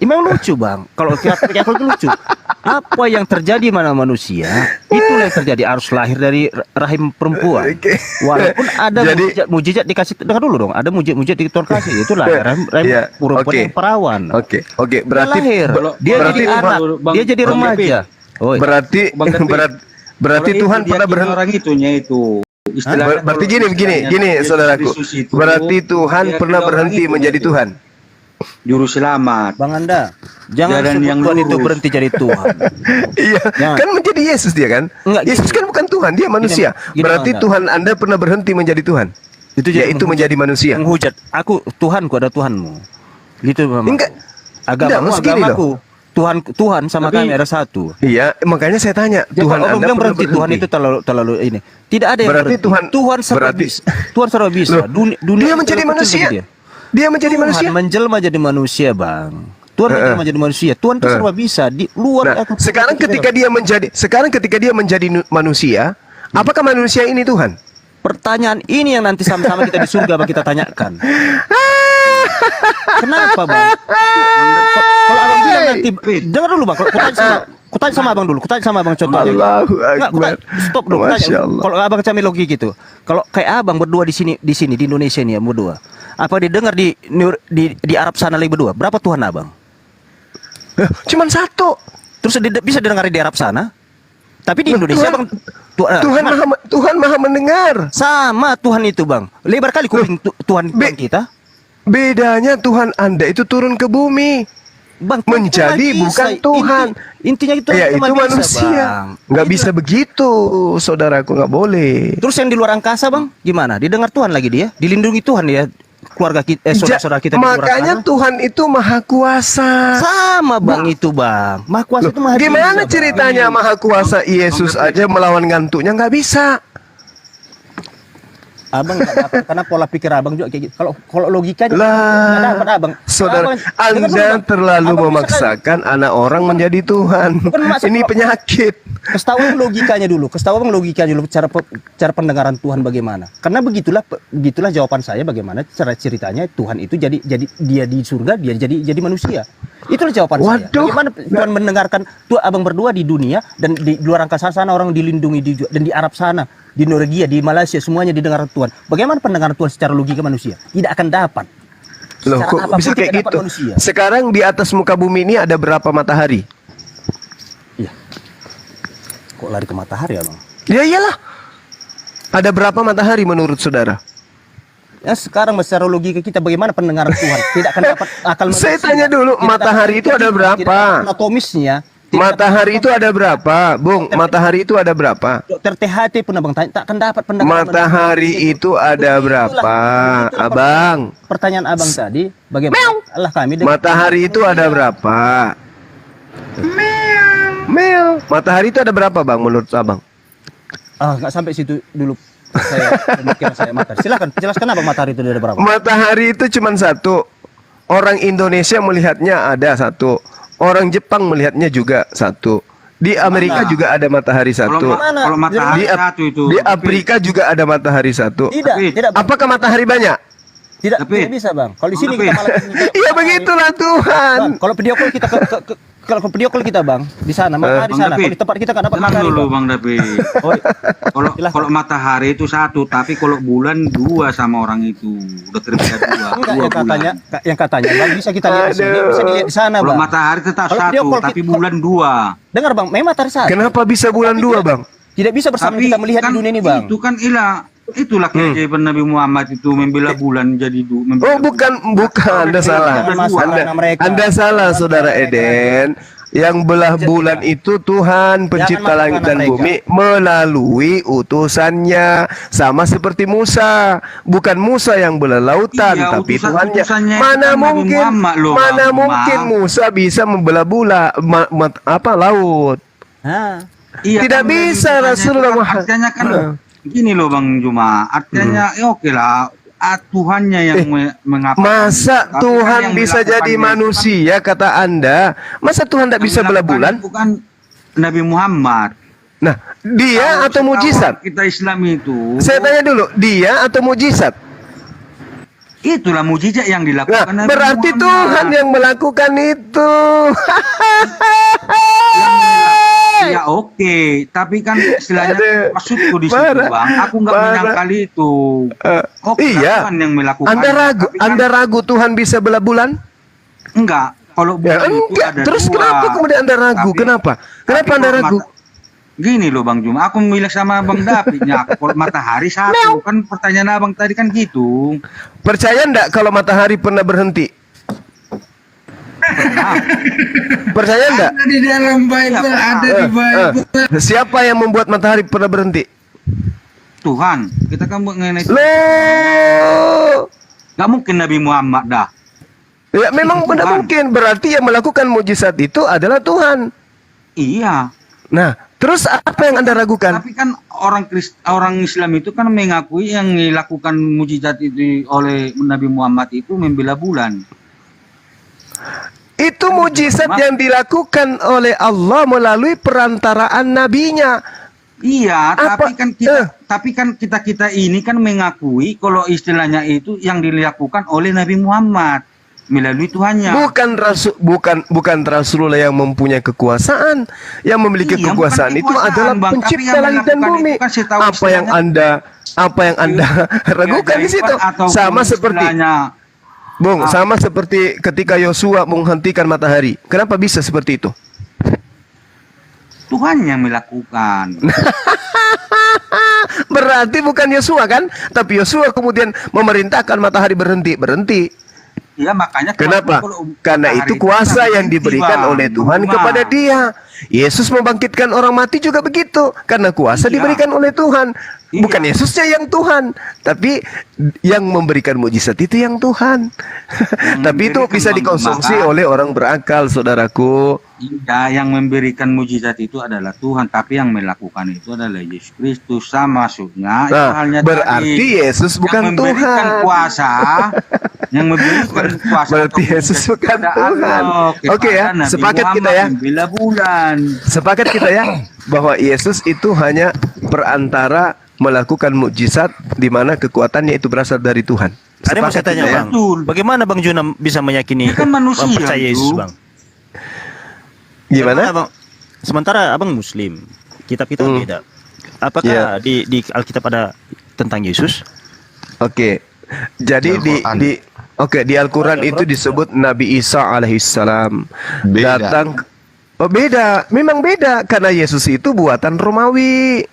memang lucu Bang. Kalau kita lucu. Apa yang terjadi mana manusia, itulah yang terjadi, harus lahir dari rahim perempuan. Walaupun ada mujizat dikasih, dengar dulu dong, ada mujizat di Tuhan kasih, itulah rahim perempuan yang perawan. Oke, berarti lahir, dia jadi anak, dia jadi remaja. Berarti Tuhan pernah berhenti orang itunya itu. Berarti gini saudaraku. Berarti Tuhan pernah berhenti menjadi Tuhan. Juru selamat. Bang Anda, jangan Jalan sebut yang Tuhan lurus. itu berhenti jadi Tuhan. Iya, kan menjadi Yesus dia kan? Enggak, Yesus kan bukan Tuhan, dia manusia. Berarti Bang Anda. Tuhan Anda pernah berhenti menjadi Tuhan. Yaitu menjadi manusia. Menghujat, aku Tuhanku ada Tuhanmu. Gitu memang. Enggak. Agamamu maksud gini agamaku. Tuhan sama kami ada satu. Iya, makanya saya tanya, Tuhan Anda bilang pernah berhenti, Tuhan itu terlalu ini. Tidak ada yang Berarti berhenti. Tuhan serba bisa. Tuhan serba bisa. Dunia dia menjadi manusia. Dia menjadi manusia. Tuhan menjelma jadi manusia, Bang. Tuhan menjelma jadi manusia. Tuhan itu serba bisa di luar. Sekarang ketika dia menjadi manusia, apakah manusia ini Tuhan? Pertanyaan ini yang nanti sama-sama kita di surga kita tanyakan. Kenapa Bang? Kalau abang bilang nanti, dengar dulu Bang. Kutanya sama abang dulu. Kutanya sama abang contohnya. Allahu Akbar. Stop dulu. Kalau abang cami logik gitu. Kalau kayak abang berdua di sini di Indonesia nih ya berdua. Apa didengar di Arab sana lagi berdua? Berapa Tuhan abang? Cuman satu. Terus bisa didengar di Arab sana? Tapi di Indonesia Bang, Tuhan maha mendengar. Sama Tuhan itu Bang. Lebar kali kuping Tuhan kita. Bedanya Tuhan Anda itu turun ke bumi. Bang, menjadi bukan Tuhan. Intinya itu ya, itu manusia. Nggak bisa begitu, saudaraku, nggak boleh. Terus yang di luar angkasa Bang, gimana? Didengar Tuhan lagi dia? Dilindungi Tuhan ya? Keluarga kita, saudara-saudara kita. Makanya Tuhan itu maha kuasa. Sama Bang itu Bang. Maha kuasa itu maha gimana bisa, ceritanya Bang. maha kuasa Yesus aja melawan ngantuknya nggak bisa. Abang nggak dapat karena pola pikir abang juga kayak gitu. Kalau logikanya nggak dapat abang. Saudara, Anda terlalu memaksakan anak orang menjadi Tuhan. Ini penyakit. Kasih tahu logikanya dulu. Cara pendengaran Tuhan bagaimana? Karena begitulah jawaban saya bagaimana cara ceritanya Tuhan itu jadi dia di surga, dia jadi manusia. Itulah jawaban saya. Bagaimana Tuhan mendengarkan abang berdua di dunia dan di luar angkasa sana orang dilindungi dan di Arab sana, di Norwegia, di Malaysia semuanya didengar Tuhan. Bagaimana pendengaran Tuhan secara logika manusia? Tidak akan dapat. Loh, kok bisa kayak gitu? Sekarang di atas muka bumi ini ada berapa matahari? Iya. Kok lari ke matahari ya Bang? Ya iyalah. Ada berapa matahari menurut saudara? Ya sekarang secara logika kita bagaimana pendengaran Tuhan? Tidak akan dapat akal manusia. Saya tanya dulu, matahari itu ada berapa? Anatomisnya. Matahari itu ada berapa, Bung? Matahari itu ada berapa? Dokter THT pun abang tanya, tak akan dapat pendengaran. Matahari itu ada berapa, abang? Pertanyaan abang tadi, bagaimana? Allah kami. Matahari itu ada berapa? Mel. Matahari itu ada berapa, bang? Menurut abang? Nggak sampai situ dulu. Pemikiran saya matahari. Silakan jelaskan abang matahari itu ada berapa? Matahari itu cuma satu. Orang Indonesia melihatnya ada satu. Orang Jepang melihatnya juga satu. Di Amerika juga ada matahari satu. Kalau matahari satu itu. Di Afrika juga ada matahari satu. Tidak. Apakah matahari banyak? Tidak bisa bang. Kalau di sini kita malah. Iya begitulah Tuhan. Bang, kalau video call kita kalau video call kita bang di sana matahari di sana. Kalau di tempat kita kan dapat matahari. Dulu bang Dapi. Kalau matahari itu satu, tapi kalau bulan dua sama orang itu udah terbeda dua. Yang katanya bang bisa kita lihat di sini, bisa dilihat di sana bang. Kalau matahari tetap satu, tapi bulan dua. Dengar bang, memang matahari satu. Kenapa bisa bulan dua bang? Tidak bisa bersama kita melihat di dunia ini bang. Itu kan itulah keajaiban Nabi Muhammad itu membela bulan jadi dua. Oh bukan, Anda salah. Anda salah saudara Eden. Yang belah bulan itu Tuhan pencipta langit dan bumi melalui utusannya, sama seperti Musa. Bukan Musa yang belah lautan, tapi Tuhannya. Mana mungkin Musa bisa membelah laut? Iya, Tidak kan bisa mujizatnya itu Rasulullah kan Muhammad. artinya kan gini loh Bang Juma, artinya ya oke lah, Tuhannya yang mengapa Masa Tuhan bisa jadi manusia kata Anda? Masa Tuhan tidak bisa belah bulan? Bukan Nabi Muhammad. Nah, dia atau mujizat? Kita Islam itu. Saya tanya dulu, dia atau mujizat? Itulah mujizat yang dilakukan Nah, Nabi berarti Muhammad. Tuhan yang melakukan itu. Ya oke, tapi kan istilahnya maksudku di situ parah, Bang, aku nggak parah. menyangkal itu. Iya. Tuhan yang melakukan. Anda ragu Tuhan bisa belah bulan? Enggak. Kalau Ya, bulan itu enggak. ada Terus dua. kenapa kemudian Anda ragu? Tapi- Kenapa? Kenapa Anda kalau ragu? Gini loh Bang Juma, aku bilang sama Bang Davidnya, kalau matahari satu kan pertanyaan Abang tadi kan gitu. Percaya enggak kalau matahari pernah berhenti? Percaya enggak? Ada di dalam Bible, ada di Bible. Siapa yang membuat matahari pernah berhenti? Tuhan, kita kan mengenai Loh. Gak mungkin Nabi Muhammad dah. Ya memang Itu tidak Tuhan. mungkin. Berarti yang melakukan mujizat itu adalah Tuhan. Iya. Nah, terus apa yang Anda ragukan? Tapi kan orang Islam itu kan mengakui yang dilakukan mujizat itu oleh Nabi Muhammad itu membela bulan. Itu mujizat yang dilakukan oleh Allah melalui perantaraan nabinya. Iya, Apa? tapi kan kita ini kan mengakui kalau istilahnya itu yang dilakukan oleh Nabi Muhammad melalui Tuhannya. Bukan Rasulullah yang mempunyai kekuasaan. Yang memiliki Iya, kekuasaan bukan itu kekuasaan, adalah Bang. Tapi pencipta yang langit dan melakukan bumi. itu kan setahu Apa yang Anda ragukan di situ? Sama seperti sama seperti ketika Yosua menghentikan matahari. Kenapa bisa seperti itu? Tuhan yang melakukan. Berarti bukan Yosua kan? Tapi Yosua kemudian memerintahkan matahari berhenti. Iya, makanya Kenapa? Karena itu kuasa yang diberikan oleh Tuhan kepada dia. Yesus membangkitkan orang mati juga begitu. Karena kuasa diberikan oleh Tuhan. Bukan Yesusnya yang Tuhan, tapi yang memberikan mujizat itu yang Tuhan. Tapi itu bisa dikonsumsi oleh orang berakal, saudaraku. Iya, yang memberikan mujizat itu adalah Tuhan, tapi yang melakukan itu adalah Yesus Kristus. Sama maksudnya. Itu Nah, halnya berarti tadi. Yesus bukan yang memberikan Tuhan. kuasa, yang memberikan kuasa. Berarti Yesus bukan Tuhan. Oke ya, sepakat kita ya. Membela bulan. Sepakat kita ya bahwa Yesus itu hanya perantara melakukan mukjizat di mana kekuatannya itu berasal dari Tuhan. Ada yang mau saya Sepakat tanya kita ya? Bang, bagaimana Bang Juna bisa meyakini Dia kan manusia, percaya Yesus itu. Bang? Gimana? Bang? Sementara Abang Muslim, kitab kita beda. Apakah di Alkitab ada tentang Yesus? Oke. Jadi di Al-Qur'an itu disebut Nabi Isa alaihissalam Beda. datang. Oh beda, memang beda karena Yesus itu buatan Romawi.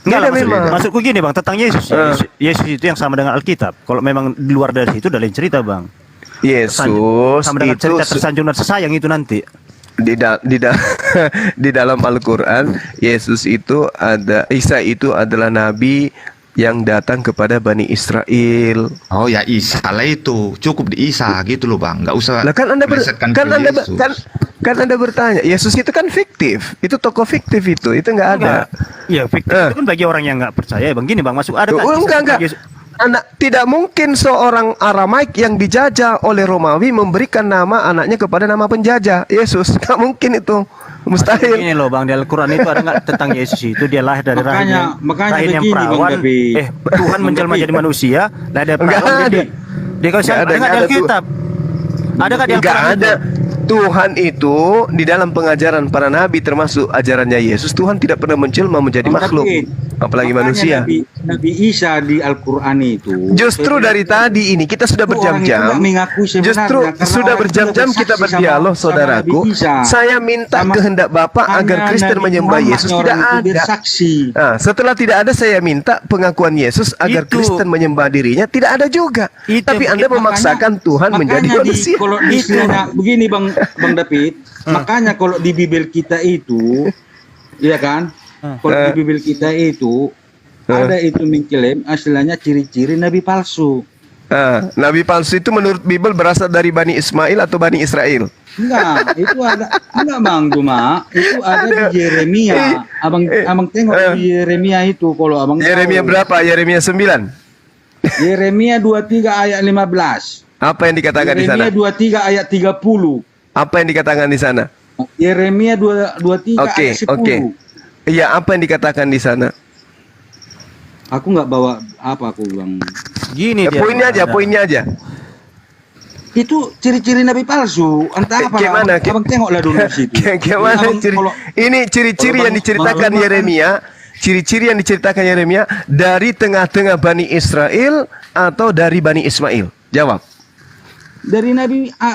Enggak lah, Beda memang. maksudku gini Bang, tentang Yesus. Yesus itu yang sama dengan Alkitab. Kalau memang di luar dari situ udah lain cerita Bang. Yesus sama dengan itu cerita tersanjung dan sesayang itu nanti. di dalam Al-Qur'an Yesus itu Isa itu adalah nabi yang datang kepada Bani Israel. Oh ya Isa lah itu, cukup di Isa gitu loh Bang, nggak usah. Lah kan Anda melesetkan ke Yesus. kan Anda bertanya, Yesus itu kan fiktif. Itu tokoh fiktif itu nggak ada. Iya, fiktif itu kan bagi orang yang nggak percaya Bang. Gini Bang, masuk ada Enggak. Tidak mungkin seorang Aramaik yang dijajah oleh Romawi memberikan nama anaknya kepada nama penjajah Yesus. Nggak mungkin itu. Mustahil. Ini loh Bang, di Al-Quran itu ada nggak tentang Yesus itu dia lahir dari rahim makanya yang begini, Bang perawan. David. Tuhan menjelma jadi manusia, lah ada Enggak perawan ada. dia kalau ada nggak di Alkitab? Ada nggak di Enggak Al-Quran? ada. Tuhan itu di dalam pengajaran para nabi termasuk ajarannya Yesus, Tuhan tidak pernah menjelma menjadi Bang makhluk, David, apalagi makanya manusia. Nabi Isa di Al-Quran itu Justru dari tadi ini kita sudah berjam-jam. Justru sudah berjam-jam kita berdialog, saudaraku. Saya minta kehendak Bapak agar Kristen menyembah Yesus tidak ada. Nah, setelah tidak ada, saya minta pengakuan Yesus agar Kristen menyembah dirinya tidak ada juga. Tapi Anda memaksakan Tuhan menjadi manusia. Kalau istilahnya begini Bang David, makanya kalau di Bible kita itu, iya kan? Kalau di Bible kita itu ada itu mengklaim istilahnya ciri-ciri nabi palsu. Nabi palsu itu menurut Bible berasal dari Bani Ismail atau Bani Israel? Enggak, itu ada enggak Bang Cuma itu ada di Yeremia. Abang tengok di Yeremia itu kalau abang Yeremia tahu. berapa? Yeremia 9. Yeremia 23 ayat 15. Apa yang dikatakan di sana? Yeremia 23 ayat 30. Apa yang dikatakan di sana? Yeremia 23 Oke, ayat 10. oke. Iya, apa yang dikatakan di sana? Aku nggak bawa apa aku bilang. Gini dia. Poinnya aja. Itu ciri-ciri nabi palsu. Entah apa lah. Gimana? Abang tengoklah dulu di situ. Gimana Abang, ciri? kalau- Ini ciri-ciri kalau yang Bang- diceritakan Bang- Yeremia. Ciri-ciri yang diceritakan Yeremia dari tengah-tengah Bani Israel atau dari Bani Ismail? Jawab. dari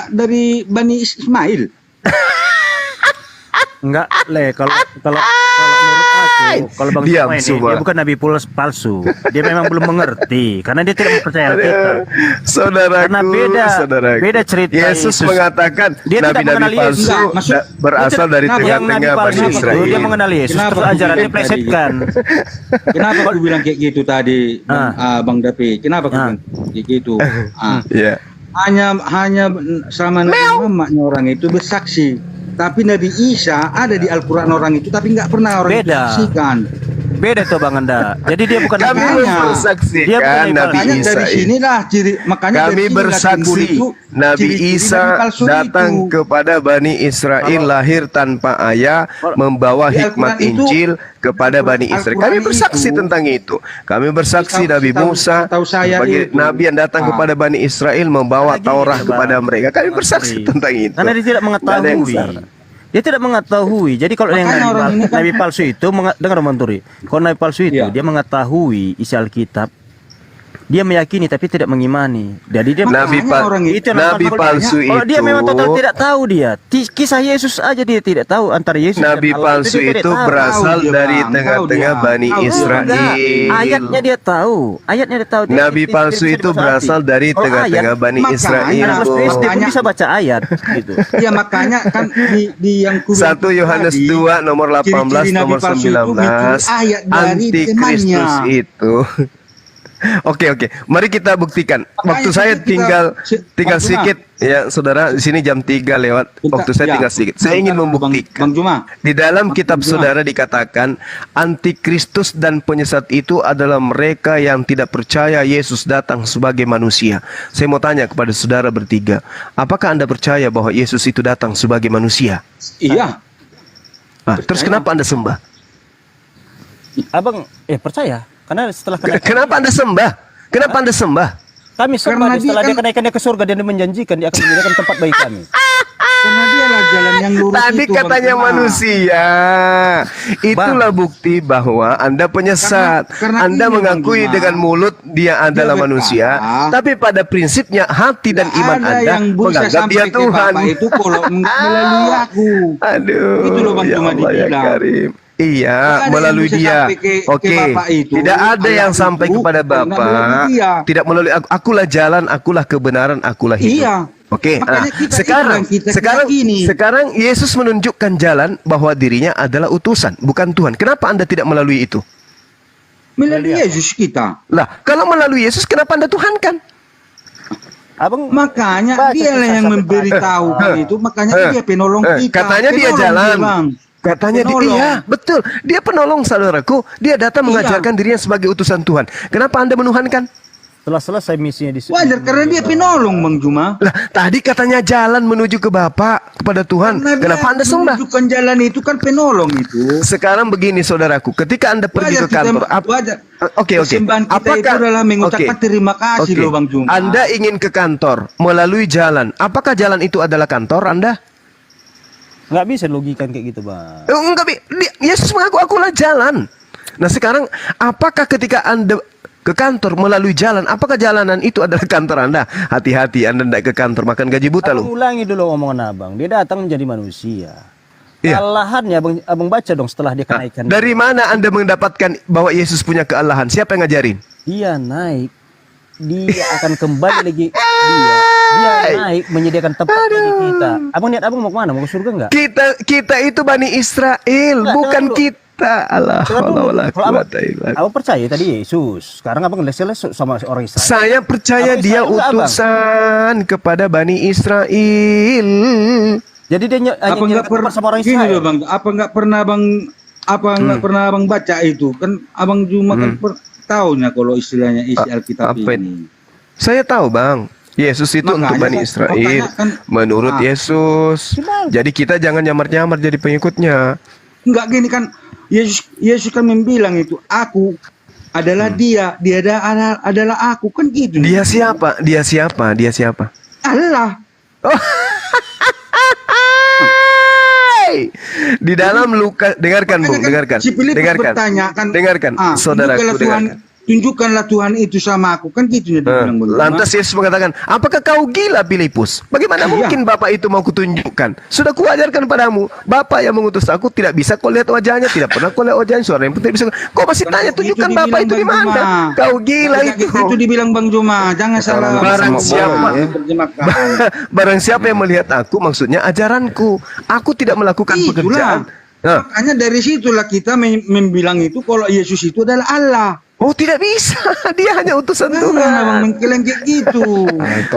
dari Bani Ismail. Enggak, kalau menurut aku, kalau Bang Diam, Cuma ini semua. dia bukan nabi palsu. Dia memang belum mengerti karena dia tidak mempercayai kita. Saudaraku, Karena beda cerita Yesus mengatakan dia tidak nabi-nabi mengenali palsu Yesus. Maksud- berasal dari yang nabi tengah-tengah Bani palsu itu Israel. dia mengenal Yesus, Kenapa terus aku ajarannya bilang plesetkan. Kenapa aku bilang kayak gitu tadi, Bang Dapi? Kenapa aku bilang kayak gitu? Iya. Hanya sama Nabi Muhammadnya orang itu bersaksi. Tapi Nabi Isa ada di Al-Quran orang itu, tapi nggak pernah orang itu Beda. saksikan. Beda tuh Bang Anda. Jadi dia bukan Kami nabi. bersaksikan Dia bukan Nabi Makanya Isa dari ini. sinilah ciri, makanya Kami dari sinilah timbul bersaksi itu Nabi ciri-ciri Isa nabi palsu datang itu. kepada Bani Israel lahir tanpa ayah, membawa Di hikmat Al-Quran itu- Injil kepada Bani Israel. Kami Al-Quran bersaksi itu- tentang itu. Kami bersaksi Nabi Musa setahu saya sebagai itu. nabi yang datang kepada Bani Israel membawa Lagi, Taurat Bang. kepada mereka. Kami bersaksi Sorry. tentang itu. Karena dia tidak Nggak ada yang mengetahui. salah. Dia tidak mengetahui. Jadi kalau yang Makanya orang ini kan- nabi palsu itu dengar Bang Turi. Kalau nabi palsu itu Iya. dia mengetahui isi Alkitab. Dia meyakini tapi tidak mengimani. Jadi dia Nabi Makanya orang itu- Nabi palsu kalau dia itu memang total tidak tahu dia. Kisah Yesus aja dia tidak tahu antara Yesus Nabi dan Allah palsu dia tidak itu tahu. berasal Tahu dia, dari Bang. tengah-tengah Tahu dia. Bani Tahu. Israel. Enggak, ayatnya dia tahu. Ayatnya dia tahu. Dia- Nabi dia- palsu dia itu bisa berasal berarti. dari Kalau tengah-tengah ayat, Bani makanya Israel. anak SD pun Makanya- bisa baca ayat gitu. Ya makanya kan di yang ku 1 Yohanes 2 nomor 18 ciri-ciri nomor nabi palsu itu 19 mengikuti ayat dari Antikristus temannya. itu. Oke, mari kita buktikan. Waktu saya tinggal Bang Juma. sedikit ya saudara, di sini jam 3 lewat. Bentar, Waktu saya ya. tinggal sedikit. Saya ingin membuktikan. Bang Juma. Di dalam kitab Bang Juma. saudara dikatakan antikristus dan penyesat itu adalah mereka yang tidak percaya Yesus datang sebagai manusia. Saya mau tanya kepada saudara bertiga, apakah Anda percaya bahwa Yesus itu datang sebagai manusia? Iya. Terus kenapa Anda sembah? Abang percaya? Karena setelah Kenapa Anda sembah? Kenapa Anda sembah? kami sembah Karena dia setelah dia kan- kenaikannya ke surga dia menjanjikan dia akan menyediakan tempat bagi kami. Karena dialah jalan yang lurus Tadi itu, Bang katanya Juma. manusia. Itulah bukti bahwa Anda penyesat. Karena Anda ini, mengakui Bang Juma, dengan mulut dia adalah berkata, manusia, tapi pada prinsipnya hati dan iman ada Anda yang bisa menganggap sampai dia ke Tuhan. Bapak itu kalau enggak melalui aku. Aduh, Itu loh Bang ya Juma Allah ya dibilang. Karim. Iya, Nggak ada melalui yang bisa dia. sampai ke Oke, Bapak itu. tidak ada Allah yang sampai itu kepada karena melalui Bapa. dia. Tidak melalui aku. Akulah jalan, akulah kebenaran, akulah hidup. Iya. Oke, Makanya kita sekarang itu yang kita sekarang yakini. sekarang Yesus menunjukkan jalan bahwa dirinya adalah utusan, bukan Tuhan. Kenapa Anda tidak melalui itu? Melalui Yesus kita. Lah, kalau melalui Yesus kenapa Anda tuhankan? Abang Makanya baca dialah kisah yang sampai memberitahu itu. Makanya dia penolong kita. Katanya dia Penolong jalan. Bang. Katanya dia, Penolong. iya, betul. Dia penolong saudaraku. Dia datang Iya. mengajarkan dirinya sebagai utusan Tuhan. Kenapa Anda menuhankan? setelah selesai misinya di Wajar karena dia penolong Bang Juma. Lah, tadi katanya jalan menuju ke Bapa, kepada Tuhan. Karena Kenapa dia Anda sembah? menunjukkan jalan itu kan penolong itu. Sekarang begini saudaraku, ketika Anda pergi Wajar ke kantor, Oke. Persembahan kita itu adalah mengucapkan terima kasih loh Bang Juma. Anda ingin ke kantor melalui jalan. Apakah jalan itu adalah kantor Anda? nggak bisa logikan kayak gitu bang. Enggak, Yesus mengaku akulah jalan. Nah sekarang, apakah ketika Anda ke kantor melalui jalan, apakah jalanan itu adalah kantor Anda? Hati-hati, Anda tidak ke kantor makan gaji buta loh. Ulangi dulu omongan abang. Dia datang menjadi manusia. Iya. Kealahannya abang baca dong setelah dia kenaikan. Dari mana Anda mendapatkan bahwa Yesus punya kealahan? Siapa yang ngajarin? Dia naik, dia akan kembali lagi. Dia naik menyediakan tempat bagi kita. Abang niat abang mau kemana? Mau ke surga nggak? Kita itu Bani Israel, Nggak, bukan dulu. kita. Allah, Kalau abang percaya tadi Yesus. Sekarang abang les sama orang Israel. Saya percaya Abang dia Israel nggak, Abang? utusan kepada Bani Israel. Jadi dia hanya Apa nggak pernah sama orang gini Israel. loh bang? Apa nggak pernah bang? Apa nggak pernah abang baca itu? Kan abang Juma kan taunya kalau istilahnya isi Alkitab apa ini. Saya tahu bang, Yesus itu untuk Makanya Bani kan- Israel. makanya kan, Menurut Yesus. Jadi kita jangan nyamar-nyamar jadi pengikutnya. Enggak gini kan, Yesus kan membilang itu, aku adalah dia adalah aku, kan gitu. Dia siapa? Dia siapa? Dia siapa? Allah. Di dalam Lukas, dengarkan Bung, Makanya kan dengarkan. si Filipus Dengarkan. bertanya kan, Dengarkan, saudaraku, dengarkan. Tunjukkanlah Tuhan itu sama aku, kan gitu dia bilang begitu. Lantas Yesus mengatakan, apakah kau gila Filipus? Bagaimana mungkin Bapak itu mau kutunjukkan? Sudah kuajarkan padamu, Bapak yang mengutus aku tidak bisa kau lihat wajahnya, tidak pernah kau lihat wajahnya, suaranya pun tidak bisa. Kau masih tanya tunjukkan Bapak itu di mana? Kau gila itu. Itu dibilang Bang Juma, jangan salah. Barang siapa, terjemahkan. barang siapa yang melihat aku, maksudnya ajaranku. Aku tidak melakukan pekerjaan. Nah, Makanya dari situlah kita membilang itu kalau Yesus itu adalah Allah. oh tidak bisa, dia hanya utusan Jangan Tuhan. abang mengklaim kayak gitu.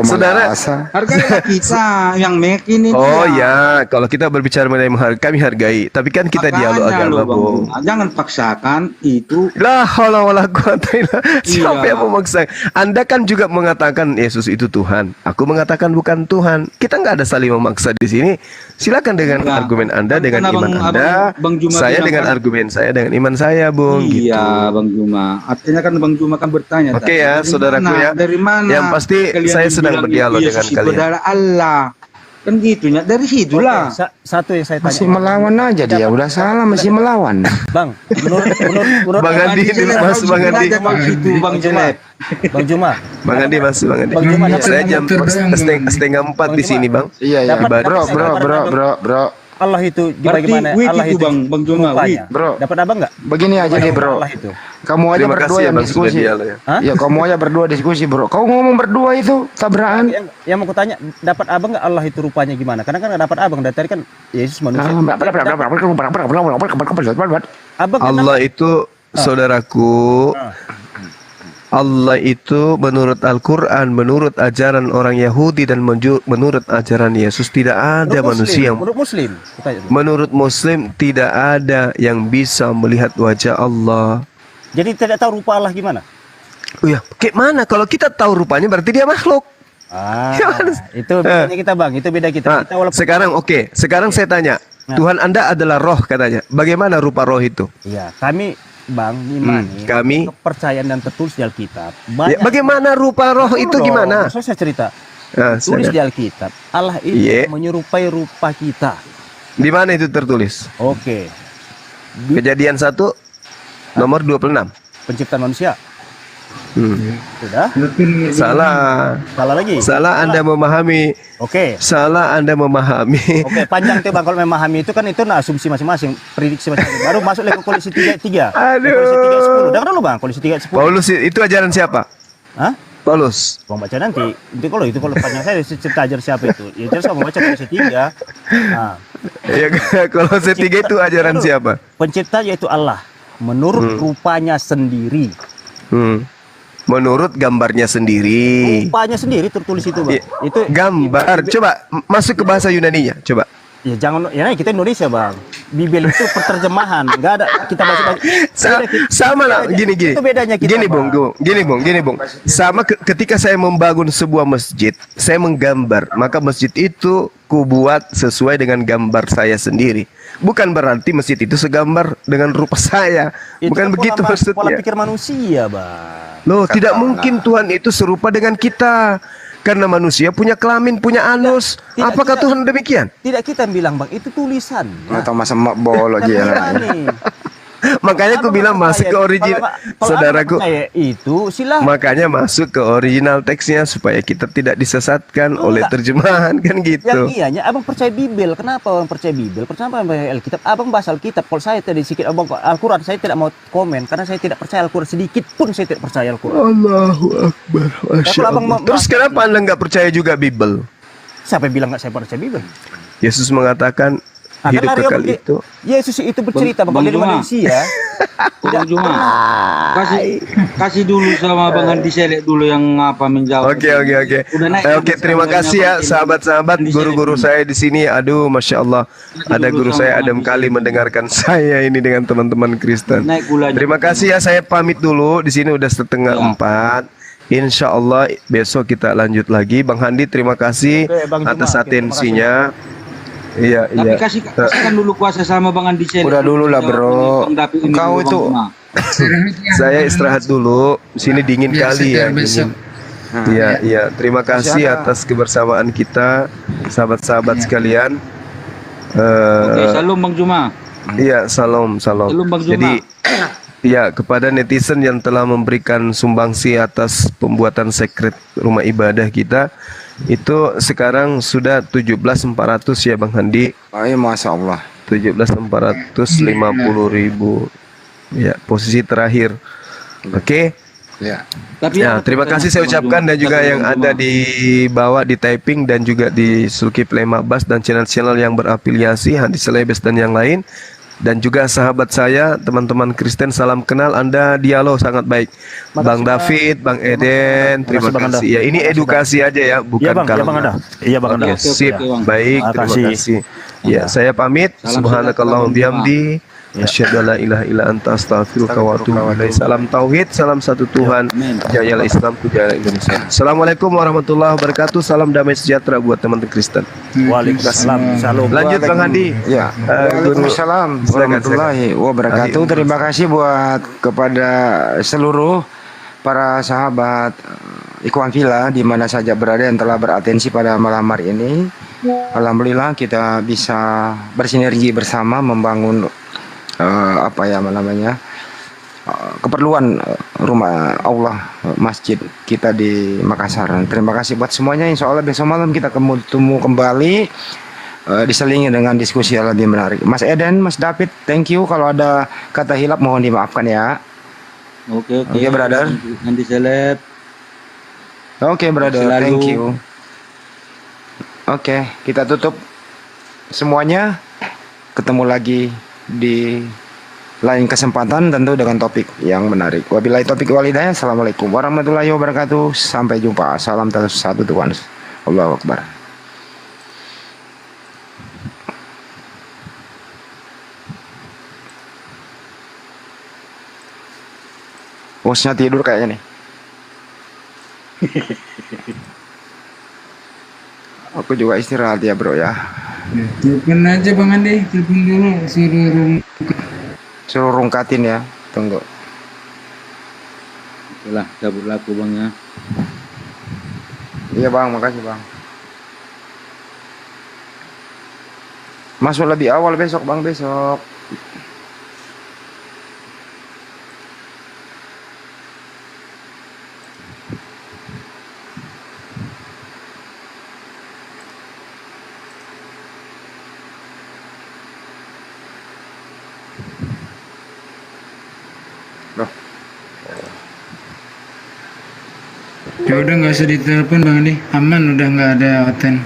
Saudara, Hargailah kita yang meyakin ini. oh ya, kalau kita berbicara mengenai kami hargai, tapi kan kita dialog agama, Bung. Jangan paksakan itu. La haula wala quwata illa siapa Iya. yang memaksa? Anda kan juga mengatakan Yesus itu Tuhan. Aku mengatakan bukan Tuhan. Kita nggak ada saling memaksa di sini. Silakan dengan Enggak. argumen Anda, Kan dengan iman abang- Anda. Bang Juma Saya bilang dengan kan- argumen saya, dengan iman saya, Bung. Gitu. Iya, Bang Juma. Artinya kan Bang Juma kan bertanya. Oke tadi, ya, dari saudaraku mana? ya. Dari mana? Yang pasti kalian saya sedang dibilang berdialog Yesus dengan itu kalian. adalah Allah. Kan gitu ya. Dari situlah. Satu yang saya tanya. Masih melawan aja dia, udah salah masih melawan. Bang, menurut Bang Andi dulu, Mas Bang Andi. Itu Bang Jelep. Bang Juma. Bang Andi, Mas Bang Andi. Bang Juma, Saya jam setengah 4 di sini, Bang. Iya iya. Dapat- Bro. Allah itu Berarti bagaimana? wit Allah itu, Bang Juma, rupanya. wit. Bro. Dapat abang nggak? Begini aja deh bro. Allah itu. Kamu aja Terima berdua kasih ya, yang Bang, sudah diskusi. dialog ya. Hah? Ya kamu aja berdua diskusi bro. Kau ngomong berdua itu tabrakan. Yang mau kutanya, dapat abang nggak Allah itu rupanya gimana? Karena kan nggak dapat abang dari tadi kan Yesus manusia. Abang Allah itu saudaraku. Allah itu menurut Al-Quran, menurut ajaran orang Yahudi dan menurut ajaran Yesus tidak ada manusia. Menurut Muslim. Menurut Muslim tidak ada yang bisa melihat wajah Allah. Jadi tidak tahu rupa Allah gimana? Oh ya, kayak mana? Kalau kita tahu rupanya berarti dia makhluk. Itu bedanya kita bang, itu beda kita. Nah, Kita walaupun sekarang saya tanya, Tuhan Anda adalah roh katanya. Bagaimana rupa roh itu? Iya, kami bang imani kami kepercayaan dan tertulis di Alkitab. Ya, bagaimana rupa roh itu gimana? Saya cerita. Nah, Tulis di silakan. Alkitab, Allah itu Iya. menyerupai rupa kita. Di mana itu tertulis? Oke. Kejadian 1 nomor 26. Penciptaan manusia. Sudah? Salah. Salah lagi. Salah Anda memahami. Oke. Salah Anda memahami. Oke, panjang tuh bang. Kalau memahami itu kan itu asumsi masing-masing, prediksi masing-masing. Baru masuk lagi ke Kolose 3:3. Aduh. Kolose 3:10. Dengar dulu bang, Kolose 3:10. Paulus itu ajaran siapa? Hah? Paulus. Bang baca nanti. Itu kalau panjang saya cerita ajar siapa itu. Ya jelas bang baca Kolose 3. Nah, Ya, kalau ketiga itu ajaran siapa? pencipta yaitu Allah menurut rupanya sendiri. Menurut gambarnya sendiri. Rupanya sendiri tertulis itu bang. Itu Gambar. Coba masuk ke bahasa Yunaninya. Coba. ya jangan ya kita Indonesia bang. Bibel itu perterjemahan, nggak ada kita baca. Sama lah, gini. Itu bedanya kita. Gini bung. Sama ketika saya membangun sebuah masjid, saya menggambar, maka masjid itu kubuat sesuai dengan gambar saya sendiri. Bukan berarti masjid itu segambar dengan rupa saya. Itu Bukan kan begitu pola maksudnya. pikir manusia bang. Loh, tidak mungkin Tuhan itu serupa dengan kita. Karena manusia punya kelamin, punya anus. Apakah Tuhan demikian? Tidak kita bilang bang, itu tulisan. Atau masa bolok aja. Makanya aku bilang masuk ke original, saudaraku. Itu silahkan. Makanya masuk ke original teksnya supaya kita tidak disesatkan oleh terjemahan kan gitu. Yang ianya, abang percaya Bibel. Kenapa abang percaya Bibel? Kenapa abang percaya Alkitab? Abang bahas Alkitab. Kalau saya tadi sedikit abang Al-Quran, saya tidak mau komen karena saya tidak percaya Al-Quran sedikit pun saya tidak percaya Al-Quran. Allahu Akbar. Masya Kalau abang Allah. mau- Terus kenapa Anda nggak percaya juga Bible? Siapa yang bilang nggak saya percaya Bibel? Yesus mengatakan hidup Mario kekal itu. Yesus itu bercerita Bang mengenai Juma. manusia. Bang Juma, kasih dulu sama Bang Andi Selek dulu yang apa menjawab. Oke. Udah naik. Oke, terima kasih ya sahabat-sahabat guru-guru saya di sini. Aduh, masya Allah, ada guru saya adem kali mendengarkan saya ini dengan teman-teman Kristen. Naik gulanya. Terima kasih ya, saya pamit dulu. Di sini udah 3:30. Insya Allah besok kita lanjut lagi. Bang Handi, terima kasih Oke, Bang Juma. atas Oke, terima atensinya. Iya. Tapi kasihkan dulu kuasa sama Bang Andi Selek. Udah dulu lah bro. Kau itu Saya istirahat dulu. Sini dingin kali ya. Dingin. Iya. Terima kasih atas kebersamaan kita, sahabat-sahabat sekalian. Oke, salam Bang Juma. Iya, salam. Salam Bang Juma. Jadi, ya, kepada netizen yang telah memberikan sumbangsi atas pembuatan sekret rumah ibadah kita, itu sekarang sudah 17.400 ya Bang Handi. Ayo, masya Allah. 17.450.000. Ya, posisi terakhir. Oke. Ya. Tapi Ya, terima kasih saya ucapkan dan juga yang ada di bawah di typing dan juga di Zulkifli Mabas dan channel-channel yang berafiliasi Handi Selebes dan yang lain. Dan juga sahabat saya, teman-teman Kristen, salam kenal. Anda dialog sangat baik. Bang David, Bang Eden, terima kasih. Ya, ini edukasi aja ya, bukan Iya Bang Anda. Iya Bang Anda. Sip, baik, terima kasih. Ya, saya pamit. Subhanakallahumma bihamdi. Asyhadu an la ilaha illa anta astaghfiruka wa atubu ilaik. Salam tauhid, salam satu Tuhan. Jayalah Islam, jayalah Indonesia. Assalamualaikum warahmatullahi wabarakatuh. Salam damai sejahtera buat teman-teman Kristen. Waalaikumsalam. Salam. Lanjut Bang Handi. Ya. Waalaikumsalam warahmatullahi wabarakatuh. Terima kasih buat kepada seluruh para sahabat Ikhwan Villa di mana saja berada yang telah beratensi pada malam hari ini. Alhamdulillah kita bisa bersinergi bersama membangun keperluan rumah Allah, masjid kita di Makassar. Terima kasih buat semuanya. Insya Allah besok malam kita ketemu kembali, diselingi dengan diskusi yang lebih menarik. Mas Eden, Mas David, thank you. Kalau ada kata hilap mohon dimaafkan ya. Oke, brother. Andi Selek. Oke, brother, Selalu. thank you. Oke, kita tutup semuanya. Ketemu lagi di lain kesempatan tentu dengan topik yang menarik. Wabillahi taufiq wal hidayah. Assalamualaikum warahmatullahi wabarakatuh. Sampai jumpa. Salam satu Tuhan. Allahu Akbar. Bosnya tidur kayaknya nih. Aku juga istirahat ya bro ya. Telepon aja Bang Andi, telepon dulu Suruh rungkatin ya. Tunggu. Itulah cabut laku Bang ya. Iya Bang, makasih Bang. Masuk lebih awal besok Bang, besok. Ya udah nggak usah ditelepon Bang Andi, aman udah nggak ada hoten.